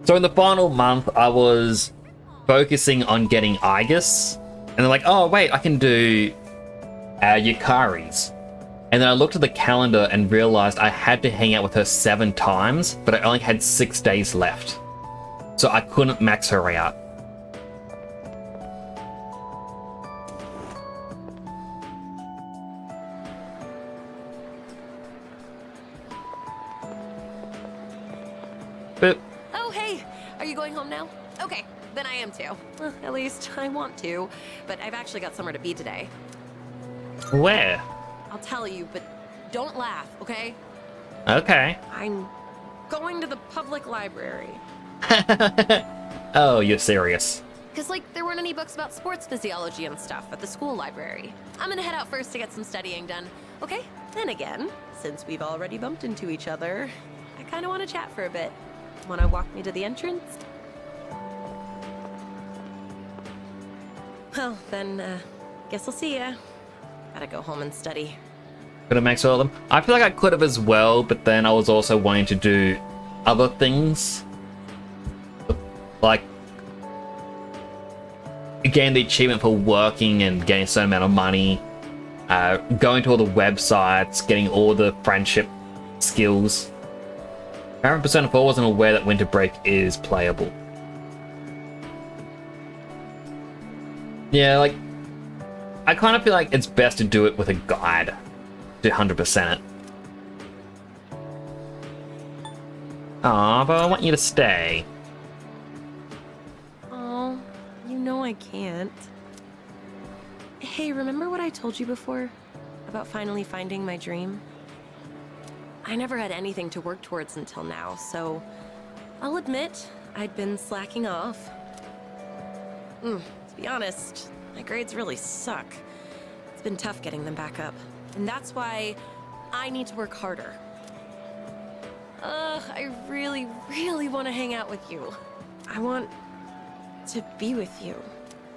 so in the final month, I was focusing on getting Aigis, and they're like, oh, wait, I can do Yukari's. And then I looked at the calendar and realized I had to hang out with her 7 times, but I only had 6 days left. So I couldn't max her out. But
Oh, hey! Are you going home now? Okay, then I am too. Well, at least I want to. But I've actually got somewhere to be today.
where?
I'll tell you, but don't laugh, okay?
Okay.
I'm going to the public library.
Oh, you're serious.
Because, like, there weren't any books about sports physiology and stuff at the school library. I'm gonna head out first to get some studying done, okay? Then again, since we've already bumped into each other, I kind of want to chat for a bit. Want to walk me to the entrance? Well, then, guess I'll see ya. Gotta go home and study.
Could have maxed all of them. I feel like I could have as well, but then I was also wanting to do other things. Like, getting the achievement for working and getting so amount of money. Going to all the websites, getting all the friendship skills. Apparently Persona 4 wasn't aware that Winter Break is playable. Yeah, like, I kind of feel like it's best to do it with a guide to 100% it. Aw, but I want you to stay.
Oh, you know I can't. Hey, remember what I told you before? About finally finding my dream? I never had anything to work towards until now, so I'll admit I'd been slacking off. To be honest, my grades really suck. It's been tough getting them back up. And that's why I need to work harder. I really, really want to hang out with you. I want to be with you.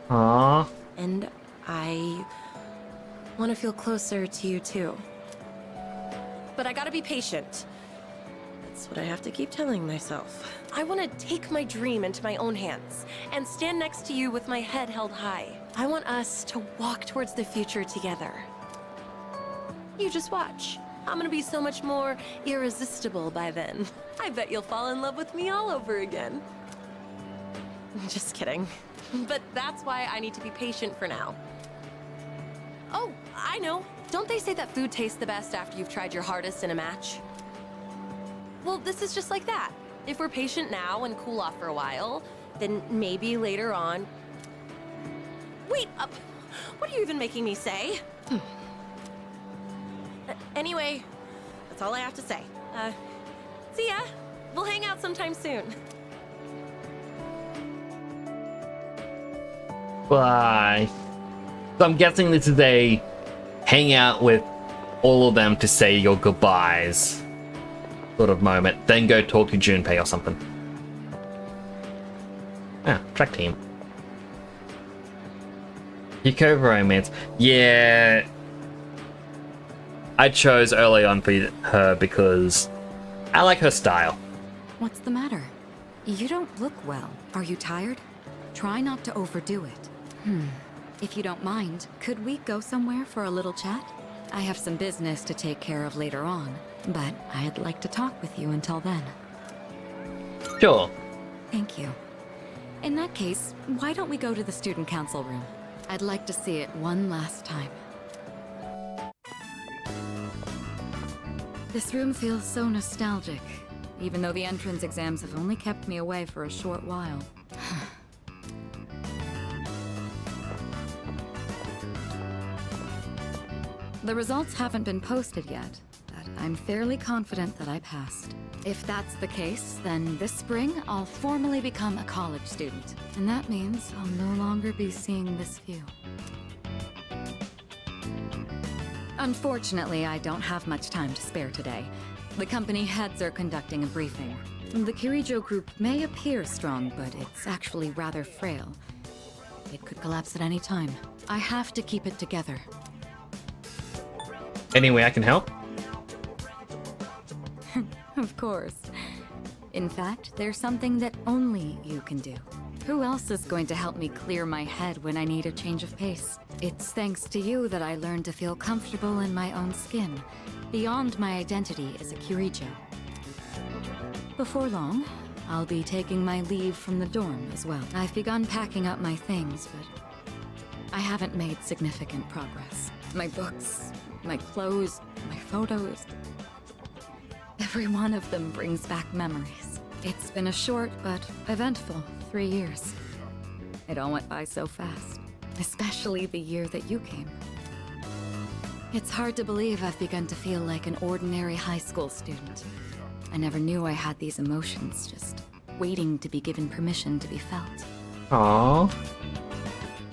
Aww.
And I want to feel closer to you too. But I gotta be patient. That's what I have to keep telling myself. I want to take my dream into my own hands and stand next to you with my head held high. I want us to walk towards the future together. You just watch. I'm gonna be so much more irresistible by then. I bet you'll fall in love with me all over again. Just kidding. But that's why I need to be patient for now. Oh, I know. Don't they say that food tastes the best after you've tried your hardest in a match? Well, this is just like that. If we're patient now and cool off for a while, then maybe later on... Wait, what are you even making me say? Anyway, that's all I have to say. See ya. We'll hang out sometime soon.
Bye. So I'm guessing this is a hang out with all of them to say your goodbyes sort of moment. Then go talk to Junpei or something. Ah, track team. Yukiko romance. Yeah. I chose early on for her because I like her style.
What's the matter? You don't look well. Are you tired? Try not to overdo it. If you don't mind, could we go somewhere for a little chat? I have some business to take care of later on, but I'd like to talk with you until then.
Sure.
Thank you. In that case, why don't we go to the student council room? I'd like to see it one last time. This room feels so nostalgic, even though the entrance exams have only kept me away for a short while. The results haven't been posted yet, but I'm fairly confident that I passed. If that's the case, then this spring I'll formally become a college student. And that means I'll no longer be seeing this view. Unfortunately, I don't have much time to spare today. The company heads are conducting a briefing. The Kirijo group may appear strong, but it's actually rather frail. It could collapse at any time. I have to keep it together.
Any way I can help?
Of course. In fact, there's something that only you can do. Who else is going to help me clear my head when I need a change of pace? It's thanks to you that I learned to feel comfortable in my own skin, beyond my identity as a Kirijo. Before long, I'll be taking my leave from the dorm as well. I've begun packing up my things, but I haven't made significant progress. My books, my clothes, my photos. Every one of them brings back memories. It's been a short but eventful 3 years. It all went by so fast, especially the year that you came. It's hard to believe I've begun to feel like an ordinary high school student. I never knew I had these emotions, just waiting to be given permission to be felt.
Aww.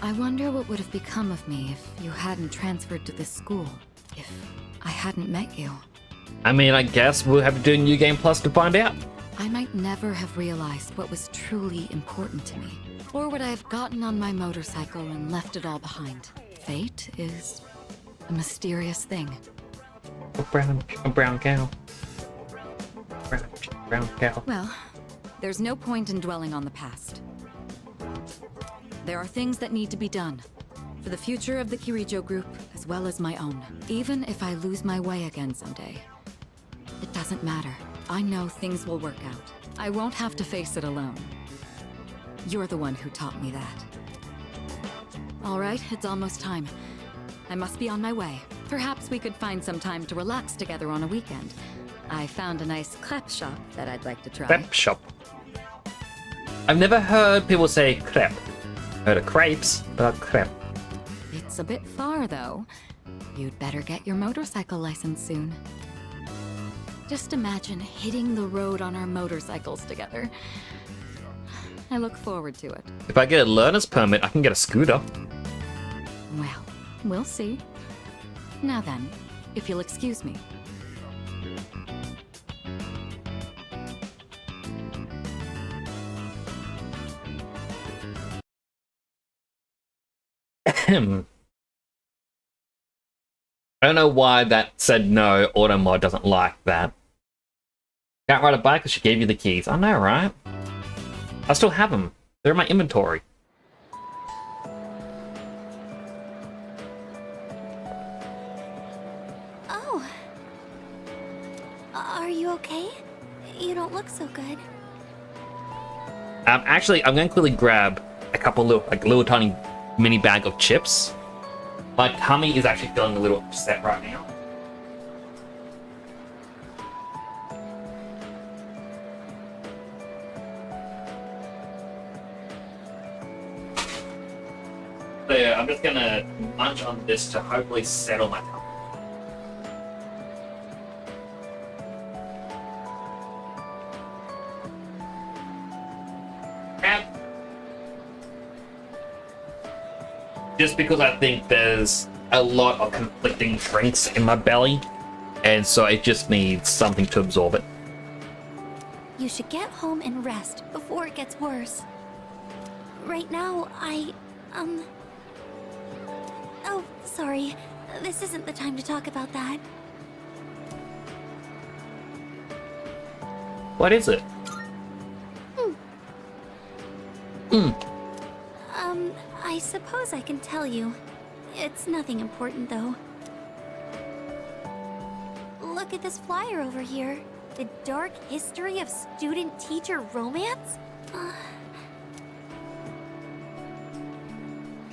I wonder what would have become of me if you hadn't transferred to this school, if I hadn't met you.
I mean, I guess we'll have to do New Game Plus to find out.
I might never have realized what was truly important to me. Or would I have gotten on my motorcycle and left it all behind? Fate is a mysterious thing.
A brown cow. Brown cow.
Well, there's no point in dwelling on the past. There are things that need to be done. For the future of the Kirijo group, as well as my own. Even if I lose my way again someday. It doesn't matter. I know things will work out. I won't have to face it alone. You're the one who taught me that. All right, it's almost time. I must be on my way. Perhaps we could find some time to relax together on a weekend. I found a nice crepe shop that I'd like to try.
Crepe shop. I've never heard people say crepe. Heard of crepes, but crepe.
It's a bit far, though. You'd better get your motorcycle license soon. Just imagine hitting the road on our motorcycles together. I look forward to it.
If I get a learner's permit, I can get a scooter.
Well, we'll see. Now then, if you'll excuse me.
I don't know why that said no. Automod doesn't like that. Can't ride a bike because she gave you the keys. I know, right? I still have them. They're in my inventory.
Oh. Are you okay? You don't look so good.
Actually, I'm going to quickly grab a couple little tiny mini bag of chips. My tummy is actually feeling a little upset right now. So yeah, I'm just gonna munch on this to hopefully settle my tummy. Just because I think there's a lot of conflicting drinks in my belly, and so it just needs something to absorb it.
You should get home and rest before it gets worse. Right now, Oh, sorry. This isn't the time to talk about that.
What is it?
I suppose I can tell you. It's nothing important, though. Look at this flyer over here. The dark history of student-teacher romance?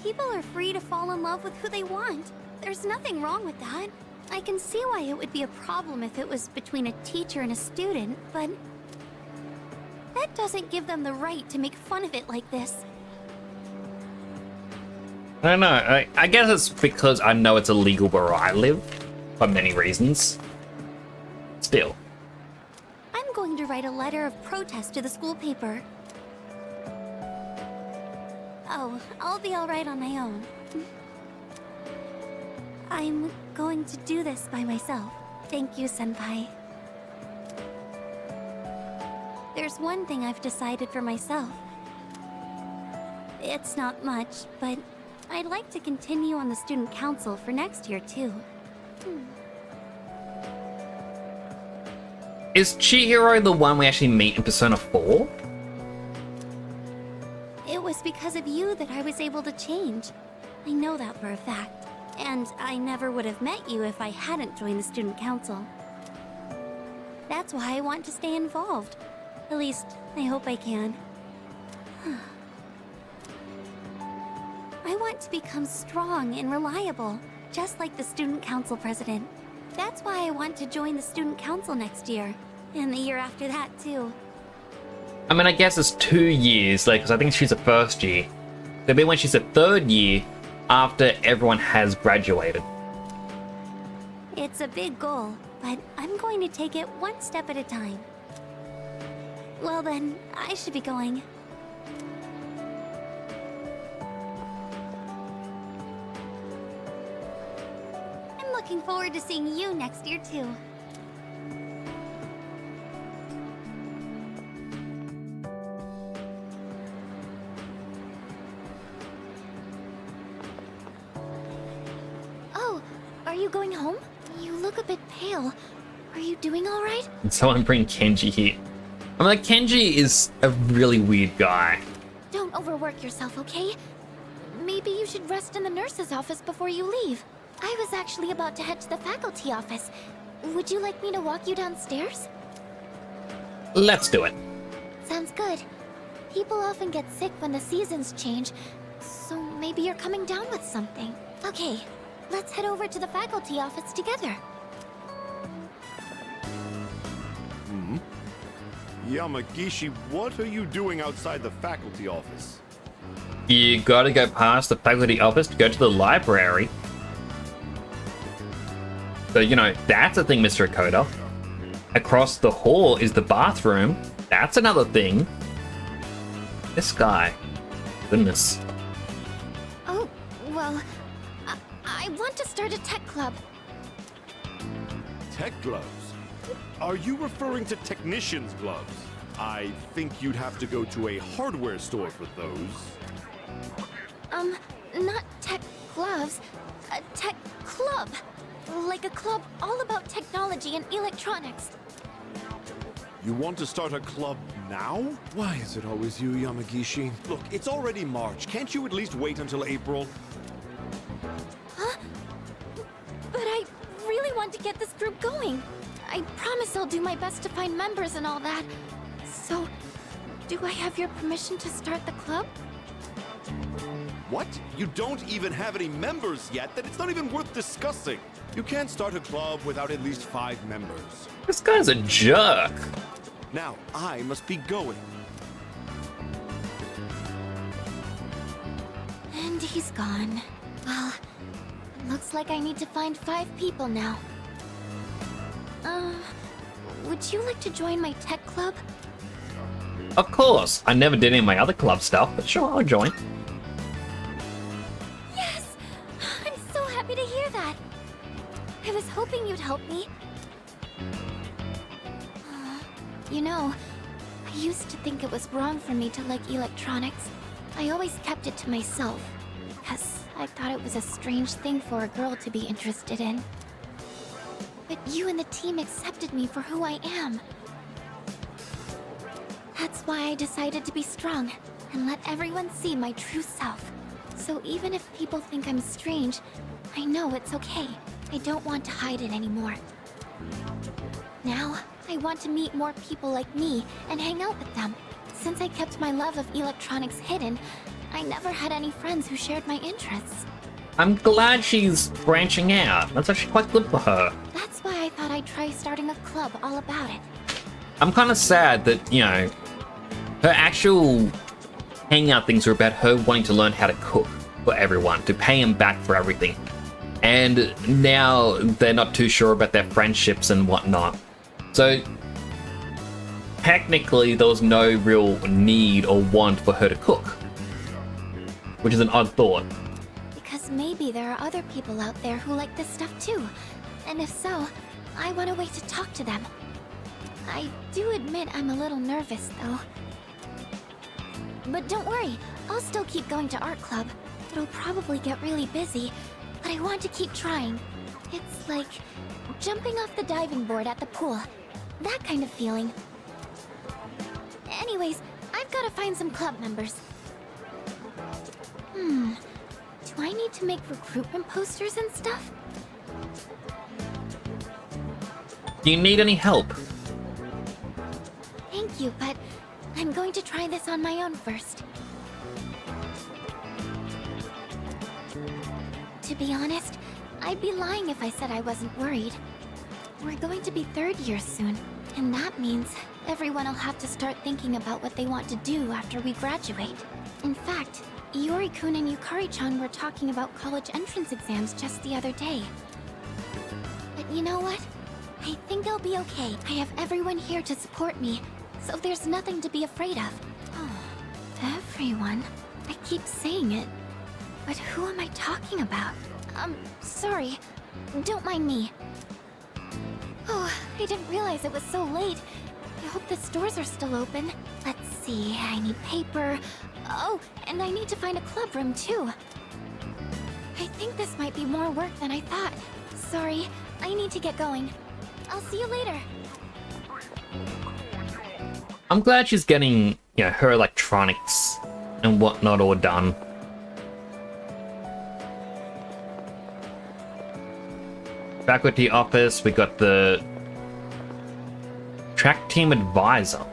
People are free to fall in love with who they want. There's nothing wrong with that. I can see why it would be a problem if it was between a teacher and a student, but that doesn't give them the right to make fun of it like this.
I don't know. I guess it's because I know it's illegal where I live, for many reasons. Still.
I'm going to write a letter of protest to the school paper. Oh, I'll be alright on my own. I'm going to do this by myself. Thank you, Senpai. There's one thing I've decided for myself. It's not much, but I'd like to continue on the student council for next year, too.
Is Chihiro the one we actually meet in Persona 4?
It was because of you that I was able to change. I know that for a fact. And I never would have met you if I hadn't joined the student council. That's why I want to stay involved. At least, I hope I can. I want to become strong and reliable, just like the student council president. That's why I want to join the student council next year, and the year after that too.
I mean, I guess it's 2 years, because I think she's a first year. It'll be when she's a third year, after everyone has graduated.
It's a big goal, but I'm going to take it one step at a time. Well then, I should be going. I'm looking forward to seeing you next year too. Oh, are you going home? You look a bit pale. Are you doing all right?
And someone bring Kenji here. I'm like, Kenji is a really weird guy.
Don't overwork yourself, okay? Maybe you should rest in the nurse's office before you leave. I was actually about to head to the faculty office. Would you like me to walk you downstairs?
Let's do it.
Sounds good. People often get sick when the seasons change, so maybe you're coming down with something. Okay, let's head over to the faculty office together.
Yamagishi, what are you doing outside the faculty office?
You gotta go past the faculty office to go to the library. So, you know, that's a thing, Mr. Akoda. Across the hall is the bathroom. That's another thing. This guy. Goodness.
Oh, well, I want to start a tech club.
Tech gloves? Are you referring to technician's gloves? I think you'd have to go to a hardware store for those.
Not tech gloves. A tech club. Like a club all about technology and electronics.
You want to start a club now? Why is it always you, Yamagishi? Look, it's already March. Can't you at least wait until April?
Huh? But I really want to get this group going. I promise I'll do my best to find members and all that. So, do I have your permission to start the club?
What? You don't even have any members yet? Then it's not even worth discussing. You can't start a club without at least 5 members.
This guy's a jerk.
Now, I must be going.
And he's gone. Well, looks like I need to find 5 people now. Would you like to join my tech club?
Of course. I never did any of my other club stuff, but sure, I'll join.
Yes! I'm so happy to hear that. I was hoping you'd help me. You know, I used to think it was wrong for me to like electronics. I always kept it to myself, because I thought it was a strange thing for a girl to be interested in. But you and the team accepted me for who I am. That's why I decided to be strong and let everyone see my true self. So even if people think I'm strange, I know it's okay. I don't want to hide it anymore. Now, I want to meet more people like me and hang out with them. Since I kept my love of electronics hidden, I never had any friends who shared my interests.
I'm glad she's branching out. That's actually quite good for her.
That's why I thought I'd try starting a club all about it.
I'm kind of sad that, you know, her actual hangout things are about her wanting to learn how to cook for everyone, to pay him back for everything. And now they're not too sure about their friendships and whatnot. So, technically, there was no real need or want for her to cook. Which is an odd thought.
Because maybe there are other people out there who like this stuff too. And if so, I want a way to talk to them. I do admit I'm a little nervous, though. But don't worry, I'll still keep going to art club. It'll probably get really busy, but I want to keep trying. It's like jumping off the diving board at the pool. That kind of feeling. Anyways, I've got to find some club members. Do I need to make recruitment posters and stuff?
Do you need any help?
Thank you, but I'm going to try this on my own first. To be honest, I'd be lying if I said I wasn't worried. We're going to be 3rd year soon, and that means everyone will have to start thinking about what they want to do after we graduate. In fact, Iori-kun and Yukari-chan were talking about college entrance exams just the other day. But you know what? I think I'll be okay. I have everyone here to support me, so there's nothing to be afraid of. Oh, everyone? I keep saying it, but who am I talking about? Sorry. Don't mind me. Oh, I didn't realize it was so late. I hope the stores are still open. Let's see, I need paper. Oh, and I need to find a club room too. I think this might be more work than I thought. Sorry, I need to get going. I'll see you later.
I'm glad she's getting, you know, her electronics and whatnot all done. Faculty office, we got the track team advisor.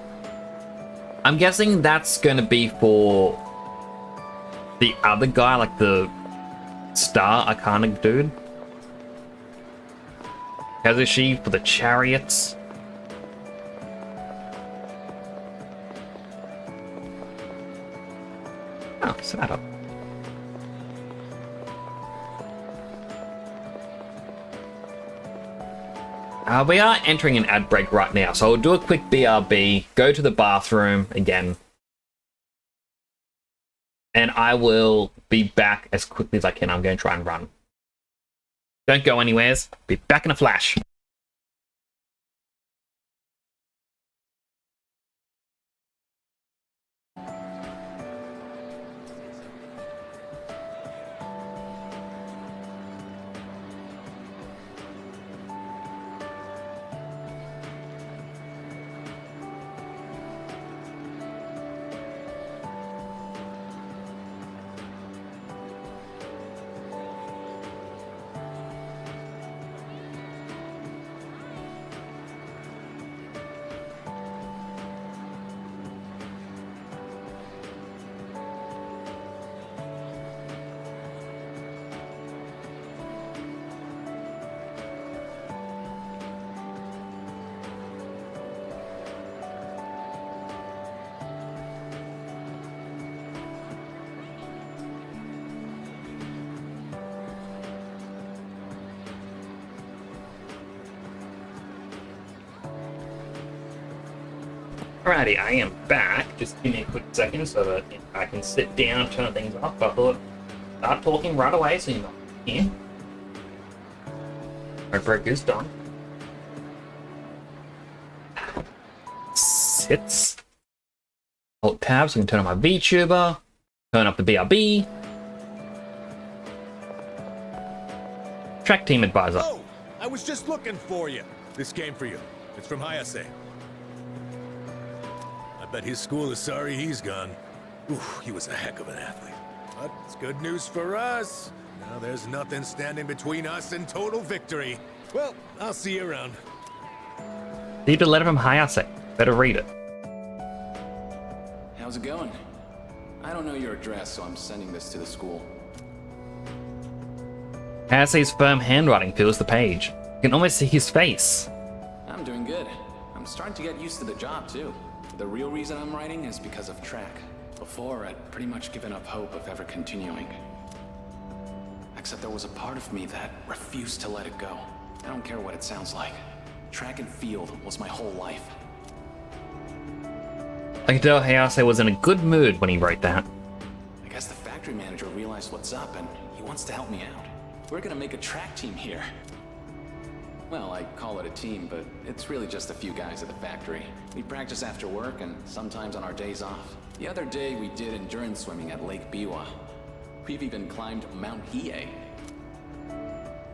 I'm guessing that's gonna be for the other guy, like the star iconic dude. Kazushi for the chariots. Oh, set up. We are entering an ad break right now, so I'll do a quick BRB, go to the bathroom again, and I will be back as quickly as I can. I'm going to try and run. Don't go anywheres. Be back in a flash. Alrighty, I am back. Just give me a quick second so that I can sit down, turn things off. I thought, start talking right away so you're not here. My break is done. Sits. Alt tab so I can turn on my VTuber. Turn up the BRB. Track team advisor.
Oh, I was just looking for you. This came for you. It's from Hayase. I bet his school is sorry he's gone. Ooh, he was a heck of an athlete. But it's good news for us. Now there's nothing standing between us and total victory. Well, I'll see you around.
Received a letter from Hayase. Better read it.
How's it going? I don't know your address, so I'm sending this to the school.
Hayase's firm handwriting fills the page. You can almost see his face.
I'm doing good. I'm starting to get used to the job, too. The real reason I'm writing is because of track. Before, I'd pretty much given up hope of ever continuing. Except there was a part of me that refused to let it go. I don't care what it sounds like. Track and field was my whole life.
I can tell Hayase was in a good mood when he wrote that.
I guess the factory manager realized what's up and he wants to help me out. We're gonna make a track team here. Well, I call it a team, but it's really just a few guys at the factory. We practice after work and sometimes on our days off. The other day we did endurance swimming at Lake Biwa. We've even climbed Mount Hiei.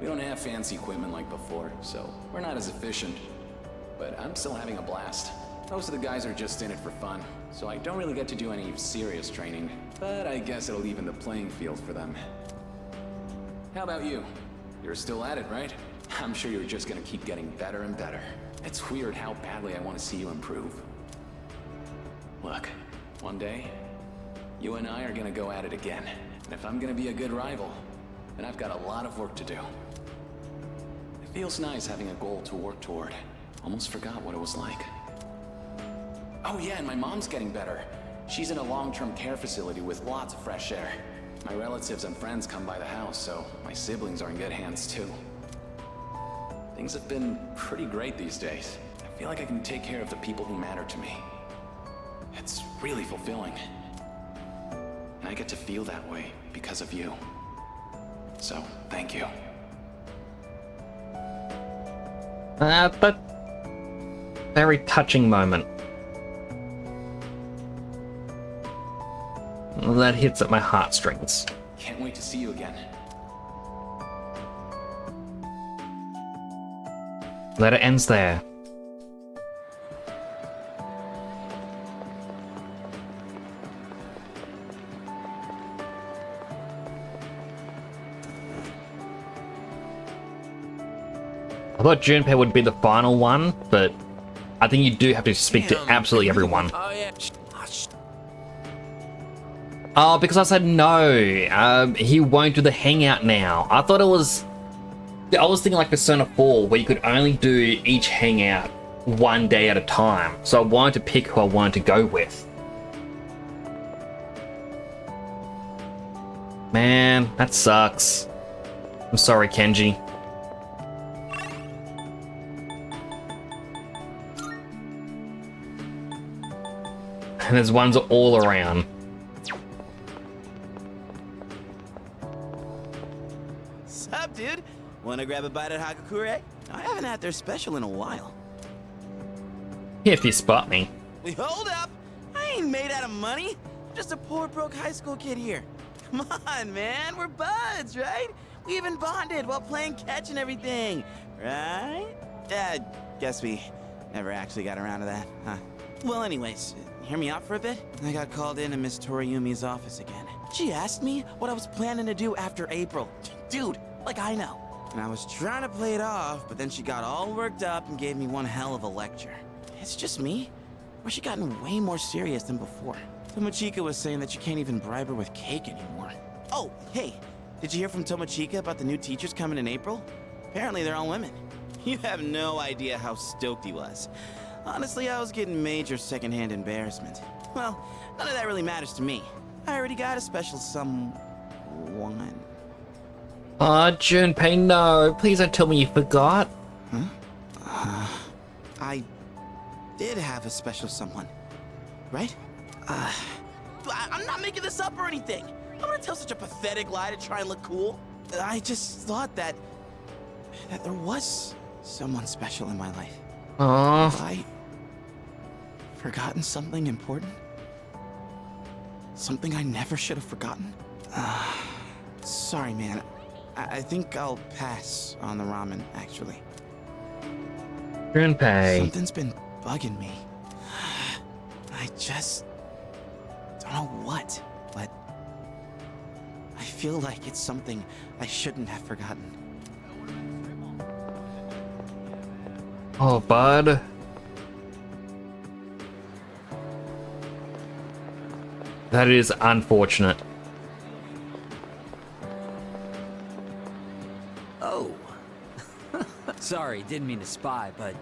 We don't have fancy equipment like before, so we're not as efficient. But I'm still having a blast. Most of the guys are just in it for fun, so I don't really get to do any serious training. But I guess it'll even the playing field for them. How about you? You're still at it, right? I'm sure you're just gonna keep getting better and better. It's weird how badly I want to see you improve. Look, one day, you and I are gonna go at it again. And if I'm gonna be a good rival, then I've got a lot of work to do. It feels nice having a goal to work toward. Almost forgot what it was like. Oh yeah, and my mom's getting better. She's in a long-term care facility with lots of fresh air. My relatives and friends come by the house, so my siblings are in good hands too. Things have been pretty great these days. I feel like I can take care of the people who matter to me. It's really fulfilling. And I get to feel that way because of you. So, thank you.
But very touching moment. That hits at my heartstrings.
Can't wait to see you again.
Letter ends there. I thought Junpei would be the final one, but I think you do have to speak to absolutely everyone.
Oh, yeah.
Oh, because I said no. He won't do the hangout now. I thought it was... I was thinking like Persona 4, where you could only do each hangout one day at a time. So I wanted to pick who I wanted to go with. Man, that sucks. I'm sorry, Kenji. And there's ones all around.
Sup, dude? Wanna grab a bite at Hakakure? I haven't had their special in a while.
If you spot me.
Wait, hold up! I ain't made out of money. I'm just a poor, broke high school kid here. Come on, man. We're buds, right? We even bonded while playing catch and everything, right? Guess we never actually got around to that, huh? Well, anyways, hear me out for a bit? I got called into Miss Toriumi's office again. She asked me what I was planning to do after April. Dude, like I know. And I was trying to play it off, but then she got all worked up and gave me one hell of a lecture. It's just me? Or she gotten way more serious than before? Tomochika was saying that you can't even bribe her with cake anymore. Oh, hey, did you hear from Tomochika about the new teachers coming in April? Apparently they're all women. You have no idea how stoked he was. Honestly, I was getting major secondhand embarrassment. Well, none of that really matters to me. I already got a special someone.
Aw, Junpei, no. Please don't tell me you forgot.
Huh? I did have a special someone, right? I'm not making this up or anything. I'm gonna tell such a pathetic lie to try and look cool. I just thought that there was someone special in my life.
Aww.
Have I forgotten something important? Something I never should have forgotten? Sorry, man. I think I'll pass on the ramen, actually.
Junpei.
Something's been bugging me. I just don't know what, but I feel like it's something I shouldn't have forgotten.
Oh, bud. That is unfortunate.
Oh. Sorry, didn't mean to spy, but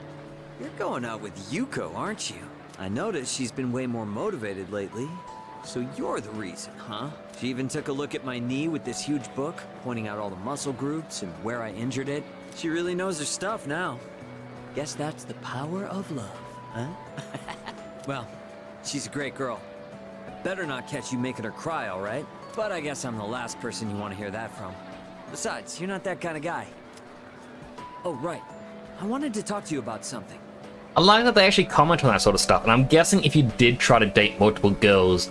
you're going out with Yuko, aren't you? I noticed she's been way more motivated lately. So you're the reason, huh? She even took a look at my knee with this huge book, pointing out all the muscle groups and where I injured it. She really knows her stuff now. Guess that's the power of love, huh? Well, she's a great girl. Better not catch you making her cry, all right? But I guess I'm the last person you want to hear that from. Besides, you're not that kind of guy. Oh, right. I wanted to talk to you about something.
I like that they actually comment on that sort of stuff, and I'm guessing if you did try to date multiple girls,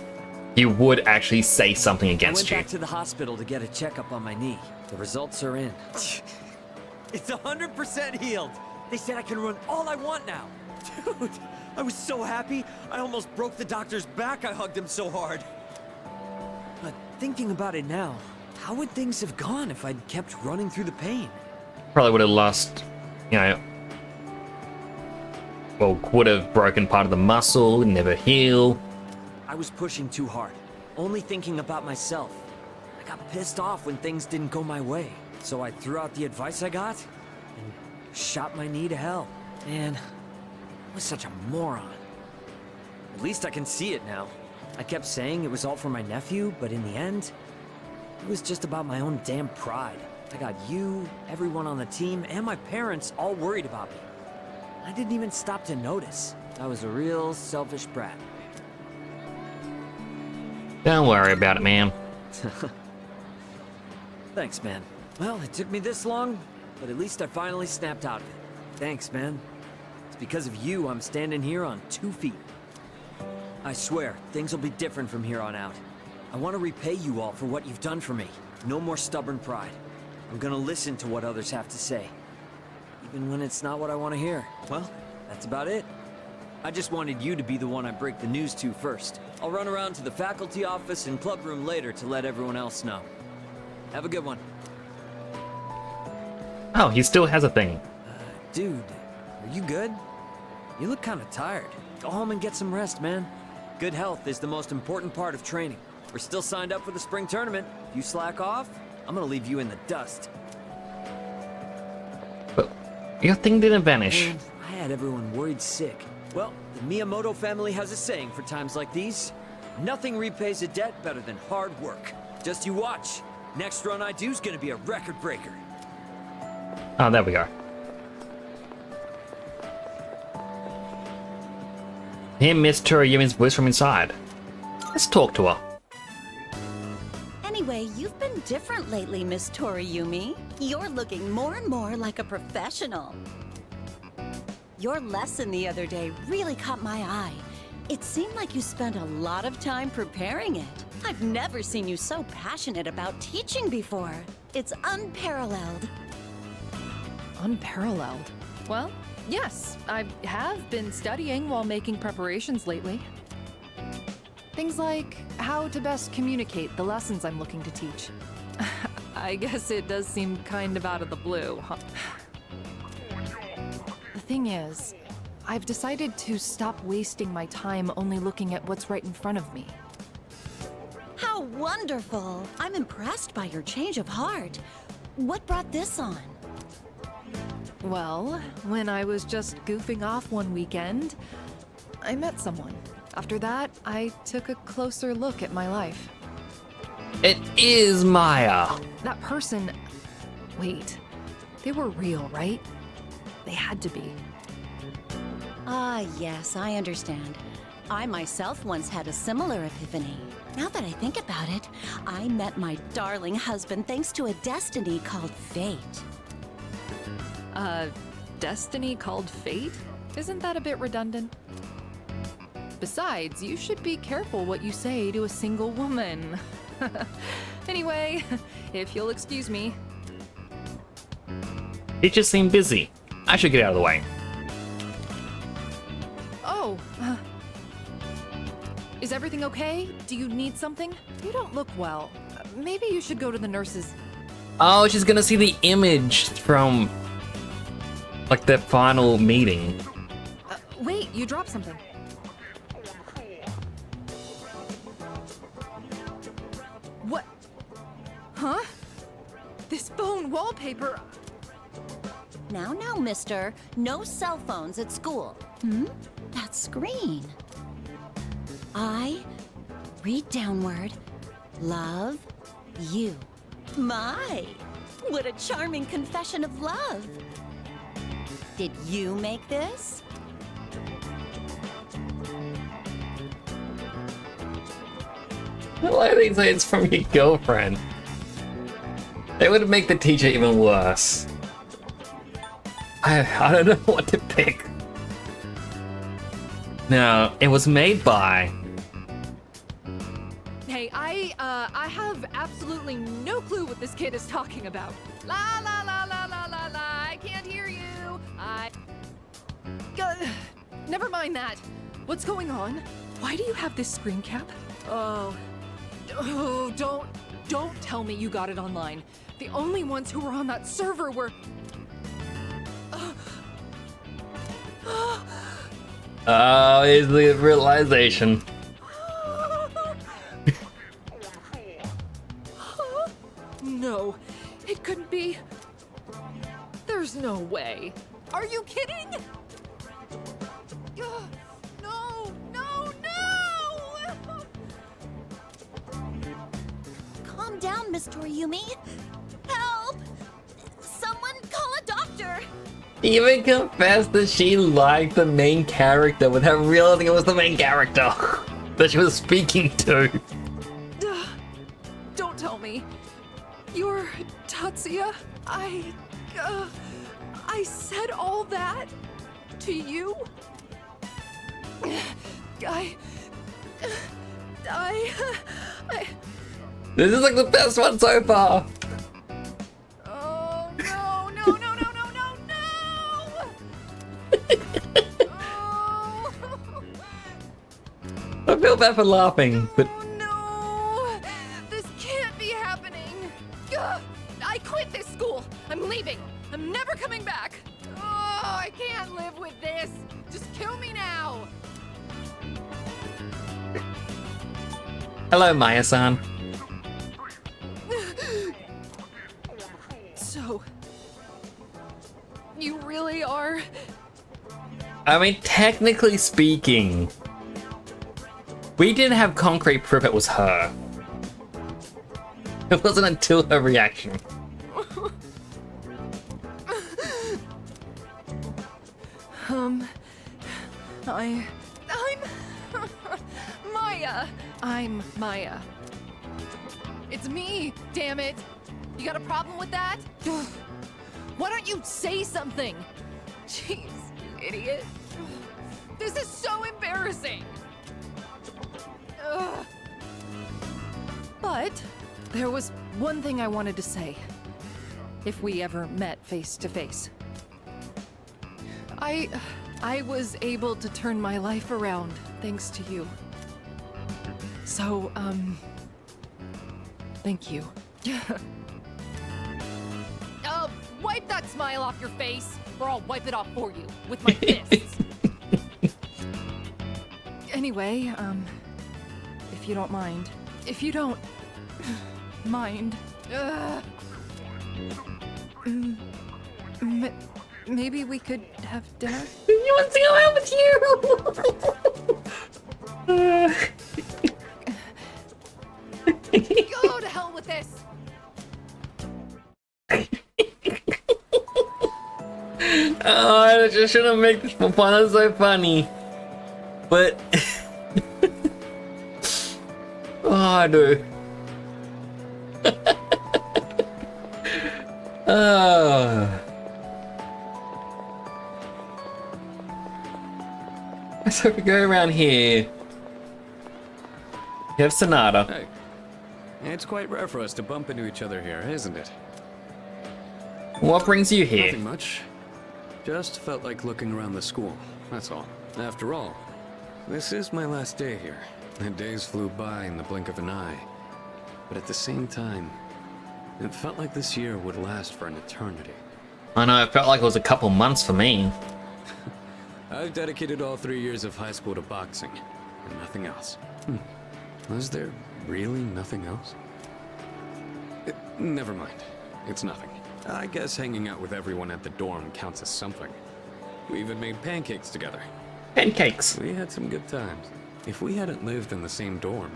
he would actually say something against
I
you.
went back to the hospital to get a checkup on my knee. The results are in. It's 100% healed. They said I can run all I want now. Dude, I was so happy. I almost broke the doctor's back. I hugged him so hard. But thinking about it now, how would things have gone if I'd kept running through the pain?
Probably would have lost, you know, well, would have broken part of the muscle, never heal.
I was pushing too hard, only thinking about myself. I got pissed off when things didn't go my way, so I threw out the advice I got and shot my knee to hell. Man, I was such a moron. At least I can see it now. I kept saying it was all for my nephew, but in the end, it was just about my own damn pride. I got you, everyone on the team, and my parents all worried about me. I didn't even stop to notice. I was a real selfish brat.
Don't worry about it, man.
Thanks, man. Well, it took me this long, but at least I finally snapped out of it. Thanks, man. It's because of you I'm standing here on 2 feet. I swear, things will be different from here on out. I want to repay you all for what you've done for me. No more stubborn pride. I'm gonna listen to what others have to say. even when it's not what I want to hear. Well, that's about it. I just wanted you to be the one I break the news to first. I'll run around to the faculty office and club room later to let everyone else know. Have a good one.
Oh, he still has a thing.
Dude, are you good? You look kind of tired. Go home and get some rest, man. Good health is the most important part of training. We're still signed up for the spring tournament. If you slack off, I'm gonna leave you in the dust.
But your thing didn't vanish.
Man, I had everyone worried sick. Well, the Miyamoto family has a saying for times like these. Nothing repays a debt better than hard work. Just you watch. Next run I do is gonna be a record breaker.
Oh, there we go. Hear Miss Toriumi's voice from inside. Let's talk to her.
Anyway, you've been different lately, Miss Toriumi. You're looking more and more like a professional. Your lesson the other day really caught my eye. It seemed like you spent a lot of time preparing it. I've never seen you so passionate about teaching before. It's unparalleled.
Unparalleled? Well, yes, I have been studying while making preparations lately. Things like how to best communicate the lessons I'm looking to teach. I guess it does seem kind of out of the blue, huh? The thing is, I've decided to stop wasting my time only looking at what's right in front of me.
How wonderful! I'm impressed by your change of heart. What brought this on?
Well, when I was just goofing off one weekend, I met someone. After that, I took a closer look at my life.
It is Maya.
That person... Wait, they were real, right? They had to be.
Ah, yes, I understand. I myself once had a similar epiphany. Now that I think about it, I met my darling husband thanks to a destiny called fate.
Destiny called fate? Isn't that a bit redundant? Besides, you should be careful what you say to a single woman. Anyway, if you'll excuse me.
It just seemed busy. I should get out of the way.
Oh, is everything okay? Do you need something? You don't look well. Maybe you should go to the nurses.
Oh, she's gonna see the image from, like, the final meeting.
Wait, you dropped something. What? Huh? This phone wallpaper.
Now, mister. No cell phones at school. That screen. I read downward. Love you. My, what a charming confession of love. Did you make this?
Why do they say it's from your girlfriend? It would make the teacher even worse. I don't know what to pick. No, it was made by...
Hey, I have absolutely no clue what this kid is talking about. La la la la la la la, I can't hear you. Never mind that. What's going on? Why do you have this screen cap? Oh, don't tell me you got it online. The only ones who were on that server were...
Oh, is the realization.
No, it couldn't be. There's no way. Are you kidding? No!
Calm down, Miss Toriumi. Help! Someone call a doctor!
Even confessed that she liked the main character without realizing it was the main character that she was speaking to.
Don't tell me. You're Tatsuya? I said all that to you?
This is like the best one so far.
Oh, no.
feel bad for laughing, but
No! This can't be happening! Ugh, I quit this school! I'm leaving! I'm never coming back! Oh, I can't live with this! Just kill me now!
hello, Maya-san.
So... you really are...
I mean, technically speaking, we didn't have concrete proof it was her. It wasn't until her reaction.
I'm Maya. I'm Maya. It's me, damn it. You got a problem with that? Why don't you say something? Jeez, you idiot. This is so embarrassing. Ugh. But there was one thing I wanted to say. If we ever met face to face. I was able to turn my life around thanks to you. So, thank you. Wipe that smile off your face, or I'll wipe it off for you with my fists. Anyway, if you don't mind. If you don't mind. Maybe we could have dinner?
You want to go out with you?
Go to hell with this!
Oh, I just shouldn't make this for fun. That's so funny. But... oh, no. Oh. So if we go around here, you have Sonata.
Hey, it's quite rare for us to bump into each other here, isn't it?
What brings you here?
Nothing much. Just felt like looking around the school, that's all. After all, this is my last day here. The days flew by in the blink of an eye. But at the same time, it felt like this year would last for an eternity.
I know, it felt like it was a couple months for me.
I've dedicated all 3 years of high school to boxing, and nothing else. Was there really nothing else? Never mind. It's nothing. I guess hanging out with everyone at the dorm counts as something. We even made pancakes together.
Pancakes?
We had some good times. If we hadn't lived in the same dorm,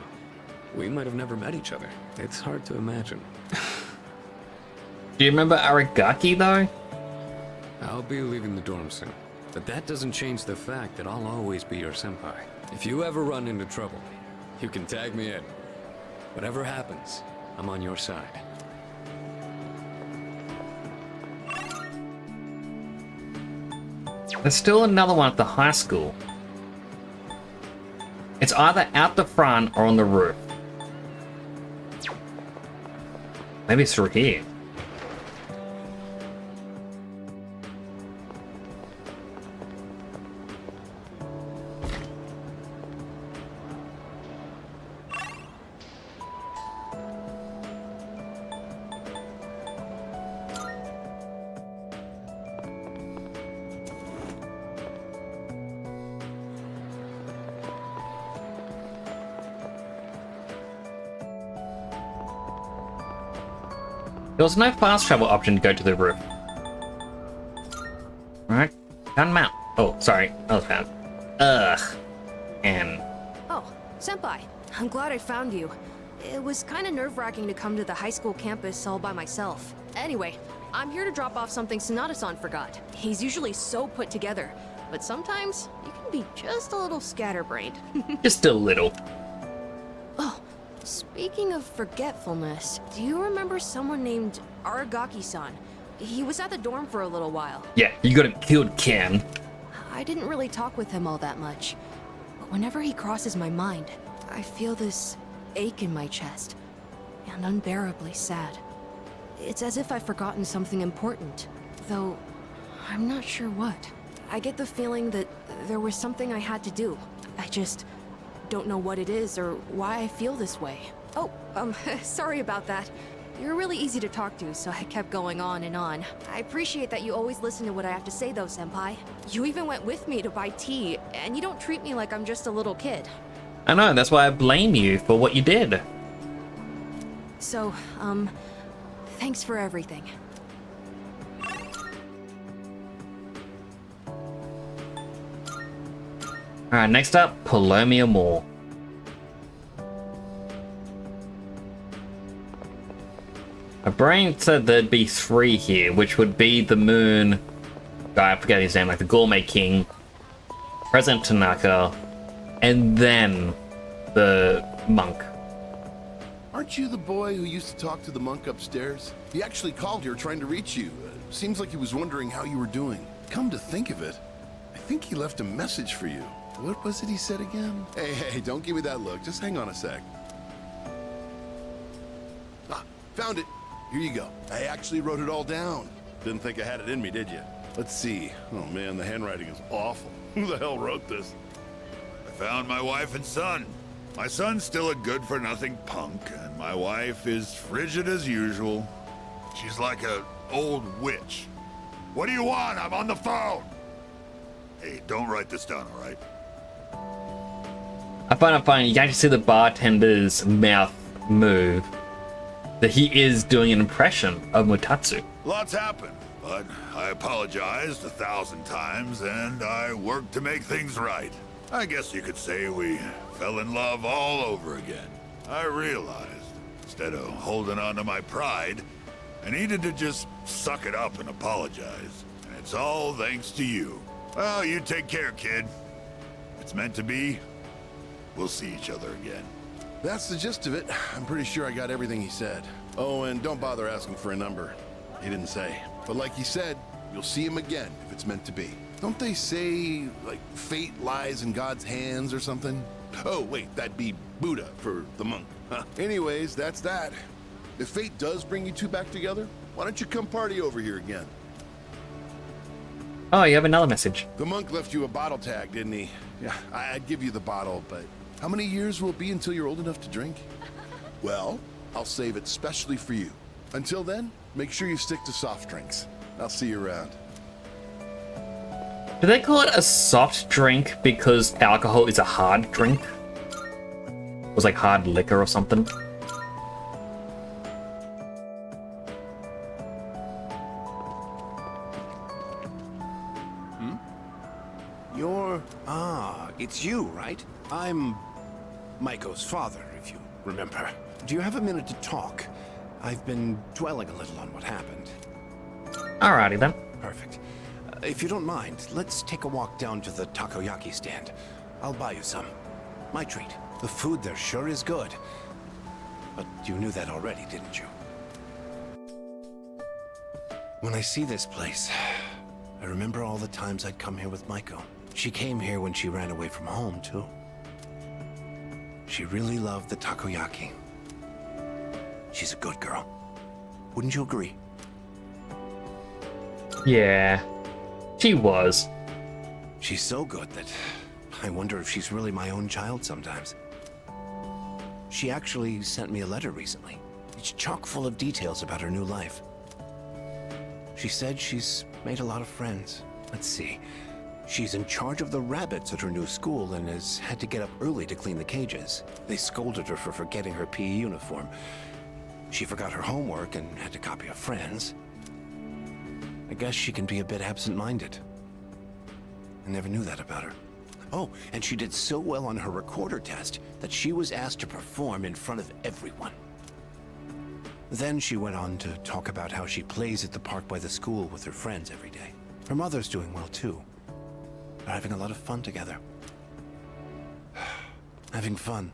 we might have never met each other. It's hard to imagine.
Do you remember Aragaki, though?
I'll be leaving the dorm soon. But that doesn't change the fact that I'll always be your senpai. If you ever run into trouble, you can tag me in. Whatever happens, I'm on your side.
There's still another one at the high school. It's either out the front or on the roof. Maybe it's through here. There was no fast travel option to go to the roof. Alright, found map. Oh, sorry, that was bad. Ugh. And...
Oh, Senpai, I'm glad I found you. It was kind of nerve-wracking to come to the high school campus all by myself. Anyway, I'm here to drop off something Sonata-san forgot. He's usually so put together, but sometimes you can be just a little scatterbrained.
just a little.
Oh, speaking of forgetfulness, do you remember someone named Aragaki-san? He was at the dorm for a little while.
Yeah, you got him killed, Ken.
I didn't really talk with him all that much, but whenever he crosses my mind, I feel this ache in my chest, and unbearably sad. It's as if I've forgotten something important, though I'm not sure what. I get the feeling that there was something I had to do. I just don't know what it is or why I feel this way. Oh, sorry about that. You're really easy to talk to, so I kept going on and on. I appreciate that you always listen to what I have to say, though, Senpai. You even went with me to buy tea, and you don't treat me like I'm just a little kid.
I know, that's why I blame you for what you did.
So, thanks for everything.
Alright, next up, Palomia Mall. My brain said there'd be 3 here, which would be the Moon, I forget his name, like the Gourmet King, President Tanaka, and then the monk.
Aren't you the boy who used to talk to the monk upstairs? He actually called here trying to reach you. Seems like he was wondering how you were doing. Come to think of it, I think he left a message for you. What was it he said again? Hey, don't give me that look. Just hang on a sec. Ah, found it. Here you go. I actually wrote it all down. Didn't think I had it in me, did you? Let's see. Oh man, the handwriting is awful. Who the hell wrote this?
I found my wife and son. My son's still a good-for-nothing punk, and my wife is frigid as usual. She's like a old witch. What do you want? I'm on the phone! Hey, don't write this down, all right?
I find it funny, you can actually see the bartender's mouth move. That he is doing an impression of Mutatsu.
Lots happened, but I apologized 1,000 times, and I worked to make things right. I guess you could say we fell in love all over again. I realized, instead of holding on to my pride, I needed to just suck it up and apologize. And it's all thanks to you. Well, you take care, kid. If it's meant to be, we'll see each other again.
That's the gist of it. I'm pretty sure I got everything he said. Oh, and don't bother asking for a number. He didn't say. But like he said, you'll see him again if it's meant to be. Don't they say, like, fate lies in God's hands or something? Oh, wait, that'd be Buddha for the monk. Huh. Anyways, that's that. If fate does bring you two back together, why don't you come party over here again?
Oh, you have another message.
The monk left you a bottle tag, didn't he? Yeah, I'd give you the bottle, but how many years will it be until you're old enough to drink? Well, I'll save it specially for you. Until then, make sure you stick to soft drinks. I'll see you around.
Do they call it a soft drink because alcohol is a hard drink? It was like hard liquor or something?
It's you, right? I'm Maiko's father, if you remember. Do you have a minute to talk? I've been dwelling a little on what happened.
Alrighty then.
Perfect. If you don't mind, let's take a walk down to the takoyaki stand. I'll buy you some. My treat. The food there sure is good. But you knew that already, didn't you? When I see this place, I remember all the times I'd come here with Maiko. She came here when she ran away from home, too. She really loved the takoyaki. She's a good girl. Wouldn't you agree?
Yeah, she was.
She's so good that I wonder if she's really my own child sometimes. She actually sent me a letter recently. It's chock full of details about her new life. She said she's made a lot of friends. Let's see. She's in charge of the rabbits at her new school and has had to get up early to clean the cages. They scolded her for forgetting her PE uniform. She forgot her homework and had to copy a friend's. I guess she can be a bit absent-minded. I never knew that about her. Oh, and she did so well on her recorder test that she was asked to perform in front of everyone. Then she went on to talk about how she plays at the park by the school with her friends every day. Her mother's doing well, too. They're having a lot of fun together. Having fun.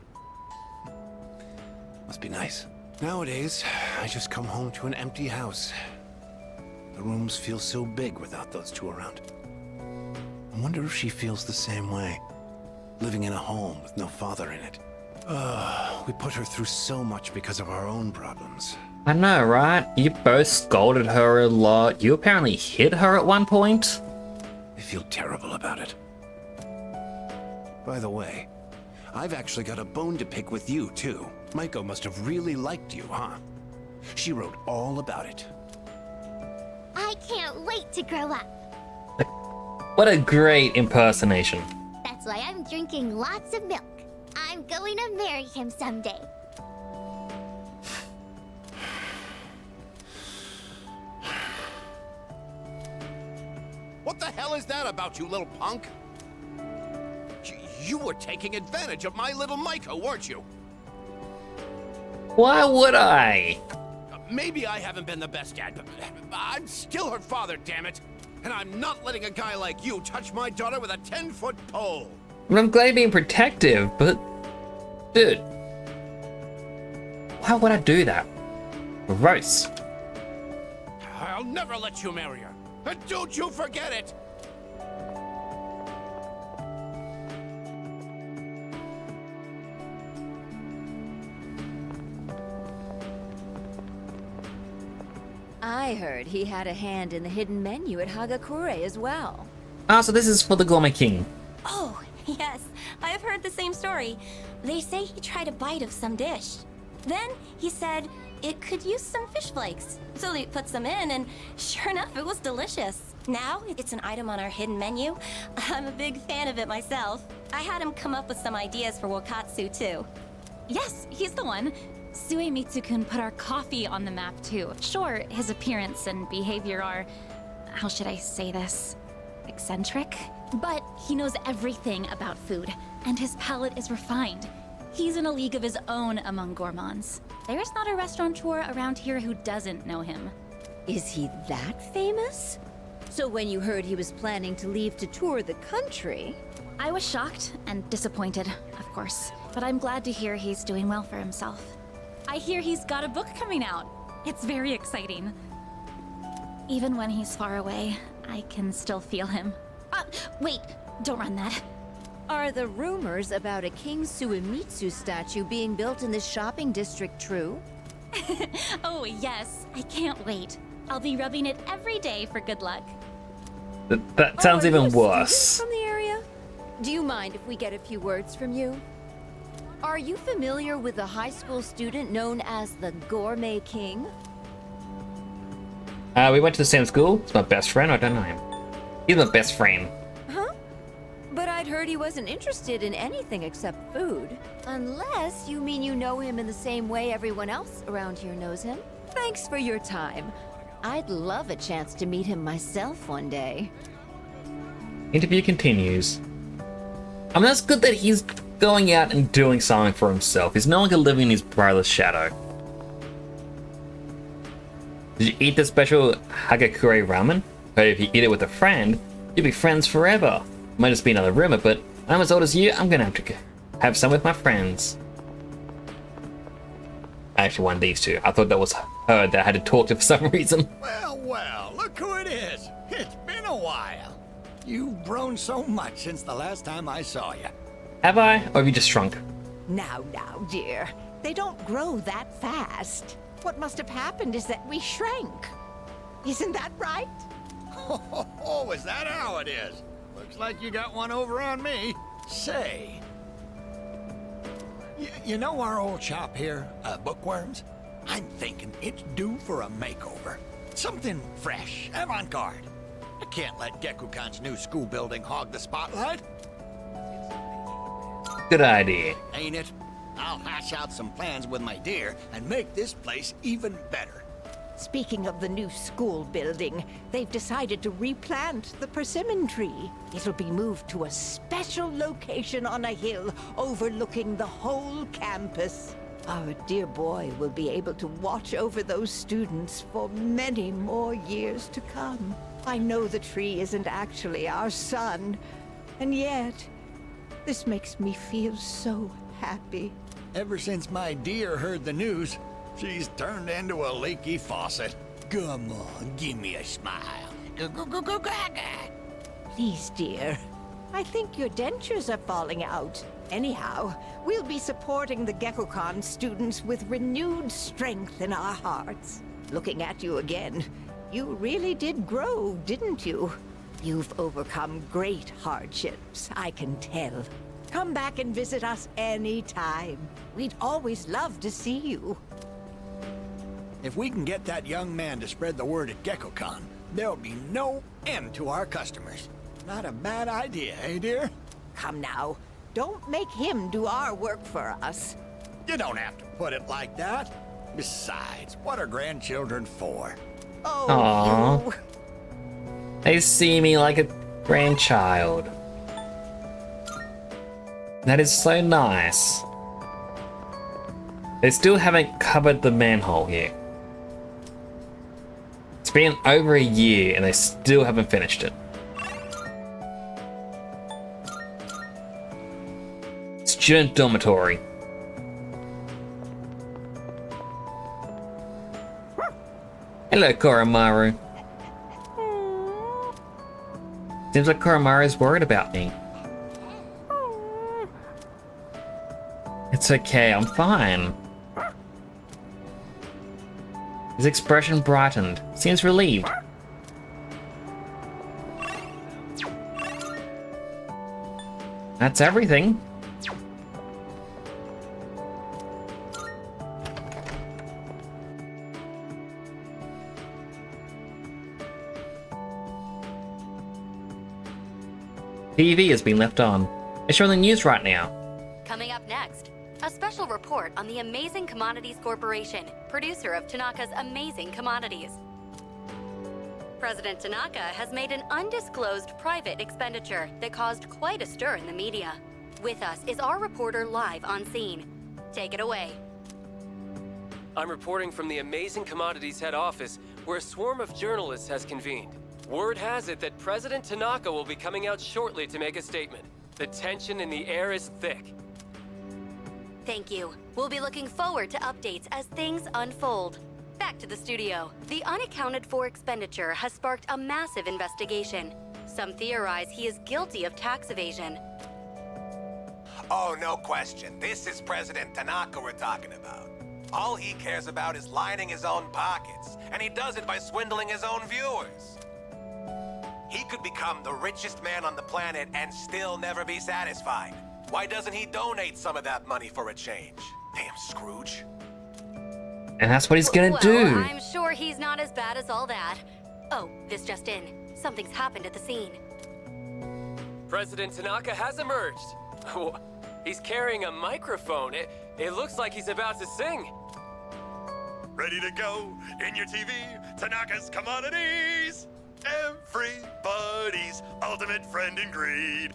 Must be nice. Nowadays, I just come home to an empty house. The rooms feel so big without those two around. I wonder if she feels the same way. Living in a home with no father in it. We put her through so much because of our own problems.
I know, right? You both scolded her a lot. You apparently hit her at one point.
I feel terrible about it. By the way, I've actually got a bone to pick with you, too. Maiko must have really liked you, huh? She wrote all about it.
I can't wait to grow up.
What a great impersonation.
That's why I'm drinking lots of milk. I'm going to marry him someday.
What the hell is that about, you little punk? You were taking advantage of my little Maiko, weren't you?
Why would I?
Maybe I haven't been the best dad, but I'm still her father, damn it. And I'm not letting a guy like you touch my daughter with a 10-foot pole.
I'm glad you're being protective, but... Dude. Why would I do that? Gross.
I'll never let you marry her. And don't you forget it!
I heard he had a hand in the hidden menu at Hagakure as well.
Ah, so this is for the Gourmet King.
Oh, yes. I've heard the same story. They say he tried a bite of some dish. Then he said it could use some fish flakes. So he put some in, and sure enough, it was delicious. Now it's an item on our hidden menu. I'm a big fan of it myself. I had him come up with some ideas for Wakatsu, too.
Yes, he's the one. Suemitsu-kun put our coffee on the map, too. Sure, his appearance and behavior are... how should I say this? Eccentric? But he knows everything about food, and his palate is refined. He's in a league of his own among gourmands. There's not a restaurateur around here who doesn't know him.
Is he that famous? So when you heard he was planning to leave to tour the country...
I was shocked and disappointed, of course. But I'm glad to hear he's doing well for himself. I hear he's got a book coming out. It's very exciting. Even when he's far away, I can still feel him. Wait, don't run that.
Are the rumors about a King Suemitsu statue being built in this shopping district true?
Oh, yes. I can't wait. I'll be rubbing it every day for good luck.
That sounds even
Are you a student
worse.
from the area? Do you mind if we get a few words from you? Are you familiar with a high school student known as the Gourmet King?
We went to the same school. He's my best friend. I don't know him. He's my best friend.
Huh? But I'd heard he wasn't interested in anything except food. Unless you mean you know him in the same way everyone else around here knows him. Thanks for your time. I'd love a chance to meet him myself one day.
Interview continues. I mean, that's good that he's going out and doing something for himself. He's no longer living in his brother's shadow. Did you eat the special Hagakure ramen? But if you eat it with a friend, you'll be friends forever. Might just be another rumor, but I'm as old as you, I'm gonna have to have some with my friends. I actually won these two. I thought that was her that I had to talk to for some reason.
Well, well, look who it is. It's been a while. You've grown so much since the last time I saw you.
Have I? Or have you just shrunk?
Now, dear. They don't grow that fast. What must have happened is that we shrank. Isn't that right?
Oh, is that how it is? Looks like you got one over on me. Say, you know our old shop here, Bookworms? I'm thinking it's due for a makeover. Something fresh, avant-garde. I can't let Gekukan's new school building hog the spotlight.
Good idea.
Ain't it? I'll hash out some plans with my dear and make this place even better.
Speaking of the new school building, they've decided to replant the persimmon tree. It'll be moved to a special location on a hill overlooking the whole campus. Our dear boy will be able to watch over those students for many more years to come. I know the tree isn't actually our son, and yet, this makes me feel so happy.
Ever since my dear heard the news, she's turned into a leaky faucet. Come on, give me a smile.
Please, dear. I think your dentures are falling out. Anyhow, we'll be supporting the Gekukan students with renewed strength in our hearts. Looking at you again, you really did grow, didn't you? You've overcome great hardships, I can tell. Come back and visit us anytime. We'd always love to see you.
If we can get that young man to spread the word at GeckoCon, there'll be no end to our customers. Not a bad idea, eh, dear?
Come now. Don't make him do our work for us.
You don't have to put it like that. Besides, what are grandchildren for?
Aww. They see me like a grandchild. That is so nice. They still haven't covered the manhole here. It's been over a year and they still haven't finished it. Student dormitory. Hello, Koromaru. Seems like Koromaru is worried about me. It's okay, I'm fine. His expression brightened. Seems relieved. That's everything. TV has been left on. It's showing the news right now.
Coming up next, a special report on the Amazing Commodities Corporation, producer of Tanaka's Amazing Commodities. President Tanaka has made an undisclosed private expenditure that caused quite a stir in the media. With us is our reporter live on scene. Take it away.
I'm reporting from the Amazing Commodities head office, where a swarm of journalists has convened. Word has it that President Tanaka will be coming out shortly to make a statement. The tension in the air is thick.
Thank you. We'll be looking forward to updates as things unfold. Back to the studio. The unaccounted for expenditure has sparked a massive investigation. Some theorize he is guilty of tax evasion.
Oh, no question. This is President Tanaka we're talking about. All he cares about is lining his own pockets, and he does it by swindling his own viewers. He could become the richest man on the planet and still never be satisfied. Why doesn't he donate some of that money for a change? Damn Scrooge.
And that's what he's gonna do.
I'm sure he's not as bad as all that. Oh, this just in. Something's happened at the scene.
President Tanaka has emerged. He's carrying a microphone. It looks like he's about to sing.
Ready to go? In your TV, Tanaka's Commodities! Everybody's ultimate friend in greed.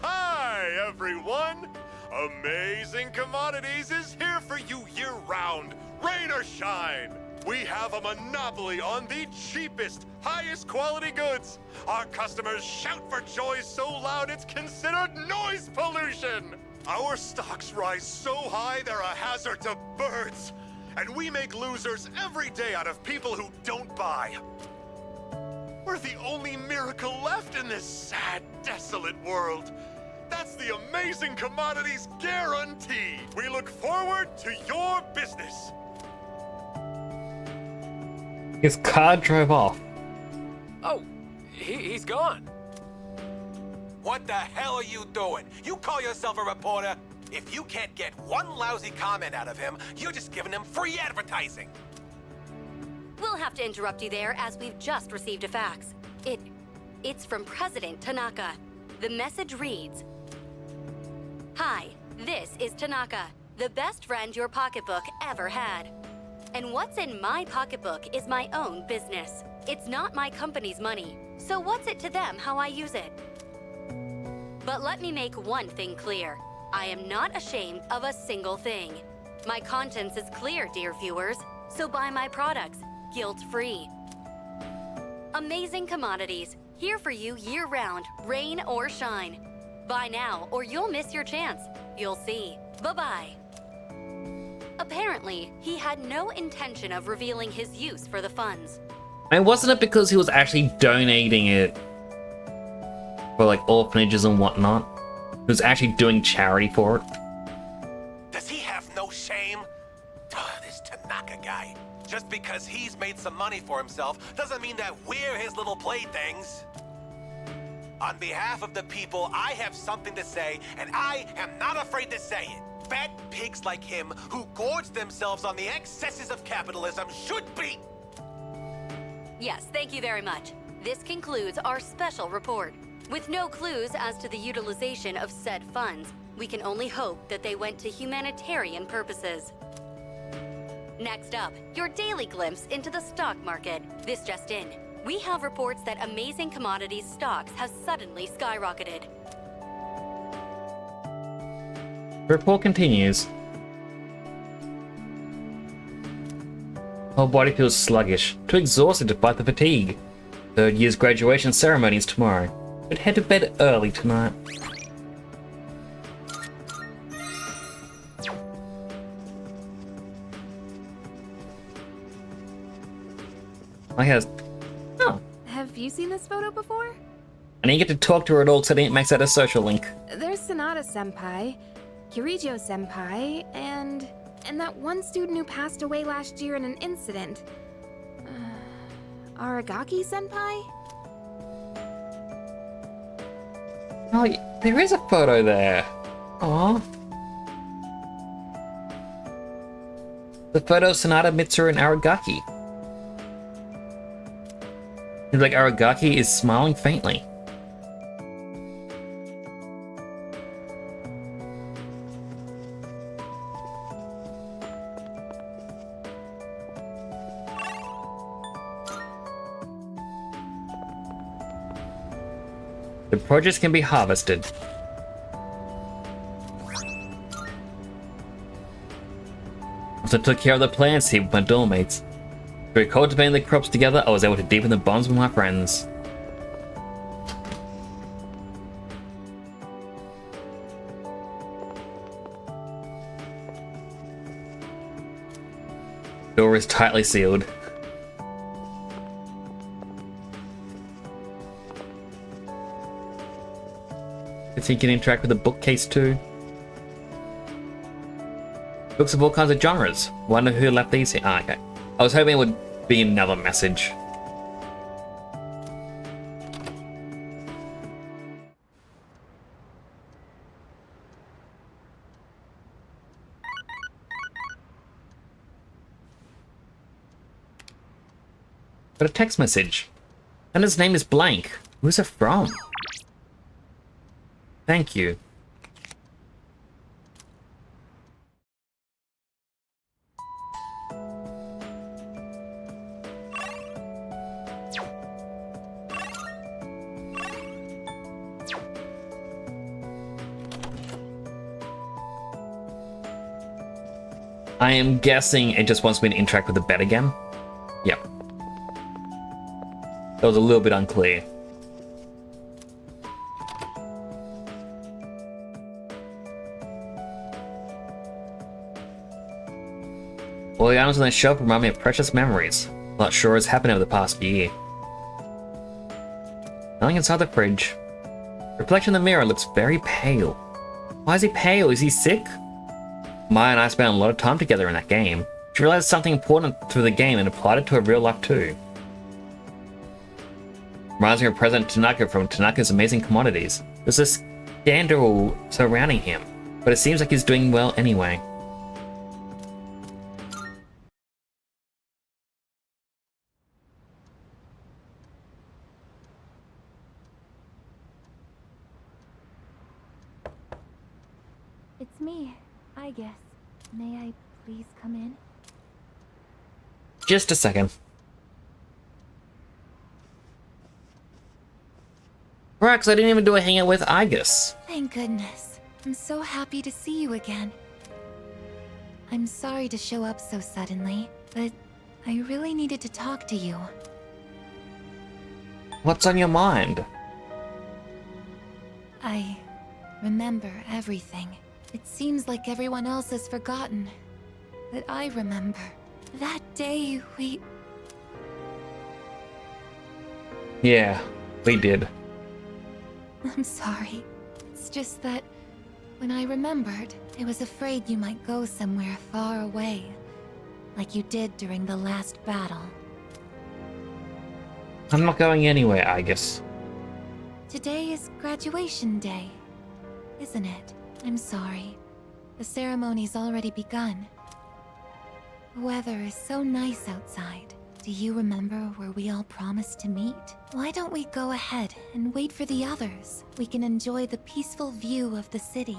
Hi, everyone! Amazing Commodities is here for you year-round, rain or shine. We have a monopoly on the cheapest, highest quality goods. Our customers shout for joy so loud it's considered noise pollution. Our stocks rise so high they're a hazard to birds. And we make losers every day out of people who don't buy. We're the only miracle left in this sad, desolate world. That's the Amazing Commodities guarantee. We look forward to your business.
His car drove off.
Oh, he's gone.
What the hell are you doing? You call yourself a reporter? If you can't get one lousy comment out of him, you're just giving him free advertising.
We'll have to interrupt you there as we've just received a fax. It's from President Tanaka. The message reads, "Hi, this is Tanaka, the best friend your pocketbook ever had. And what's in my pocketbook is my own business. It's not my company's money, so what's it to them how I use it? But let me make one thing clear. I am not ashamed of a single thing. My conscience is clear, dear viewers, so buy my products, guilt-free. Amazing Commodities, here for you year-round, rain or shine. Buy now or you'll miss your chance. You'll see. Bye-bye." Apparently, he had no intention of revealing his use for the funds.
And wasn't it because he was actually donating it for like orphanages and whatnot? He was actually doing charity for it.
Does he have no shame? This Tanaka guy. Just because he's made some money for himself doesn't mean that we're his little playthings. On behalf of the people, I have something to say, and I am not afraid to say it. Fat pigs like him, who gorge themselves on the excesses of capitalism, should be...
Yes, thank you very much. This concludes our special report. With no clues as to the utilization of said funds, we can only hope that they went to humanitarian purposes. Next up, your daily glimpse into the stock market. This just in. We have reports that Amazing Commodities stocks have suddenly skyrocketed.
The report continues. Whole body feels sluggish, too exhausted to fight the fatigue. Third year's graduation ceremony is tomorrow, but head to bed early tonight. I has. Oh.
Have you seen this photo before?
I didn't get to talk to her at all, so I didn't make that a social link.
There's Sanada-senpai, Kirijo-senpai, and that one student who passed away last year in an incident. Aragaki-senpai?
Oh, there is a photo there. Aww. The photo of Sanada, Mitsuru, and Aragaki. Seems like Aragaki is smiling faintly. The produce can be harvested. Also took care of the plants here with my dormmates. Through cultivating the crops together, I was able to deepen the bonds with my friends. Door is tightly sealed. So you can interact with the bookcase too. Books of all kinds of genres. Wonder who left these here. Ah, okay. I was hoping it would be another message. Got a text message. And his name is blank. Who's it from? Thank you. I am guessing it just wants me to interact with the bed again. Yep. That was a little bit unclear. All the items on the shelf remind me of precious memories. Not sure what's happened over the past year. Nothing inside the fridge. Reflection in the mirror looks very pale. Why is he pale? Is he sick? Maya and I spent a lot of time together in that game. She realized something important through the game and applied it to her real life too. Reminds me of President Tanaka from Tanaka's Amazing Commodities. There's a scandal surrounding him, but it seems like he's doing well anyway.
It's me, I guess. May I please come in?
Just a second. Rex, I didn't even do a hangout with Igus.
Thank goodness. I'm so happy to see you again. I'm sorry to show up so suddenly, but I really needed to talk to you.
What's on your mind?
I remember everything. It seems like everyone else has forgotten. But I remember. That day we...
Yeah, we did.
I'm sorry. It's just that when I remembered, I was afraid you might go somewhere far away. Like you did during the last battle.
I'm not going anywhere, I guess.
Today is graduation day, isn't it? I'm sorry. The ceremony's already begun. The weather is so nice outside. Do you remember where we all promised to meet? Why don't we go ahead and wait for the others? We can enjoy the peaceful view of the city.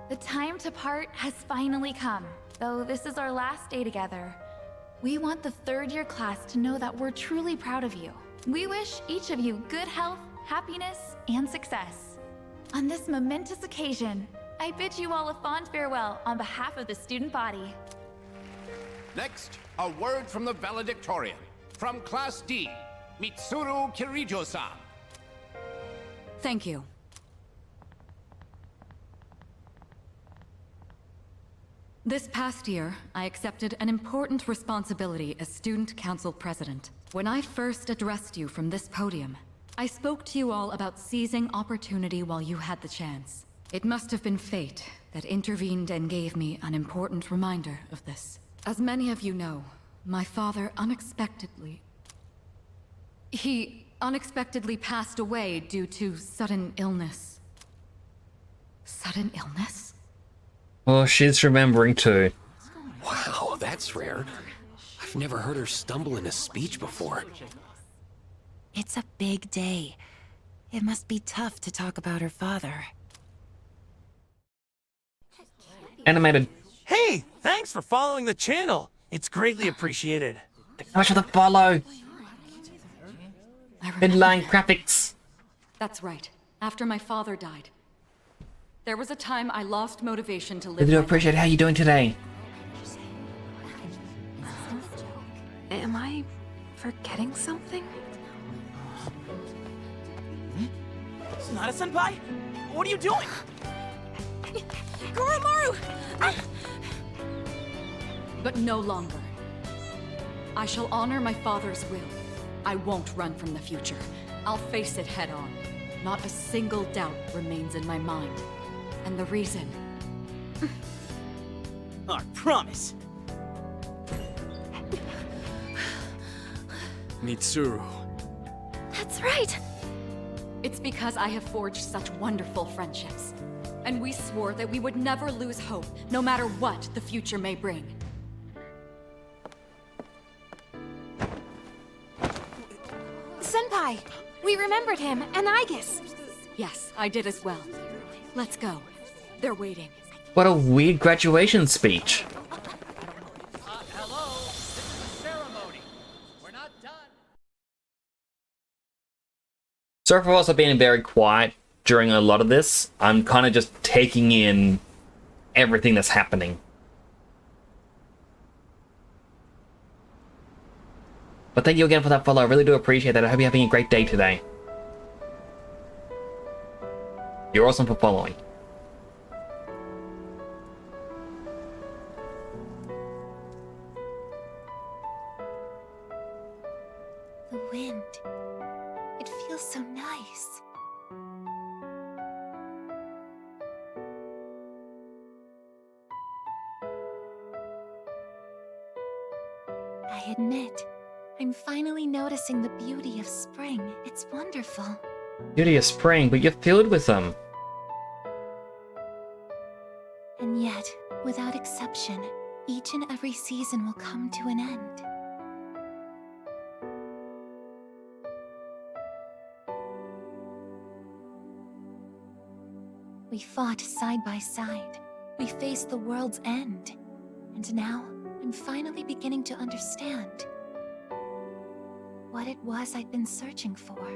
The time to part has finally come. Though this is our last day together, we want the third-year class to know that we're truly proud of you. We wish each of you good health, happiness, and success. On this momentous occasion, I bid you all a fond farewell on behalf of the student body.
Next, a word from the valedictorian. From Class D, Mitsuru Kirijo-san.
Thank you. This past year, I accepted an important responsibility as Student Council President. When I first addressed you from this podium, I spoke to you all about seizing opportunity while you had the chance. It must have been fate that intervened and gave me an important reminder of this. As many of you know, my father unexpectedly passed away due to sudden illness. Sudden illness?
Well, she's remembering too.
Wow, that's rare. I've never heard her stumble in a speech before.
It's a big day. It must be tough to talk about her father.
Animated.
Hey, thanks for following the channel. It's greatly appreciated.
Thanks so much for the follow. Inline graphics.
That's right. After my father died, there was a time I lost motivation to live.
Really do appreciate how you doing today.
Am I forgetting something?
Sonata-senpai? What are you doing?
Goromaru! But no longer. I shall honor my father's will. I won't run from the future. I'll face it head on. Not a single doubt remains in my mind. And the reason...
I promise.
Mitsuru.
That's right! It's because I have forged such wonderful friendships. And we swore that we would never lose hope, no matter what the future may bring.
Senpai! We remembered him, and Aigis!
Yes, I did as well. Let's go. They're waiting.
What a weird graduation speech.
Hello, this is the ceremony. We're not done.
Sorry for also being very quiet during a lot of this. I'm kind of just taking in everything that's happening. But thank you again for that follow. I really do appreciate that. I hope you're having a great day today. You're awesome for following.
The wind. It feels so nice. I admit, I'm finally noticing the beauty of spring. It's wonderful.
Beauty of spring, but you're filled with them.
And yet, without exception, each and every season will come to an end. We fought side by side. We faced the world's end. And now, I'm finally beginning to understand what it was I'd been searching for.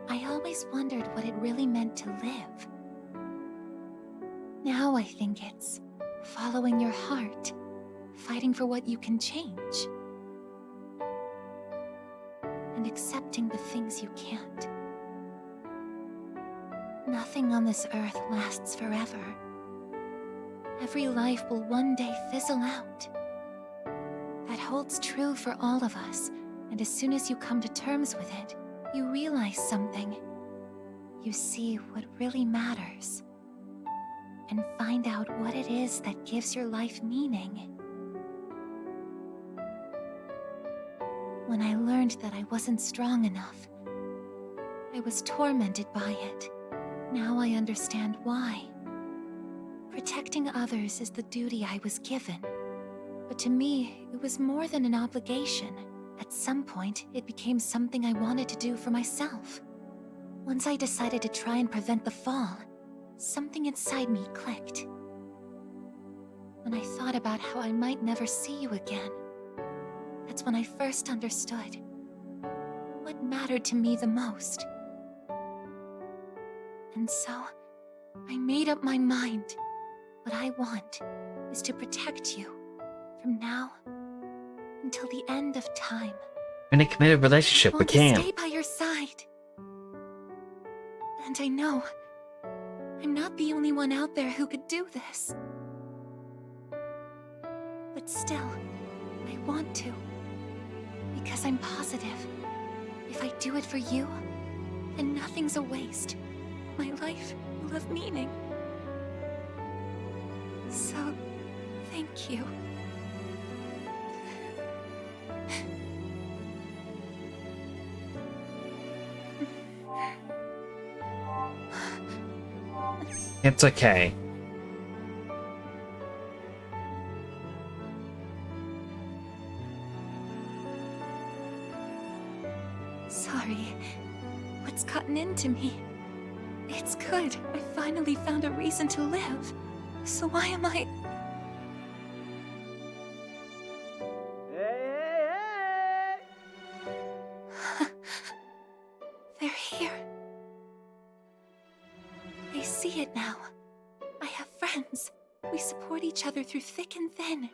I always wondered what it really meant to live. Now I think it's following your heart, fighting for what you can change, and accepting the things you can't. Nothing on this earth lasts forever. Every life will one day fizzle out. That holds true for all of us, and as soon as you come to terms with it, you realize something. You see what really matters. and find out what it is that gives your life meaning. When I learned that I wasn't strong enough, I was tormented by it. Now I understand why. Protecting others is the duty I was given. But to me, it was more than an obligation. At some point, it became something I wanted to do for myself. Once I decided to try and prevent the fall, something inside me clicked. When I thought about how I might never see you again, that's when I first understood what mattered to me the most. And so, I made up my mind. What I want is to protect you from now until the end of time.
In a committed relationship, we
I want
can.
to stay by your side. And I know I'm not the only one out there who could do this. But still, I want to. Because I'm positive, if I do it for you, then nothing's a waste. My life will have meaning. So, thank you.
It's okay.
Sorry. What's gotten into me? It's good. I finally found a reason to live. So why am I... They're here. I see it now. I have friends. We support each other through thick and thin.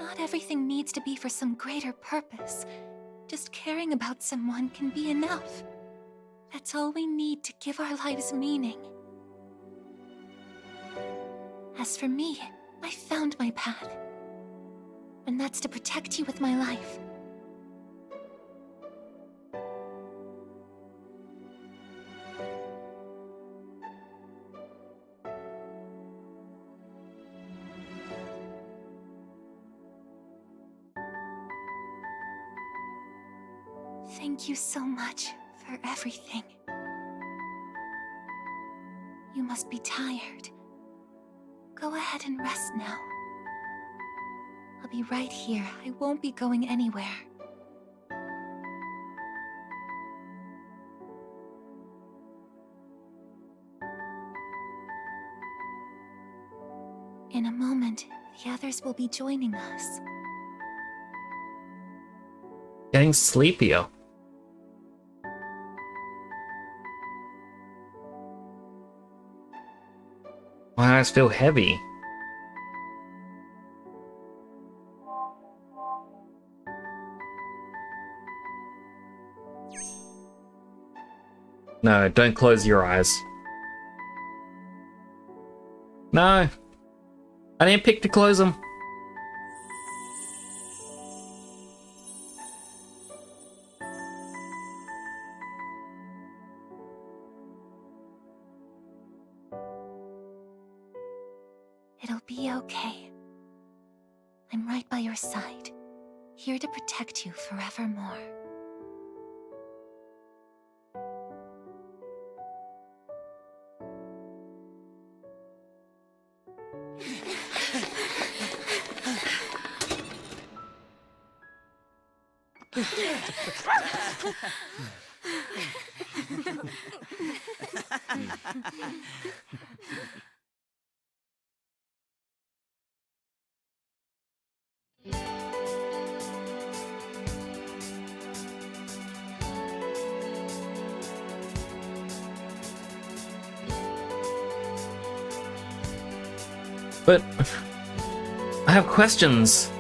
Not everything needs to be for some greater purpose. Just caring about someone can be enough. That's all we need to give our lives meaning. As for me, I found my path. And that's to protect you with my life. Thank you so much for everything. You must be tired. Go ahead and rest now. I'll be right here. I won't be going anywhere. In a moment, the others will be joining us.
Getting sleepier. My eyes feel heavy. No, don't close your eyes. No. I didn't pick to close them.
It'll be okay. I'm right by your side, here to protect you forevermore.
But I have questions.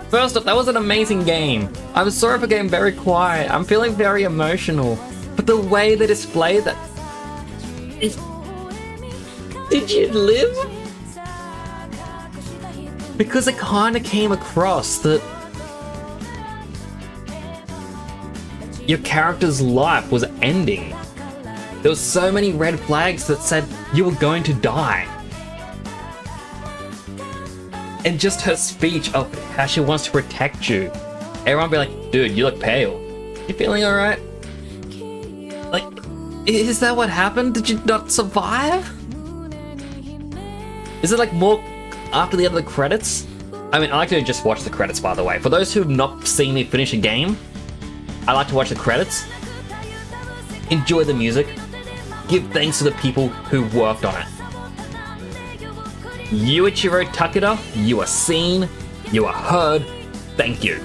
First off, that was an amazing game. I'm sorry for getting very quiet. I'm feeling very emotional. But the way they display that... Did you live? Because it kind of came across that... your character's life was ending. There were so many red flags that said you were going to die. And just her speech of how she wants to protect you. Everyone be like, dude, you look pale. You feeling alright? Like, is that what happened? Did you not survive? Is it like more after the end of the credits? I mean, I like to just watch the credits, by the way. For those who have not seen me finish a game, I like to watch the credits, enjoy the music, give thanks to the people who worked on it. Yuichiro Takeda, you are seen, you are heard, thank you.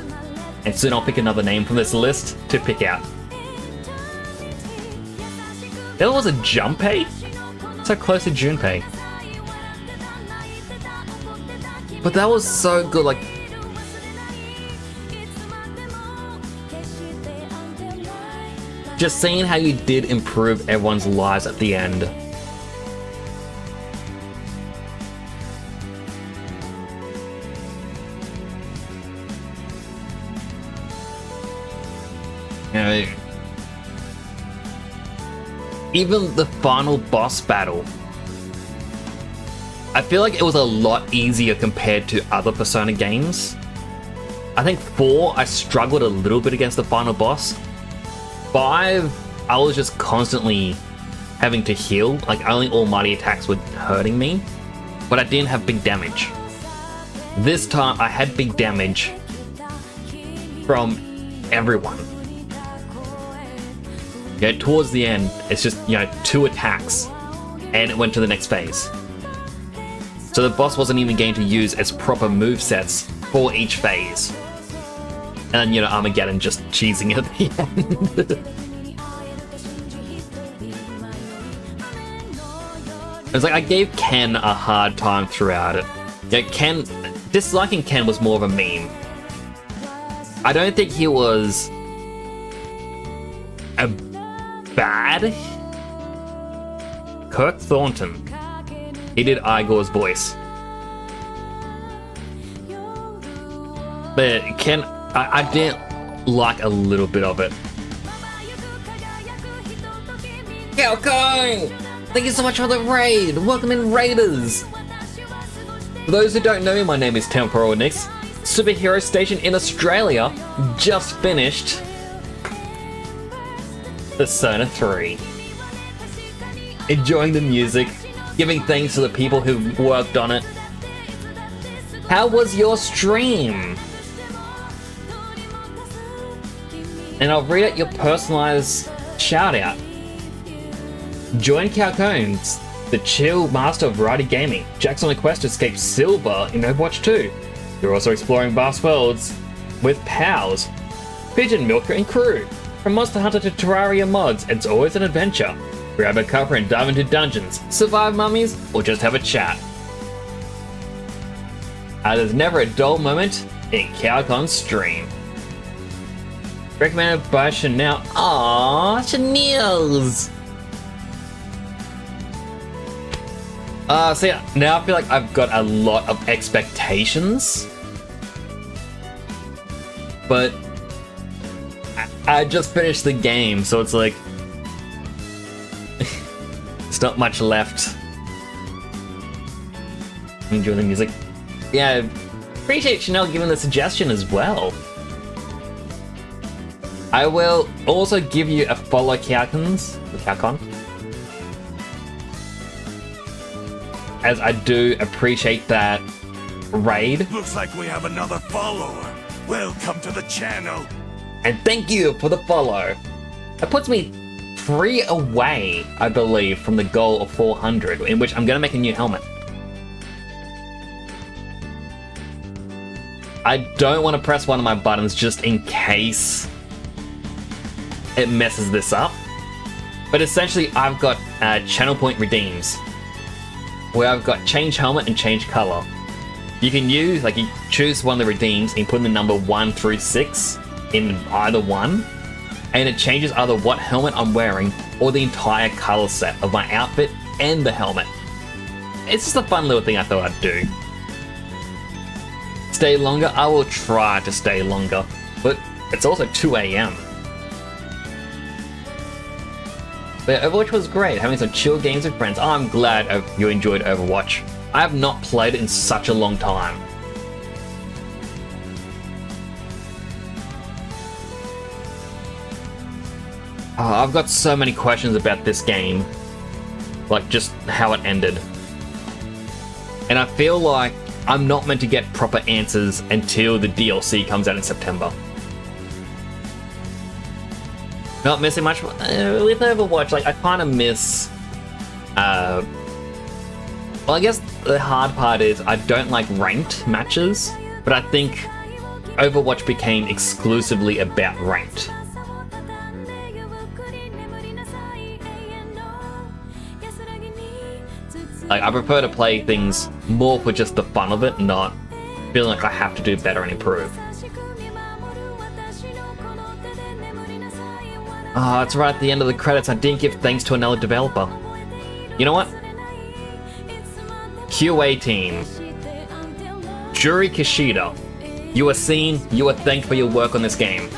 And soon I'll pick another name from this list to pick out. There was a Junpei? So close to Junpei. But that was so good, like... just seeing how you did improve everyone's lives at the end. You know, even the final boss battle, I feel like it was a lot easier compared to other Persona games. I think 4, I struggled a little bit against the final boss. 5, I was just constantly having to heal, like only almighty attacks were hurting me, but I didn't have big damage. This time I had big damage from everyone. Yeah, towards the end, it's just, 2 attacks, and it went to the next phase. So the boss wasn't even going to use its proper movesets for each phase. And, Armageddon just cheesing at the end. It's like I gave Ken a hard time throughout it. Yeah, disliking Ken was more of a meme. I don't think he was a bad Kirk Thornton. He did Igor's voice. But Ken, I didn't like a little bit of it. Calcone! Thank you so much for the raid! Welcome in, Raiders! For those who don't know me, my name is Temporal Nix. Superhero Station in Australia just finished Persona 3. Enjoying the music, giving thanks to the people who worked on it. How was your stream? And I'll read out your personalized shout out. Join Calcones, the chill master of variety gaming. Jack's on a quest to escape Silver in Overwatch 2. You're also exploring vast worlds with pals, Pigeon Milker and crew. From Monster Hunter to Terraria mods, it's always an adventure. Grab a cuppa and dive into dungeons, survive mummies, or just have a chat. There's never a dull moment in Calcon's stream. Recommended by Chanel. Aww, Chanel's! So yeah, now I feel like I've got a lot of expectations. But I just finished the game, so it's like there's not much left. Enjoy the music. Yeah, appreciate Chanel giving the suggestion as well. I will also give you a follow Calcon, as I do appreciate that raid.
Looks like we have another follower. Welcome to the channel.
And thank you for the follow. That puts me 3 away, I believe, from the goal of 400, in which I'm gonna make a new helmet. I don't want to press one of my buttons just in case it messes this up. But essentially, I've got channel point redeems, where I've got change helmet and change color. You can use, you choose one of the redeems and put in the number 1 through 6 in either one, and it changes either what helmet I'm wearing or the entire color set of my outfit and the helmet. It's just a fun little thing I thought I'd do. Stay longer? I will try to stay longer, but it's also 2 AM. But Overwatch was great, having some chill games with friends. I'm glad you enjoyed Overwatch. I have not played it in such a long time. Oh, I've got so many questions about this game. Like, just how it ended. And I feel like I'm not meant to get proper answers until the DLC comes out in September. Not missing much with Overwatch. Like, I kind of miss... well, I guess the hard part is I don't like ranked matches, but I think Overwatch became exclusively about ranked. Like, I prefer to play things more for just the fun of it, not feeling like I have to do better and improve. Oh, it's right at the end of the credits. I didn't give thanks to another developer. You know what? QA team. Juri Kishida. You are seen, you are thanked for your work on this game.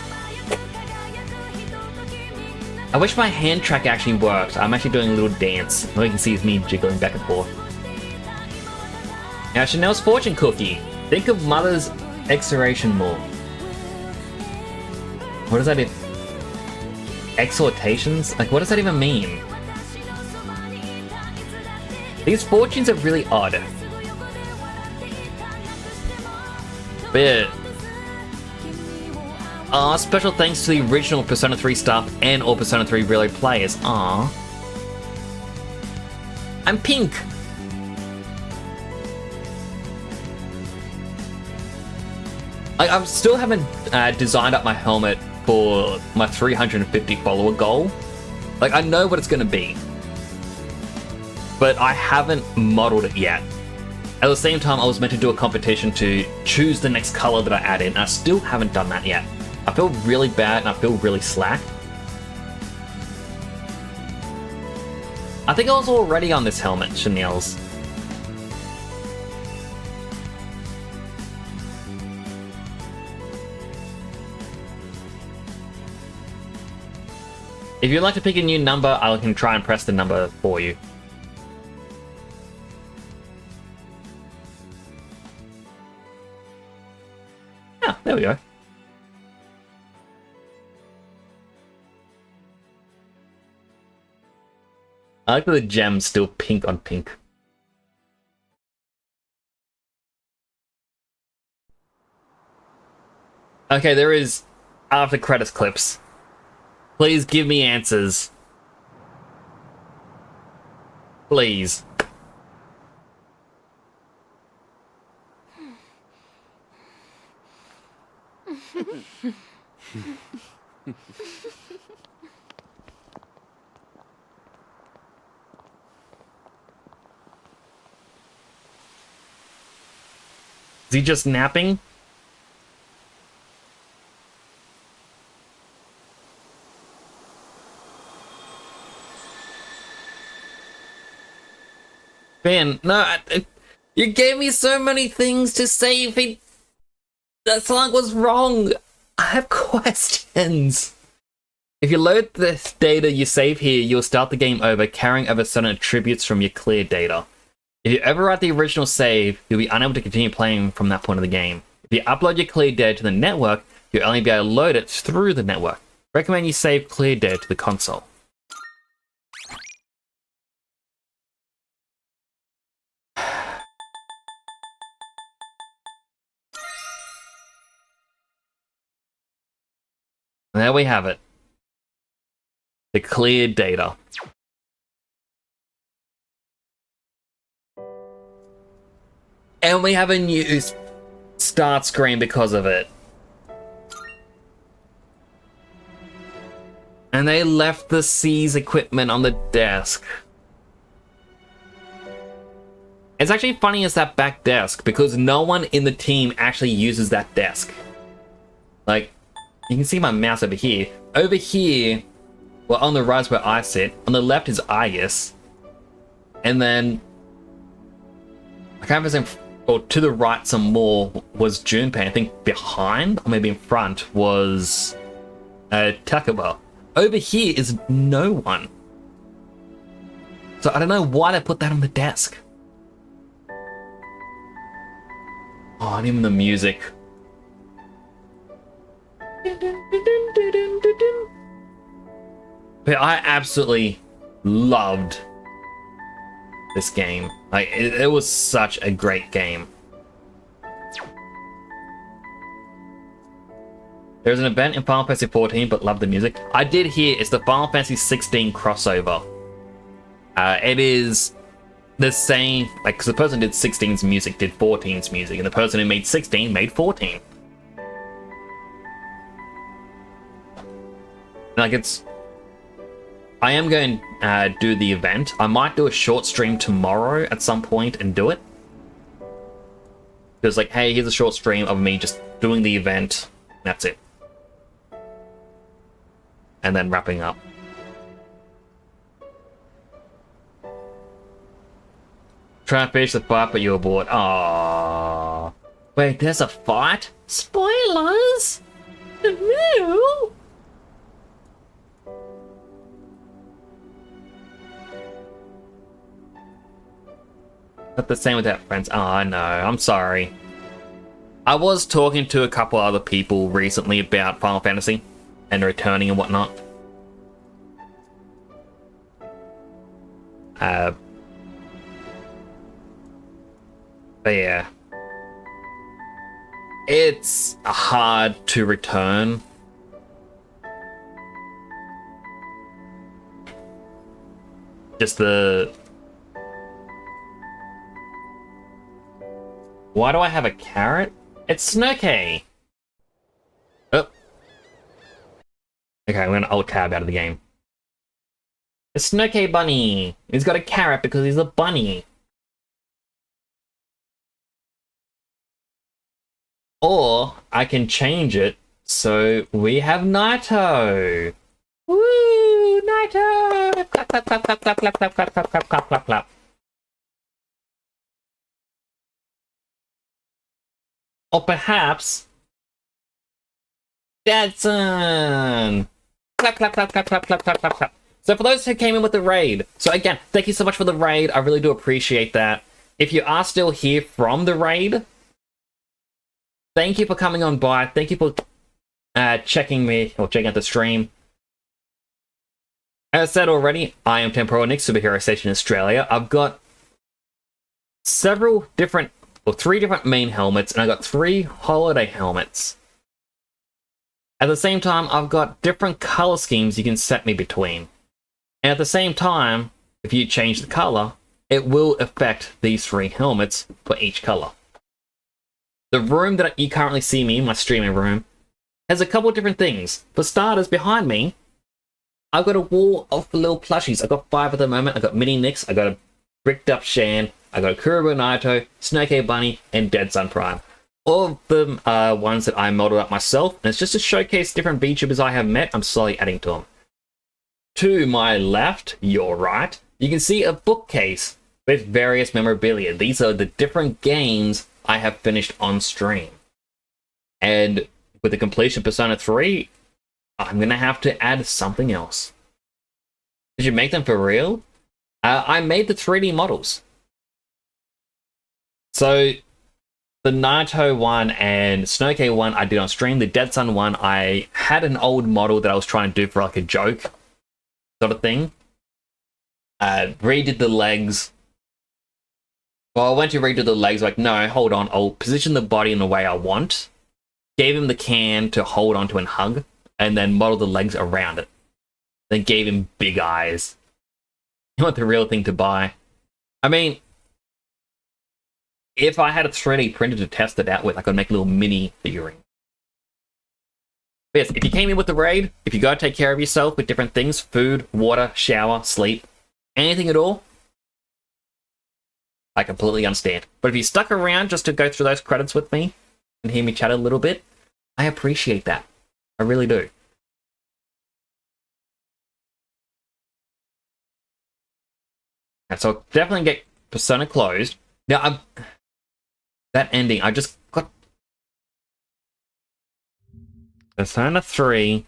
I wish my hand track actually worked. I'm actually doing a little dance. All you can see is me jiggling back and forth. Now, Chanel's fortune cookie. Think of Mother's exoration more. What does that mean? Exhortations? Like, what does that even mean? These fortunes are really odd. But special thanks to the original Persona 3 staff and all Persona 3 Reload players. Aww. I'm pink. I still haven't designed up my helmet for my 350 follower goal. Like, I know what it's going to be, but I haven't modeled it yet. At the same time, I was meant to do a competition to choose the next color that I add in, and I still haven't done that yet. I feel really bad and I feel really slack. I think I was already on this helmet, Chanel's. If you'd like to pick a new number, I can try and press the number for you. Ah, there we go. I like that the gem's still pink on pink. Okay, there is after credits clips. Please give me answers. Please. Is he just napping? Ben, no, you gave me so many things to save. That song was wrong. I have questions. If you load this data you save here, you'll start the game over carrying over certain attributes from your clear data. If you overwrite the original save, you'll be unable to continue playing from that point of the game. If you upload your clear data to the network, you'll only be able to load it through the network. Recommend you save clear data to the console. There we have it. The cleared data. And we have a new start screen because of it. And they left the C's equipment on the desk. It's actually funny as that back desk because no one in the team actually uses that desk. Like, you can see my mouse over here. Over here, well, on the right is where I sit. On the left is Aegis. And then, I can't remember, or to the right some more was Junpei. I think behind, or maybe in front, was Takaba. Over here is no one. So I don't know why they put that on the desk. Oh, and even the music. But I absolutely loved this game. Like, it was such a great game. There's an event in Final Fantasy 14, but love the music. I did hear it's the Final Fantasy 16 crossover. It is the same, like, because the person who did 16's music did 14's music, and the person who made 16 made 14. Like, it's... I am going to do the event. I might do a short stream tomorrow at some point and do it. Because, like, hey, here's a short stream of me just doing the event. That's it. And then wrapping up. Try and finish the fight, but you're bored. Aww. Wait, there's a fight? Spoilers! No! Not the same with that, friends. Oh, no, I'm sorry. I was talking to a couple other people recently about Final Fantasy and returning and whatnot. But yeah. It's hard to return. Just the... Why do I have a carrot? It's Snooky! Oh. Okay, I'm gonna alt tab out of the game. It's Snooky Bunny! He's got a carrot because he's a bunny. Or I can change it so we have Naito! Woo! Naito! Clap, clap, clap, clap, clap, clap, clap, clap, clap, clap, clap, clap, clap. Or perhaps... Dadson! Clap, clap, clap, clap, clap, clap, clap, clap, clap. So for those who came in with the raid, so again, thank you so much for the raid. I really do appreciate that. If you are still here from the raid, thank you for coming on by. Thank you for checking me, or checking out the stream. As I said already, I am Temporo Nick, Superhero Station Australia. I've got several different, or 3 different main helmets, and I've got 3 holiday helmets. At the same time, I've got different color schemes you can set me between. And at the same time, if you change the color, it will affect these 3 helmets for each color. The room that you currently see me in, my streaming room, has a couple of different things. For starters, behind me, I've got a wall of little plushies. I've got 5 at the moment. I've got Mini Nix, I've got a bricked up Shan, I've got a Kurobu Naito, Snake Bunny, and Dead Sun Prime. All of them are ones that I modeled up myself, and it's just to showcase different VTubers I have met. I'm slowly adding to them. To my left, your right, you can see a bookcase with various memorabilia. These are the different games I have finished on stream. And with the completion of Persona 3, I'm going to have to add something else. Did you make them for real? I made the 3D models. So, the Naito one and Snowcase one I did on stream. The Dead Sun one, I had an old model that I was trying to do for like a joke sort of thing. Redid the legs. Well, I went to redo the legs, like, no, hold on, I'll position the body in the way I want. Gave him the can to hold onto and hug, and then model the legs around it. Then gave him big eyes. You want the real thing to buy. I mean, if I had a 3D printer to test it out with, I could make a little mini figurine. But yes, if you came in with the raid, if you gotta take care of yourself with different things, food, water, shower, sleep, anything at all, I completely understand. But if you stuck around just to go through those credits with me and hear me chat a little bit, I appreciate that. I really do. And so I'll definitely get Persona closed. Now, that ending, I just got Persona 3.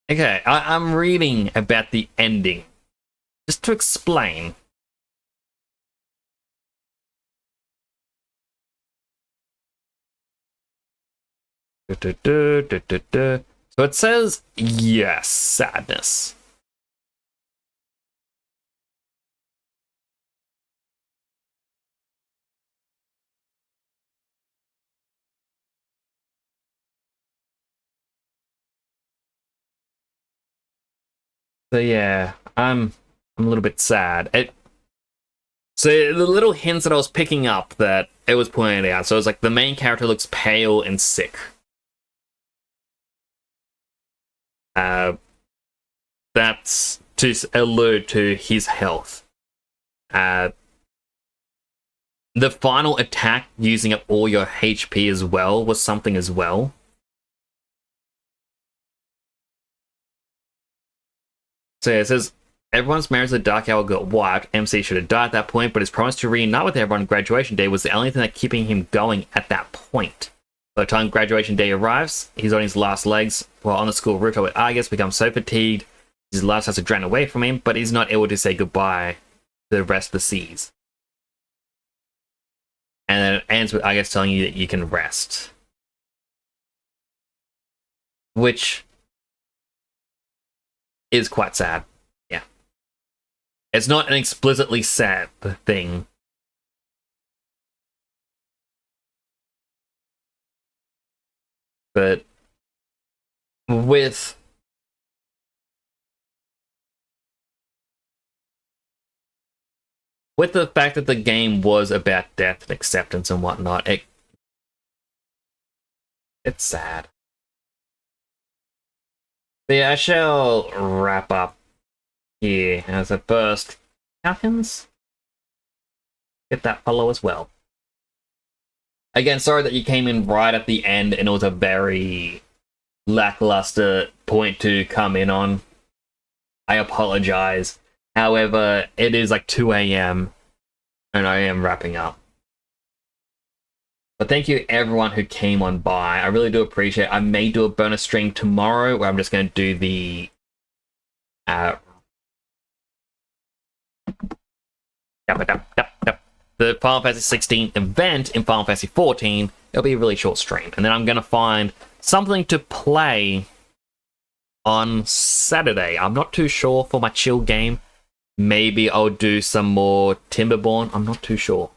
Okay, I'm reading about the ending. Just to explain. So it says, yes, sadness. So yeah, I'm a little bit sad. So the little hints that I was picking up that it was pointed out. So it's like the main character looks pale and sick. That's to allude to his health. The final attack using up all your HP as well was something as well. So yeah, it says, everyone's memories of the Dark Hour got wiped. MC should have died at that point, but his promise to reunite with everyone on graduation day was the only thing that keeping him going at that point. By the time graduation day arrives, he's on his last legs, while on the school rooftop with Argus becomes so fatigued, his life starts to drain away from him, but he's not able to say goodbye to the rest of the seas. And then it ends with Argus telling you that you can rest. Which is quite sad. Yeah. It's not an explicitly sad thing. But with the fact that the game was about death and acceptance and whatnot, it's sad. But yeah, I shall wrap up here as a first. Falcons? Get that follow as well. Again, sorry that you came in right at the end and it was a very lackluster point to come in on. I apologize. However, it is like 2 AM and I am wrapping up. But thank you everyone who came on by. I really do appreciate it. I may do a bonus stream tomorrow where I'm just going to do the Final Fantasy 16 event in Final Fantasy 14. It'll be a really short stream. And then I'm going to find something to play on Saturday. I'm not too sure for my chill game. Maybe I'll do some more Timberborn. I'm not too sure.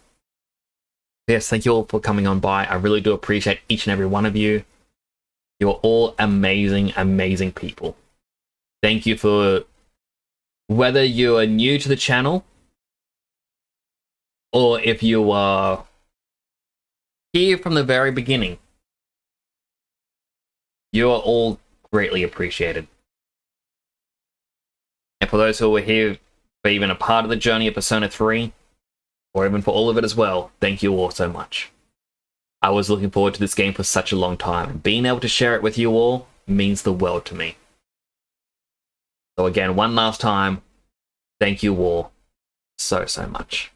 Yes, thank you all for coming on by. I really do appreciate each and every one of you. You are all amazing, amazing people. Thank you for, whether you are new to the channel or if you are here from the very beginning. You are all greatly appreciated. And for those who were here for even a part of the journey of Persona 3, or even for all of it as well, thank you all so much. I was looking forward to this game for such a long time, and being able to share it with you all means the world to me. So again, one last time, thank you all so, so much.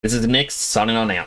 This is Nyx signing on out.